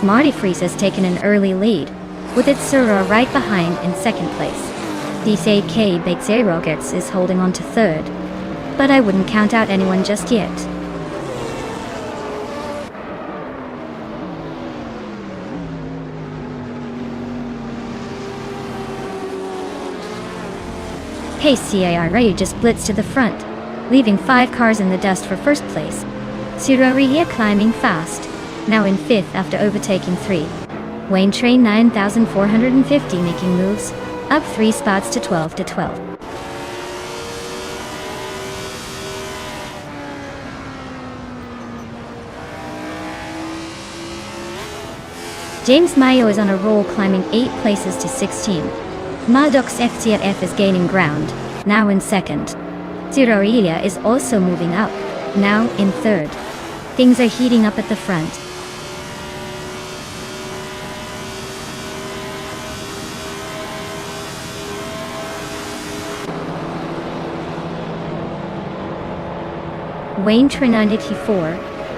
Marty Freeze has taken an early lead, with its Sura right behind in second place. DCK Bexerogertz is holding on to third, but I wouldn't count out anyone just yet. Pace CARA just blitzed to the front, leaving 5 cars in the dust for first place. Suraria climbing fast, now in 5th after overtaking 3. Wayne Train 9450 making moves, up 3 spots to 12. James Mayo is on a roll, climbing 8 places to 16. Maddox FCF is gaining ground, now in 2nd. Suraria is also moving up, now in 3rd. Things are heating up at the front. Wayne Trin94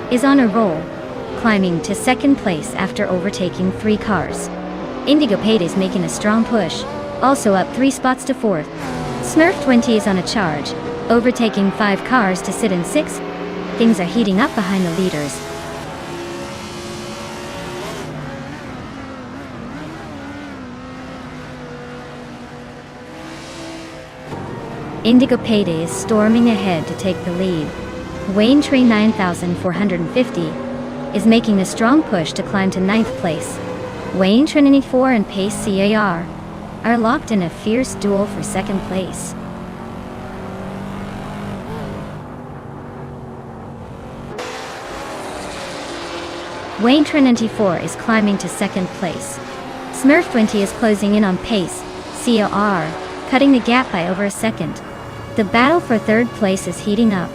is on a roll, climbing to 2nd place after overtaking 3 cars. Indigo Pate is making a strong push, also up 3 spots to 4th. Smurf 20 is on a charge, overtaking 5 cars to sit in 6th. Things are heating up behind the leaders. Indigo Payday is storming ahead to take the lead. Wayne Train 9450 is making a strong push to climb to 9th place. Wayne Trin94 and Pace CAR are locked in a fierce duel for 2nd place. Wayne Trin94 is climbing to 2nd place. Smurf 20 is closing in on Pace CAR cutting the gap by over a second. The battle for third place is heating up.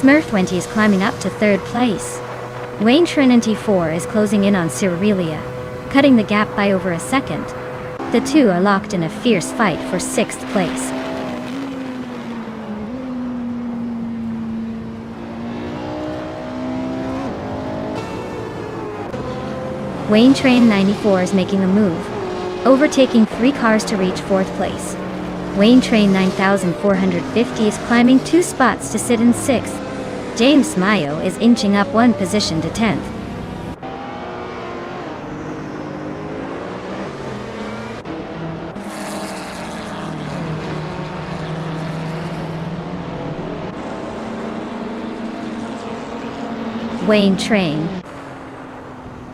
Smurf20 is climbing up to third place. Wayne Trinity 4 is closing in on Cyrelia, cutting the gap by over a second. The two are locked in a fierce fight for 6th place. Wayne Train 94 is making a move, overtaking 3 cars to reach 4th place. Wayne Train 9450 is climbing 2 spots to sit in 6th. James Mayo is inching up 1 position to 10th. Wayne Train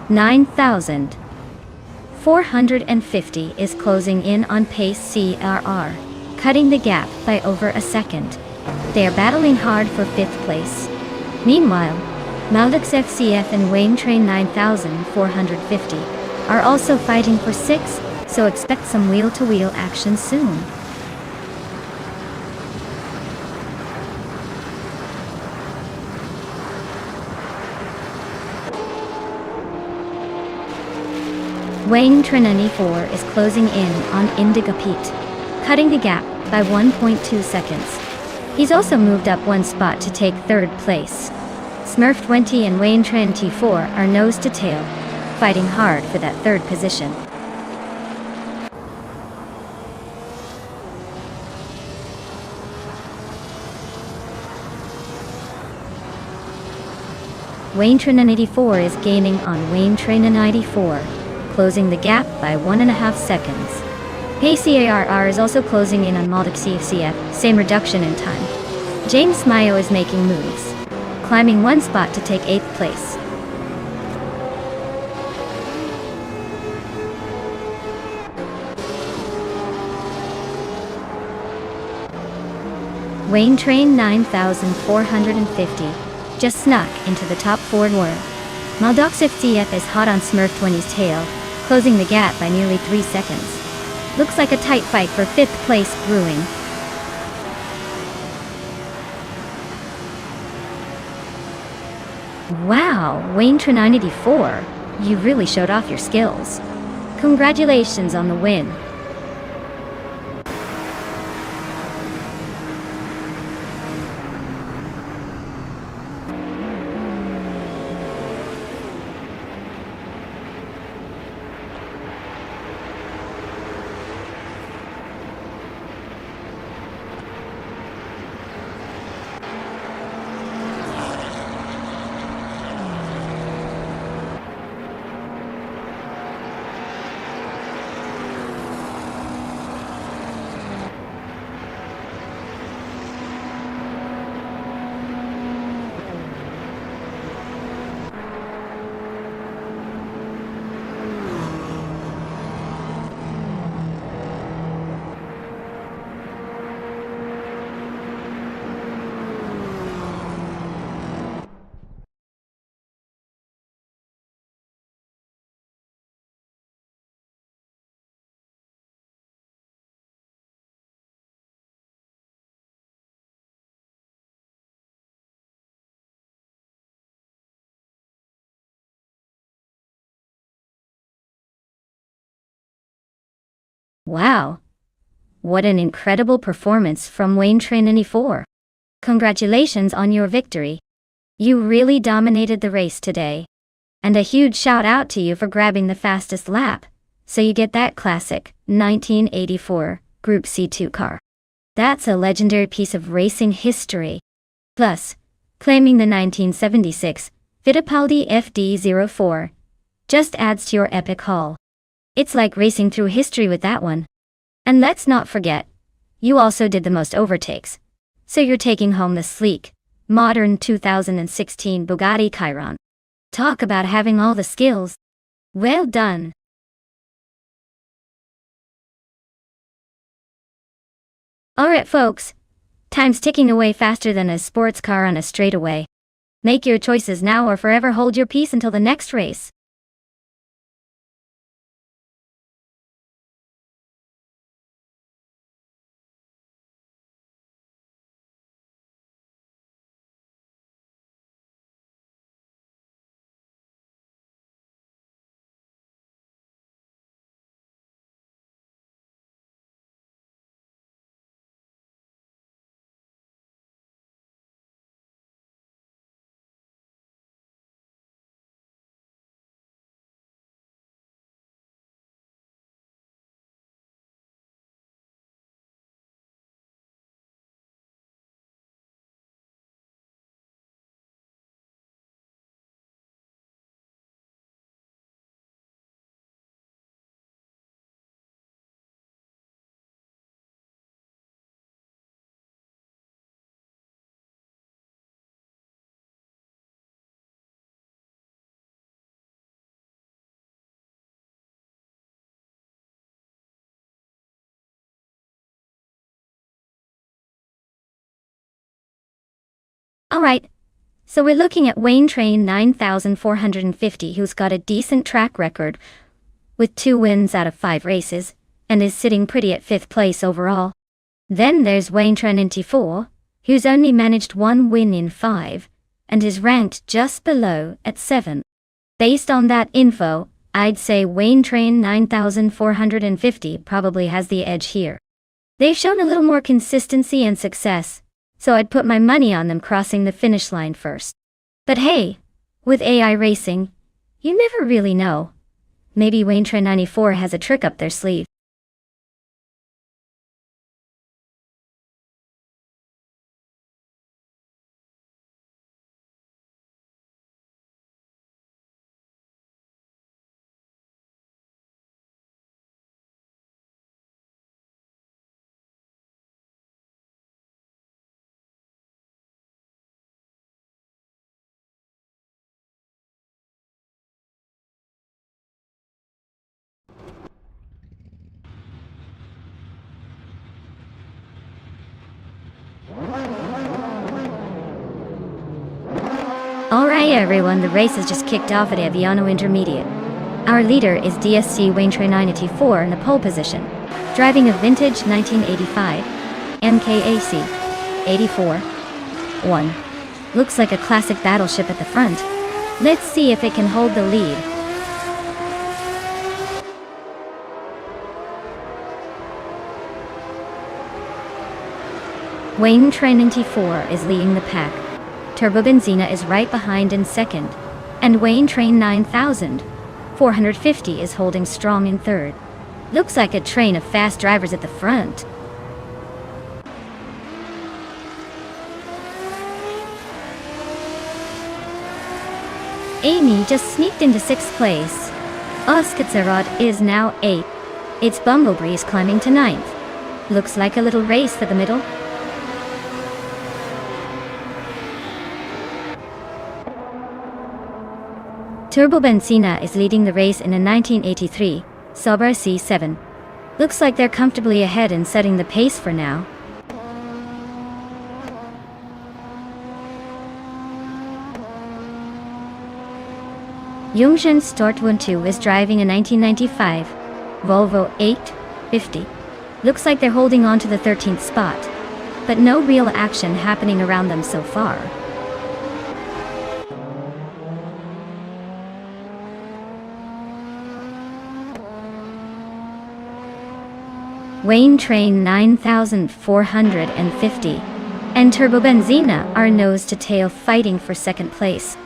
9450 is closing in on pace CRR, cutting the gap by over a second. They are battling hard for 5th place. Meanwhile, Maldex FCF and Wayne Train 9450 are also fighting for 6th, so expect some wheel-to-wheel action soon. Wayne Trinity 4 is closing in on Indigo Pete, cutting the gap by 1.2 seconds. He's also moved up 1 spot to take 3rd place. Smurf20 and Wayne Trinity 4 are nose to tail, fighting hard for that 3rd position. Wayne Trinity 4 is gaining on Wayne Train 94, closing the gap by 1.5 seconds. PCARR is also closing in on Maldex CFCF, same reduction in time. James Mayo is making moves, climbing 1 spot to take 8th place. Wayne Train 9450 just snuck into the top 4 world. Maldex FCF is hot on Smurf20's tail, closing the gap by nearly 3 seconds. Looks like a tight fight for 5th place brewing. Wow, Wayne Train 94, you really showed off your skills. Congratulations on the win. Wow! What an incredible performance from Wayne Train 94. Congratulations on your victory. You really dominated the race today. And a huge shout out to you for grabbing the fastest lap, so you get that classic 1984 Group C2 car. That's a legendary piece of racing history. Plus, claiming the 1976 Fittipaldi FD04 just adds to your epic haul. It's like racing through history with that one. And let's not forget, you also did the most overtakes. So you're taking home the sleek, modern 2016 Bugatti Chiron. Talk about having all the skills. Well done. Alright folks, time's ticking away faster than a sports car on a straightaway. Make your choices now or forever hold your peace until the next race. Alright, so we're looking at Wayne Train 9450, who's got a decent track record with 2 wins out of 5 races and is sitting pretty at 5th place overall. Then there's Wayne Train 94, who's only managed 1 win in 5 and is ranked just below at 7. Based on that info, I'd say Wayne Train 9450 probably has the edge here. They've shown a little more consistency and success, so I'd put my money on them crossing the finish line first. But hey, with AI racing, you never really know. Maybe Wayne Train 94 has a trick up their sleeve. Alright everyone, the race has just kicked off at Aviano Intermediate. Our leader is DSC Wayne Train 94 in the pole position, driving a vintage 1985 MKAC 84-1. Looks like a classic battleship at the front. Let's see if it can hold the lead. Wayne Train 94 is leading the pack. Turbo Benzina is right behind in second, and Wayne Train 9450 is holding strong in third. Looks like a train of fast drivers at the front. Amy just sneaked into 6th place. Oskitsarod is now 8th. It's Bumblebreeze climbing to 9th. Looks like a little race for the middle. Turbo Benzina is leading the race in a 1983 Sauber C7. Looks like they're comfortably ahead and setting the pace for now. Jungshan Stortwun is driving a 1995 Volvo 850. Looks like they're holding on to the 13th spot, but no real action happening around them so far. Wayne Train 9450 and Turbo Benzina are nose to tail fighting for 2nd place.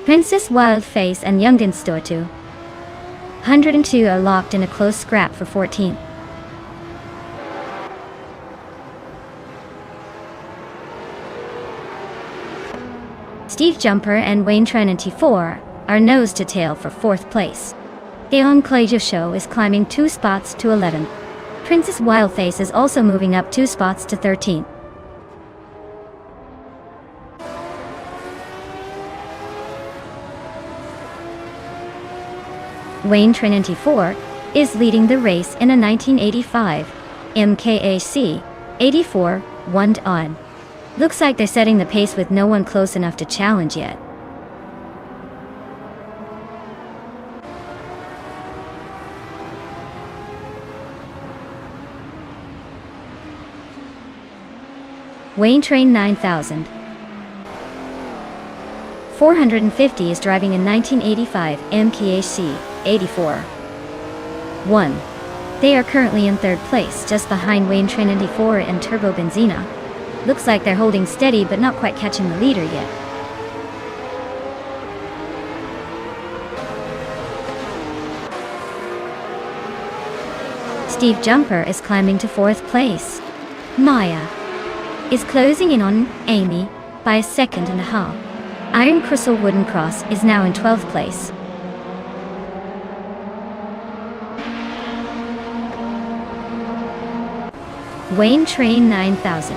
Princess Wildface and Jungenstotu 102 are locked in a close scrap for 14th. Steve Jumper and Wayne Train 94 are nose to tail for 4th place. Gaon Klejosho is climbing 2 spots to 11th. Princess Wildface is also moving up 2 spots to 13th. Wayne Train 94 is leading the race in a 1985 MKAC 84-1 on. Looks like they're setting the pace with no one close enough to challenge yet. Wayne Train 9000. 450 is driving a 1985 MKAC 84. 1. They are currently in third place, just behind Wayne Train 94 and Turbo Benzina. Looks like they're holding steady but not quite catching the leader yet. Steve Jumper is climbing to fourth place. Maya is closing in on Amy by a second and a half. Iron Crystal Wooden Cross is now in 12th place. Wayne Train 9000.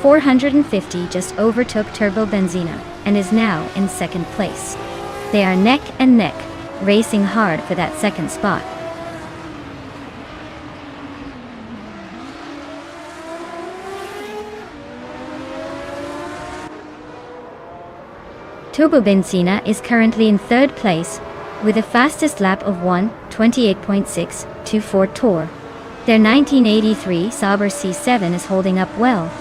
450 just overtook Turbo Benzina and is now in second place. They are neck and neck, racing hard for that second spot. Turbo Benzina is currently in third place with a fastest lap of 1:28.624 tour. Their 1983 Sauber C7 is holding up well,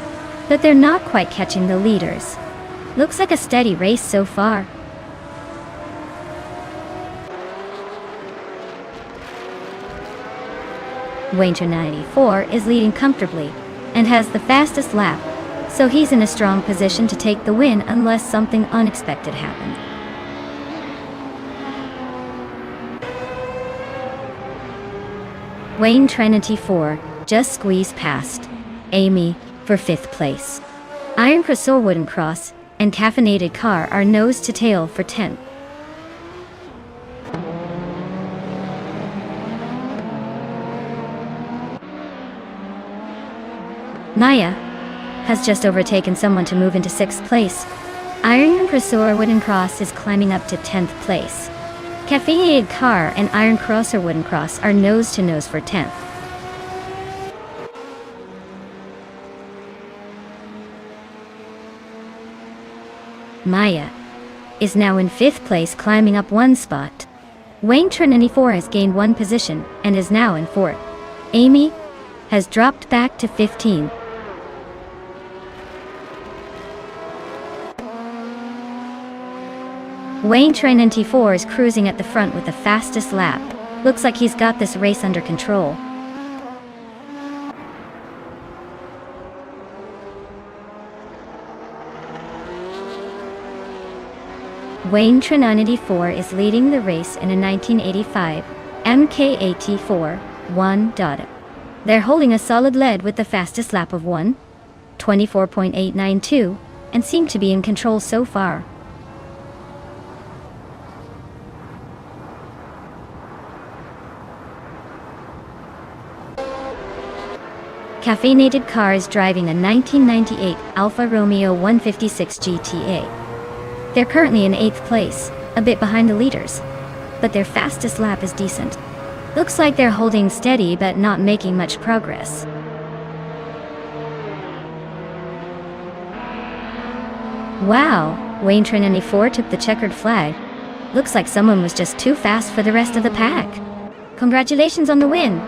but they're not quite catching the leaders. Looks like a steady race so far. Wayne Train 94 is leading comfortably and has the fastest lap, so he's in a strong position to take the win unless something unexpected happened. Wayne Trinity 4 just squeezed past Amy for 5th place. Iron Crystal Wooden Cross and Caffeinated Car are nose to tail for 10th. Maya has just overtaken someone to move into 6th place. Iron Crystal Wooden Cross is climbing up to 10th place. Caffeinated Car and Iron Crosser Wooden Cross are nose to nose for 10th. Maya is now in 5th place, climbing up one spot. Wayne Trinity 4 has gained one position and is now in 4th. Amy has dropped back to 15. Wayne Trinity 4 is cruising at the front with the fastest lap. Looks like he's got this race under control. Wayne Trinity 4 is leading the race in a 1985 MK84 1. They're holding a solid lead with the fastest lap of 1:24.892 and seem to be in control so far. Caffeinated Car is driving a 1998 Alfa Romeo 156 GTA. They're currently in 8th place, a bit behind the leaders, but their fastest lap is decent. Looks like they're holding steady but not making much progress. Wow, Wayne Trinity 4 took the checkered flag. Looks like someone was just too fast for the rest of the pack. Congratulations on the win!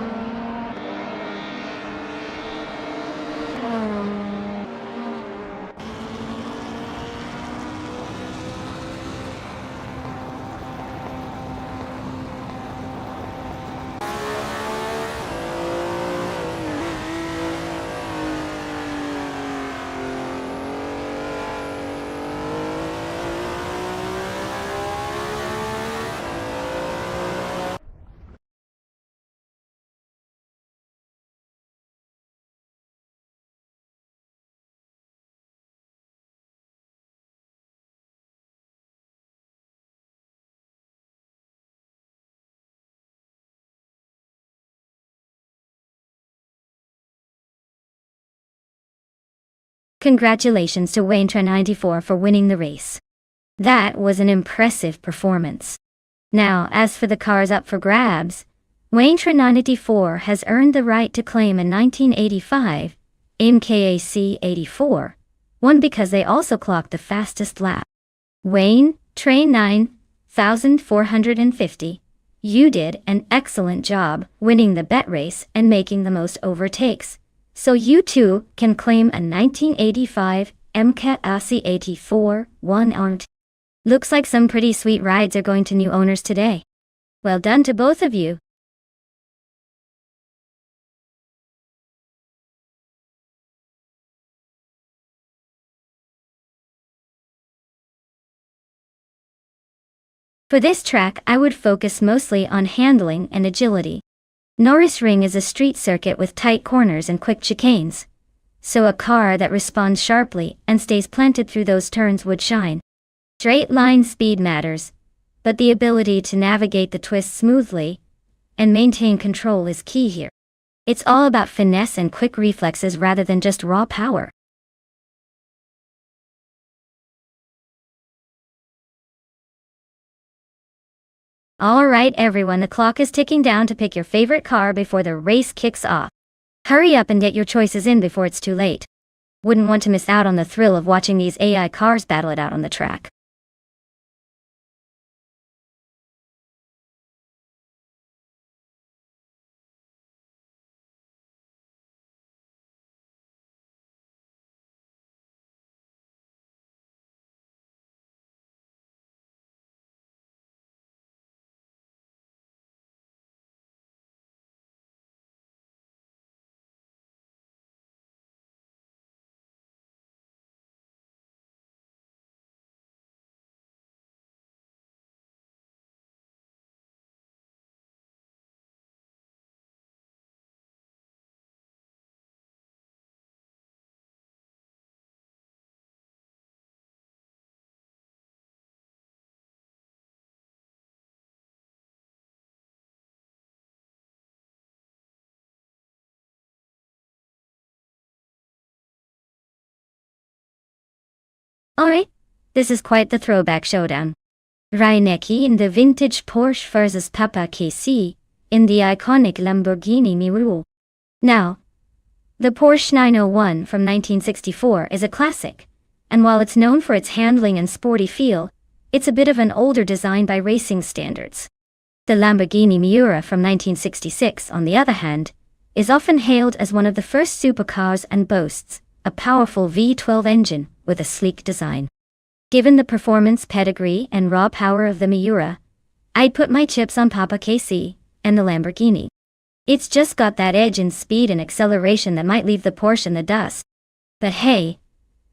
Congratulations to Wayne Train 94 for winning the race. That was an impressive performance. Now, as for the cars up for grabs, Wayne Train 94 has earned the right to claim a 1985 MKAC 84, won because they also clocked the fastest lap. Wayne, Train 9450. You did an excellent job winning the bet race and making the most overtakes. So you too can claim a 1985 MKAC 84 1-armed. Looks like some pretty sweet rides are going to new owners today. Well done to both of you. For this track, I would focus mostly on handling and agility. Norrisring is a street circuit with tight corners and quick chicanes, so a car that responds sharply and stays planted through those turns would shine. Straight line speed matters, but the ability to navigate the twists smoothly and maintain control is key here. It's all about finesse and quick reflexes rather than just raw power. Alright everyone, the clock is ticking down to pick your favorite car before the race kicks off. Hurry up and get your choices in before it's too late. Wouldn't want to miss out on the thrill of watching these AI cars battle it out on the track. Alright, this is quite the throwback showdown. Reinecke in the vintage Porsche versus Papa KC in the iconic Lamborghini Miura. Now, the Porsche 901 from 1964 is a classic, and while it's known for its handling and sporty feel, it's a bit of an older design by racing standards. The Lamborghini Miura from 1966, on the other hand, is often hailed as one of the first supercars and boasts a powerful V12 engine with a sleek design. Given the performance pedigree and raw power of the Miura, I'd put my chips on Papa KC and the Lamborghini. It's just got that edge in speed and acceleration that might leave the Porsche in the dust. But hey,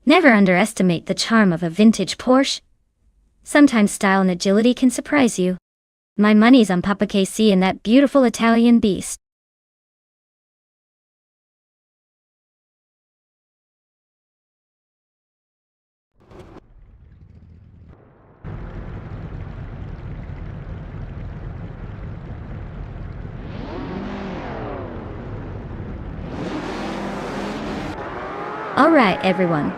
never underestimate the charm of a vintage Porsche. Sometimes style and agility can surprise you. My money's on Papa KC and that beautiful Italian beast. Alright everyone,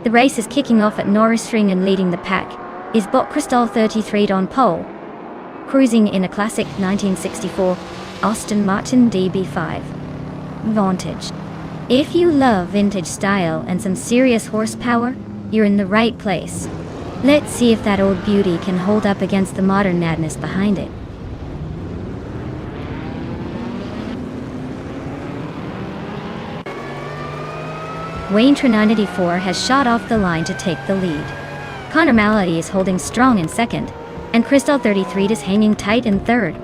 the race is kicking off at Norrisring, and leading the pack is Bot Crystal 33 on pole, cruising in a classic 1964 Aston Martin DB5 Vantage. If you love vintage style and some serious horsepower, you're in the right place. Let's see if that old beauty can hold up against the modern madness behind it. Wayne Train 94 has shot off the line to take the lead. Connor Malady is holding strong in second, and Crystal 33 is hanging tight in third.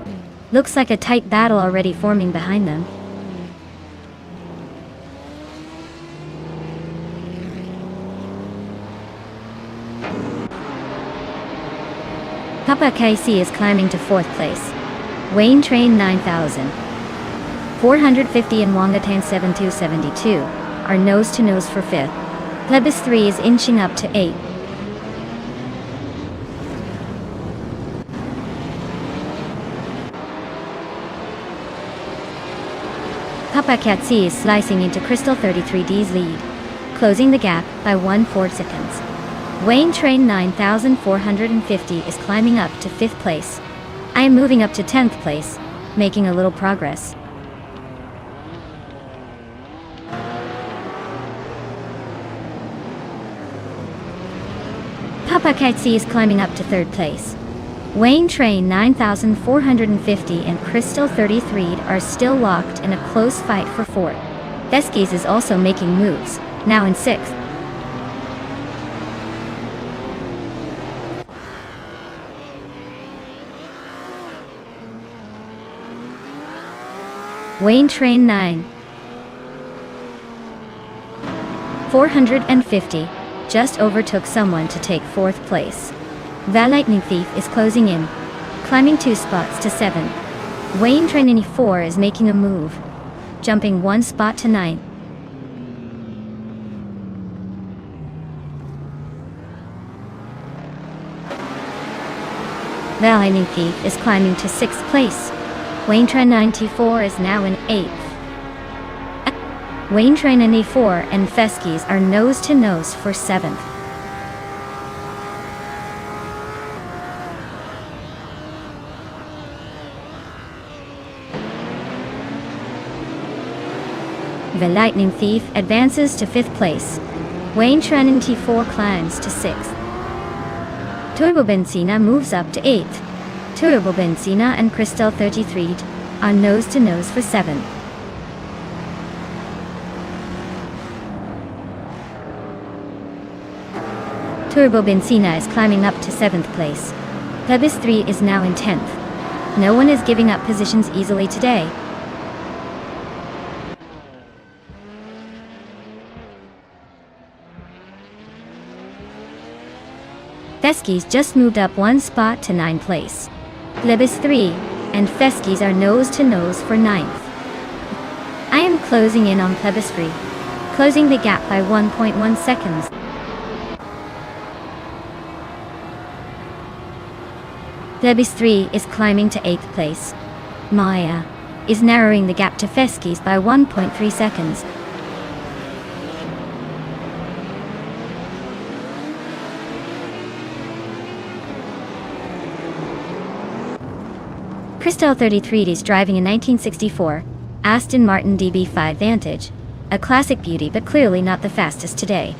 Looks like a tight battle already forming behind them. Papa KC is climbing to fourth place. Wayne Train 9450 and Wangatan 7272 are nose-to-nose for fifth. Plebis 3 is inching up to 8. Papa KC is slicing into Crystal 33D's lead, closing the gap by 1/4 seconds. Wayne Train 9450 is climbing up to 5th place. I am moving up to 10th place, making a little progress. Papakatsi is climbing up to third place. Wayne Train 9450 and Crystal 33 are still locked in a close fight for fourth. Theskis is also making moves, now in sixth. Wayne Train 450 just overtook someone to take fourth place. The Lightning Thief is closing in, climbing 2 spots to 7. Wayne Train 4 is making a move, jumping 1 spot to 9. The Lightning Thief is climbing to 6th place. Wayne Train 94 is now in 8th. Wayne Train 94 and Theskis are nose to nose for 7th. The Lightning Thief advances to 5th place. Wayne Train 94 climbs to 6th. Turbo Benzina moves up to 8th. Turbo Benzina and Crystal 33 are nose to nose for 7th. Turbo Benzina is climbing up to 7th place. Plebis 3 is now in 10th. No one is giving up positions easily today. Theskis just moved up 1 spot to 9th place. Plebis 3 and Theskis are nose to nose for 9th. I am closing in on Plebis 3, closing the gap by 1.1 seconds. Plebis 3 is climbing to 8th place. Maya is narrowing the gap to Theskis by 1.3 seconds. Crystal 33 is driving a 1964 Aston Martin DB5 Vantage, a classic beauty but clearly not the fastest today.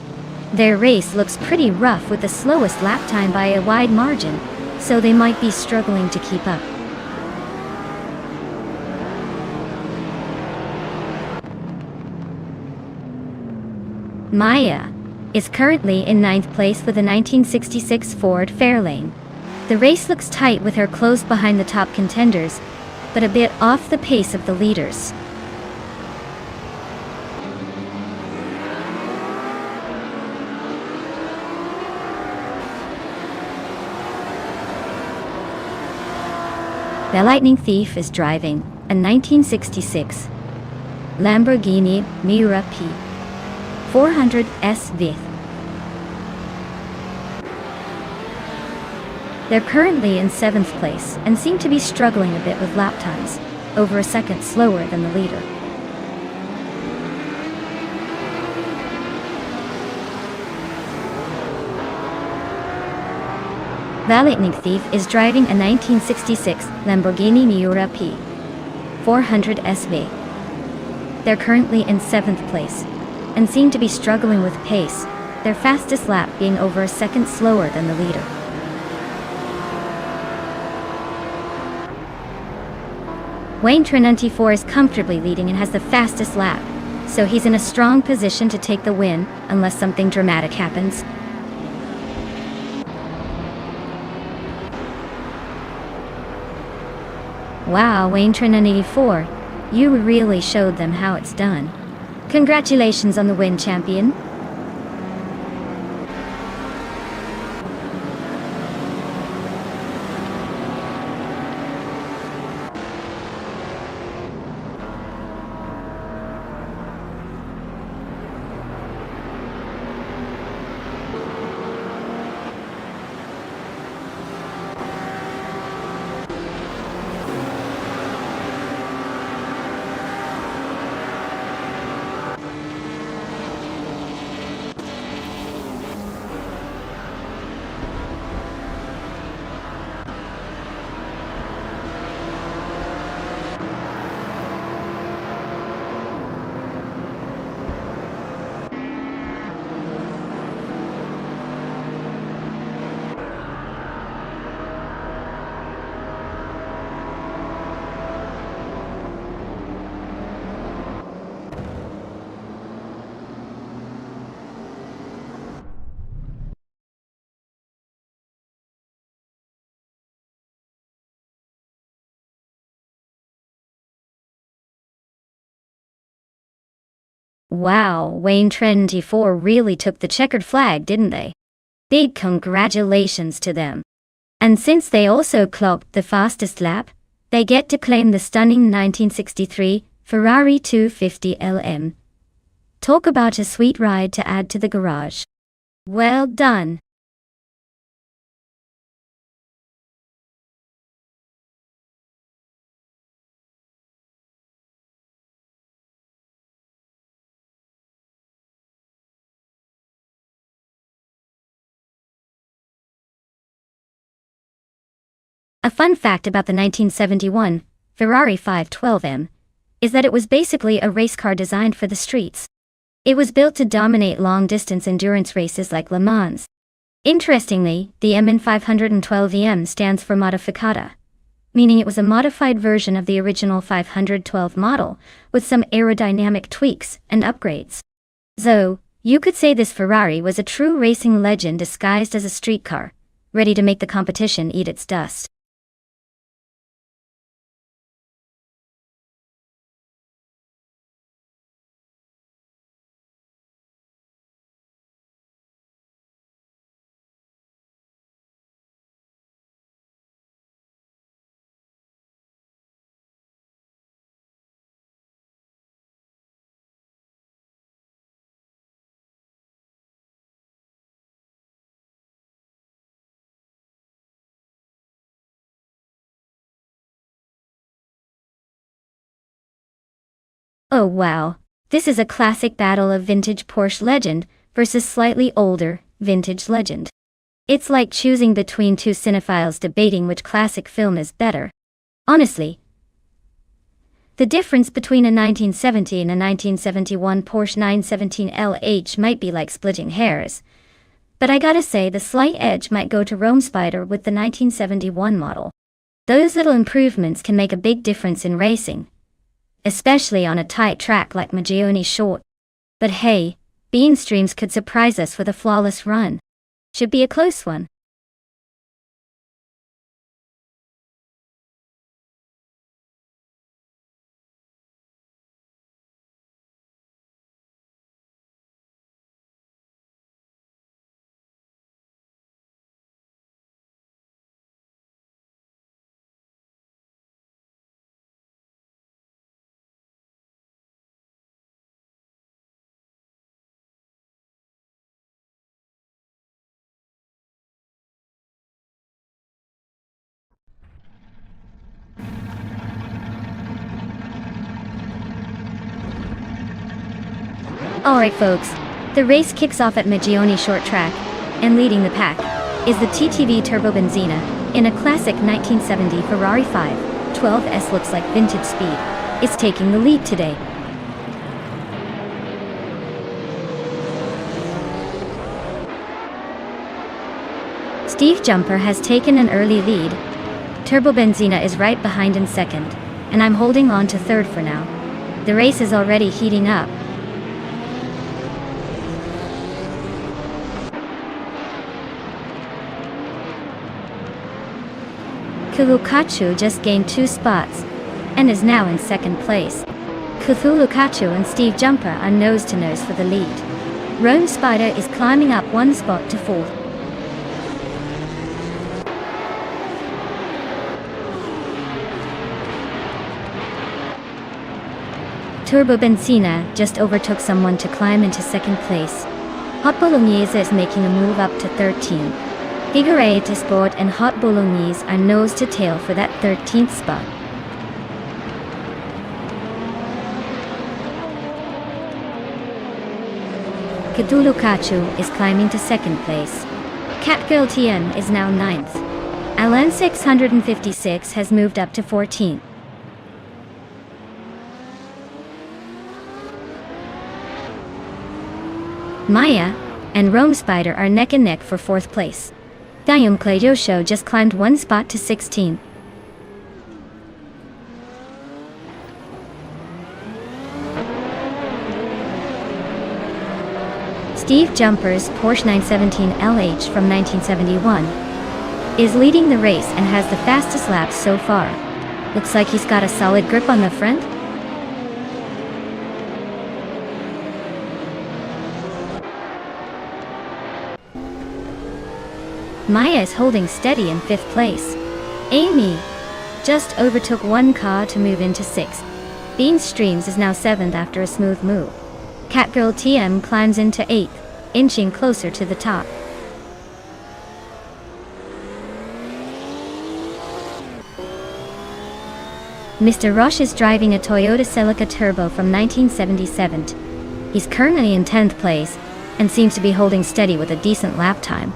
Their race looks pretty rough with the slowest lap time by a wide margin, so they might be struggling to keep up. Maya is currently in 9th place with a 1966 Ford Fairlane. The race looks tight with her close behind the top contenders, but a bit off the pace of the leaders. The Lightning Thief is driving a 1966 Lamborghini Miura P 400 SV. They're currently in 7th place and seem to be struggling a bit with lap times, over a second slower than the leader. The Lightning Thief is driving a 1966 Lamborghini Miura P 400 SV. They're currently in 7th place and seem to be struggling with pace, their fastest lap being over a second slower than the leader. Wayne Train 94 is comfortably leading and has the fastest lap, so he's in a strong position to take the win unless something dramatic happens. Wow, Wayne Train 94, you really showed them how it's done. Congratulations on the win, champion. Wow, Wayne 24 really took the checkered flag, didn't they? Big congratulations to them. And since they also clocked the fastest lap, they get to claim the stunning 1963 Ferrari 250 LM. Talk about a sweet ride to add to the garage. Well done. A fun fact about the 1971 Ferrari 512M is that it was basically a race car designed for the streets. It was built to dominate long-distance endurance races like Le Mans. Interestingly, the M in 512EM stands for modificata, meaning it was a modified version of the original 512 model with some aerodynamic tweaks and upgrades. So, you could say this Ferrari was a true racing legend disguised as a street car, ready to make the competition eat its dust. Oh wow, this is a classic battle of vintage Porsche legend versus slightly older, vintage legend. It's like choosing between two cinephiles debating which classic film is better. Honestly, the difference between a 1970 and a 1971 Porsche 917 LH might be like splitting hairs, but I gotta say the slight edge might go to Rome Spider with the 1971 model. Those little improvements can make a big difference in racing, especially on a tight track like Magione Short. But hey, Bean Streams could surprise us with a flawless run. Should be a close one. Alright folks, the race kicks off at Magione Short Track, and leading the pack is the TTV Turbo Benzina in a classic 1970 Ferrari 512S. Looks like vintage speed. It's taking the lead today. Steve Jumper has taken an early lead. Turbo Benzina is right behind in second, and I'm holding on to third for now. The race is already heating up. Cthulhukachu just gained 2 spots, and is now in second place. Cthulhukachu and Steve Jumper are nose to nose for the lead. Rome Spider is climbing up 1 spot to 4th. Turbo Benzina just overtook someone to climb into second place. Hot Bolognese is making a move up to 13. Figueiredo Sport and Hot Bolognese are nose to tail for that 13th spot. Cthulhukachu is climbing to second place. Catgirl TM is now 9th. Alan 656 has moved up to 14th. Maya and Rome Spider are neck and neck for 4th place. Dayum Claydosho just climbed 1 spot to 16. Steve Jumper's Porsche 917 LH from 1971 is leading the race and has the fastest laps so far. Looks like he's got a solid grip on the front. Maya is holding steady in 5th place. Amy just overtook one car to move into 6th. Bean Streams is now 7th after a smooth move. Catgirl TM climbs into 8th, inching closer to the top. Mr. Rush is driving a Toyota Celica Turbo from 1977. He's currently in 10th place and seems to be holding steady with a decent lap time.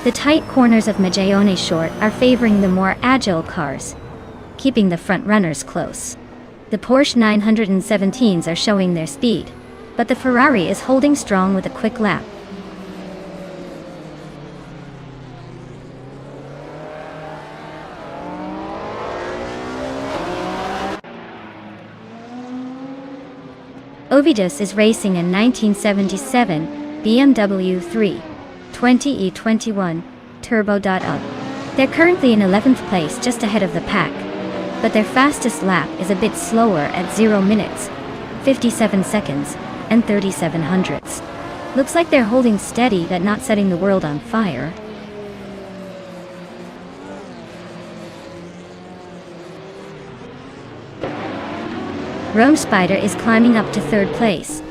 The tight corners of Magione Short are favoring the more agile cars, keeping the front runners close. The Porsche 917s are showing their speed, but the Ferrari is holding strong with a quick lap. Ovidus is racing a 1977 BMW 320e21 Turbo. They're currently in 11th place, just ahead of the pack, but their fastest lap is a bit slower at 0 minutes, 57 seconds, and 37 hundredths. Looks like they're holding steady but not setting the world on fire. Rome Spider is climbing up to 3rd place.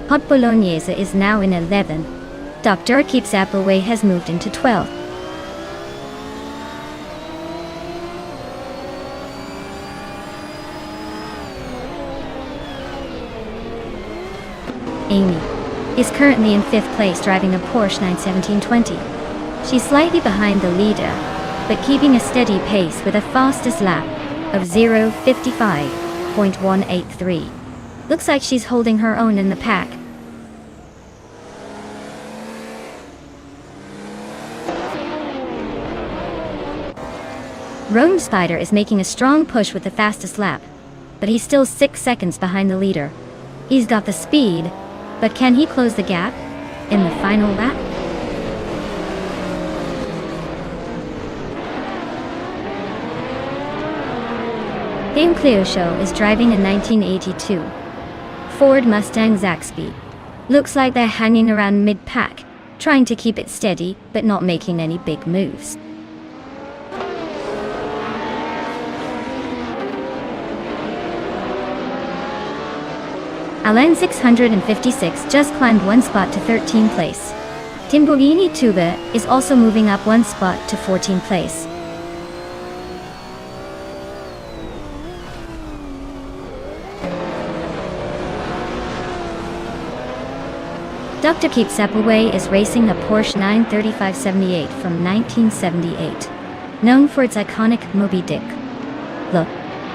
Hot Bolognese is now in 11th. Dr. Keeps Appleway has moved into 12th. Amy is currently in 5th place driving a Porsche 917-20. She's slightly behind the leader, but keeping a steady pace with a fastest lap of 0:55.183. Looks like she's holding her own in the pack. Rome Spider is making a strong push with the fastest lap, but he's still 6 seconds behind the leader. He's got the speed, but can he close the gap in the final lap? Game Cleo Show is driving a 1982 Ford Mustang Zaxby. Looks like they're hanging around mid-pack, trying to keep it steady but not making any big moves. Alain 656 just climbed 1 spot to 13th place. Timburini Tuba is also moving up 1 spot to 14th place. Dr. Keeps Appleway is racing a Porsche 935/78 from 1978, known for its iconic Moby Dick look.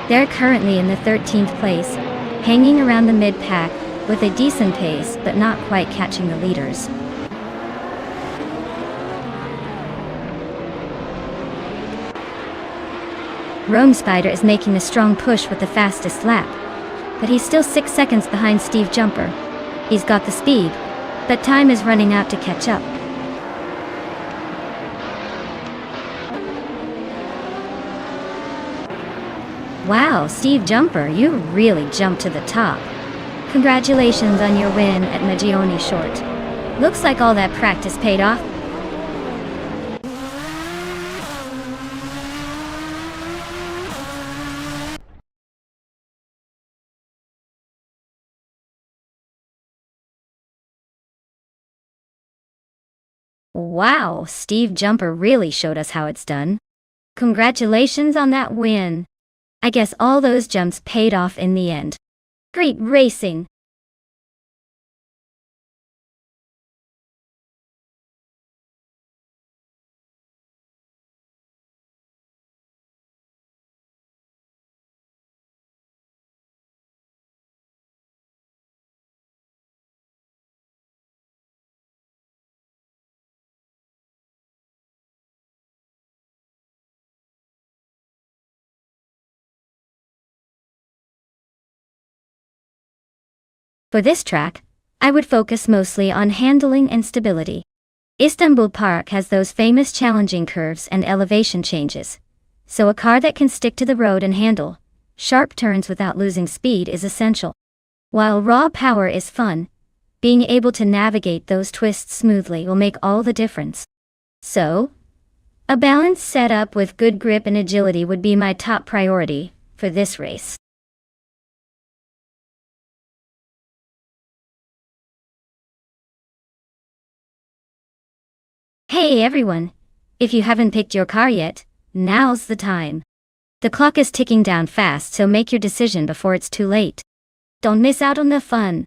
They're currently in the 13th place, hanging around the mid-pack with a decent pace but not quite catching the leaders. Rome Spider is making a strong push with the fastest lap, but he's still 6 seconds behind Steve Jumper. He's got the speed, but time is running out to catch up. Wow, Steve Jumper, you really jumped to the top. Congratulations on your win at Magione Short. Looks like all that practice paid off. Wow, Steve Jumper really showed us how it's done. Congratulations on that win. I guess all those jumps paid off in the end. Great racing! For this track, I would focus mostly on handling and stability. Istanbul Park has those famous challenging curves and elevation changes, so a car that can stick to the road and handle sharp turns without losing speed is essential. While raw power is fun, being able to navigate those twists smoothly will make all the difference. So, a balanced setup with good grip and agility would be my top priority for this race. Hey everyone! If you haven't picked your car yet, now's the time. The clock is ticking down fast, so make your decision before it's too late. Don't miss out on the fun.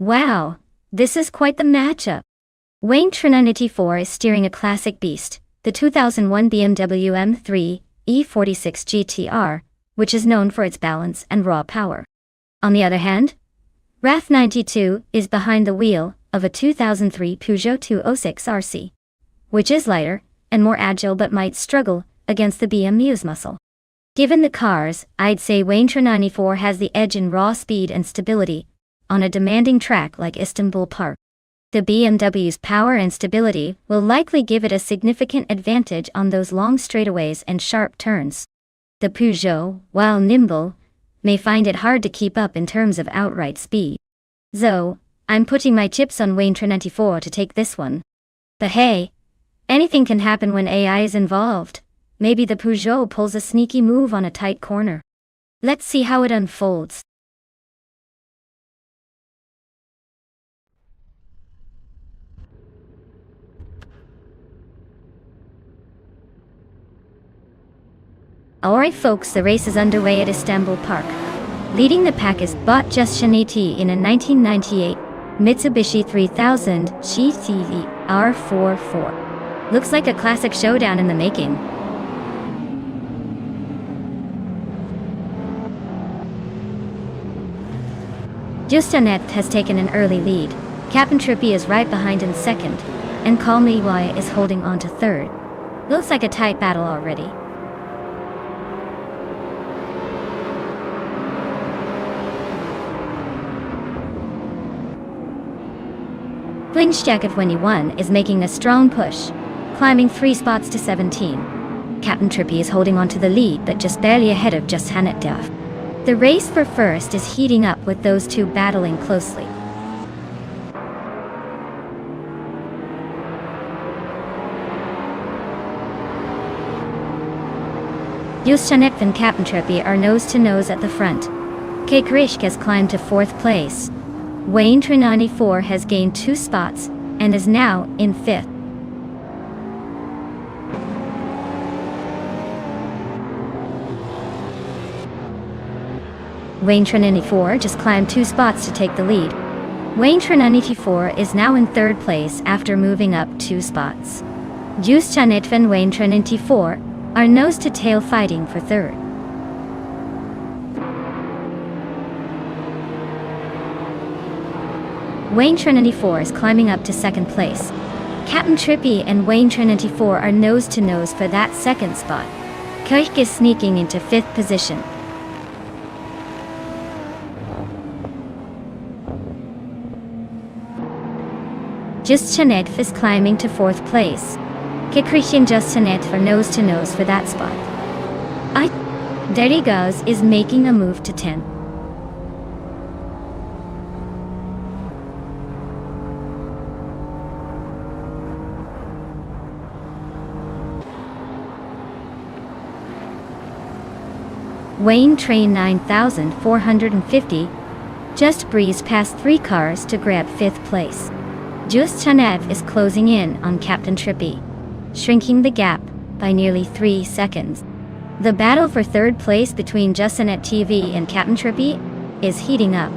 Wow, this is quite the matchup. Wayne Trinity 4 is steering a classic beast, the 2001 BMW M3 E46 GTR, which is known for its balance and raw power. On the other hand, Wrath 92 is behind the wheel of a 2003 Peugeot 206 RC, which is lighter and more agile but might struggle against the BMW's muscle. Given the cars, I'd say Wayne Trinity 4 has the edge in raw speed and stability on a demanding track like Istanbul Park. The BMW's power and stability will likely give it a significant advantage on those long straightaways and sharp turns. The Peugeot, while nimble, may find it hard to keep up in terms of outright speed. So, I'm putting my chips on Wayne Trinity 4 to take this one. But hey, anything can happen when AI is involved. Maybe the Peugeot pulls a sneaky move on a tight corner. Let's see how it unfolds. Alright folks, the race is underway at Istanbul Park. Leading the pack is Bot Justinati in a 1998 Mitsubishi 3000 GTV R44. Looks like a classic showdown in the making. Justanet has taken an early lead. Captain Trippy is right behind in second, and Call Me Why is holding on to third. Looks like a tight battle already. Jacket 21 is making a strong push, climbing 3 spots to 17. Captain Trippy is holding on to the lead but just barely ahead of Just Hanet Duff. The race for first is heating up with those two battling closely. Justanet and Captain Trippy are nose to nose at the front. Kay Krishk has climbed to 4th place. Wayne Trinity 4 has gained 2 spots and is now in 5th. Wayne Trinity 4 just climbed 2 spots to take the lead. Wayne Trinity 4 is now in 3rd place after moving up 2 spots. Justanet and Wayne Trinity 4 are nose to tail fighting for 3rd. Wayne Trinity 4 is climbing up to 2nd place. Captain Trippy and Wayne Trinity 4 are nose to nose for that 2nd spot. Kirch is sneaking into 5th position. Just Chanette is climbing to 4th place. Christian Just Chanette for nose to nose for that spot. There he goes, is making a move to 10. Wayne Train 9450 just breezed past 3 cars to grab 5th place. Just Chanette is closing in on Captain Trippy, shrinking the gap by nearly 3 seconds. The battle for 3rd place between Just Chanette TV and Captain Trippy is heating up.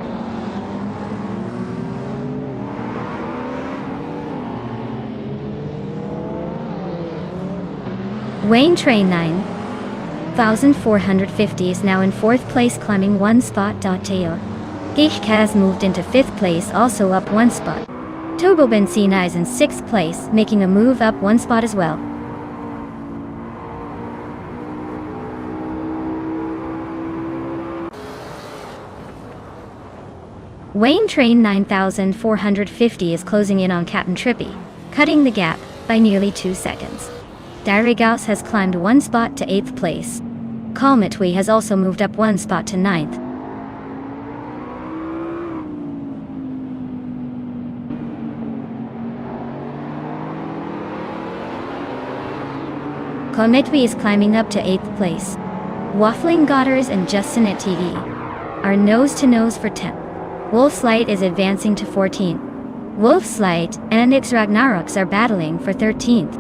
Wayne Train 9450 is now in 4th place, climbing 1 spot. Taylor Geishka has moved into 5th place, also up 1 spot. Turbo Benzina is in 6th place, making a move up 1 spot as well. Wayne Train 9450 is closing in on Captain Trippy, cutting the gap by nearly 2 seconds. Darigaus has climbed 1 spot to 8th place. Kalmatwi has also moved up 1 spot to 9th. Kalmatwi is climbing up to 8th place. Waffling Godders and Just Chanette TV are nose to nose for 10th. Wolf's Light is advancing to 14th. Wolf's Light and Ix Ragnaroks are battling for 13th.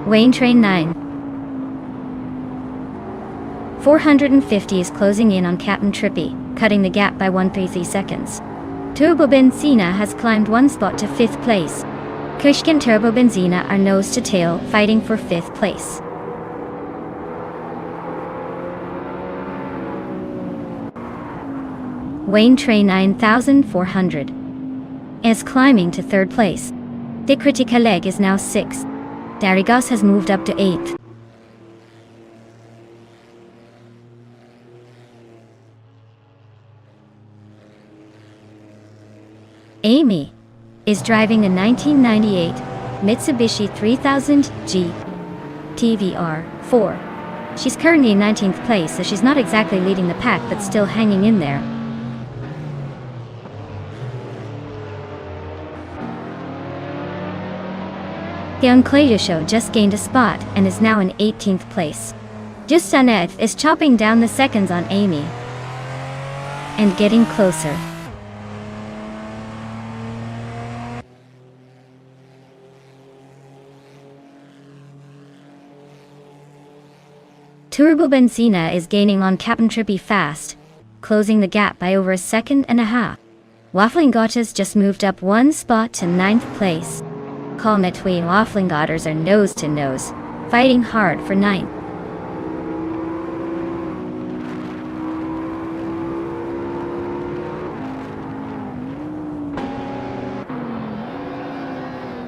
Wayne Train 9450 is closing in on Captain Trippy, cutting the gap by 1.3 seconds. Turbo Benzina has climbed 1 spot to 5th place. Kushk and Turbo Benzina are nose to tail, fighting for 5th place. Wayne Train 9400 is climbing to 3rd place. The Critica Leg is now 6th. Darigaus has moved up to 8th. Amy is driving a 1998 Mitsubishi 3000G TVR4. She's currently in 19th place, so she's not exactly leading the pack, but still hanging in there. The Unclasia Show just gained a spot and is now in 18th place. Just Chanette is chopping down the seconds on Amy and getting closer. Turbo Benzina is gaining on Captain Trippy fast, closing the gap by over 1.5 seconds. Waffling Gotchas just moved up 1 spot to 9th place. Kalmatwi and Waffling Godders are nose to nose, fighting hard for 9th.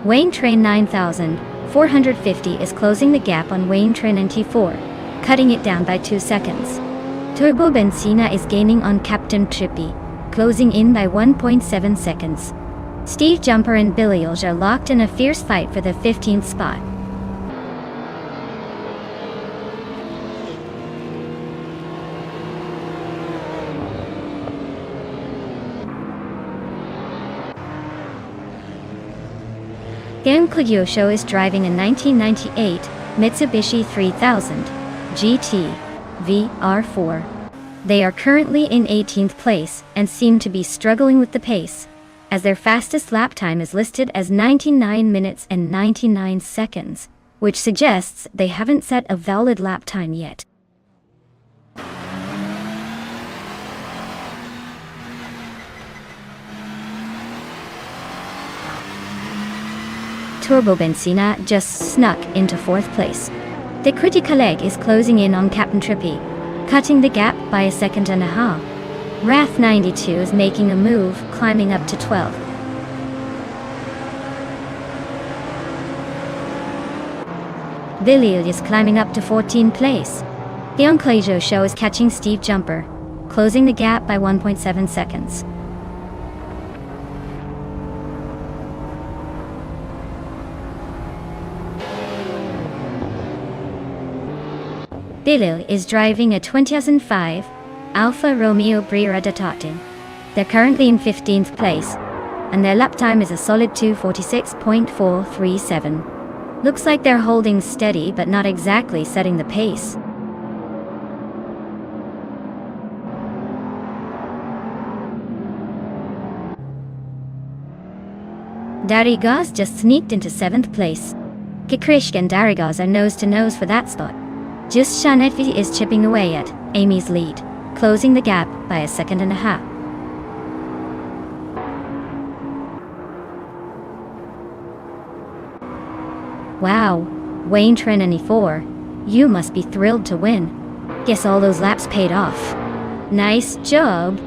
Wayne Train 9450 is closing the gap on Wayne Train NT4, cutting it down by 2 seconds. Turbo Benzina is gaining on Captain Trippy, closing in by 1.7 seconds. Steve Jumper and Billy Ilge are locked in a fierce fight for the 15th spot. Dan Show is driving a 1998 Mitsubishi 3000 GT VR4. They are currently in 18th place and seem to be struggling with the pace, as their fastest lap time is listed as 99 minutes and 99 seconds, which suggests they haven't set a valid lap time yet. Turbo Benzina just snuck into 4th place. The Critica Leg is closing in on Captain Trippy, cutting the gap by 1.5 seconds. Wrath 92 is making a move, climbing up to 12th. Villiers is climbing up to 14th place. The Enclajo show is catching Steve Jumper, closing the gap by 1.7 seconds. Villiers is driving a 2005 Alfa Romeo Brera Datati. They're currently in 15th place, and their lap time is a solid 2:46.437. Looks like they're holding steady but not exactly setting the pace. Darigaz just sneaked into 7th place. Kikrishk and Darigaz are nose to nose for that spot. Just Shanetvi is chipping away at Amy's lead, closing the gap by a second and a half. Wow, Wayne Trinity 4, you must be thrilled to win. Guess all those laps paid off. Nice job.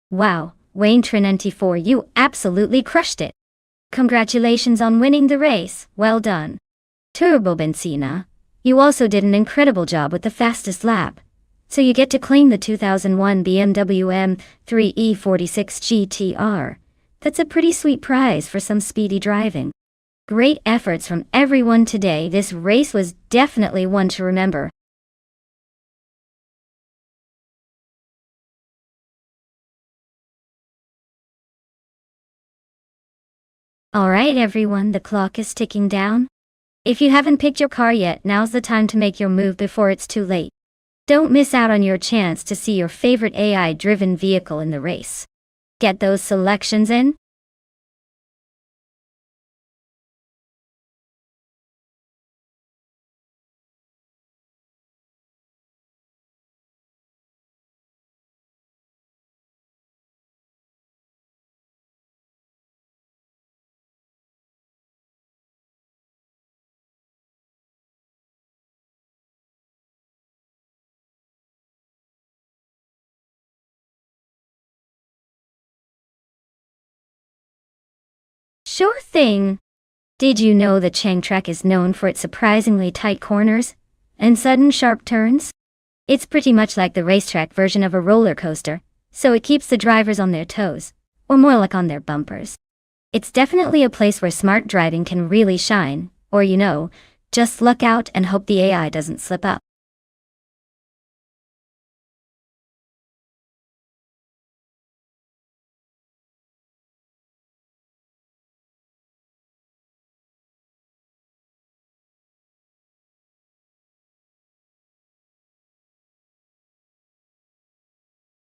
Wow, Wayne Trinity 4, you absolutely crushed it. Congratulations on winning the race, well done. Turbo Benzina, you also did an incredible job with the fastest lap. So you get to claim the 2001 BMW M3 E46 GTR. That's a pretty sweet prize for some speedy driving. Great efforts from everyone today. This race was definitely one to remember. Alright everyone, the clock is ticking down. If you haven't picked your car yet, now's the time to make your move before it's too late. Don't miss out on your chance to see your favorite AI-driven vehicle in the race. Get those selections in? Sure thing. Did you know the Chang track is known for its surprisingly tight corners and sudden sharp turns? It's pretty much like the racetrack version of a roller coaster, so it keeps the drivers on their toes, or more like on their bumpers. It's definitely a place where smart driving can really shine, or just luck out and hope the AI doesn't slip up.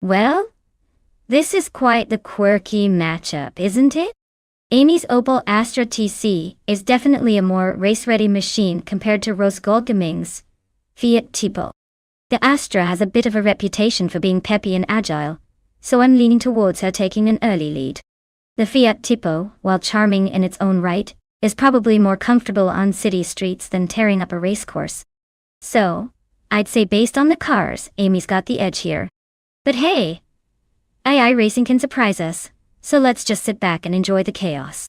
Well, this is quite the quirky matchup, isn't it? Amy's Opel Astra TC is definitely a more race-ready machine compared to Rose Goldgaming's Fiat Tipo. The Astra has a bit of a reputation for being peppy and agile, so I'm leaning towards her taking an early lead. The Fiat Tipo, while charming in its own right, is probably more comfortable on city streets than tearing up a racecourse. So, I'd say based on the cars, Amy's got the edge here. But hey, AI racing can surprise us, so let's just sit back and enjoy the chaos.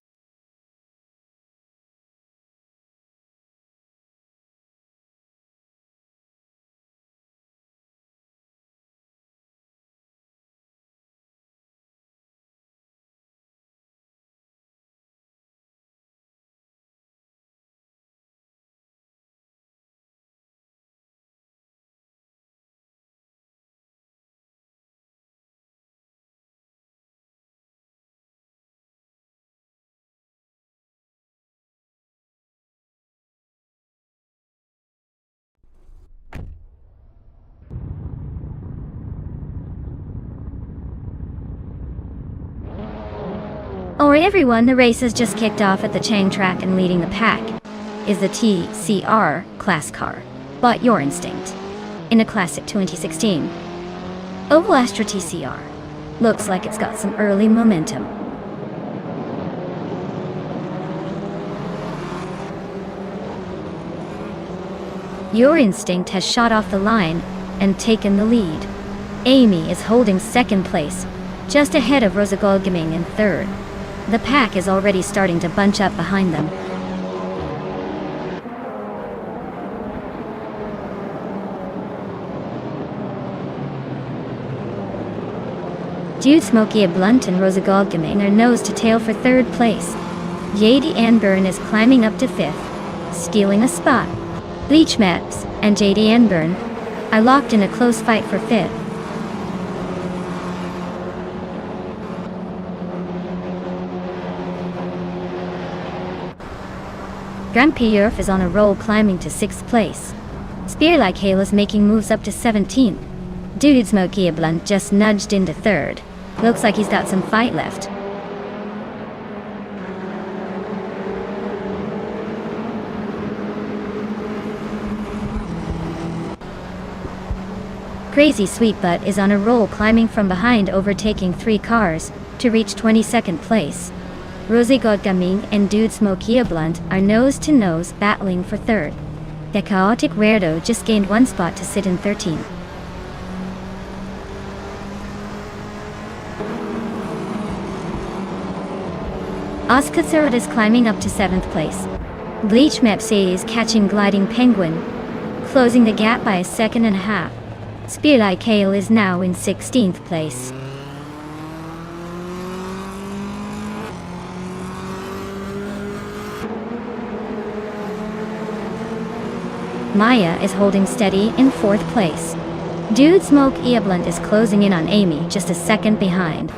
Alright everyone, the race has just kicked off at the Chang track, and leading the pack is the TCR class car, But Your Instinct, in a classic 2016. Opel Astra TCR. Looks like it's got some early momentum. Your Instinct has shot off the line and taken the lead. Amy is holding second place, just ahead of Rosa Goldgaming in third. The pack is already starting to bunch up behind them. Jude Smoky Blunt and Rosa Goldgaming are nose to tail for third place. JD Anburn is climbing up to fifth, stealing a spot. Bleach Maps and JD Anburn are locked in a close fight for fifth. Grand Pierre is on a roll, climbing to 6th place. Spear Like Hail is making moves up to 17th. Dude Smoky Blunt just nudged into 3rd. Looks like he's got some fight left. Crazy Sweet Butt is on a roll, climbing from behind, overtaking 3 cars to reach 22nd place. Rosie Goldgaming and Dude Smoky Blunt are nose-to-nose, battling for 3rd. The Chaotic Weirdo just gained 1 spot to sit in 13th. Oscar Surratt is climbing up to 7th place. Bleach Mepsi is catching Gliding Penguin, closing the gap by a second and a half. Spear Like Hail is now in 16th place. Maya is holding steady in 4th place. Dude Smoke Eablunt is closing in on Amy, just a second behind.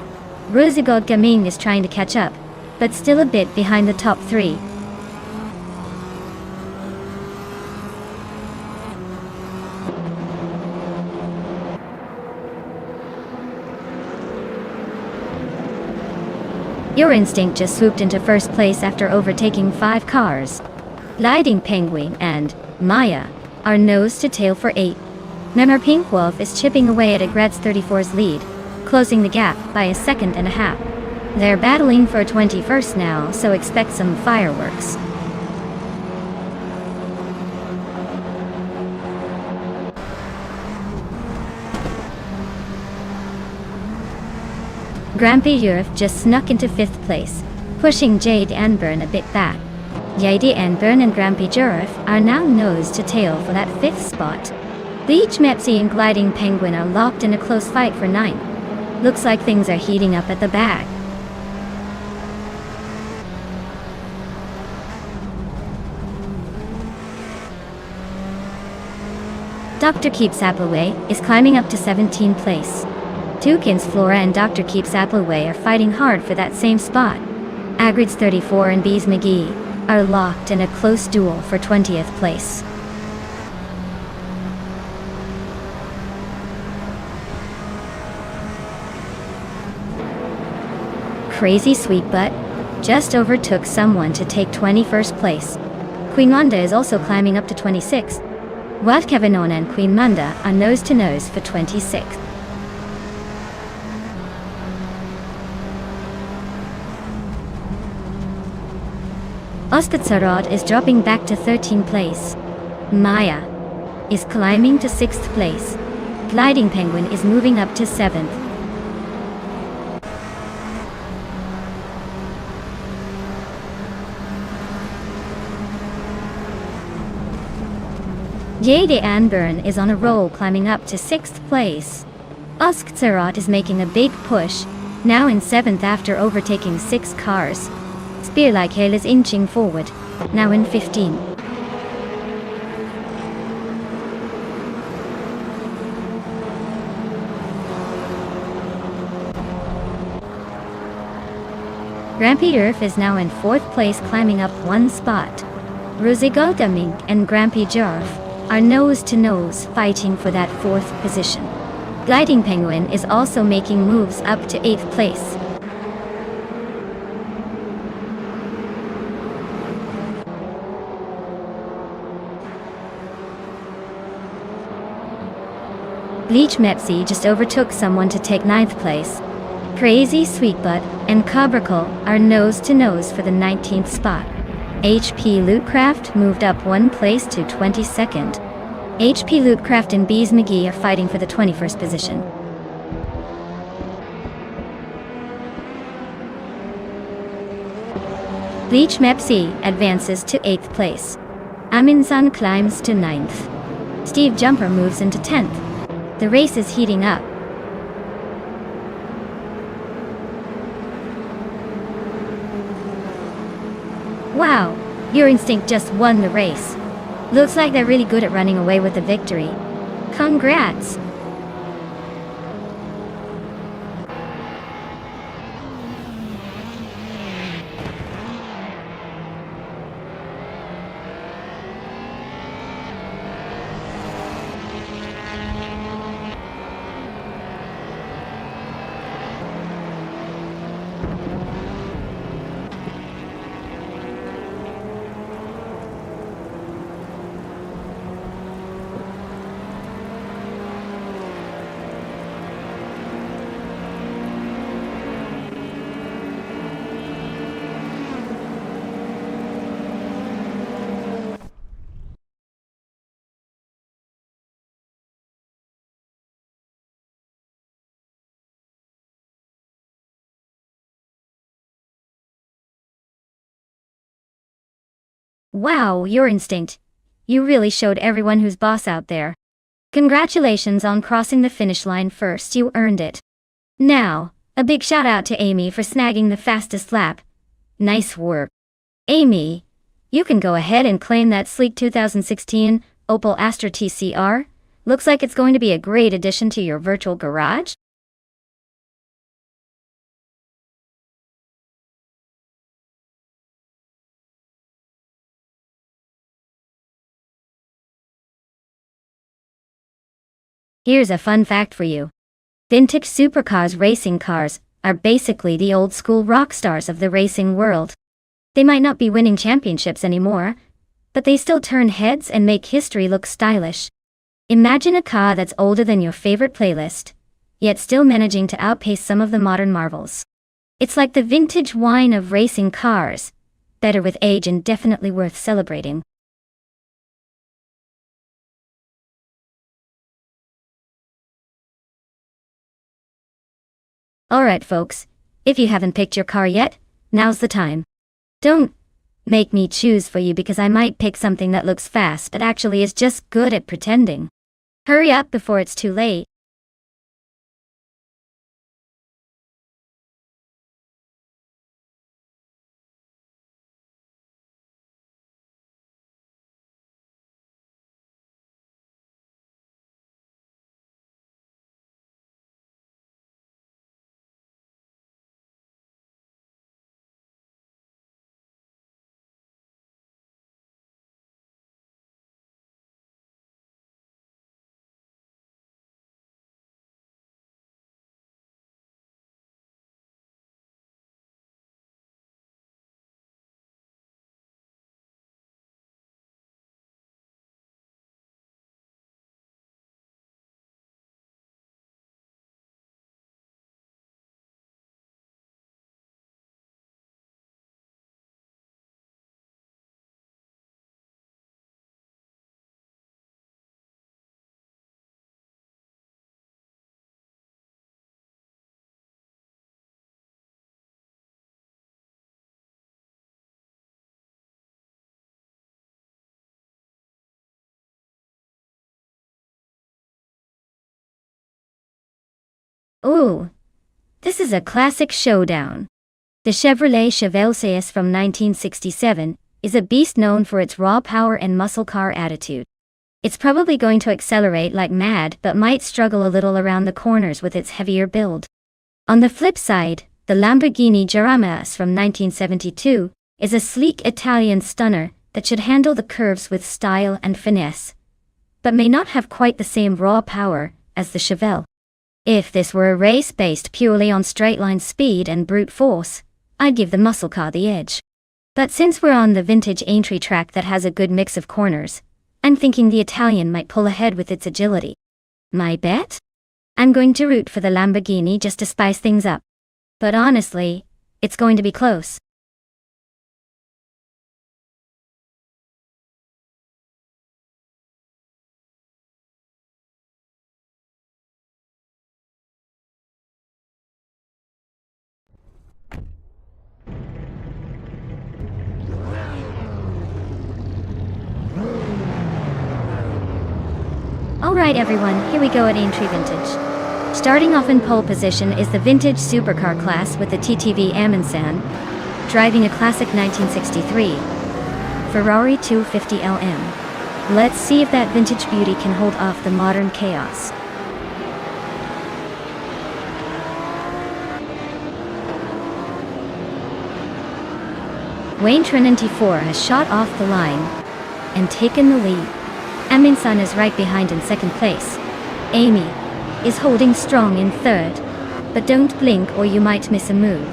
Rosie Goldgaming is trying to catch up, but still a bit behind the top 3. Your Instinct just swooped into 1st place after overtaking 5 cars. Gliding Penguin and Maya are nose to tail for 8. Memmer Pink Wolf is chipping away at Agretz 34's lead, closing the gap by a second and a half. They're battling for 21st now, so expect some fireworks. Grampy Europe just snuck into 5th place, pushing Jade Anburn a bit back. JD Anburn and Grampy Europe are now nose to tail for that 5th spot. Bleach Mepsi and Gliding Penguin are locked in a close fight for 9th. Looks like things are heating up at the back. Dr. Keeps Appleway is climbing up to 17th place. Toucan's Flora and Dr. Keeps Appleway are fighting hard for that same spot. Agrids 34 and Bees McGee are locked in a close duel for 20th place. Crazy Sweet Butt just overtook someone to take 21st place. Queen Manda is also climbing up to 26th. Wild Kevinon and Queen Manda are nose to nose for 26th. Oskatsarod is dropping back to 13th place. Maya is climbing to 6th place. Gliding Penguin is moving up to 7th. Jade Anburn is on a roll, climbing up to 6th place. Oskatsarod is making a big push, now in 7th after overtaking 6 cars. Spear Like Hail is inching forward, now in 15. Grampy Earth is now in 4th place, climbing up 1 spot. Rosigolda Mink and Grampy Jarf are nose to nose, fighting for that 4th position. Gliding Penguin is also making moves up to 8th place. Bleach Mepsi just overtook someone to take 9th place. Crazy Sweetbutt and Cobracle are nose to nose for the 19th spot. HP Lootcraft moved up 1 place to 22nd. HP Lootcraft and Bees McGee are fighting for the 21st position. Bleach Mepsi advances to 8th place. Aminsan climbs to 9th. Steve Jumper moves into 10th. The race is heating up. Wow, your instinct just won the race. Looks like they're really good at running away with the victory. Congrats! Wow, your instinct. You really showed everyone who's boss out there. Congratulations on crossing the finish line first, you earned it. Now, a big shout out to Amy for snagging the fastest lap. Nice work. Amy, you can go ahead and claim that sleek 2016 Opel Astra TCR. Looks like it's going to be a great addition to your virtual garage. Here's a fun fact for you. Vintage supercars racing cars are basically the old school rock stars of the racing world. They might not be winning championships anymore, but they still turn heads and make history look stylish. Imagine a car that's older than your favorite playlist, yet still managing to outpace some of the modern marvels. It's like the vintage wine of racing cars, better with age and definitely worth celebrating. Alright folks, if you haven't picked your car yet, now's the time. Don't make me choose for you because I might pick something that looks fast but actually is just good at pretending. Hurry up before it's too late. Ooh, this is a classic showdown. The Chevrolet Chevelle CS from 1967 is a beast known for its raw power and muscle car attitude. It's probably going to accelerate like mad but might struggle a little around the corners with its heavier build. On the flip side, the Lamborghini Jaramas from 1972 is a sleek Italian stunner that should handle the curves with style and finesse, but may not have quite the same raw power as the Chevelle. If this were a race based purely on straight-line speed and brute force, I'd give the muscle car the edge. But since we're on the vintage Aintree track that has a good mix of corners, I'm thinking the Italian might pull ahead with its agility. My bet? I'm going to root for the Lamborghini just to spice things up. But honestly, it's going to be close. Alright everyone, here we go at Aintree Vintage. Starting off in pole position is the vintage supercar class with the TTV Amundsen, driving a classic 1963 Ferrari 250 LM. Let's see if that vintage beauty can hold off the modern chaos. Wayne Trinity 4 has shot off the line and taken the lead. Amundsen is right behind in second place. Amy is holding strong in third, but don't blink or you might miss a move.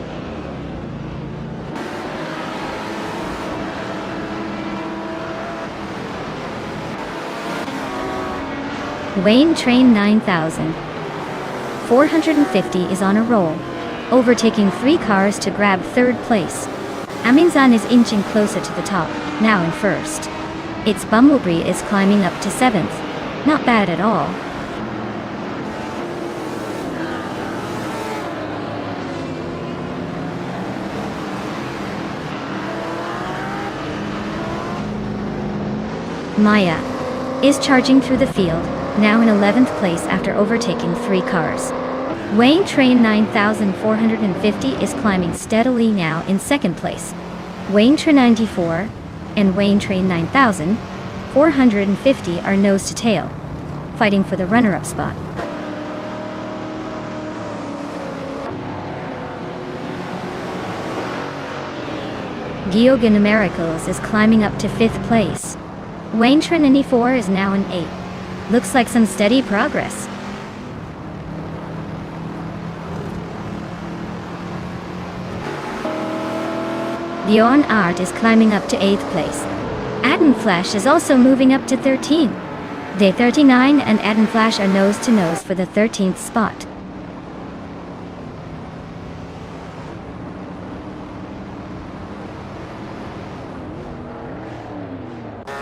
Wayne Train 9000 450 is on a roll, overtaking 3 cars to grab third place. Amundsen is inching closer to the top, now in first. Its Bumblebee is climbing up to 7th. Not bad at all. Maya is charging through the field, now in 11th place after overtaking 3 cars. Wayne Train 9450 is climbing steadily now in 2nd place. Wayne Train 94 and Wayne Train 9450 are nose to tail, fighting for the runner-up spot. Geoghegan Miracles is climbing up to 5th place. Wayne Train 94 is now in 8th. Looks like some steady progress. The On Art is climbing up to 8th place. Adam Flash is also moving up to 13. Day 39 and Adam Flash are nose to nose for the 13th spot.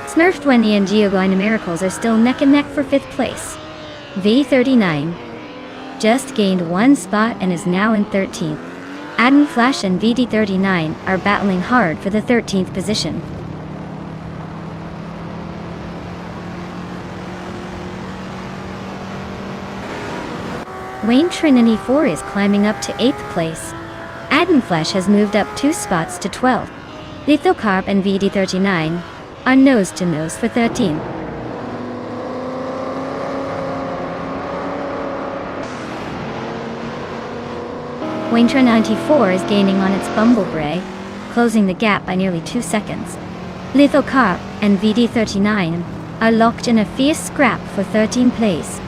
Smurf 20 and Geoghegan Miracles are still neck and neck for 5th place. V39 just gained 1 spot and is now in 13th. Adam Flash and VD39 are battling hard for the 13th position. Wayne Trinity 4 is climbing up to 8th place. Adam Flash has moved up 2 spots to 12th. Lithocarp and VD39 are nose to nose for 13th. Wayne Train 94 is gaining on its Bumblebee, closing the gap by nearly 2 seconds. Lithocarp and VD39 are locked in a fierce scrap for 13th place.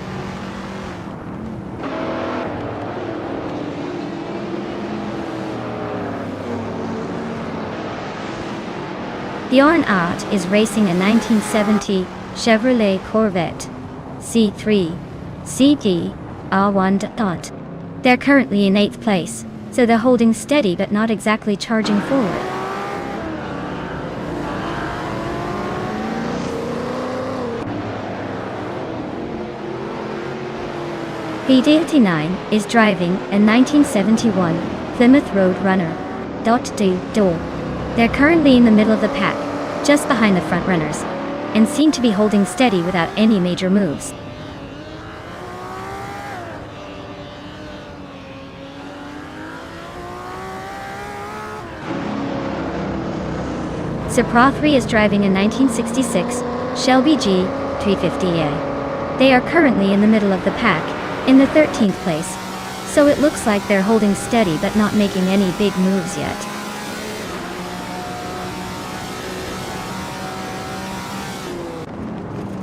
The On Art is racing a 1970 Chevrolet Corvette C3 CT R1. They're currently in 8th place, so they're holding steady but not exactly charging forward. VD89 is driving a 1971 Plymouth Road Runner. They're currently in the middle of the pack, just behind the front runners, and seem to be holding steady without any major moves. Pro 3 is driving a 1966 Shelby G350A. They are currently in the middle of the pack, in the 13th place, so it looks like they're holding steady but not making any big moves yet.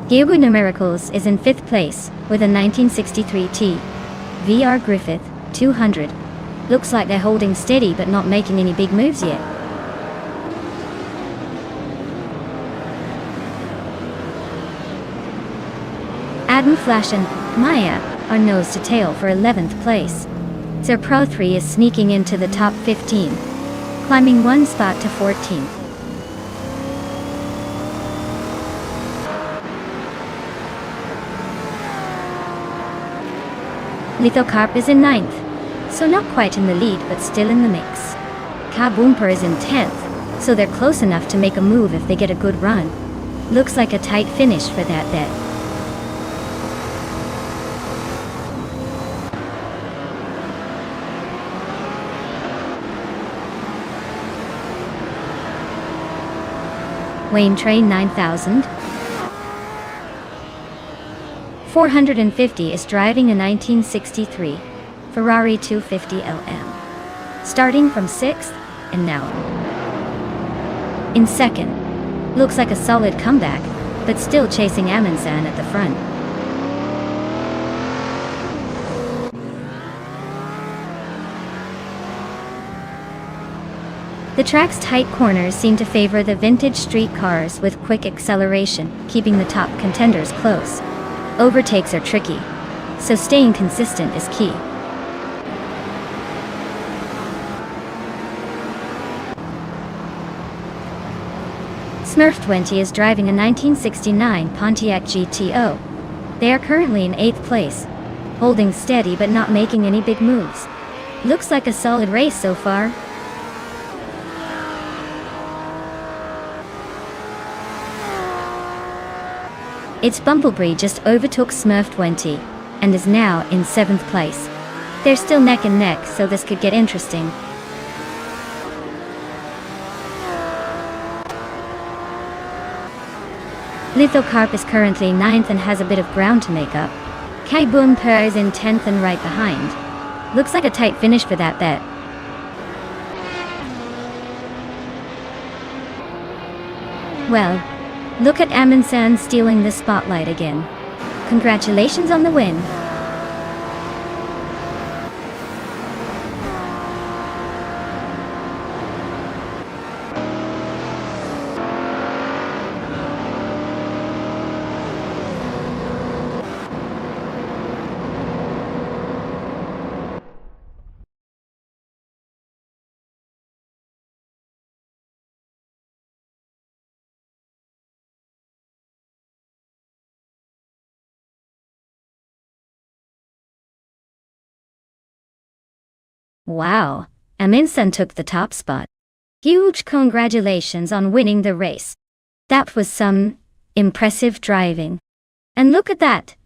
Gearboot Numericals is in 5th place, with a 1963 T. VR Griffith 200. Looks like they're holding steady but not making any big moves yet. Adam Flash and Maya are nose to tail for 11th place. Pro 3 is sneaking into the top 15, climbing one spot to 14th. Lithocarp is in 9th, so not quite in the lead but still in the mix. Kaboomper is in 10th, so they're close enough to make a move if they get a good run. Looks like a tight finish for that bet. Wayne Train 9000. 450 is driving a 1963 Ferrari 250 LM. Starting from 6th, and now in 2nd. Looks like a solid comeback, but still chasing Amundsen at the front. The track's tight corners seem to favor the vintage street cars with quick acceleration, keeping the top contenders close. Overtakes are tricky, so staying consistent is key. Smurf 20 is driving a 1969 Pontiac GTO. They are currently in 8th place, holding steady but not making any big moves. Looks like a solid race so far. Its Bumblebee just overtook Smurf 20, and is now in 7th place. They're still neck and neck, so this could get interesting. Lithocarp is currently 9th and has a bit of ground to make up. Kaboomper is in 10th and right behind. Looks like a tight finish for that bet. Well, look at Amundsen stealing the spotlight again. Congratulations on the win. Wow, Amundsen took the top spot. Huge congratulations on winning the race. That was some impressive driving. And look at that!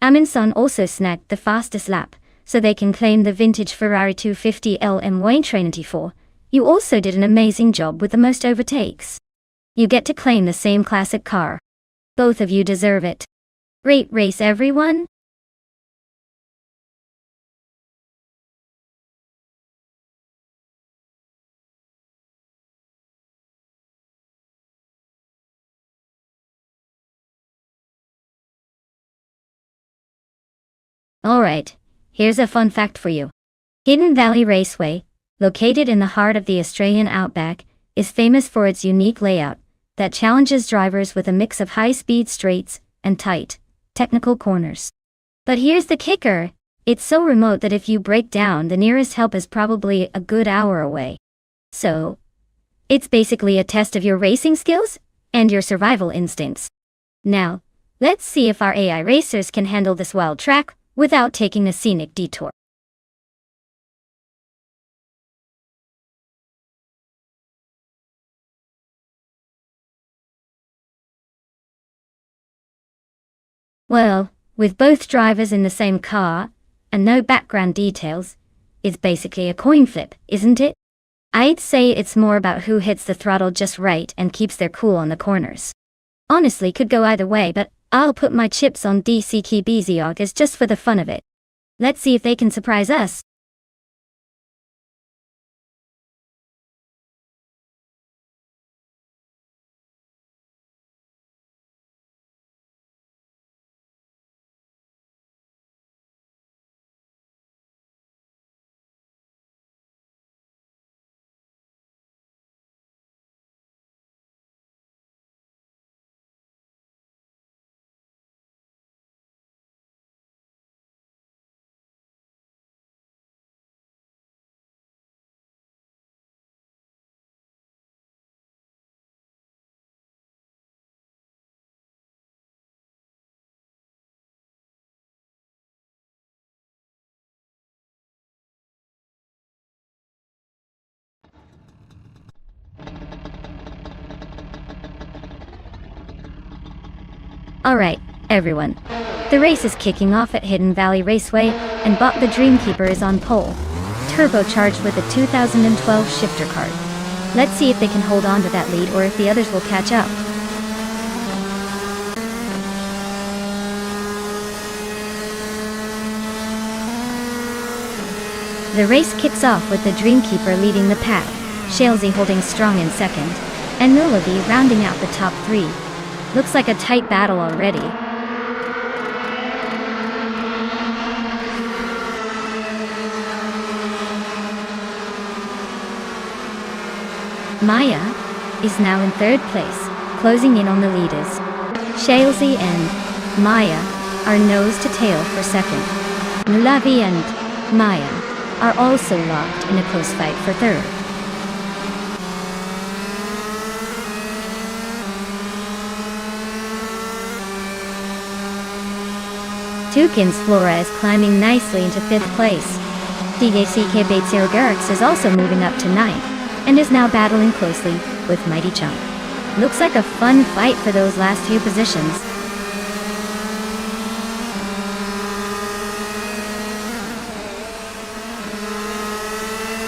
Amundsen also snagged the fastest lap, so they can claim the vintage Ferrari 250 LM Wayne Train 94. You also did an amazing job with the most overtakes. You get to claim the same classic car. Both of you deserve it. Great race, everyone! Alright, here's a fun fact for you. Hidden Valley Raceway, located in the heart of the Australian outback, is famous for its unique layout that challenges drivers with a mix of high-speed straights and tight, technical corners. But here's the kicker, it's so remote that if you break down, the nearest help is probably a good hour away. So, it's basically a test of your racing skills and your survival instincts. Now, let's see if our AI racers can handle this wild track without taking a scenic detour. Well, with both drivers in the same car, and no background details, it's basically a coin flip, isn't it? I'd say it's more about who hits the throttle just right and keeps their cool on the corners. Honestly, could go either way, but I'll put my chips on DCK Beziog just for the fun of it. Let's see if they can surprise us. Alright, everyone. The race is kicking off at Hidden Valley Raceway, and Bot the Dreamkeeper is on pole, turbocharged with a 2012 shifter kart. Let's see if they can hold on to that lead or if the others will catch up. The race kicks off with the Dreamkeeper leading the pack, Shalesy holding strong in second, and Willoughby rounding out the top three. Looks like a tight battle already. Maya is now in third place, closing in on the leaders. Shalesy and Maya are nose to tail for second. Mulavi and Maya are also locked in a close fight for third. Tukin's Flora is climbing nicely into 5th place. DACK Batesio Garrix is also moving up to 9th, and is now battling closely with Mighty Chunk. Looks like a fun fight for those last few positions.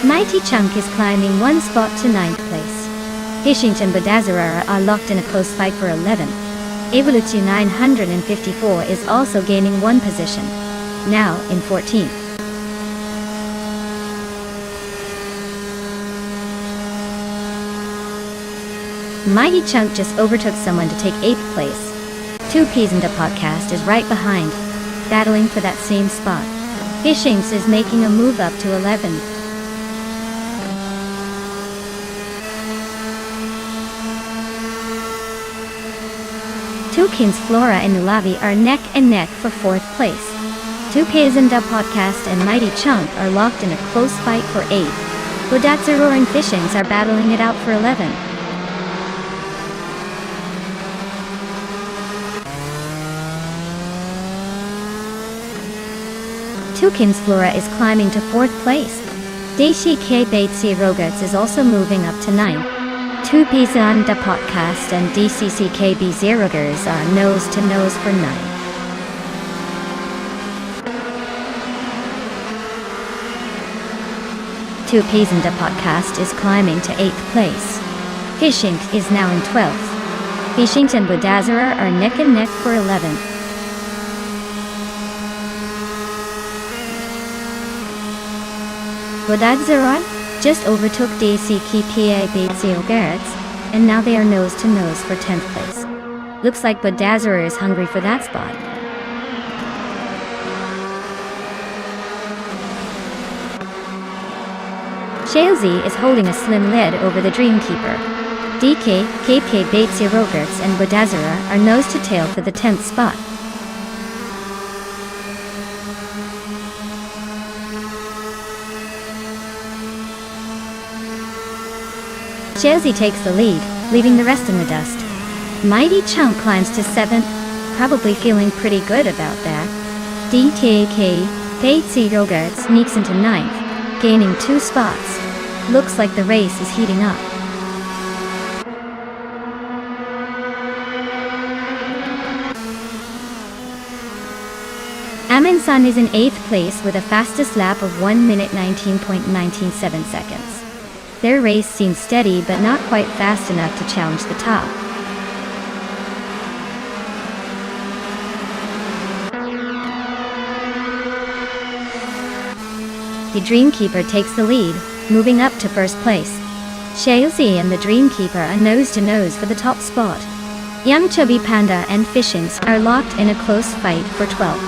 Mighty Chunk is climbing 1 spot to 9th place. Hishing and Badazarara are locked in a close fight for 11th. Evolution 954 is also gaining 1 position, now in 14th. Mighty Chunk just overtook someone to take 8th place. 2 Peas and a Podcast is right behind, battling for that same spot. Hishinks is making a move up to 11th. Tukin's Flora and Nulavi are neck and neck for 4th place. 2Ks and a Podcast and Mighty Chunk are locked in a close fight for 8th. Bodatsaror and Fishings are battling it out for 11th. Tukin's Flora is climbing to 4th place. Daishi K Batesi Rogerts is also moving up to 9th. 2 P's on the Podcast and DCCKB Zerogers are nose to nose for 9th. Two Peas and a Podcast is climbing to 8th place. Fishing is now in 12th. Fishing and Bodazarar are neck and neck for 11th. Bodazarar just overtook DCKPA Batesio Garrets, and now they are nose to nose for 10th place. Looks like Bodazarar is hungry for that spot. Shalesy is holding a slim lead over the Dreamkeeper. DK, KK Batesio Rogerts and Bodazarar are nose to tail for the 10th spot. Shalesy takes the lead, leaving the rest in the dust. Mighty Chunk climbs to 7th, probably feeling pretty good about that. DKK, Batesy Rogert sneaks into 9th, gaining 2 spots. Looks like the race is heating up. Amin-san is in 8th place with a fastest lap of 1 minute 19.197 seconds. Their race seems steady but not quite fast enough to challenge the top. The Dreamkeeper takes the lead, moving up to first place. Shaozi and the Dreamkeeper are nose-to-nose for the top spot. Young Chubby Panda and Fishings are locked in a close fight for 12th.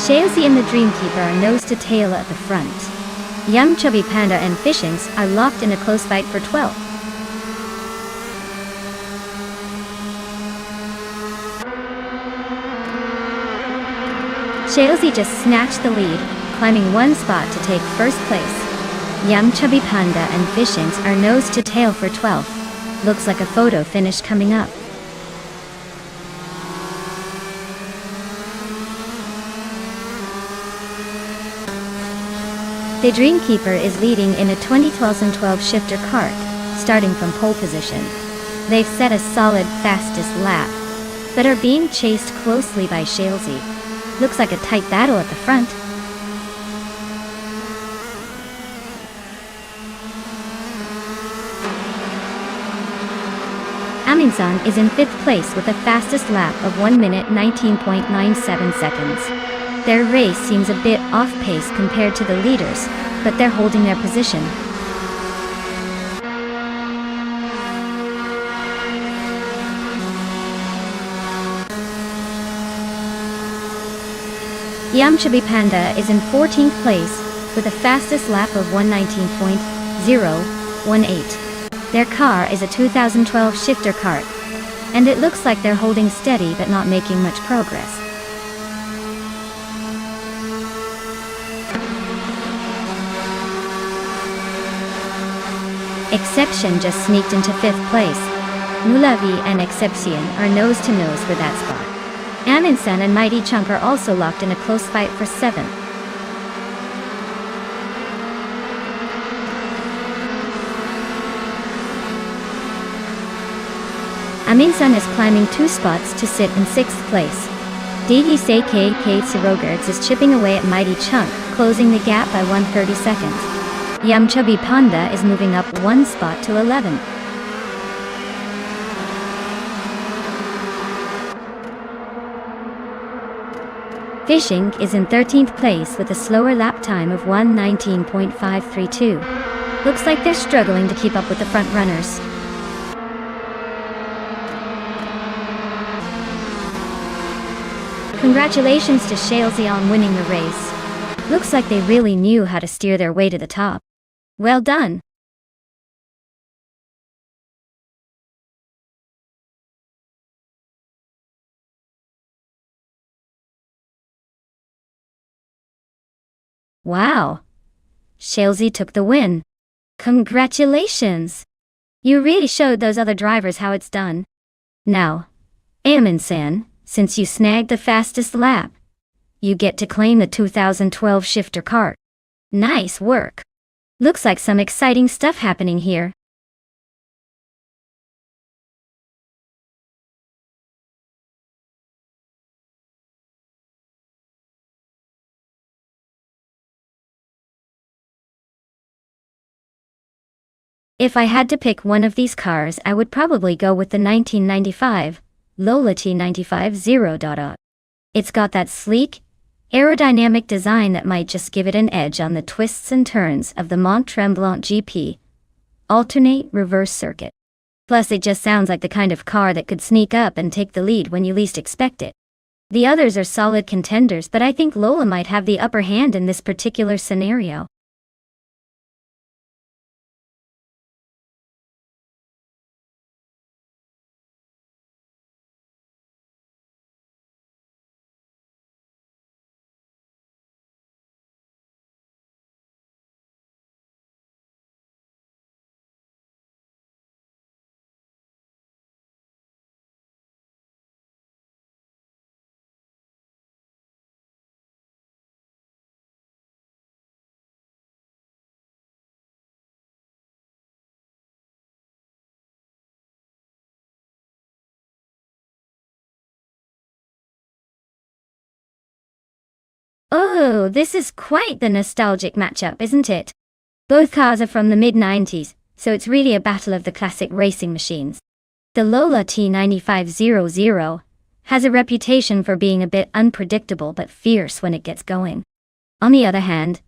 Shaozi and the Dreamkeeper are nose-to-tail at the front. Young Chubby Panda and Fishings are locked in a close fight for 12th. Shaozi just snatched the lead, climbing one spot to take first place. Young Chubby Panda and Fishings are nose to tail for 12th. Looks like a photo finish coming up. The Dreamkeeper is leading in a 2012 shifter cart, starting from pole position. They've set a solid fastest lap, but are being chased closely by Shaozi. Looks like a tight battle at the front. Aminsan is in 5th place with a fastest lap of 1 minute 19.97 seconds. Their race seems a bit off pace compared to the leaders, but they're holding their position. Young Chubby Panda is in 14th place with a fastest lap of 1:19.018. Their car is a 2012 shifter cart, and it looks like they're holding steady but not making much progress. Exception just sneaked into 5th place. Mulavi and Exception are nose to nose for that spot. Aminsan and Mighty Chunk are also locked in a close fight for 7th. Aminsan is climbing 2 spots to sit in 6th place. DD K Sirogards is chipping away at Mighty Chunk, closing the gap by 1/30 seconds. Young Chubby Panda is moving up 1 spot to 11th. Fishing is in 13th place with a slower lap time of 1:19.532. Looks like they're struggling to keep up with the front runners. Congratulations to Shaozi on winning the race. Looks like they really knew how to steer their way to the top. Well done! Wow! Shaozi took the win. Congratulations! You really showed those other drivers how it's done. Now, Aminsan, since you snagged the fastest lap, you get to claim the 2012 shifter cart. Nice work! Looks like some exciting stuff happening here. If I had to pick one of these cars, I would probably go with the 1995 Lola T95 . It's got that sleek, aerodynamic design that might just give it an edge on the twists and turns of the Mont Tremblant GP alternate reverse circuit. Plus it just sounds like the kind of car that could sneak up and take the lead when you least expect it. The others are solid contenders, but I think Lola might have the upper hand in this particular scenario. Oh, this is quite the nostalgic matchup, isn't it? Both cars are from the mid-90s, so it's really a battle of the classic racing machines. The Lola T9500 has a reputation for being a bit unpredictable but fierce when it gets going. On the other hand,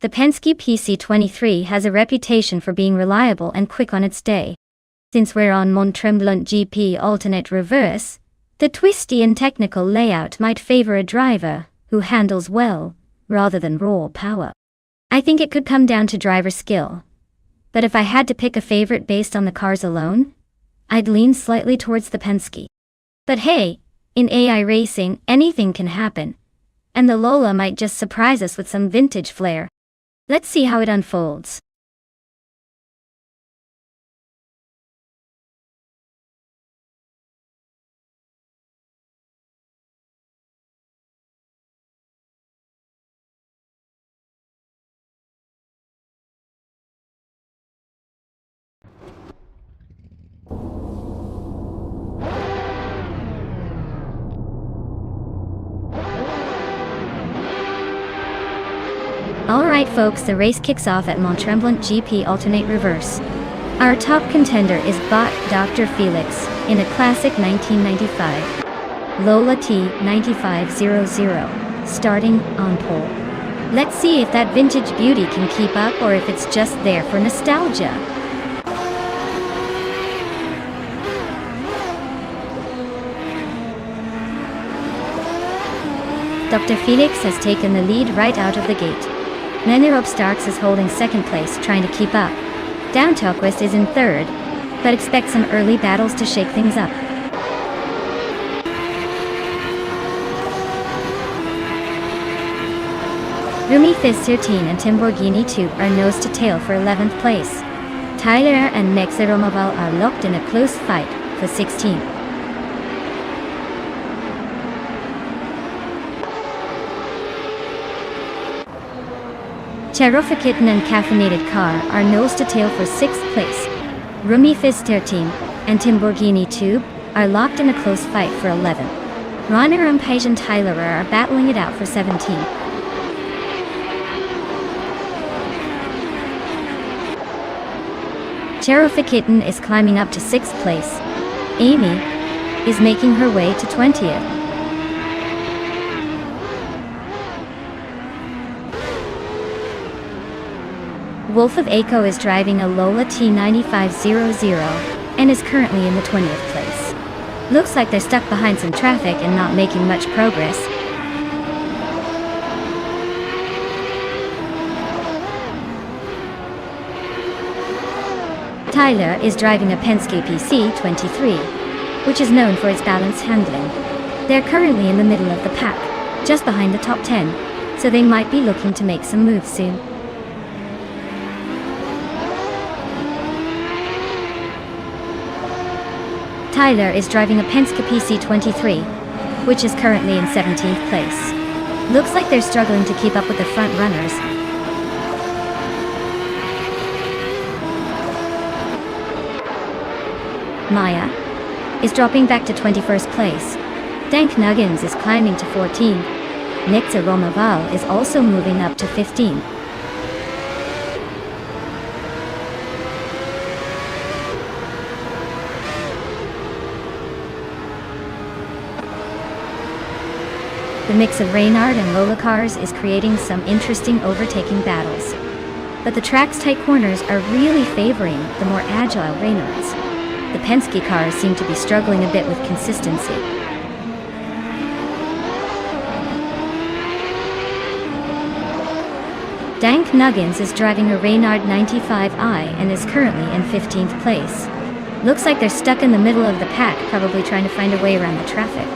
the Penske PC23 has a reputation for being reliable and quick on its day. Since we're on Mont Tremblant GP alternate reverse, the twisty and technical layout might favor a driver who handles well, rather than raw power. I think it could come down to driver skill. But if I had to pick a favorite based on the cars alone, I'd lean slightly towards the Penske. But hey, in AI racing, anything can happen. And the Lola might just surprise us with some vintage flair. Let's see how it unfolds. Alright folks, the race kicks off at Mont Tremblant GP alternate reverse. Our top contender is bot Dr. Felix in a classic 1995 Lola T9500, starting on pole. Let's see if that vintage beauty can keep up or if it's just there for nostalgia. Dr. Felix has taken the lead right out of the gate. Mennerup Starks is holding second place, trying to keep up. Dan Tokvist is in third, but expect some early battles to shake things up. Rumi Fizz 13 and Timborghini 2 are nose to tail for 11th place. Tyler and Nexe Romaval are locked in a close fight for 16th. Cherofakitten and Caffeinated Car are nose to tail for 6th place. Rumi Fizz 13 and Timborghini 2 are locked in a close fight for 11th. Ronner Umpage and Tyler are battling it out for 17th. Cherofakitten is climbing up to 6th place. Amy is making her way to 20th. Wolf of Aco is driving a Lola T9500 and is currently in the 20th place. Looks like they're stuck behind some traffic and not making much progress. Tyler is driving a Penske PC23, which is known for its balanced handling. They're currently in the middle of the pack, just behind the top 10, so they might be looking to make some moves soon. Tyler is driving a Penske PC23, which is currently in 17th place. Looks like they're struggling to keep up with the front runners. Maya is dropping back to 21st place. Dank Nuggins is climbing to 14th. Nexe Romaval is also moving up to 15th. The mix of Reynard and Lola cars is creating some interesting overtaking battles. But the track's tight corners are really favoring the more agile Reynards. The Penske cars seem to be struggling a bit with consistency. Dank Nuggins is driving a Reynard 95i and is currently in 15th place. Looks like they're stuck in the middle of the pack, probably trying to find a way around the traffic.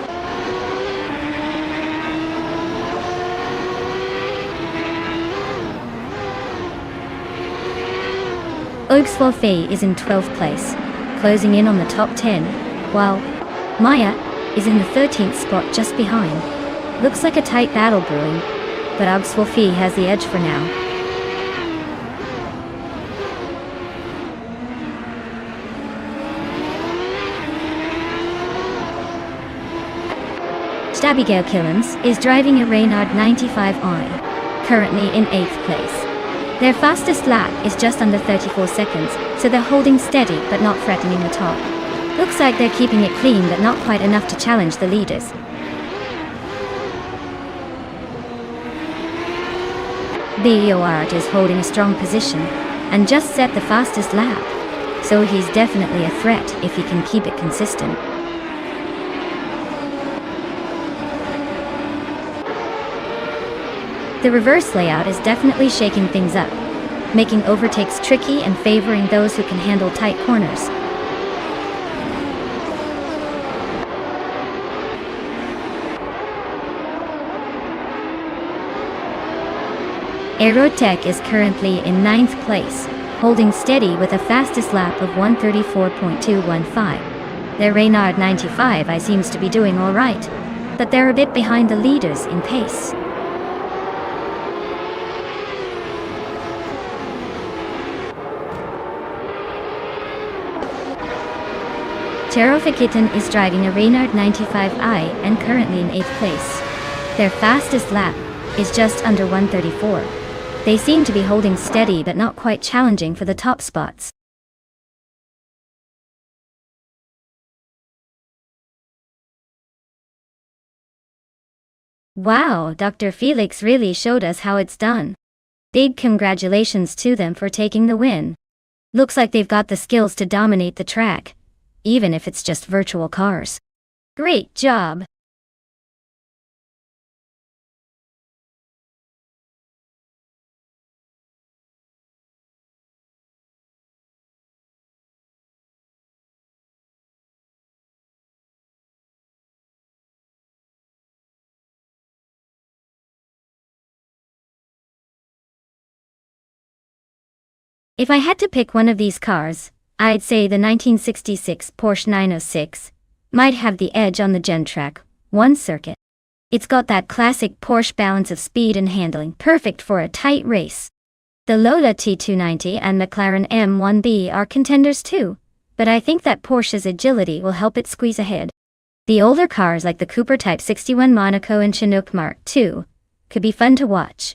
Oakswolfe is in 12th place, closing in on the top 10, while Maya is in the 13th spot just behind. Looks like a tight battle brewing, but Oakswolfe has the edge for now. Abigail Killens is driving a Reynard 95i, currently in 8th place. Their fastest lap is just under 34 seconds, so they're holding steady but not threatening the top. Looks like they're keeping it clean but not quite enough to challenge the leaders. Beort is holding a strong position and just set the fastest lap, so he's definitely a threat if he can keep it consistent. The reverse layout is definitely shaking things up, making overtakes tricky and favoring those who can handle tight corners. Aerotech is currently in 9th place, holding steady with a fastest lap of 1:34.215. Their Reynard 95i seems to be doing alright, but they're a bit behind the leaders in pace. Cherofikitten is driving a Reynard 95i and currently in 8th place. Their fastest lap is just under 1:34. They seem to be holding steady but not quite challenging for the top spots. Wow, Dr. Felix really showed us how it's done. Big congratulations to them for taking the win. Looks like they've got the skills to dominate the track, even if it's just virtual cars. Great job! If I had to pick one of these cars, I'd say the 1966 Porsche 906 might have the edge on the Gentrack 1 circuit. It's got that classic Porsche balance of speed and handling, perfect for a tight race. The Lola T290 and McLaren M1B are contenders too, but I think that Porsche's agility will help it squeeze ahead. The older cars like the Cooper Type 61 Monaco and Chinook Mark II could be fun to watch,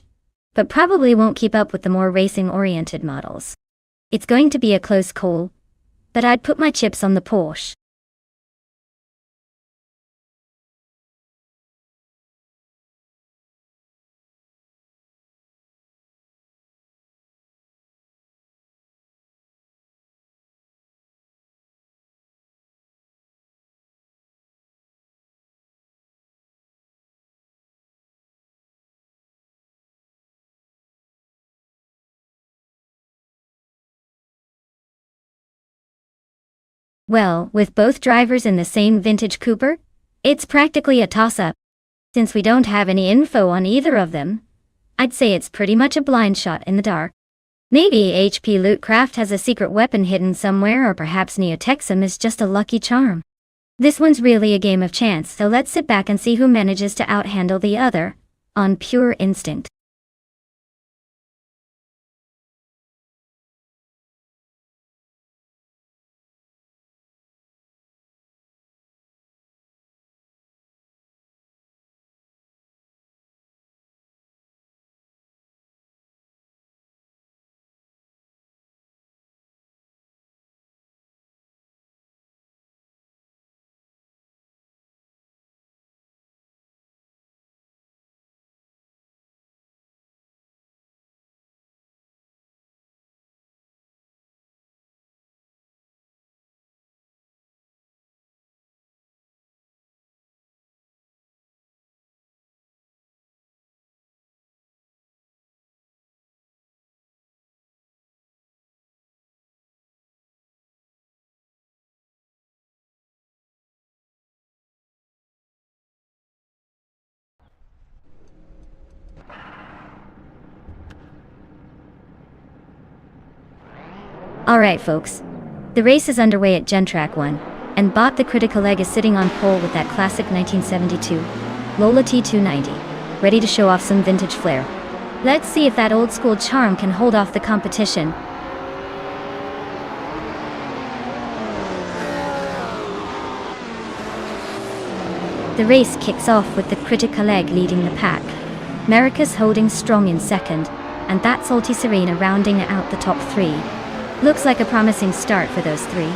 but probably won't keep up with the more racing-oriented models. It's going to be a close call, but I'd put my chips on the Porsche. Well, with both drivers in the same vintage Cooper, it's practically a toss-up. Since we don't have any info on either of them, I'd say it's pretty much a blind shot in the dark. Maybe HP Lootcraft has a secret weapon hidden somewhere, or perhaps Neotexum is just a lucky charm. This one's really a game of chance, so let's sit back and see who manages to outhandle the other, on pure instinct. Alright folks, the race is underway at Gentrack 1, and Bot the Critical Egg is sitting on pole with that classic 1972 Lola T290, ready to show off some vintage flair. Let's see if that old school charm can hold off the competition. The race kicks off with the critical egg leading the pack. America's holding strong in second, and that's Salty Serena rounding out the top three. Looks like a promising start for those three.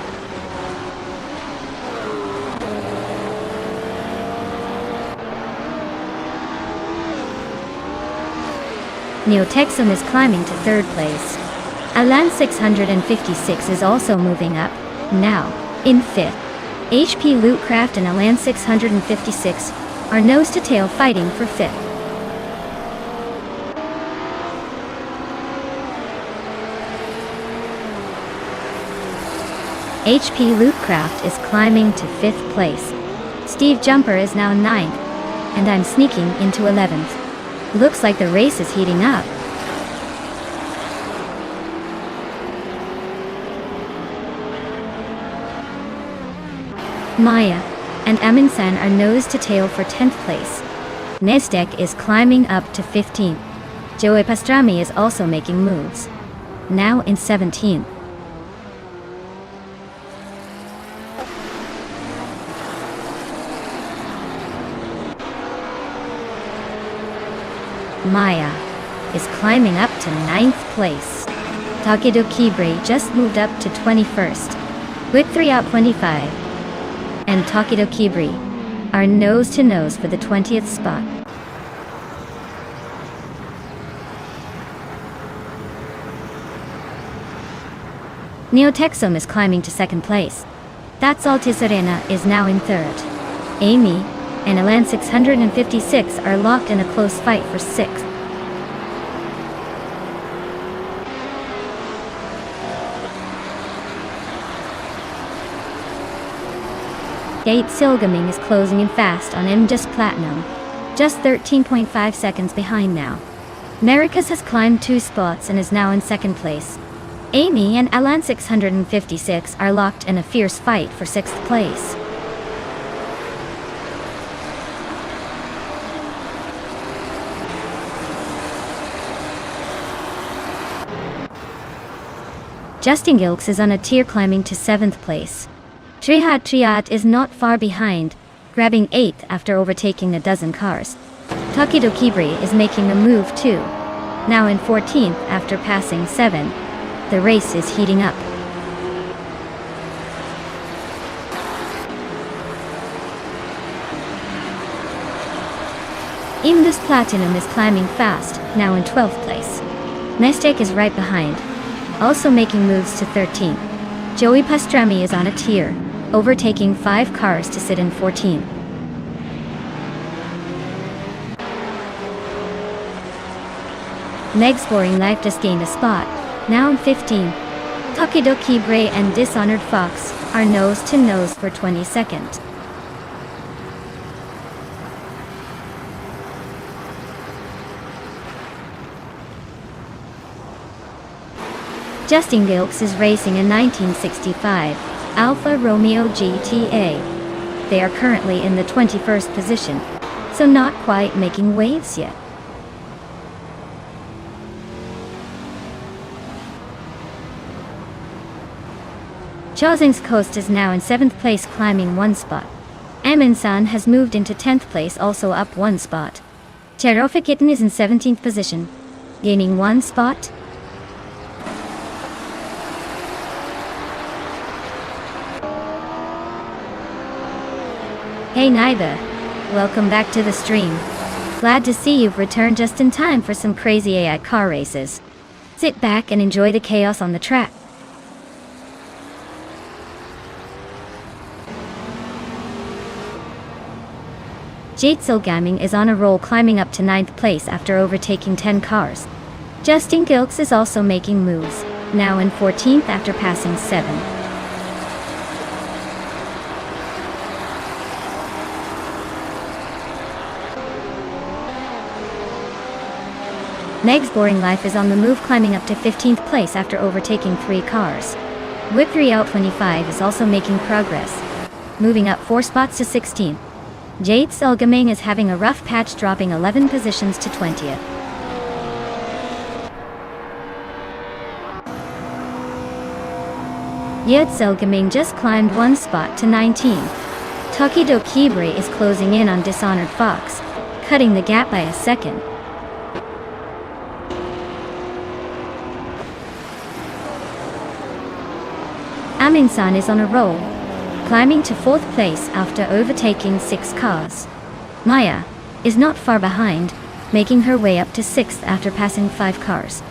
Neotexum is climbing to third place. Alan 656 is also moving up, now in fifth. HP Lootcraft and Alan 656 are nose-to-tail fighting for fifth. HP Lootcraft is climbing to fifth place. Steve Jumper is now ninth, and I'm sneaking into 11th. Looks like the race is heating up. Maya and Aminsan are nose-to-tail for 10th place. Nezdek is climbing up to 15th. Joey Pastrami is also making moves, now in 17th. Maya is climbing up to 9th place. Takedo Kibre just moved up to 21st, with 3 out 25. And Takedo Kibre are nose-to-nose for the 20th spot. Neotexum is climbing to 2nd place. That's Salty Serena is now in 3rd. Amy and Alan 656 are locked in a close fight for 6th. Gate Silgaming is closing in fast on MJust Platinum, just 13.5 seconds behind now. Americas has climbed 2 spots and is now in 2nd place. Amy and Alan 656 are locked in a fierce fight for 6th place. Justin Gilks is on a tier climbing to 7th place. Trihat is not far behind, grabbing 8th after overtaking a dozen cars. Takedo Kibre is making a move too, now in 14th after passing 7. The race is heating up. MJust Platinum is climbing fast, now in 12th place. Nestek is right behind, also making moves to 13th. Joey Pastrami is on a tier, overtaking 5 cars to sit in 14th. Meg's Boring Life just gained a spot, now in 15th. Takedo Kibre and Dishonored Fox are nose-to-nose for 22nd. Justin Gilks is racing a 1965 Alfa Romeo GTA. They are currently in the 21st position, so not quite making waves yet. Chozing's Coast is now in 7th place, climbing 1 spot. Aminsan has moved into 10th place, also up 1 spot. Cherofa Kitten is in 17th position, gaining 1 spot. Hey Naiba, welcome back to the stream. Glad to see you've returned just in time for some crazy AI car races. Sit back and enjoy the chaos on the track. Jatsil Gaming is on a roll, climbing up to 9th place after overtaking 10 cars. Justin Gilks is also making moves, now in 14th after passing 7. Meg's Boring Life is on the move, climbing up to 15th place after overtaking 3 cars. Whippery Out 25 is also making progress, moving up 4 spots to 16th. Jade Selgaming is having a rough patch, dropping 11 positions to 20th. Yed Selgaming just climbed 1 spot to 19th. Tokido Kibre is closing in on Dishonored Fox, cutting the gap by a second. Amin-san is on a roll, climbing to 4th place after overtaking 6 cars. Maya is not far behind, making her way up to 6th after passing 5 cars.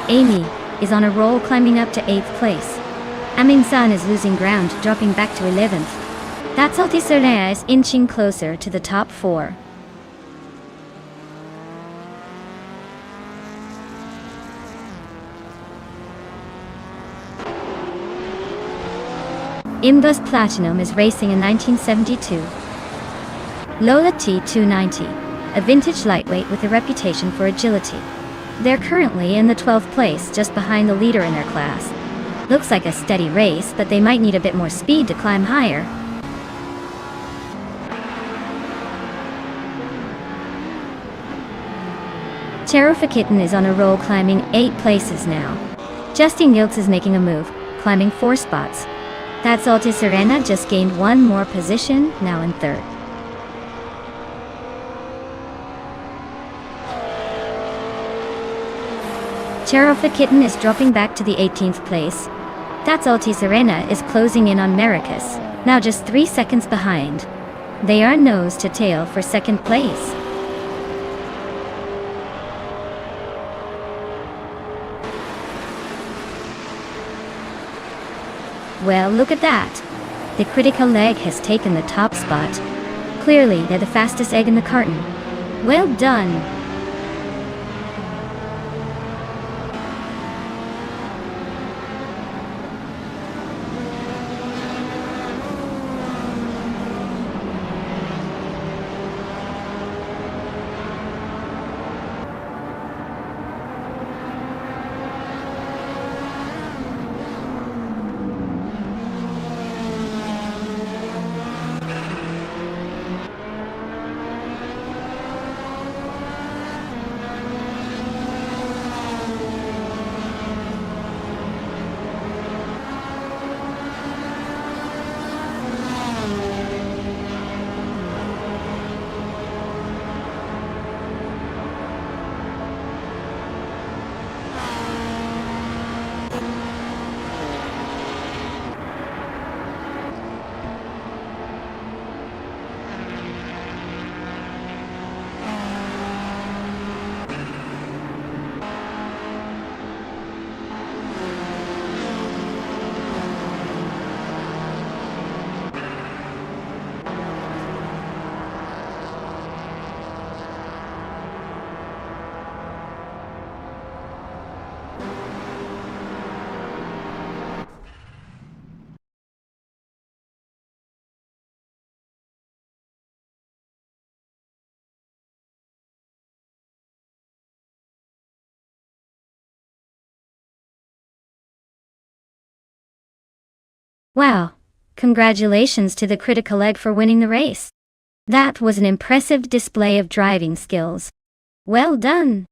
Amy is on a roll, climbing up to 8th place. Amin-san is losing ground, dropping back to 11th. That's Altisorea is inching closer to the top 4. Imbus Platinum is racing a 1972 Lola T290, a vintage lightweight with a reputation for agility. They're currently in the 12th place, just behind the leader in their class. Looks like a steady race, but they might need a bit more speed to climb higher. Kitten is on a roll, climbing 8 places now. Justin Giltz is making a move, climbing 4 spots. That's Alta Serena just gained 1 more position, now in 3rd. Kitten is dropping back to the 18th place. That's Alta Serena is closing in on Maracas, now just 3 seconds behind. They are nose to tail for 2nd place. Well, look at that. The critical egg has taken the top spot. Clearly, they're the fastest egg in the carton. Well done. Wow, congratulations to the critical egg for winning the race. That was an impressive display of driving skills. Well done!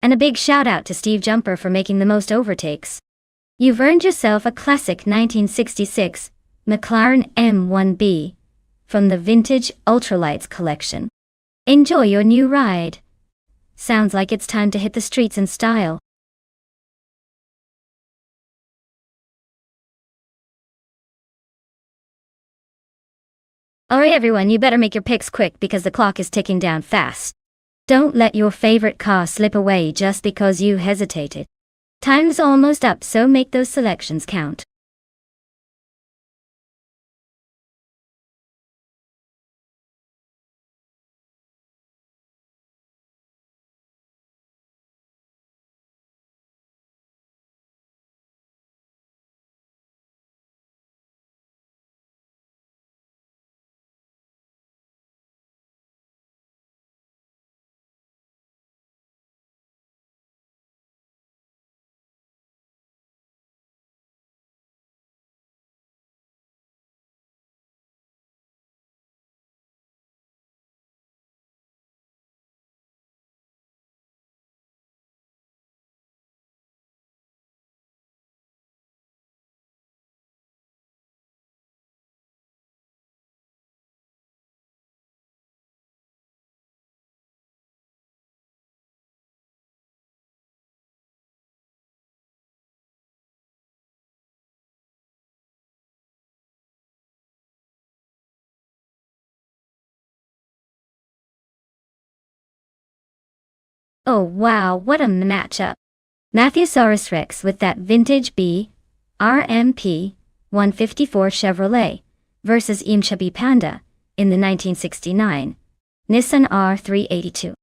And a big shout out to Steve Jumper for making the most overtakes. You've earned yourself a classic 1966 McLaren M1B from the Vintage Ultralights collection. Enjoy your new ride. Sounds like it's time to hit the streets in style. Alright everyone, you better make your picks quick because the clock is ticking down fast. Don't let your favorite car slip away just because you hesitated. Time's almost up, so make those selections count. Oh wow, what a matchup. Matthesaurus Rex with that vintage RMP 154 Chevrolet versus Imchabi Panda in the 1969 Nissan R382.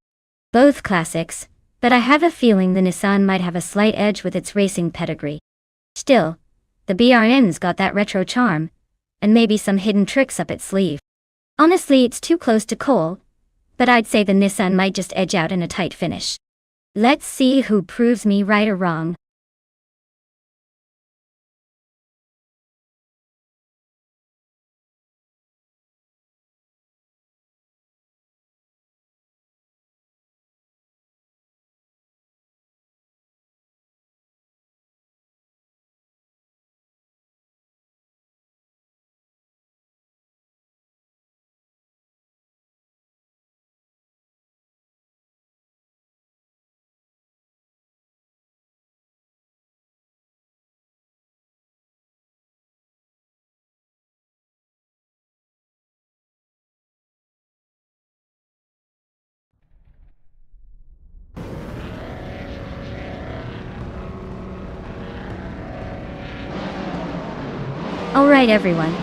Both classics, but I have a feeling the Nissan might have a slight edge with its racing pedigree. Still, the BRN's got that retro charm, and maybe some hidden tricks up its sleeve. Honestly, it's too close to call, but I'd say the Nissan might just edge out in a tight finish. Let's see who proves me right or wrong. Alright everyone,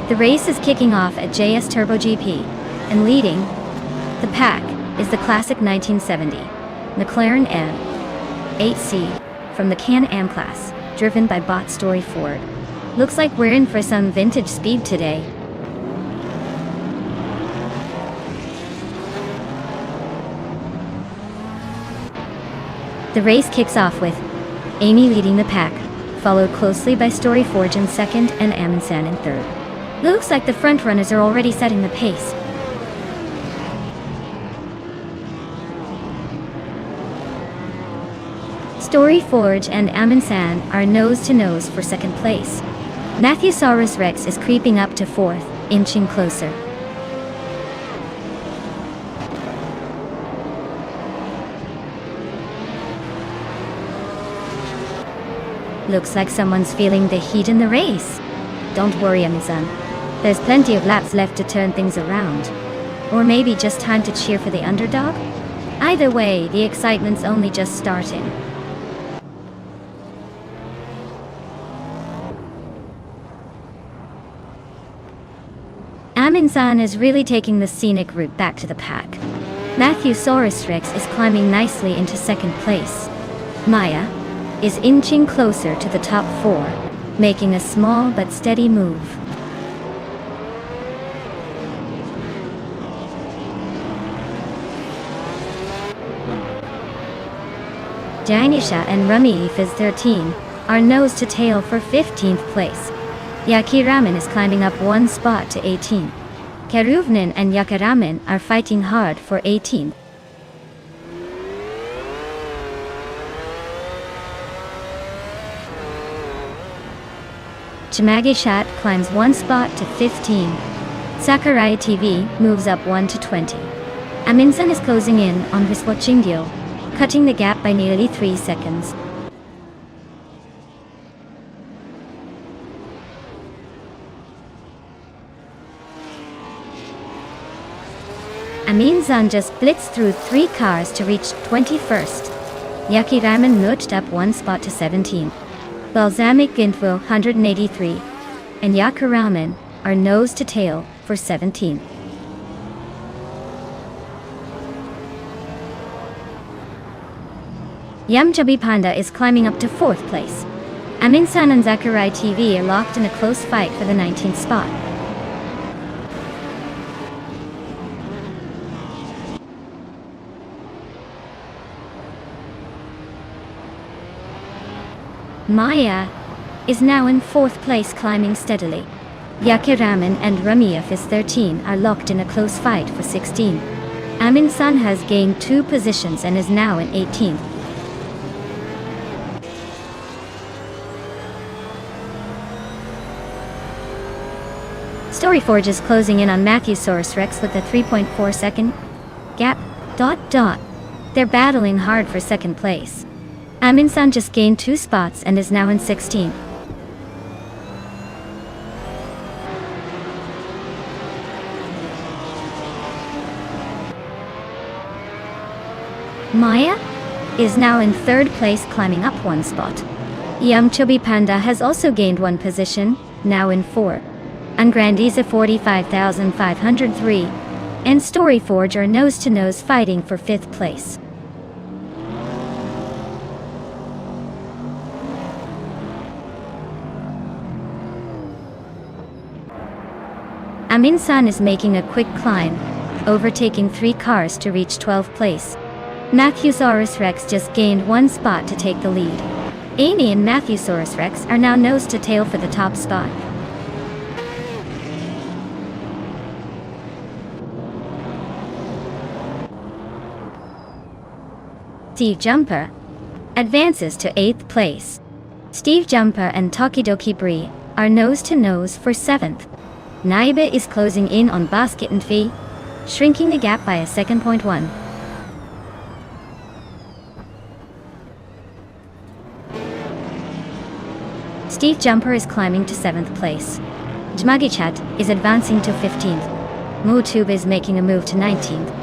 the race is kicking off at JS Turbo GP, and leading the pack is the classic 1970 McLaren M8C from the Can-Am class, driven by Bot Story Ford. Looks like we're in for some vintage speed today. The race kicks off with Amy leading the pack, followed closely by Story Forge in second and Amundsen in third. Looks like the front runners are already setting the pace. Story Forge and Amundsen are nose to nose for second place. Matthesaurus Rex is creeping up to fourth, inching closer. Looks like someone's feeling the heat in the race. Don't worry, Amundsen. There's plenty of laps left to turn things around. Or maybe just time to cheer for the underdog? Either way, the excitement's only just starting. Amundsen is really taking the scenic route back to the pack. Matthesaurus Rex is climbing nicely into second place. Maya is inching closer to the top four, making a small but steady move. Janisha and Rami Fiz 13 are nose to tail for 15th place. Yakiraman is climbing up one spot to 18. Keruvnin and Yakiraman are fighting hard for 18th. Chamagishat climbs one spot to 15. Sakurai TV moves up 1 to 20. Amundsen is closing in on Viswachingyo, cutting the gap by nearly 3 seconds. Amundsen just blitzed through 3 cars to reach 21st. Yakiraman nudged up 1 spot to 17. Balsamic Gintwil 183 and Yakiraman are nose to tail for 17th. Yamchabi Panda is climbing up to 4th place. Amundsen and Sakurai TV are locked in a close fight for the 19th spot. Maya is now in 4th place, climbing steadily. Yakiraman and Ramia Fiz 13 are locked in a close fight for 16. Amundsen has gained 2 positions and is now in 18th. Storyforge is closing in on Matthesaurus Rex with a 3.4 second gap. They're battling hard for second place. Amundsen just gained 2 spots and is now in 16th. Maya is now in third place, climbing up one spot. Young Chubby Panda has also gained one position, now in 4. Angrandiza 45,503. And Storyforge are nose-to-nose fighting for 5th place. Aminsan is making a quick climb, overtaking 3 cars to reach 12th place. Matthewsaurus Rex just gained 1 spot to take the lead. Amy and Matthewsaurus Rex are now nose to tail for the top spot. Steve Jumper advances to 8th place. Steve Jumper and Tokidoki Brie are nose to nose for 7th. Naiba is closing in on Basket and Fee, shrinking the gap by a second. 1. Steve Jumper is climbing to 7th place. Jmagichat is advancing to 15th. Mootube is making a move to 19th.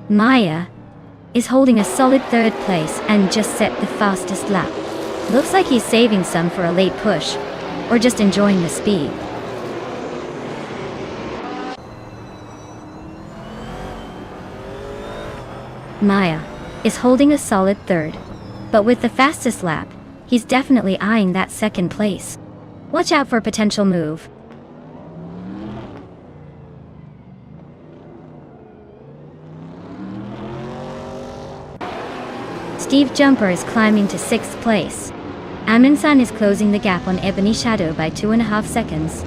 Maya is holding a solid 3rd place and just set the fastest lap. Looks like he's saving some for a late push, or just enjoying the speed. Maya is holding a solid 3rd, but with the fastest lap, he's definitely eyeing that 2nd place. Watch out for a potential move. Steve Jumper is climbing to 6th place. Aminsan is closing the gap on Ebony Shadow by 2.5 seconds.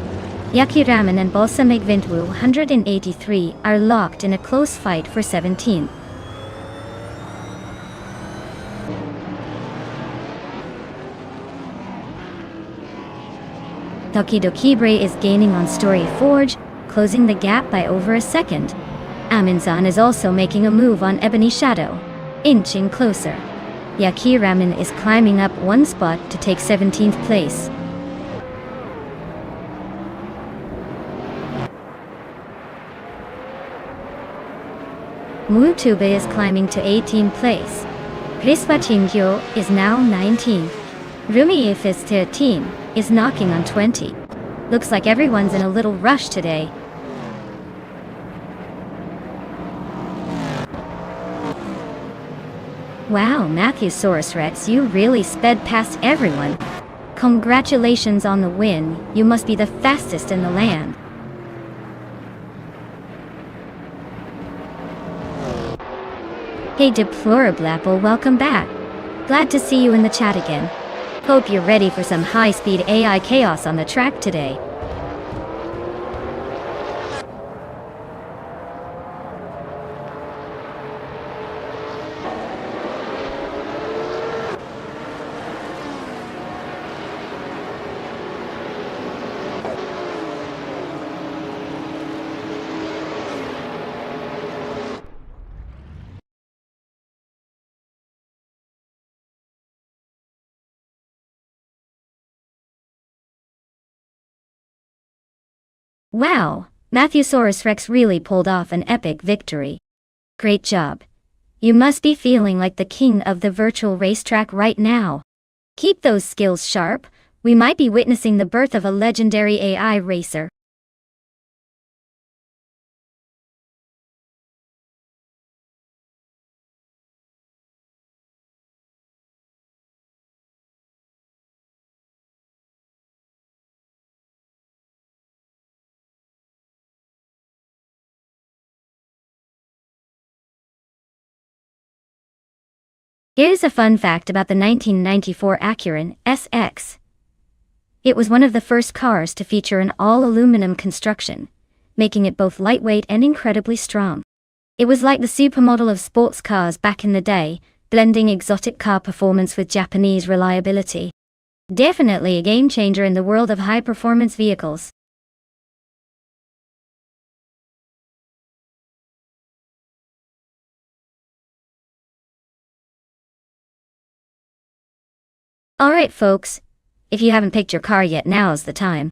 Yaki Ramen and Balsamic Vintwu 183 are locked in a close fight for 17th. Tokidoki Brie is gaining on Storyforge, closing the gap by over a second. Aminsan is also making a move on Ebony Shadow, inching closer. Yaki Ramen is climbing up 1 spot to take 17th place. Mutube is climbing to 18th place. Rispachinkyo is now 19th. Rumi if is 13, is knocking on 20. Looks like everyone's in a little rush today. Wow, Matthewsaurus Rex, you really sped past everyone. Congratulations on the win, you must be the fastest in the land. Hey Deplorable Apple, welcome back. Glad to see you in the chat again. Hope you're ready for some high-speed AI chaos on the track today. Wow, Matthewsaurus Rex really pulled off an epic victory. Great job. You must be feeling like the king of the virtual racetrack right now. Keep those skills sharp, we might be witnessing the birth of a legendary AI racer. Here's a fun fact about the 1994 Acuren SX. It was one of the first cars to feature an all-aluminum construction, making it both lightweight and incredibly strong. It was like the supermodel of sports cars back in the day, blending exotic car performance with Japanese reliability. Definitely a game-changer in the world of high-performance vehicles. Alright folks, if you haven't picked your car yet, now's the time.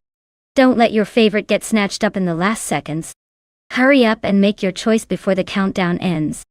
Don't let your favorite get snatched up in the last seconds. Hurry up and make your choice before the countdown ends.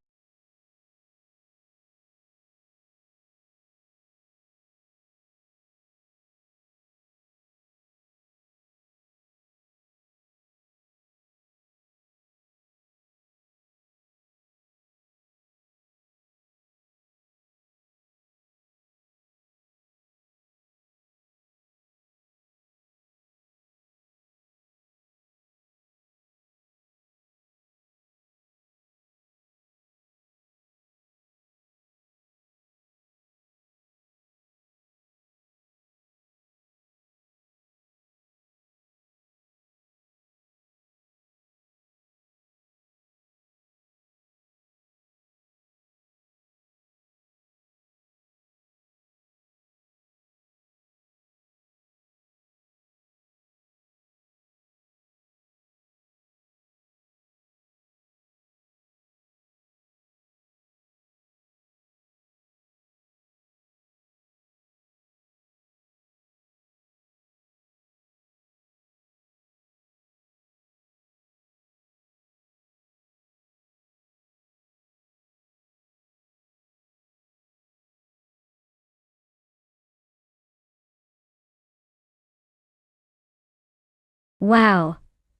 Wow,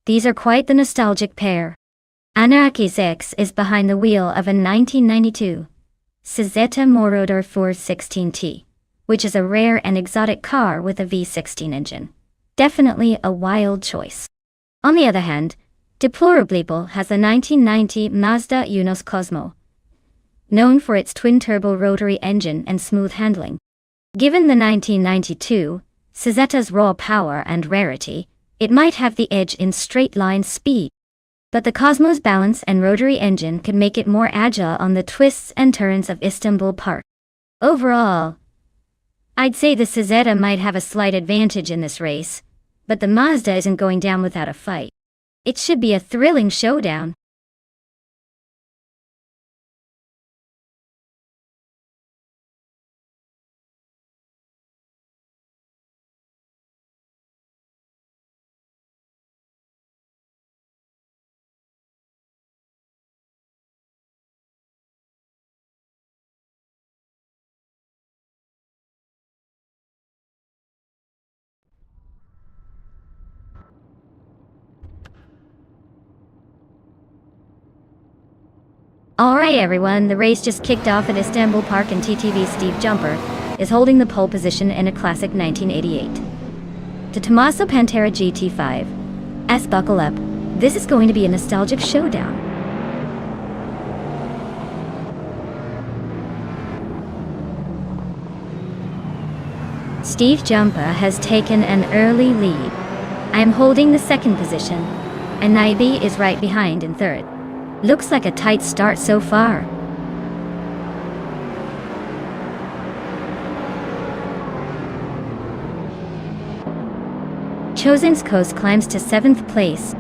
these are quite the nostalgic pair. Anarchy's X is behind the wheel of a 1992 Cizeta Morodor 416T, which is a rare and exotic car with a V16 engine. Definitely a wild choice. On the other hand, Deplorably has a 1990 Mazda Unos Cosmo, known for its twin-turbo rotary engine and smooth handling. Given the 1992 Cizeta's raw power and rarity, it might have the edge in straight-line speed. But the Cosmo's balance and rotary engine could make it more agile on the twists and turns of Istanbul Park. Overall, I'd say the Cizeta might have a slight advantage in this race, but the Mazda isn't going down without a fight. It should be a thrilling showdown. Alright everyone, the race just kicked off at Istanbul Park and TTV's Steve Jumper is holding the pole position in a classic 1988. To Tommaso Pantera GT5. Buckle up, this is going to be a nostalgic showdown. Steve Jumper has taken an early lead. I am holding the second position, and Naibi is right behind in third. Looks like a tight start so far. Chosen's Coast climbs to 7th place.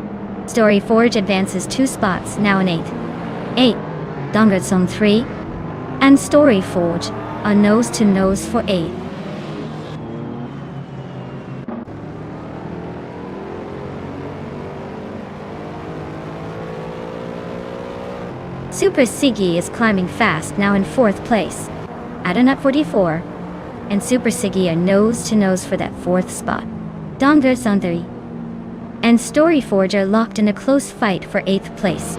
Story Forge advances 2 spots, now in 8th. 8. Dongerdsong 3. And Story Forge are nose to nose for 8th. Super Siggy is climbing fast, now in 4th place. Adanut 44 and Super Siggy are nose to nose for that 4th spot. Dongerdsong 3 and Story Forge are locked in a close fight for 8th place.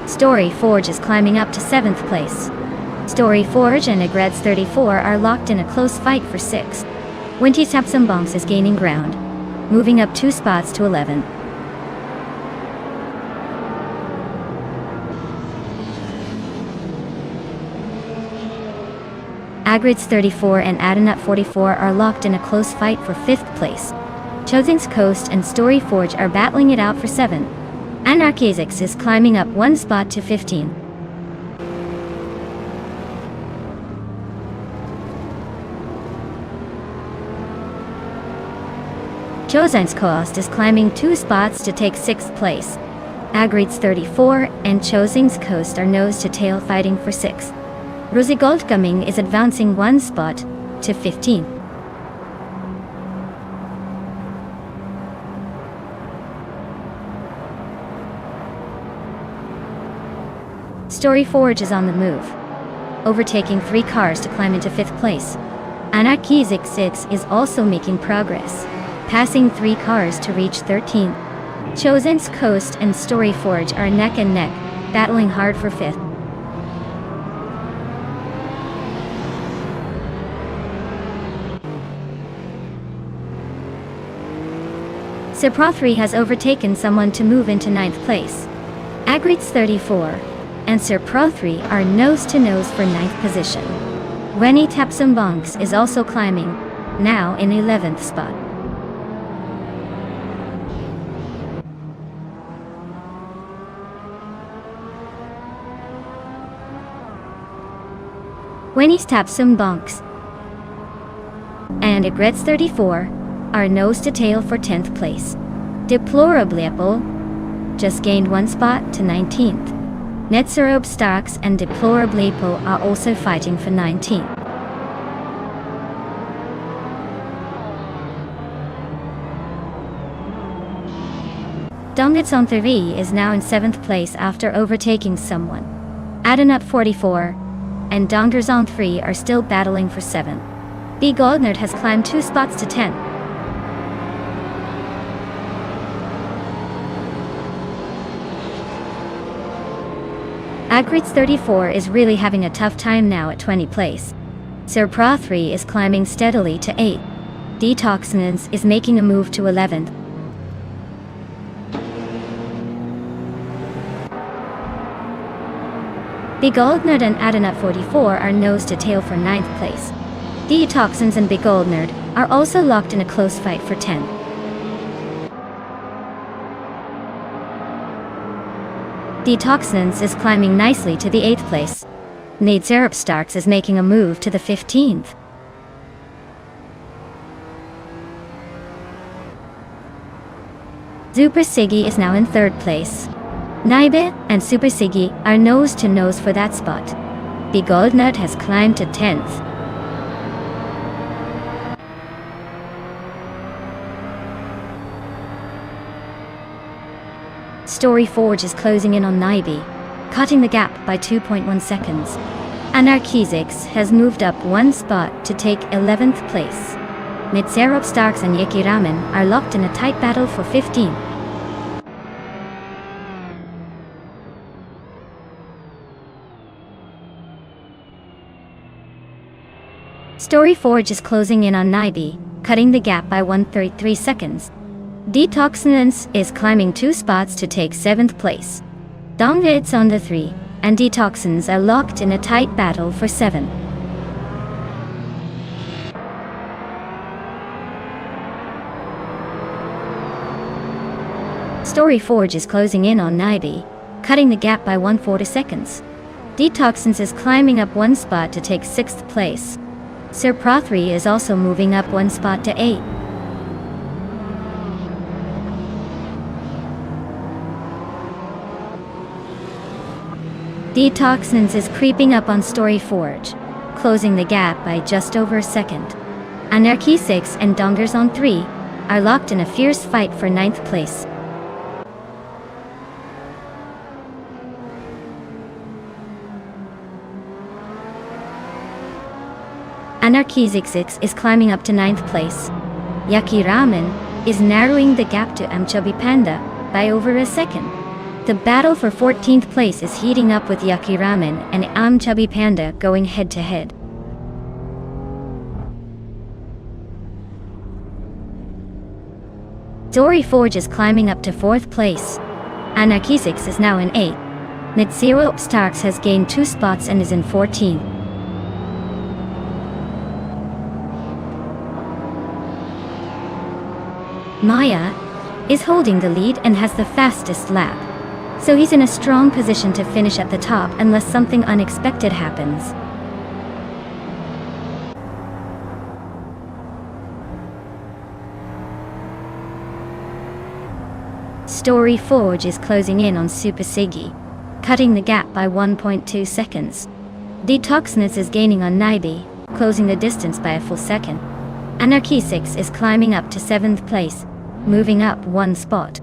Story Forge is climbing up to 7th place. Story Forge and Agrads 34 are locked in a close fight for 6th. Winty Sapsambonks is gaining ground, moving up 2 spots to 11. Agrads 34 and Adanut 44 are locked in a close fight for 5th place. Chosen's Coast and Story Forge are battling it out for 7. Anarchazix is climbing up 1 spot to 15. Chosen's Coast is climbing 2 spots to take 6th place. Agrads 34 and Chosen's Coast are nose to tail fighting for 6th. Rosie Goldgumming is advancing one spot to 15th. Story Forge is on the move, overtaking 3 cars to climb into 5th place. Anarchy 6 is also making progress, passing 3 cars to reach 13th. Chosen's Coast and Story Forge are neck and neck, battling hard for 5th. Sir Pro 3 has overtaken someone to move into 9th place. Agrites 34 and Sir Pro 3 are nose to nose for 9th position. Wenny Tapsumbonks is also climbing, now in 11th spot. Wenny's Tapsumbonks and Agrites 34 are nose to tail for 10th place. Deplorably Apple just gained 1 spot to 19th. Netzerob Starks and Deplorably Apple are also fighting for 19th. Dongetson 3 is now in 7th place after overtaking someone. Adenup 44 and Dongerzon 3 are still battling for 7th. B. Goldnerd has climbed 2 spots to 10th. Agrites 34 is really having a tough time now at 20th place. Sir Pro 3 is climbing steadily to 8th. Detoxinance is making a move to 11th. Big Goldnerd and Adenup 44 are nose to tail for 9th place. Detoxins and Big Goldnerd are also locked in a close fight for 10th. Detoxins is climbing nicely to the 8th place. Netzerup Starks is making a move to the 15th. Super Siggy is now in 3rd place. Naibe and Super Siggy are nose to nose for that spot. Big Goldnut has climbed to 10th. Story Forge is closing in on Naibe, cutting the gap by 2.1 seconds. Anarchizix has moved up 1 spot to take 11th place. Netzerup Starks and Yekiramen are locked in a tight battle for 15th. Story Forge is closing in on Naibe, cutting the gap by 133 seconds. Detoxinance is climbing 2 spots to take 7th place. Dongvid's on the 3, and Detoxins are locked in a tight battle for 7th. Story Forge is closing in on Naibe, cutting the gap by 140 seconds. Detoxins is climbing up 1 spot to take 6th place. Sir Pro 3 is also moving up 1 spot to 8. Detoxins is creeping up on Story Forge, closing the gap by just over a second. Anarchy 6 and Dongerzon 3 are locked in a fierce fight for 9th place. Anarchizix is climbing up to 9th place. Yucky Ramen is narrowing the gap to Chubby Panda by over a second. The battle for 14th place is heating up with Yucky Ramen and Chubby Panda going head to head. Story Forge is climbing up to 4th place. Anarchizix is now in 8th. Netzerup Starks has gained 2 spots and is in 14th. Maya is holding the lead and has the fastest lap, so he's in a strong position to finish at the top unless something unexpected happens. Story Forge is closing in on Super Siggy, cutting the gap by 1.2 seconds. Detoxness is gaining on Naibi, closing the distance by a full second. Anarchy 6 is climbing up to 7th place, moving up one spot.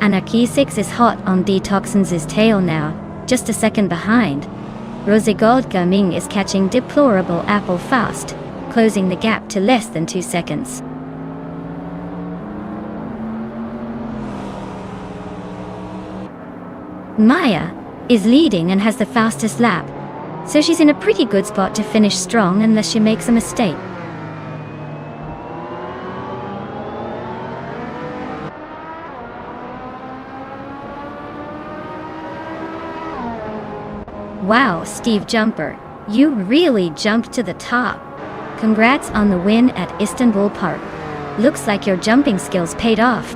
Anarchy 6 is hot on Detoxn's tail now, just a second behind. Rosegold Gaming is catching deplorable Apple fast, closing the gap to less than 2 seconds. Maya is leading and has the fastest lap, so she's in a pretty good spot to finish strong unless she makes a mistake. Wow, Steve Jumper, you really jumped to the top. Congrats on the win at Istanbul Park. Looks like your jumping skills paid off.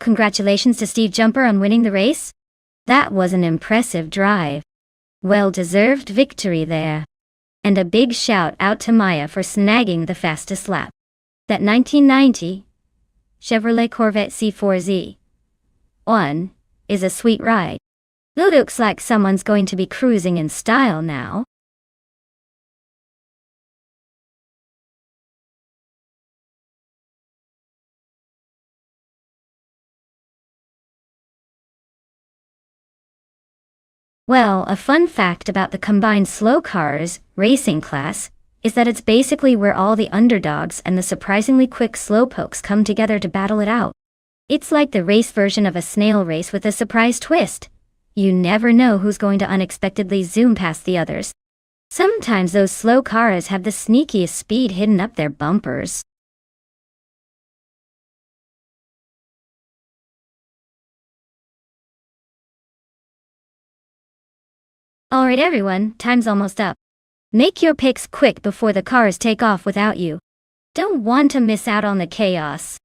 Congratulations to Steve Jumper on winning the race. That was an impressive drive. Well-deserved victory there. And a big shout out to Maya for snagging the fastest lap. That 1990 Chevrolet Corvette C4Z 1 is a sweet ride. Looks like someone's going to be cruising in style now. Well, a fun fact about the combined slow cars racing class is that it's basically where all the underdogs and the surprisingly quick slowpokes come together to battle it out. It's like the race version of a snail race with a surprise twist. You never know who's going to unexpectedly zoom past the others. Sometimes those slow cars have the sneakiest speed hidden up their bumpers. Alright everyone, time's almost up. Make your picks quick before the cars take off without you. Don't want to miss out on the chaos.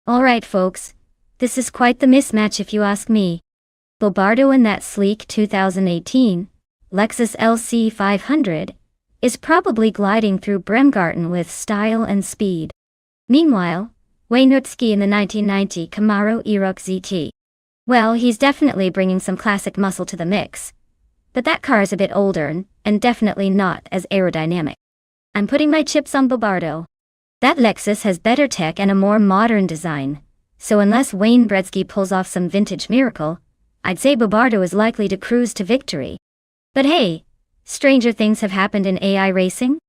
Alright folks, this is quite the mismatch if you ask me. Bobardo in that sleek 2018 Lexus LC 500 is probably gliding through Bremgarten with style and speed. Meanwhile, Wayne Brzeski in the 1990 Camaro Eroque ZT. Well, he's definitely bringing some classic muscle to the mix. But that car is a bit older and definitely not as aerodynamic. I'm putting my chips on Bobardo. That Lexus has better tech and a more modern design. So unless Wayne Brzeski pulls off some vintage miracle, I'd say Bobardo is likely to cruise to victory. But hey, stranger things have happened in AI racing.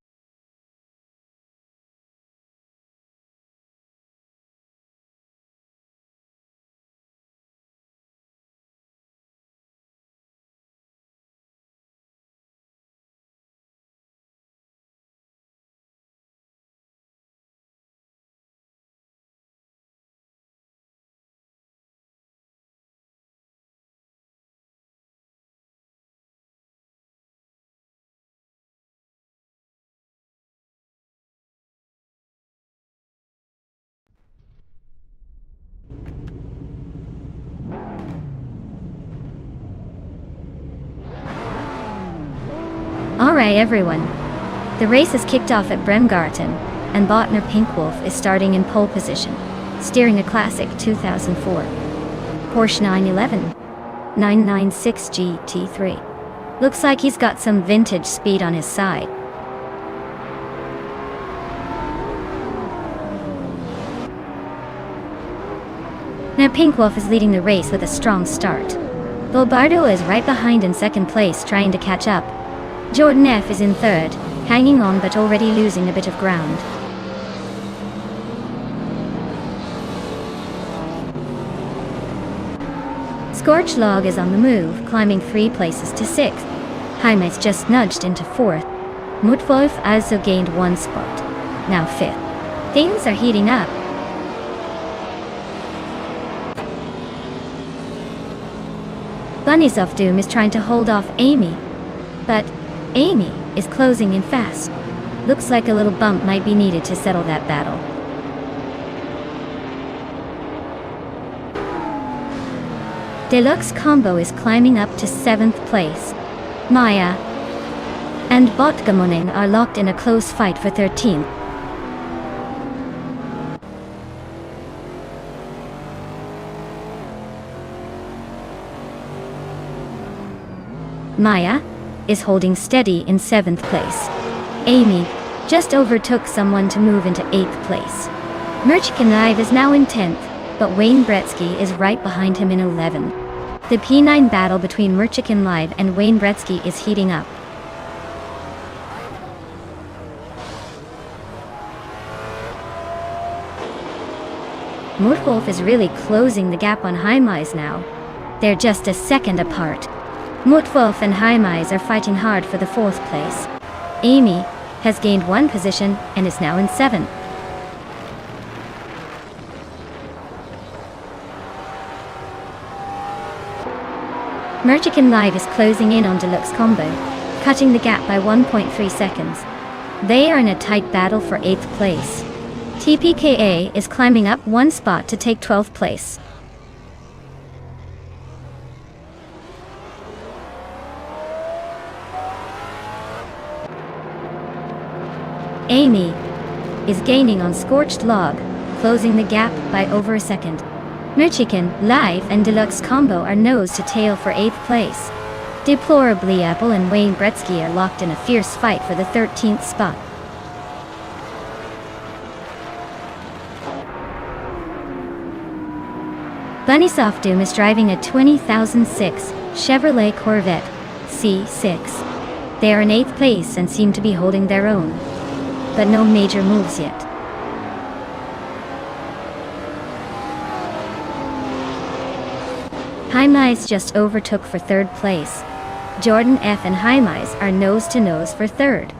Alright everyone, the race has kicked off at Bremgarten, and Bottner Pinkwolf is starting in pole position, steering a classic 2004 Porsche 911 996 GT3. Looks like he's got some vintage speed on his side. Now Pinkwolf is leading the race with a strong start. Bobardo is right behind in second place trying to catch up. Jordan F is in third, hanging on but already losing a bit of ground. Scorch Log is on the move, climbing 3 places to 6th. Jaime's just nudged into 4th. Mutwolf also gained 1 spot, now 5th. Things are heating up. Bunnies of Doom is trying to hold off Amy, but Amy is closing in fast. Looks like a little bump might be needed to settle that battle. Deluxe Combo is climbing up to 7th place. Maya and Botgamoning are locked in a close fight for 13th. Maya is holding steady in 7th place. Amy just overtook someone to move into 8th place. Merchkin Live is now in 10th, but Wayne Brzeski is right behind him in 11th. The P9 battle between Merchkin Live and Wayne Brzeski is heating up. Mutwolf is really closing the gap on Jaime's now. They're just a second apart. Mutwolf and Jaime's are fighting hard for the 4th place. Amy has gained 1 position and is now in 7th. Merchkin Live is closing in on Deluxe Combo, cutting the gap by 1.3 seconds. They are in a tight battle for 8th place. TPKA is climbing up 1 spot to take 12th place. Amy is gaining on Scorched Log, closing the gap by over a second. Merchkin Live and Deluxe Combo are nose to tail for 8th place. Deplorably Apple and Wayne Brzeski are locked in a fierce fight for the 13th spot. Bunny Soft Doom is driving a 2006 Chevrolet Corvette C6. They are in 8th place and seem to be holding their own, but no major moves yet. Jaime's just overtook for 3rd place. Jordan F and Jaime's are nose to nose for 3rd.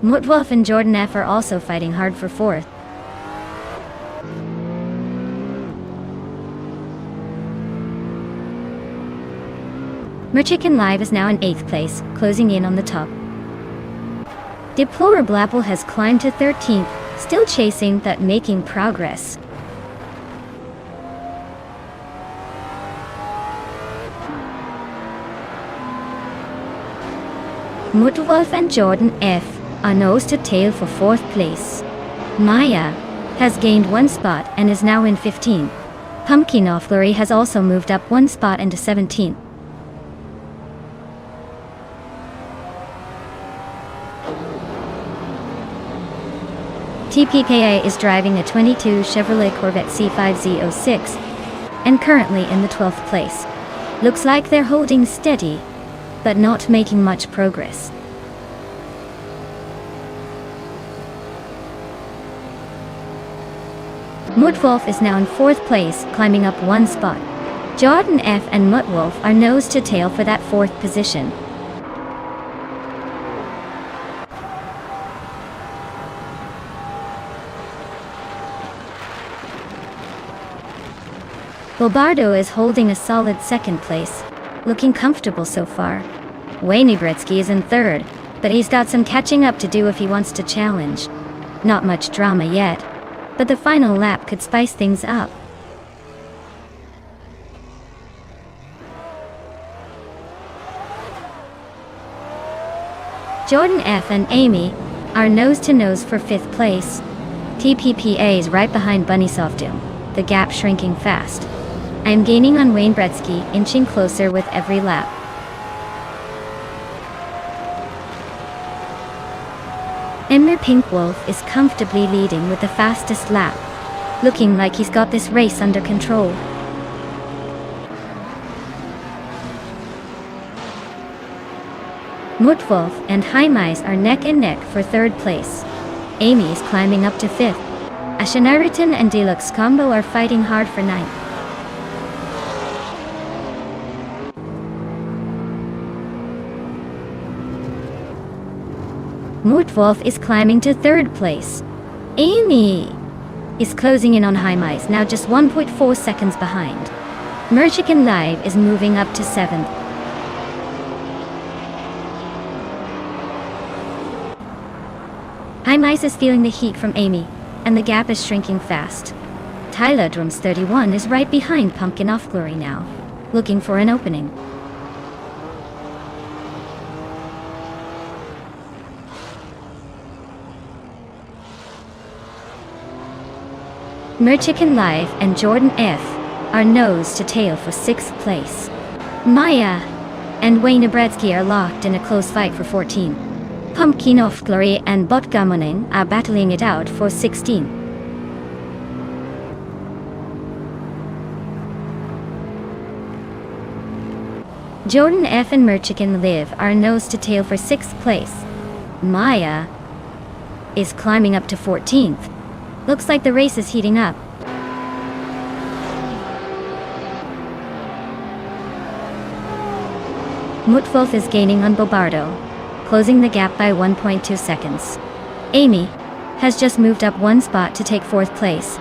Mutwolf and Jordan F are also fighting hard for 4th. Merchkin Live is now in 8th place, closing in on the top. Deplorable Apple has climbed to 13th, still chasing but making progress. Mutwolf and Jordan F. are nose to tail for 4th place. Maya has gained 1 spot and is now in 15th. Pumpkin of Glory has also moved up 1 spot into 17th. TPKA is driving a 22 Chevrolet Corvette C5Z06 and currently in the 12th place. Looks like they're holding steady, but not making much progress. Mutwolf is now in 4th place, climbing up 1 spot. Jordan F. and Mutwolf are nose to tail for that 4th position. Bobardo is holding a solid 2nd place, looking comfortable so far. Wayne Bretsky is in 3rd, but he's got some catching up to do if he wants to challenge. Not much drama yet, but the final lap could spice things up. Jordan F. and Amy are nose to nose for 5th place. TPPA is right behind Bunny Softdoom, the gap shrinking fast. I am gaining on Wayne Bretsky, inching closer with every lap. Emmer Pink Wolf is comfortably leading with the fastest lap, looking like he's got this race under control. Mutwolf and Hymise are neck and neck for 3rd place. Amy is climbing up to 5th. Ashanaritan and Deluxe Combo are fighting hard for 9th. Mutwolf is climbing to 3rd place. Amy is closing in on Hymise, now just 1.4 seconds behind. Merchican Live is moving up to 7th. Hymise is feeling the heat from Amy, and the gap is shrinking fast. Tyler Drums 31 is right behind Pumpkin of Glory now, looking for an opening. Merchican Live and Jordan F. are nose to tail for 6th place. Maya and Wayne Bretsky are locked in a close fight for 14. Pumpkin of Glory and Botgamoning are battling it out for 16. Jordan F. and Merchican Live are nose to tail for 6th place. Maya is climbing up to 14th. Looks like the race is heating up. Mutwolf is gaining on Bobardo, closing the gap by 1.2 seconds. Amy has just moved up 1 spot to take 4th place.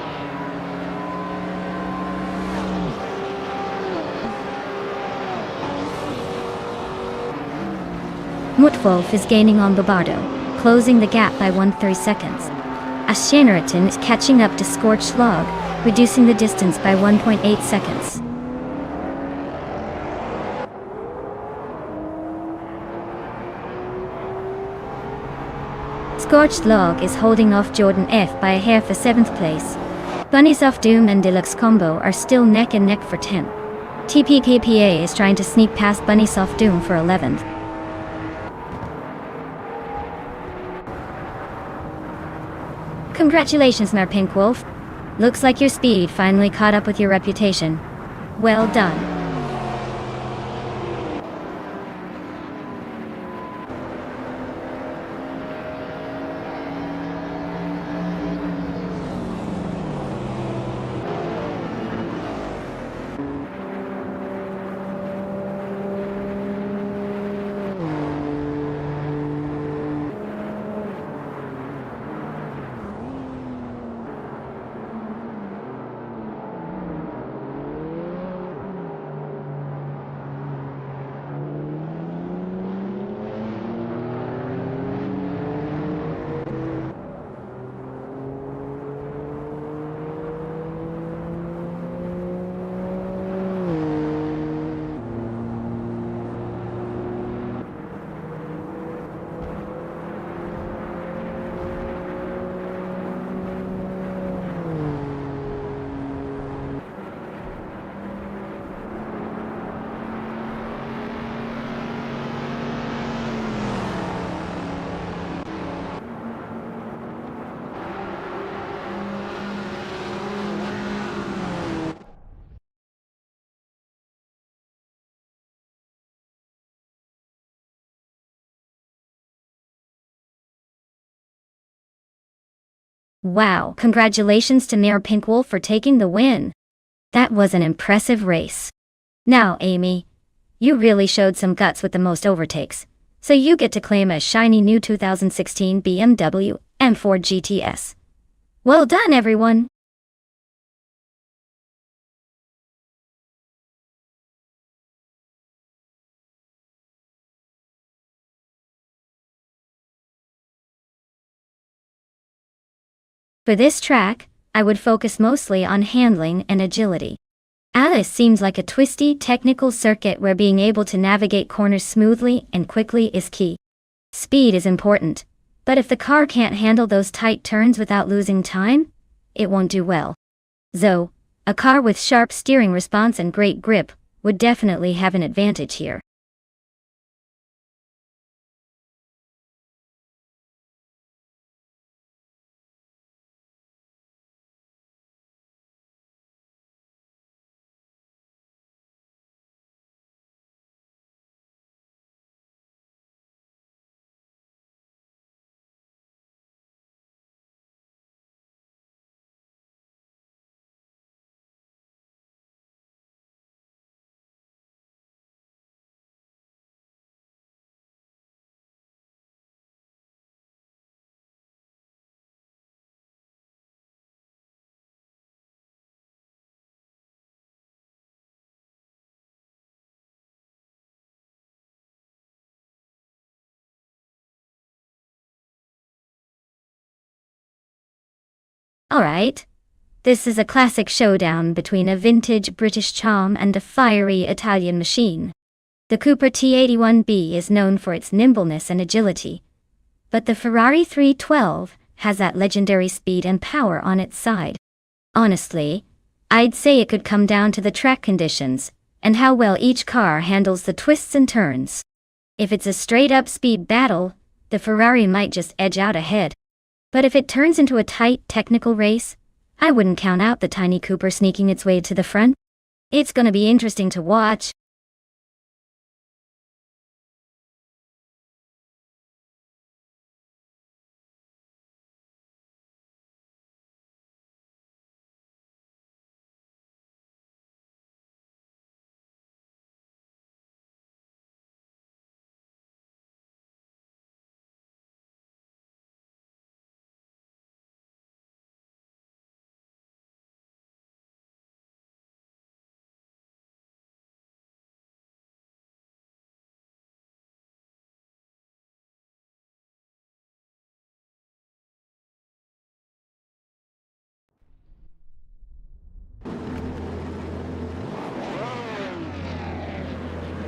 Mutwolf is gaining on Bobardo, closing the gap by 1.3 seconds. Ashanaritan is catching up to Scorched Log, reducing the distance by 1.8 seconds. Scorched Log is holding off Jordan F. by a hair for 7th place. Bunnies of Doom and Deluxe Combo are still neck and neck for 10th. TPKPA is trying to sneak past Bunnies of Doom for 11th. Congratulations, Mer Pink Wolf. Looks like your speed finally caught up with your reputation. Well done. Wow, congratulations to Mayor Pinkwolf for taking the win. That was an impressive race. Now, Amy, you really showed some guts with the most overtakes, so you get to claim a shiny new 2016 BMW M4 GTS. Well done, everyone! For this track, I would focus mostly on handling and agility. Alice seems like a twisty, technical circuit where being able to navigate corners smoothly and quickly is key. Speed is important, but if the car can't handle those tight turns without losing time, it won't do well. Zoe, a car with sharp steering response and great grip, would definitely have an advantage here. Alright. This is a classic showdown between a vintage British charm and a fiery Italian machine. The Cooper T81B is known for its nimbleness and agility, but the Ferrari 312 has that legendary speed and power on its side. Honestly, I'd say it could come down to the track conditions, and how well each car handles the twists and turns. If it's a straight-up speed battle, the Ferrari might just edge out ahead. But if it turns into a tight, technical race, I wouldn't count out the tiny Cooper sneaking its way to the front. It's gonna be interesting to watch.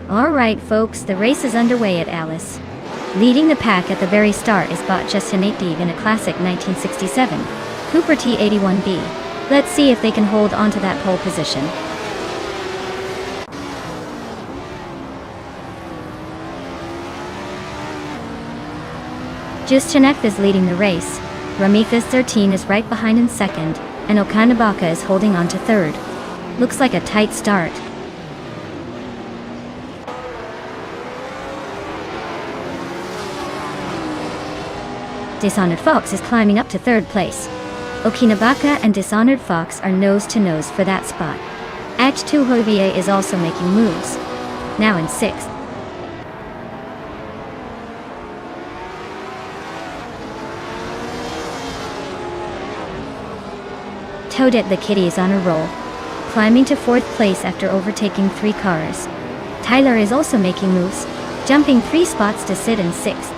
Alright folks, the race is underway at Alice. Leading the pack at the very start is Bot Justin 8D in a classic 1967 Cooper T81B. Let's see if they can hold onto that pole position. Justinef is leading the race, Ramithas 13 is right behind in second, and Okanabaka is holding on to third. Looks like a tight start. Dishonored Fox is climbing up to third place. Okinabaka and Dishonored Fox are nose to nose for that spot. H2 Hovie is also making moves, now in sixth. Toadette the Kitty is on a roll, climbing to fourth place after overtaking 3 cars. Tyler is also making moves, jumping 3 spots to sit in sixth.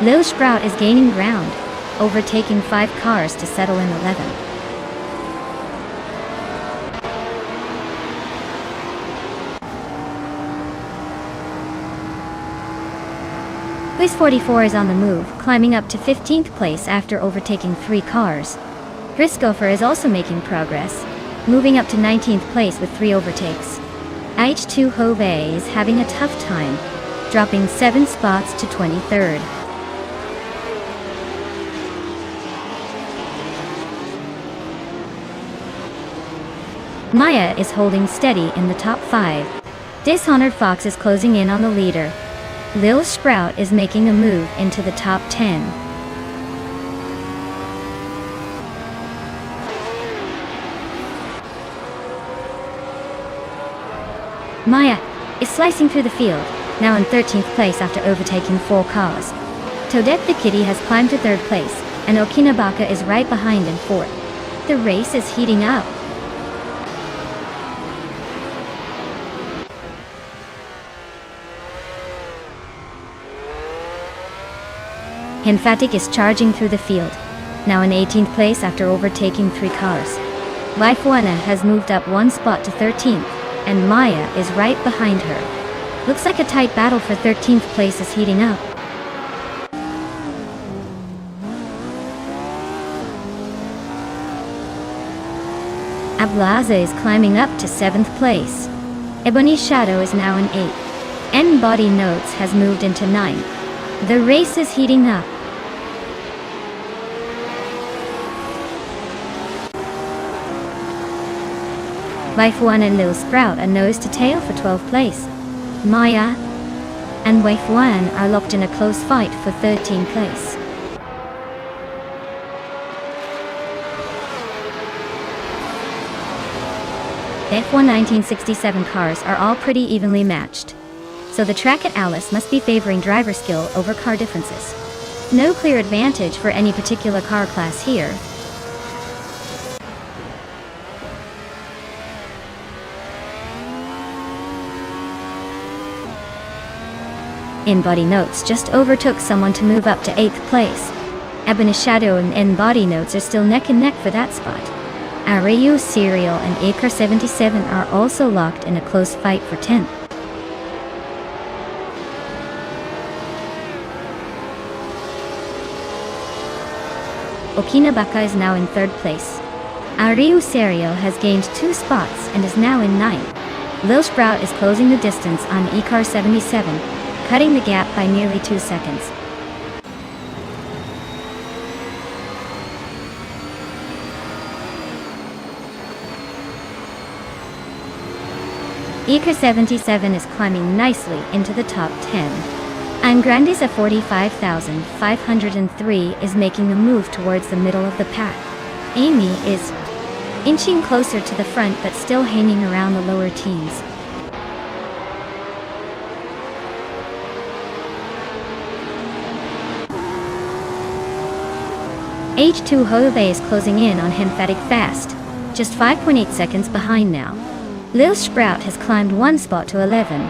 Lil Sprout is gaining ground, overtaking 5 cars to settle in 11th. Quiz 44 is on the move, climbing up to 15th place after overtaking 3 cars. Grisgopher is also making progress, moving up to 19th place with 3 overtakes. H2 Hovey is having a tough time, dropping 7 spots to 23rd. Maya is holding steady in the top 5. Dishonored Fox is closing in on the leader. Lil Sprout is making a move into the top 10. Maya is slicing through the field, now in 13th place after overtaking 4 cars. Toadette the Kitty has climbed to 3rd place, and Okinabaka is right behind in 4th. The race is heating up. Emphatic is charging through the field, now in 18th place after overtaking 3 cars. Lifewana has moved up 1 spot to 13th, and Maya is right behind her. Looks like a tight battle for 13th place is heating up. Ablaza is climbing up to 7th place. Ebony Shadow is now in 8th. N-Body Notes has moved into 9th. The race is heating up. Wife 1 and Lil Sprout are nose to tail for 12th place. Maya and Wife 1 are locked in a close fight for 13th place. F1 1967 cars are all pretty evenly matched, so the track at Alice must be favoring driver skill over car differences. No clear advantage for any particular car class here. In-Body Notes just overtook someone to move up to 8th place. Ebony Shadow and In-Body Notes are still neck and neck for that spot. Arayu Serial and Acre 77 are also locked in a close fight for 10th. Okinabaka is now in 3rd place. Arayu Serial has gained 2 spots and is now in 9th. Lil Sprout is closing the distance on Ecar 77, cutting the gap by nearly 2 seconds. Ecar 77 is climbing nicely into the top 10. I'm Grandes at 45,503 is making a move towards the middle of the pack. Amy is inching closer to the front but still hanging around the lower teens. H2 Hove is closing in on Emphatic fast, just 5.8 seconds behind now. Lil Sprout has climbed 1 spot to 11.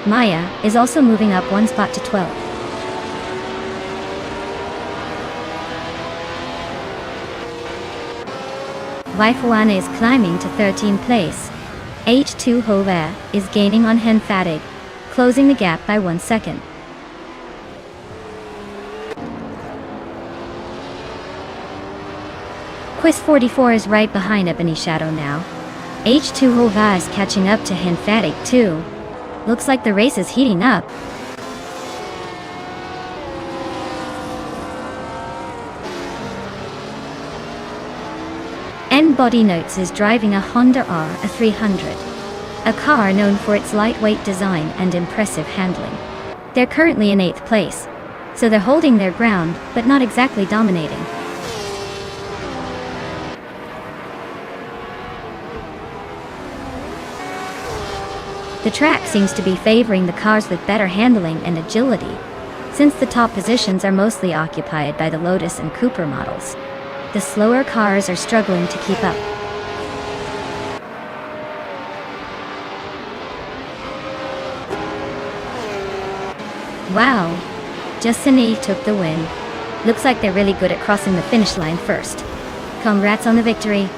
Maya is also moving up 1 spot to 12. Waifuana is climbing to 13th place. H2 Hove is gaining on Emphatic, closing the gap by 1 second. Quiz 44 is right behind Ebony Shadow now. H2 Hova is catching up to Emphatic too. Looks like the race is heating up. N-Body Notes is driving a Honda R300, a car known for its lightweight design and impressive handling. They're currently in 8th place, so they're holding their ground, but not exactly dominating. The track seems to be favoring the cars with better handling and agility, since the top positions are mostly occupied by the Lotus and Cooper models. The slower cars are struggling to keep up. Wow! Justine took the win. Looks like they're really good at crossing the finish line first. Congrats on the victory!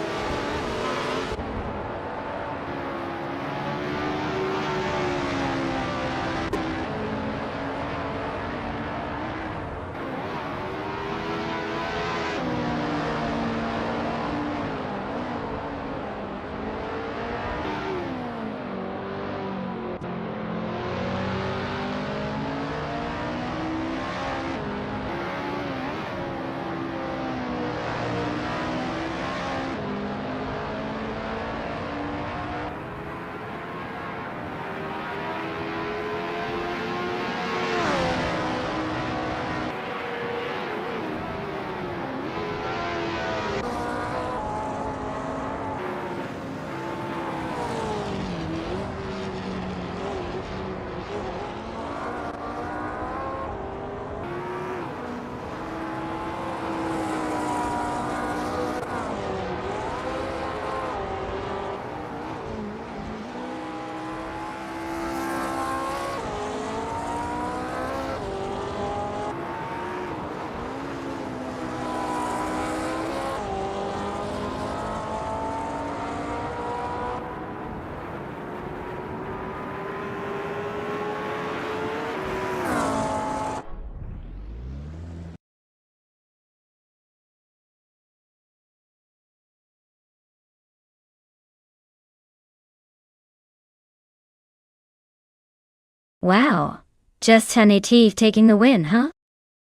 Wow. Just 10 taking the win, huh?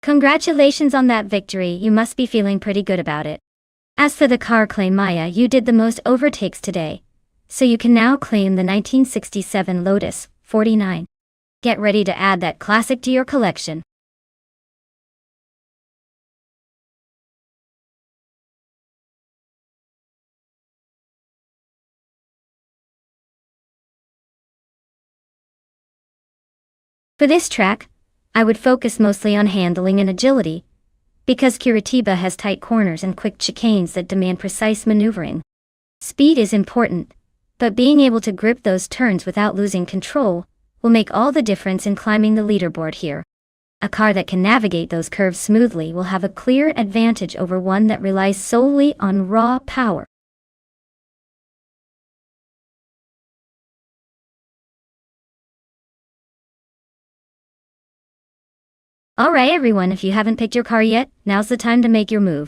Congratulations on that victory, you must be feeling pretty good about it. As for the car claim, Maya, you did the most overtakes today. So you can now claim the 1967 Lotus 49. Get ready to add that classic to your collection. For this track, I would focus mostly on handling and agility, because Curitiba has tight corners and quick chicanes that demand precise maneuvering. Speed is important, but being able to grip those turns without losing control will make all the difference in climbing the leaderboard here. A car that can navigate those curves smoothly will have a clear advantage over one that relies solely on raw power. Alright everyone, if you haven't picked your car yet, now's the time to make your move.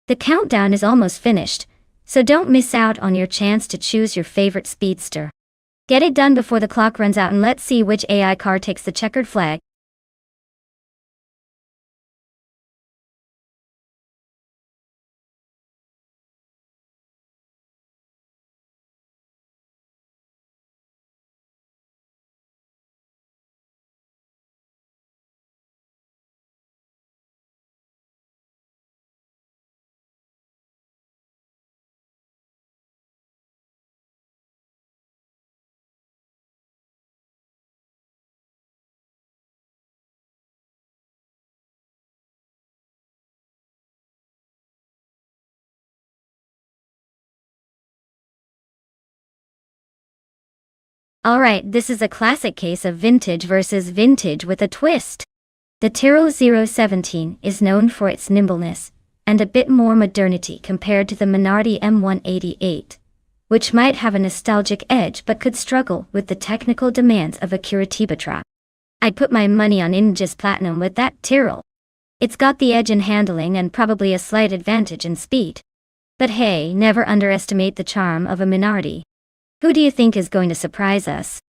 The countdown is almost finished, so don't miss out on your chance to choose your favorite speedster. Get it done before the clock runs out and let's see which AI car takes the checkered flag. Alright, this is a classic case of vintage versus vintage with a twist. The Tyrrell 017 is known for its nimbleness and a bit more modernity compared to the Minardi M188, which might have a nostalgic edge but could struggle with the technical demands of a Curitiba track. I'd put my money on India's Platinum with that Tyrrell. It's got the edge in handling and probably a slight advantage in speed. But hey, never underestimate the charm of a Minardi. Who do you think is going to surprise us?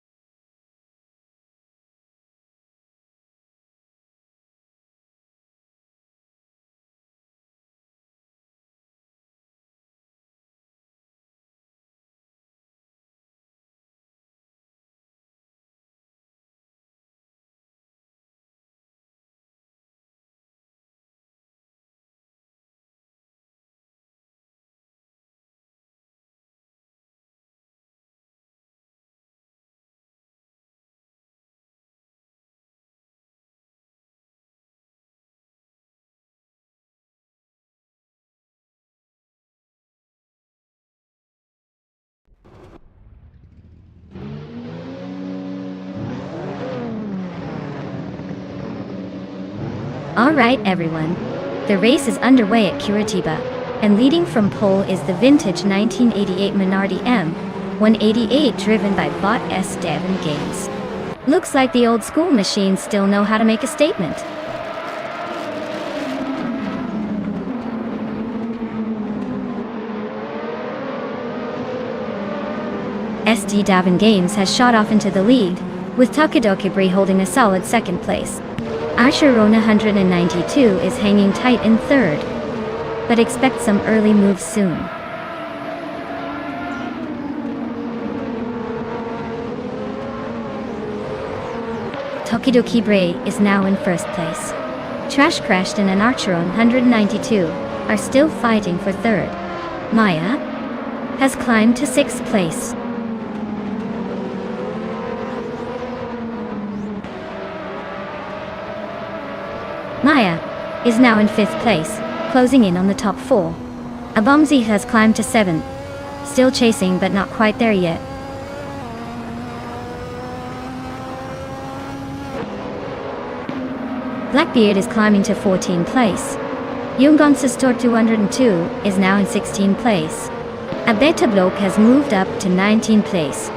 Alright everyone, the race is underway at Curitiba, and leading from pole is the vintage 1988 Minardi M188 driven by Bot S. Devon Games. Looks like the old school machines still know how to make a statement. SD Davin Games has shot off into the lead, with Takadokibri holding a solid second place. Asher Rona 192 is hanging tight in third, but expect some early moves soon. Tokidokibre is now in first place. Trash Crashed and Anarcheron 192 are still fighting for third. Maya has climbed to sixth place. Maya is now in fifth place, closing in on the top four. Abomzi has climbed to seventh, still chasing but not quite there yet. Blackbeard is climbing to 14th place. Yungon Sistor 202 is now in 16th place. Abeta Bloke has moved up to 19th place.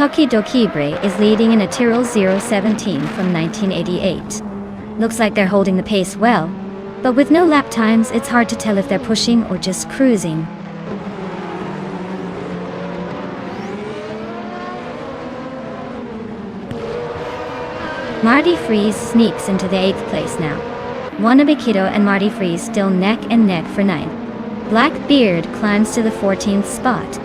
Tokidokibre is leading in a Tyrrell 017 from 1988. Looks like they're holding the pace well, But with no lap times, it's hard to tell if they're pushing or just cruising. Marty Freeze sneaks into the 8th place now. Wannabe Kiddo and Marty Freeze still neck and neck for 9th. Blackbeard climbs to the 14th spot.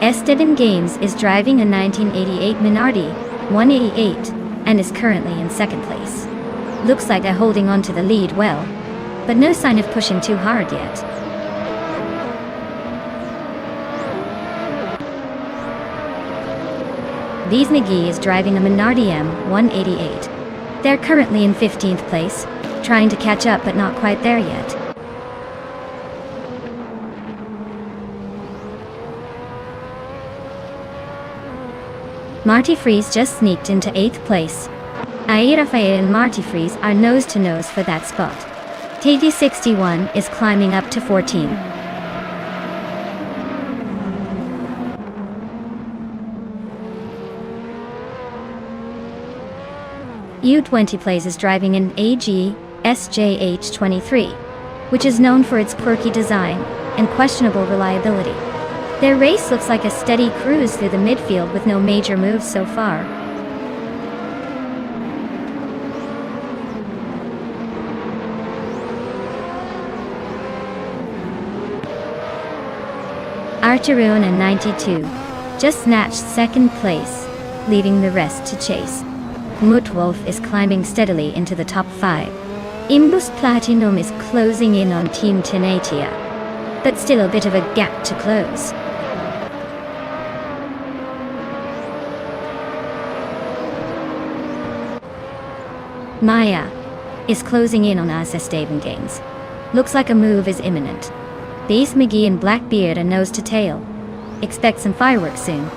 Esteban Games is driving a 1988 Minardi 188 and is currently in 2nd place. Looks like they're holding on to the lead well, but no sign of pushing too hard yet. Bees McGee is driving a Minardi M188. They're currently in 15th place, trying to catch up but not quite there yet. Marty Freeze just sneaked into 8th place. Rafael and Marty Freeze are nose to nose for that spot. TD61 is climbing up to 14. U20 Plays is driving an AG SJH23, which is known for its quirky design and questionable reliability. Their race looks like a steady cruise through the midfield with no major moves so far. Arteruan and 92 just snatched 2nd place, leaving the rest to chase. Mutwolf is climbing steadily into the top 5. Imbus Platinum is closing in on Team Tenatia, but still a bit of a gap to close. Maya is closing in on us Esteban Games. Looks like a move is imminent. Beast McGee and Blackbeard are nose to tail. Expect some fireworks soon.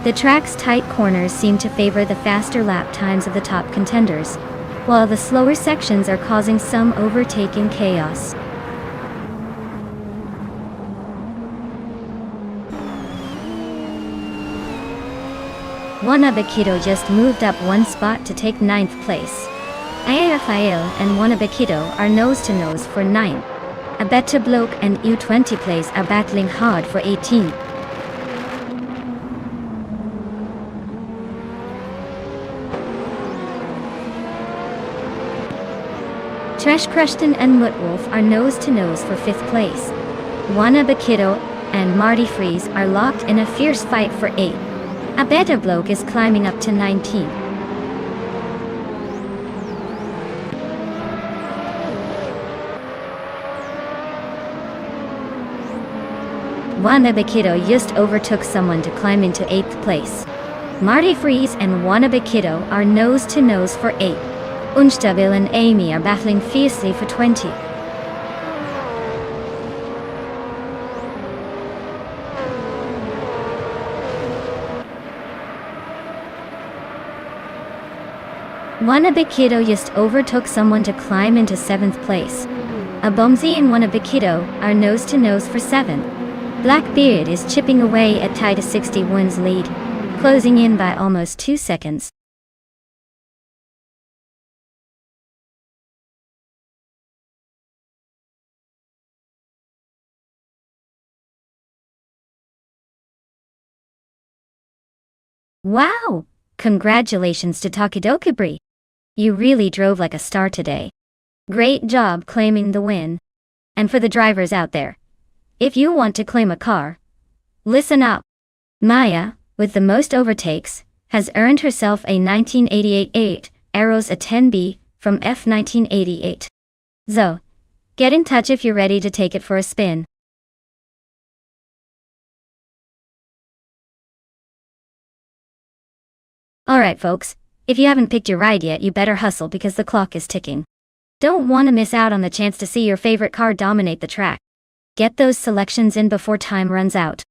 The track's tight corners seem to favor the faster lap times of the top contenders, while the slower sections are causing some overtaking chaos. Wannabe Kiddo just moved up 1 spot to take 9th place. Rafael and Wannabe Kiddo are nose to nose for 9th. Abeta Bloke and U20 Plays are battling hard for 18th. Trash Crushton and Mutwolf are nose to nose for 5th place. Wannabe Kiddo and Marty Freeze are locked in a fierce fight for 8th. A better bloke is climbing up to 19th. Wannabe Kiddo just overtook someone to climb into 8th place. Marty Freeze and Wannabe Kiddo are nose to nose for 8th. Unstabil and Amy are battling fiercely for 20. Wannabe Kiddo just overtook someone to climb into 7th place. Abomzi and Wannabe Kiddo are nose to nose for 7th. Blackbeard is chipping away at Tida 61's lead, closing in by almost 2 seconds. Wow! Congratulations to Takidokibri. You really drove like a star today. Great job claiming the win. And for the drivers out there, if you want to claim a car, listen up. Maya, with the most overtakes, has earned herself a 1988 Arrows a 10B from F1988. So, get in touch if you're ready to take it for a spin. Alright folks, if you haven't picked your ride yet, you better hustle because the clock is ticking. Don't want to miss out on the chance to see your favorite car dominate the track. Get those selections in before time runs out.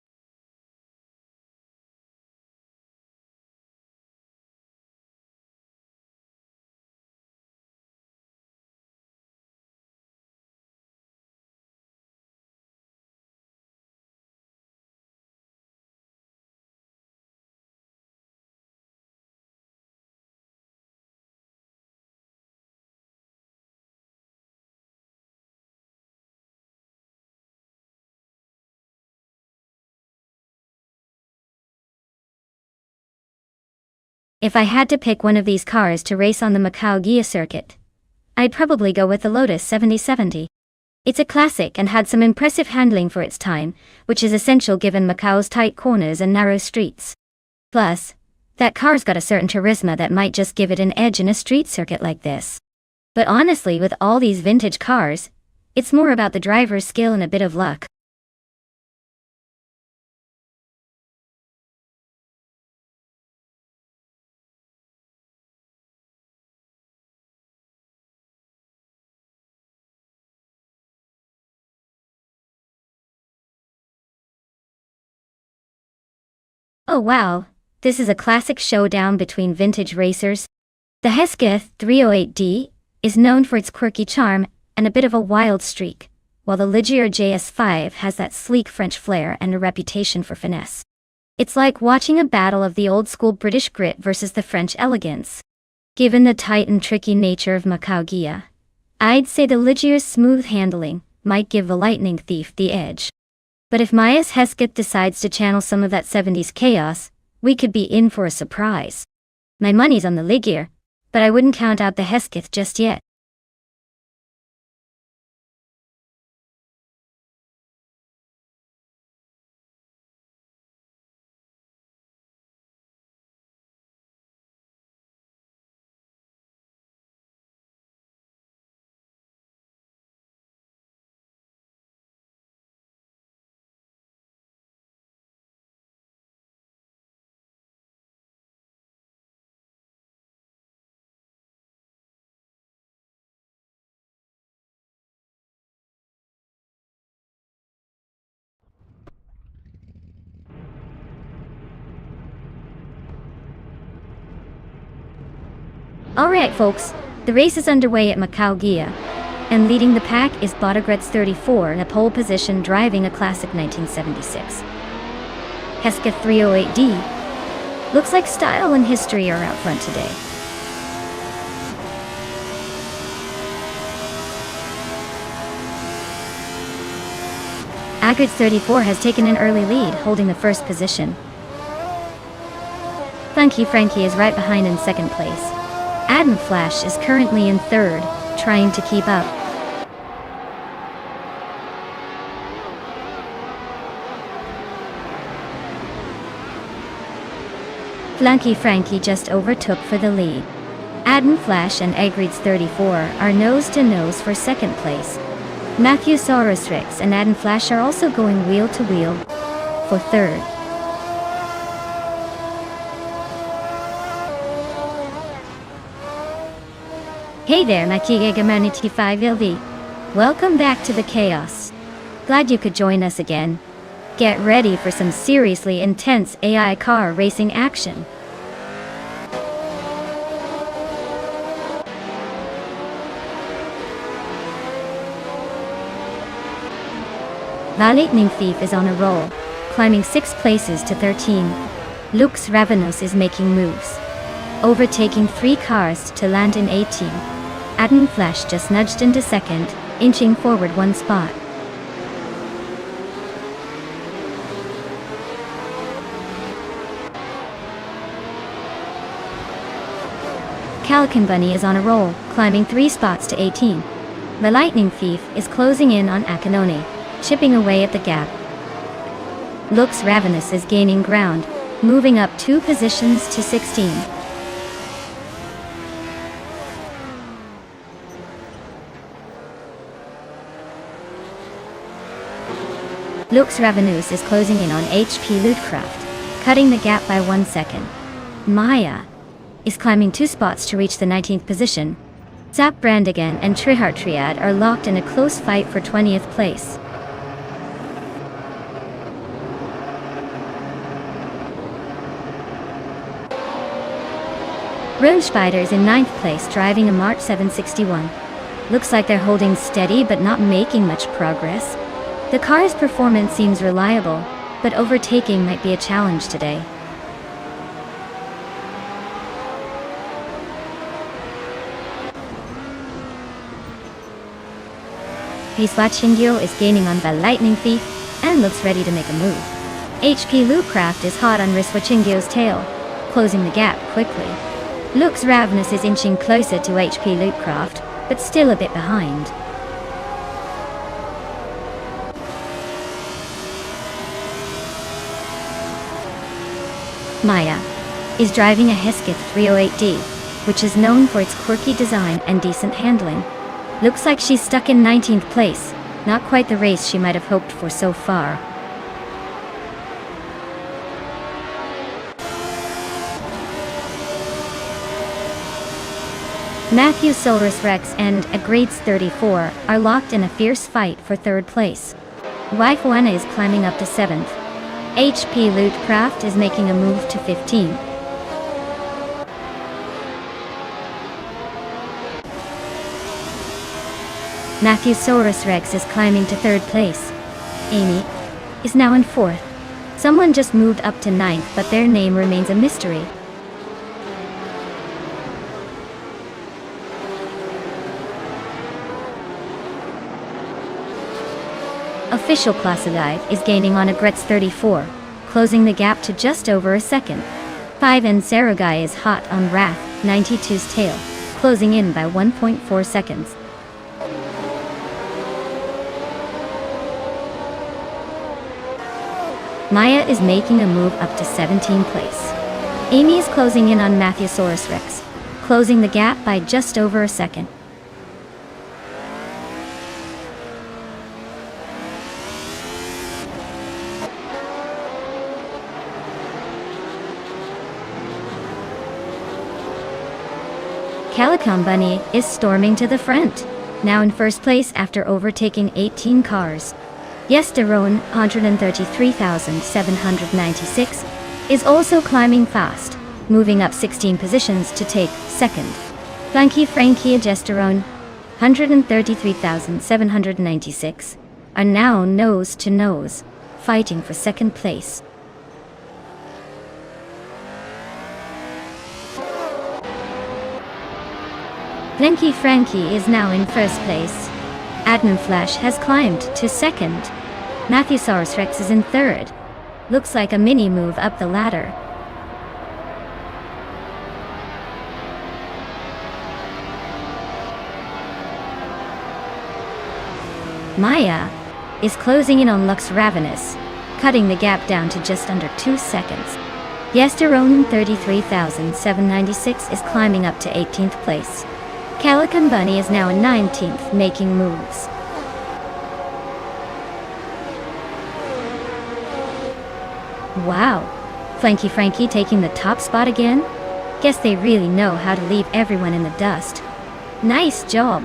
If I had to pick one of these cars to race on the Macau Gia circuit, I'd probably go with the Lotus 7070. It's a classic and had some impressive handling for its time, which is essential given Macau's tight corners and narrow streets. Plus, that car's got a certain charisma that might just give it an edge in a street circuit like this. But honestly, with all these vintage cars, it's more about the driver's skill and a bit of luck. Oh wow, this is a classic showdown between vintage racers. The Hesketh 308D is known for its quirky charm and a bit of a wild streak, while the Ligier JS5 has that sleek French flair and a reputation for finesse. It's like watching a battle of the old-school British grit versus the French elegance. Given the tight and tricky nature of Macau Gia, I'd say the Ligier's smooth handling might give the Lightning Thief the edge. But if Maya's Hesketh decides to channel some of that 70s chaos, we could be in for a surprise. My money's on the Ligier, but I wouldn't count out the Hesketh just yet. Alright folks, the race is underway at Macau Gia, and leading the pack is Bodogrets 34 in a pole position driving a classic 1976. Hesketh 308D. Looks like style and history are out front today. Bodogrets 34 has taken an early lead, holding the first position. Funky Frankie is right behind in second place. Adam Flash is currently in third, trying to keep up. Funky Frankie just overtook for the lead. Adam Flash and Agrids 34 are nose to nose for second place. Matthew Saurus Rex and Adam Flash are also going wheel to wheel for third. Hey there, Makigamanity 5LV. Welcome back to the chaos. Glad you could join us again. Get ready for some seriously intense AI car racing action. The Lightning Thief is on a roll, climbing 6 places to 13. Lux Ravenous is making moves, overtaking 3 cars to land in 18. Adam Flash just nudged into second, inching forward 1 spot. Calican Bunny is on a roll, climbing 3 spots to 18. The Lightning Thief is closing in on Akanone, chipping away at the gap. Lux Ravenous is gaining ground, moving up 2 positions to 16. Lux Ravenous is closing in on HP Lootcraft, cutting the gap by 1 second. Maya is climbing 2 spots to reach the 19th position. Zap Brandigan and Trihart Triad are locked in a close fight for 20th place. Rune Spiders in 9th place driving a March 761. Looks like they're holding steady but not making much progress. The car's performance seems reliable, but overtaking might be a challenge today. Pisla Chingyo is gaining on the Lightning Thief and looks ready to make a move. HP Lootcraft is hot on Riswa Chingyo's tail. closing the gap quickly. Looks Ravenous is inching closer to HP Lootcraft, but still a bit behind. Maya is driving a Hesketh 308D, which is known for its quirky design and decent handling. Looks like she's stuck in 19th place, not quite the race she might have hoped for so far. Matthew Solrus Rex and a Grades 34 are locked in a fierce fight for 3rd place. Wife Juana is climbing up to 7th. HP Lootcraft is making a move to 15. Matthew Solrus Rex is climbing to 3rd place. Amy is now in 4th. Someone just moved up to 9th, but their name remains a mystery. Official Classidive is gaining on Agrets 34, closing the gap to just over a second. 5 and Sarugai is hot on Wrath 92's tail, closing in by 1.4 seconds. Maya is making a move up to 17th place. Amy is closing in on Mattheosaurus Rex, closing the gap by just over a second. Calicom Bunny is storming to the front, now in 1st place after overtaking 18 cars. Yesterone 133,796 is also climbing fast, moving up 16 positions to take 2nd. Flanky Frankie and Yesterone 133,796 are now nose to nose, fighting for 2nd place. Flanky Frankie is now in 1st place. Admin Flash has climbed to 2nd. Mattheosaurus Rex is in 3rd. Looks like a mini move up the ladder. Maya is closing in on Lux Ravenous, cutting the gap down to just under 2 seconds. Yesterone 33,796 is climbing up to 18th place. Calicon Bunny is now in 19th, making moves. Wow, Flanky Frankie taking the top spot again? Guess they really know how to leave everyone in the dust. Nice job!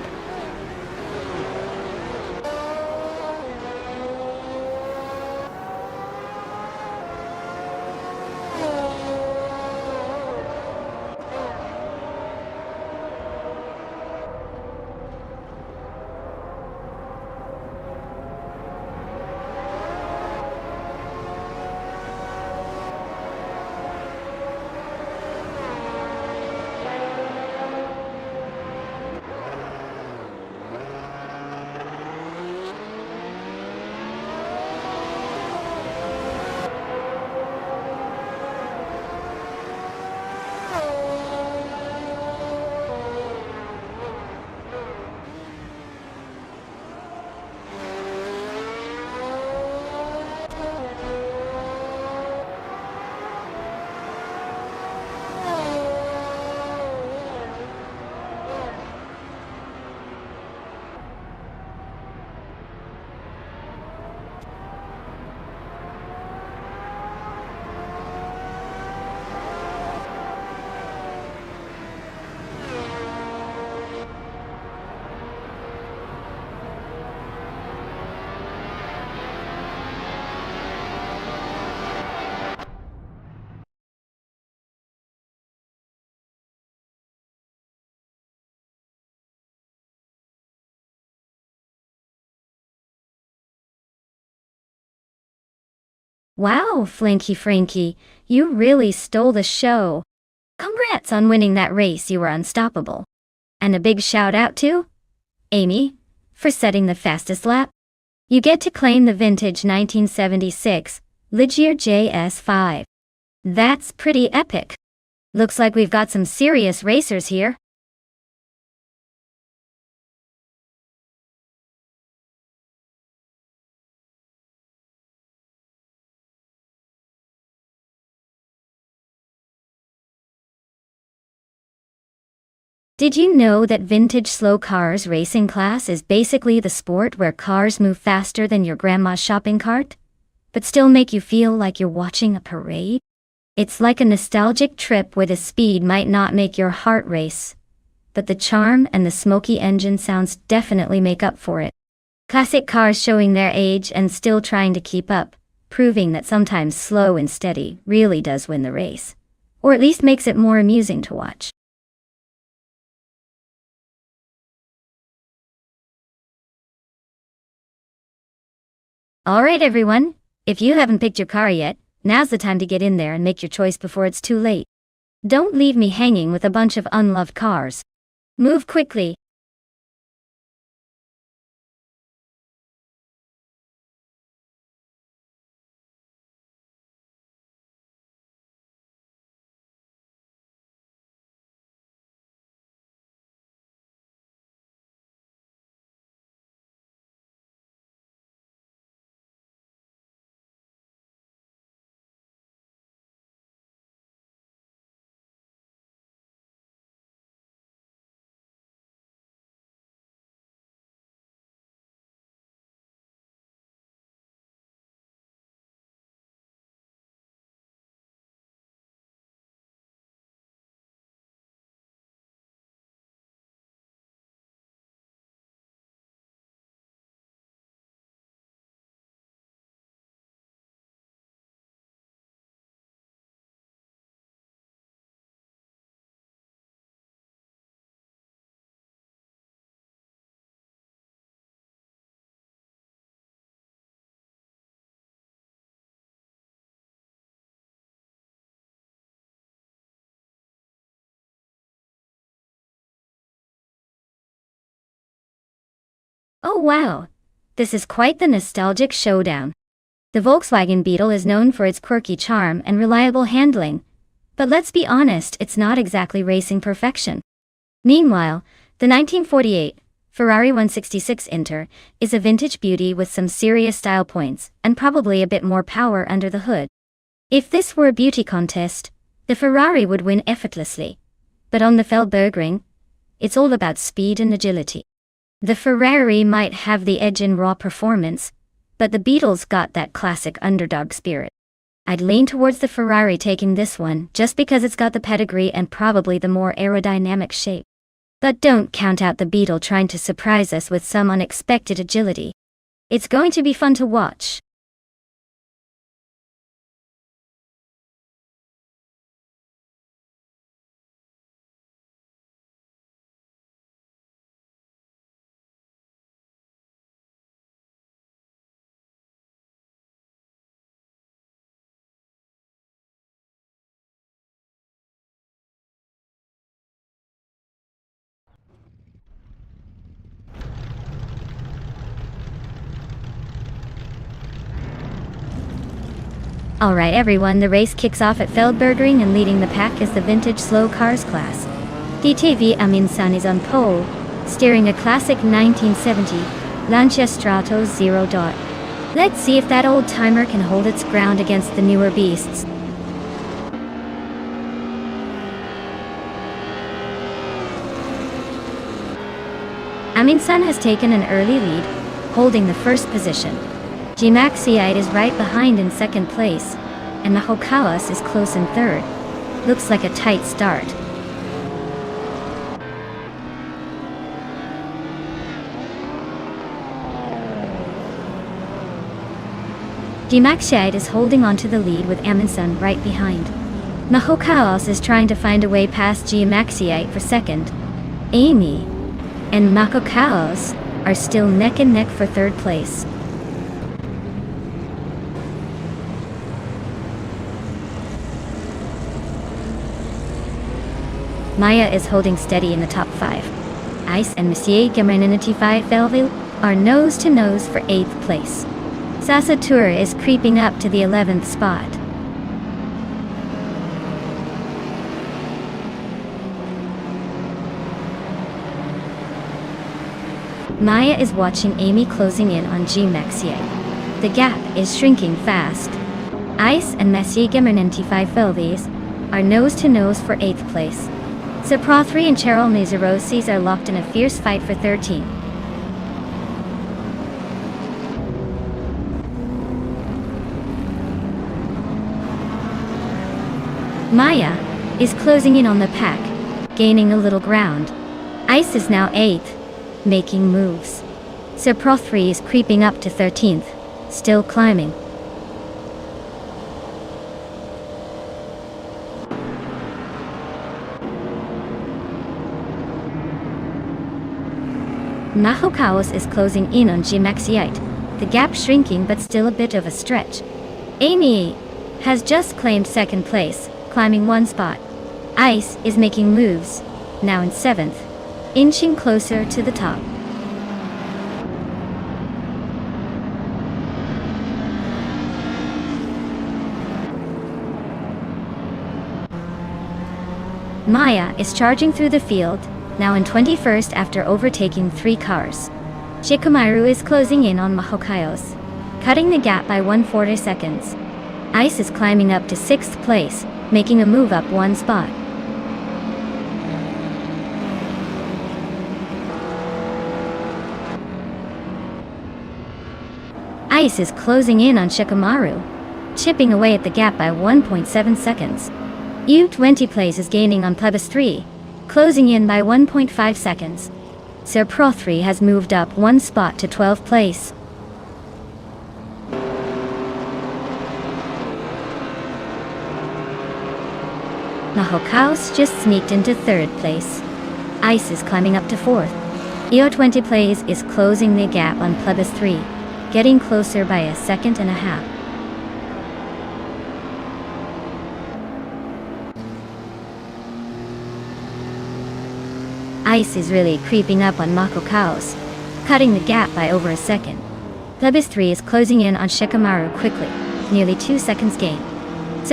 Wow, Flanky Frankie, you really stole the show. Congrats on winning that race, you were unstoppable. And a big shout out to Amy for setting the fastest lap. You get to claim the vintage 1976 Ligier JS5. That's pretty epic. Looks like we've got some serious racers here. Did you know that vintage slow cars racing class is basically the sport where cars move faster than your grandma's shopping cart, but still make you feel like you're watching a parade? It's like a nostalgic trip where the speed might not make your heart race, but the charm and the smoky engine sounds definitely make up for it. Classic cars showing their age and still trying to keep up, proving that sometimes slow and steady really does win the race, or at least makes it more amusing to watch. Alright everyone, if you haven't picked your car yet, now's the time to get in there and make your choice before it's too late. Don't leave me hanging with a bunch of unloved cars. Move quickly. Oh wow! This is quite the nostalgic showdown. The Volkswagen Beetle is known for its quirky charm and reliable handling, but let's be honest, it's not exactly racing perfection. Meanwhile, the 1948 Ferrari 166 Inter is a vintage beauty with some serious style points and probably a bit more power under the hood. If this were a beauty contest, the Ferrari would win effortlessly. But on the Feldbergring, it's all about speed and agility. The Ferrari might have the edge in raw performance, but the Beetle's got that classic underdog spirit. I'd lean towards the Ferrari taking this one just because it's got the pedigree and probably the more aerodynamic shape. But don't count out the Beetle trying to surprise us with some unexpected agility. It's going to be fun to watch. Alright everyone, the race kicks off at Feldbergring and leading the pack is the vintage slow cars class. DTV Aminsan is on pole, steering a classic 1970 Lancia Stratos 0. Let's see if that old timer can hold its ground against the newer beasts. Aminsan has taken an early lead, holding the first position. G-Maxiite is right behind in second place, and Mahokawas is close in third. Looks like a tight start. G-Maxiite is holding onto the lead with Aminsan right behind. Mahokawas is trying to find a way past G-Maxiite for second. Amy and Mahokawas are still neck and neck for third place. Maya is holding steady in the top 5. Ice and Monsieur Gamerninity 5 Belleville are nose to nose for 8th place. Sasatur is creeping up to the 11th spot. Maya is watching Amy closing in on Jean Maxier. The gap is shrinking fast. Ice and Messier Gemer95 Felvies are nose-to-nose for 8th place. Saprothri and Cheryl Mazerosis are locked in a fierce fight for 13th. Maya is closing in on the pack, gaining a little ground. Ice is now 8th, making moves. Saprothri is creeping up to 13th, still climbing. Mahokaos is closing in on Gimaxiite, the gap shrinking but still a bit of a stretch. Amy has just claimed 2nd place, climbing 1 spot. Ice is making moves, now in 7th, inching closer to the top. Maya is charging through the field, now in 21st after overtaking 3 cars. Shikamaru is closing in on Mahokaios, cutting the gap by 1/4 seconds. Ice is climbing up to 6th place, making a move up 1 spot. Ice is closing in on Shikamaru, chipping away at the gap by 1.7 seconds. U20 Plays is gaining on Plebis 3, closing in by 1.5 seconds. Sir Pro 3 has moved up 1 spot to 12th place. Mahokaos just sneaked into 3rd place. Ice is climbing up to 4th. EO20 Plays is closing the gap on Plebis 3, getting closer by 1.5 seconds. Ice is really creeping up on Mahokaos, cutting the gap by over 1 second. Plebis 3 is closing in on Shikamaru quickly, nearly 2 seconds gain.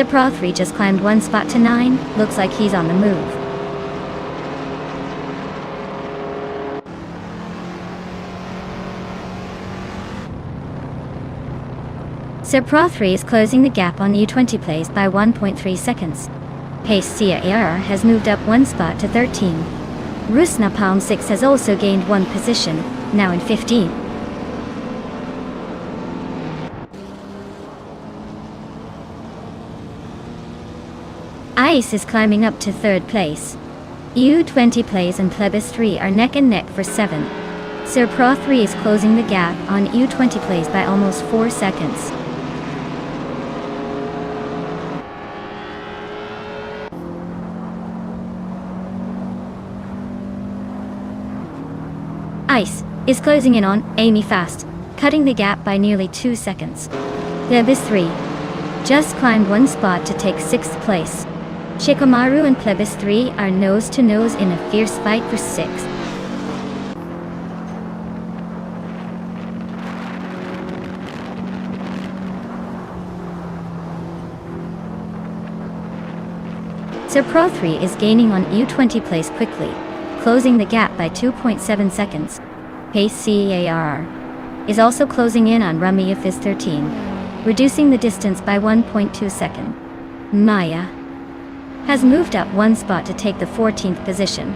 Pro 3 just climbed 1 spot to 9, looks like he's on the move. Pro 3 is closing the gap on U20 Plays by 1.3 seconds. Pace CAR has moved up 1 spot to 13. Rusna Palm 6 has also gained 1 position, now in 15. Ice is climbing up to 3rd place. U20 Plays and Plebis 3 are neck and neck for 7th. Sir Pro 3 is closing the gap on U20 Plays by almost 4 seconds. Ice is closing in on Amy fast, cutting the gap by nearly 2 seconds. Plebis 3 just climbed 1 spot to take 6th place. Shikamaru and Plebis 3 are nose-to-nose in a fierce fight for 6th. Sir Pro 3 is gaining on U20 Plays quickly, closing the gap by 2.7 seconds. Pace CAR is also closing in on Rummy Fizz 13, reducing the distance by 1.2 seconds. Maya has moved up 1 spot to take the 14th position.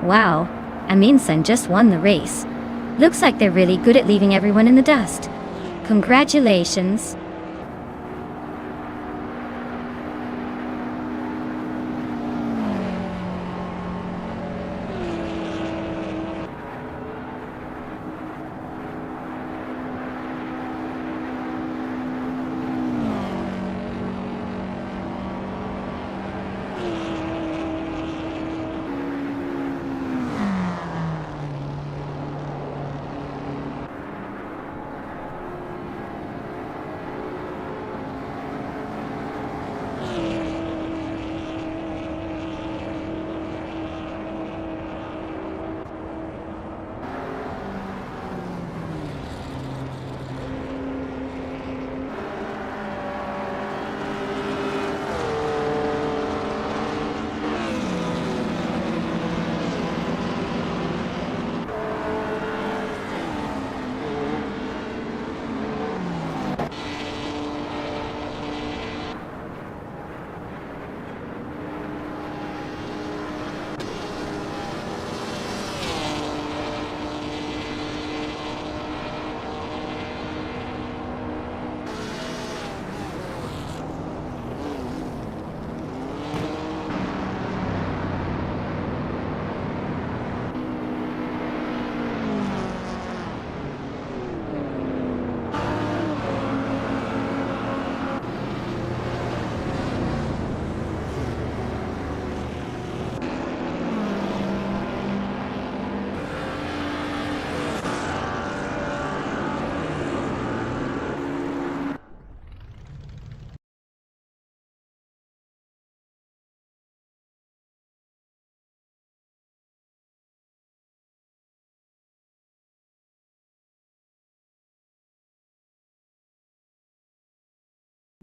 Wow, Amin-san just won the race. Looks like they're really good at leaving everyone in the dust. Congratulations.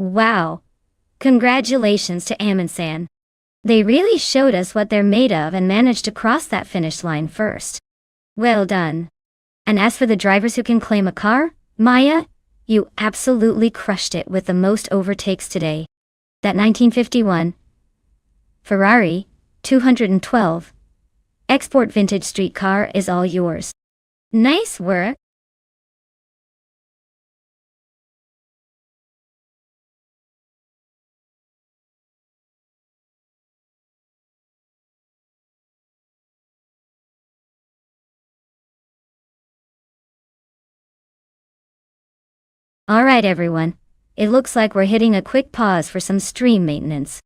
Wow. Congratulations to Amundsen. They really showed us what they're made of and managed to cross that finish line first. Well done. And as for the drivers who can claim a car, Maya, you absolutely crushed it with the most overtakes today. That 1951 Ferrari 212 Export vintage street car is all yours. Nice work. Alright everyone, it looks like we're hitting a quick pause for some stream maintenance.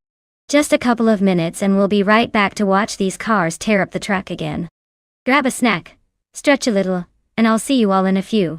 Just a couple of minutes and we'll be right back to watch these cars tear up the track again. Grab a snack, stretch a little, and I'll see you all in a few.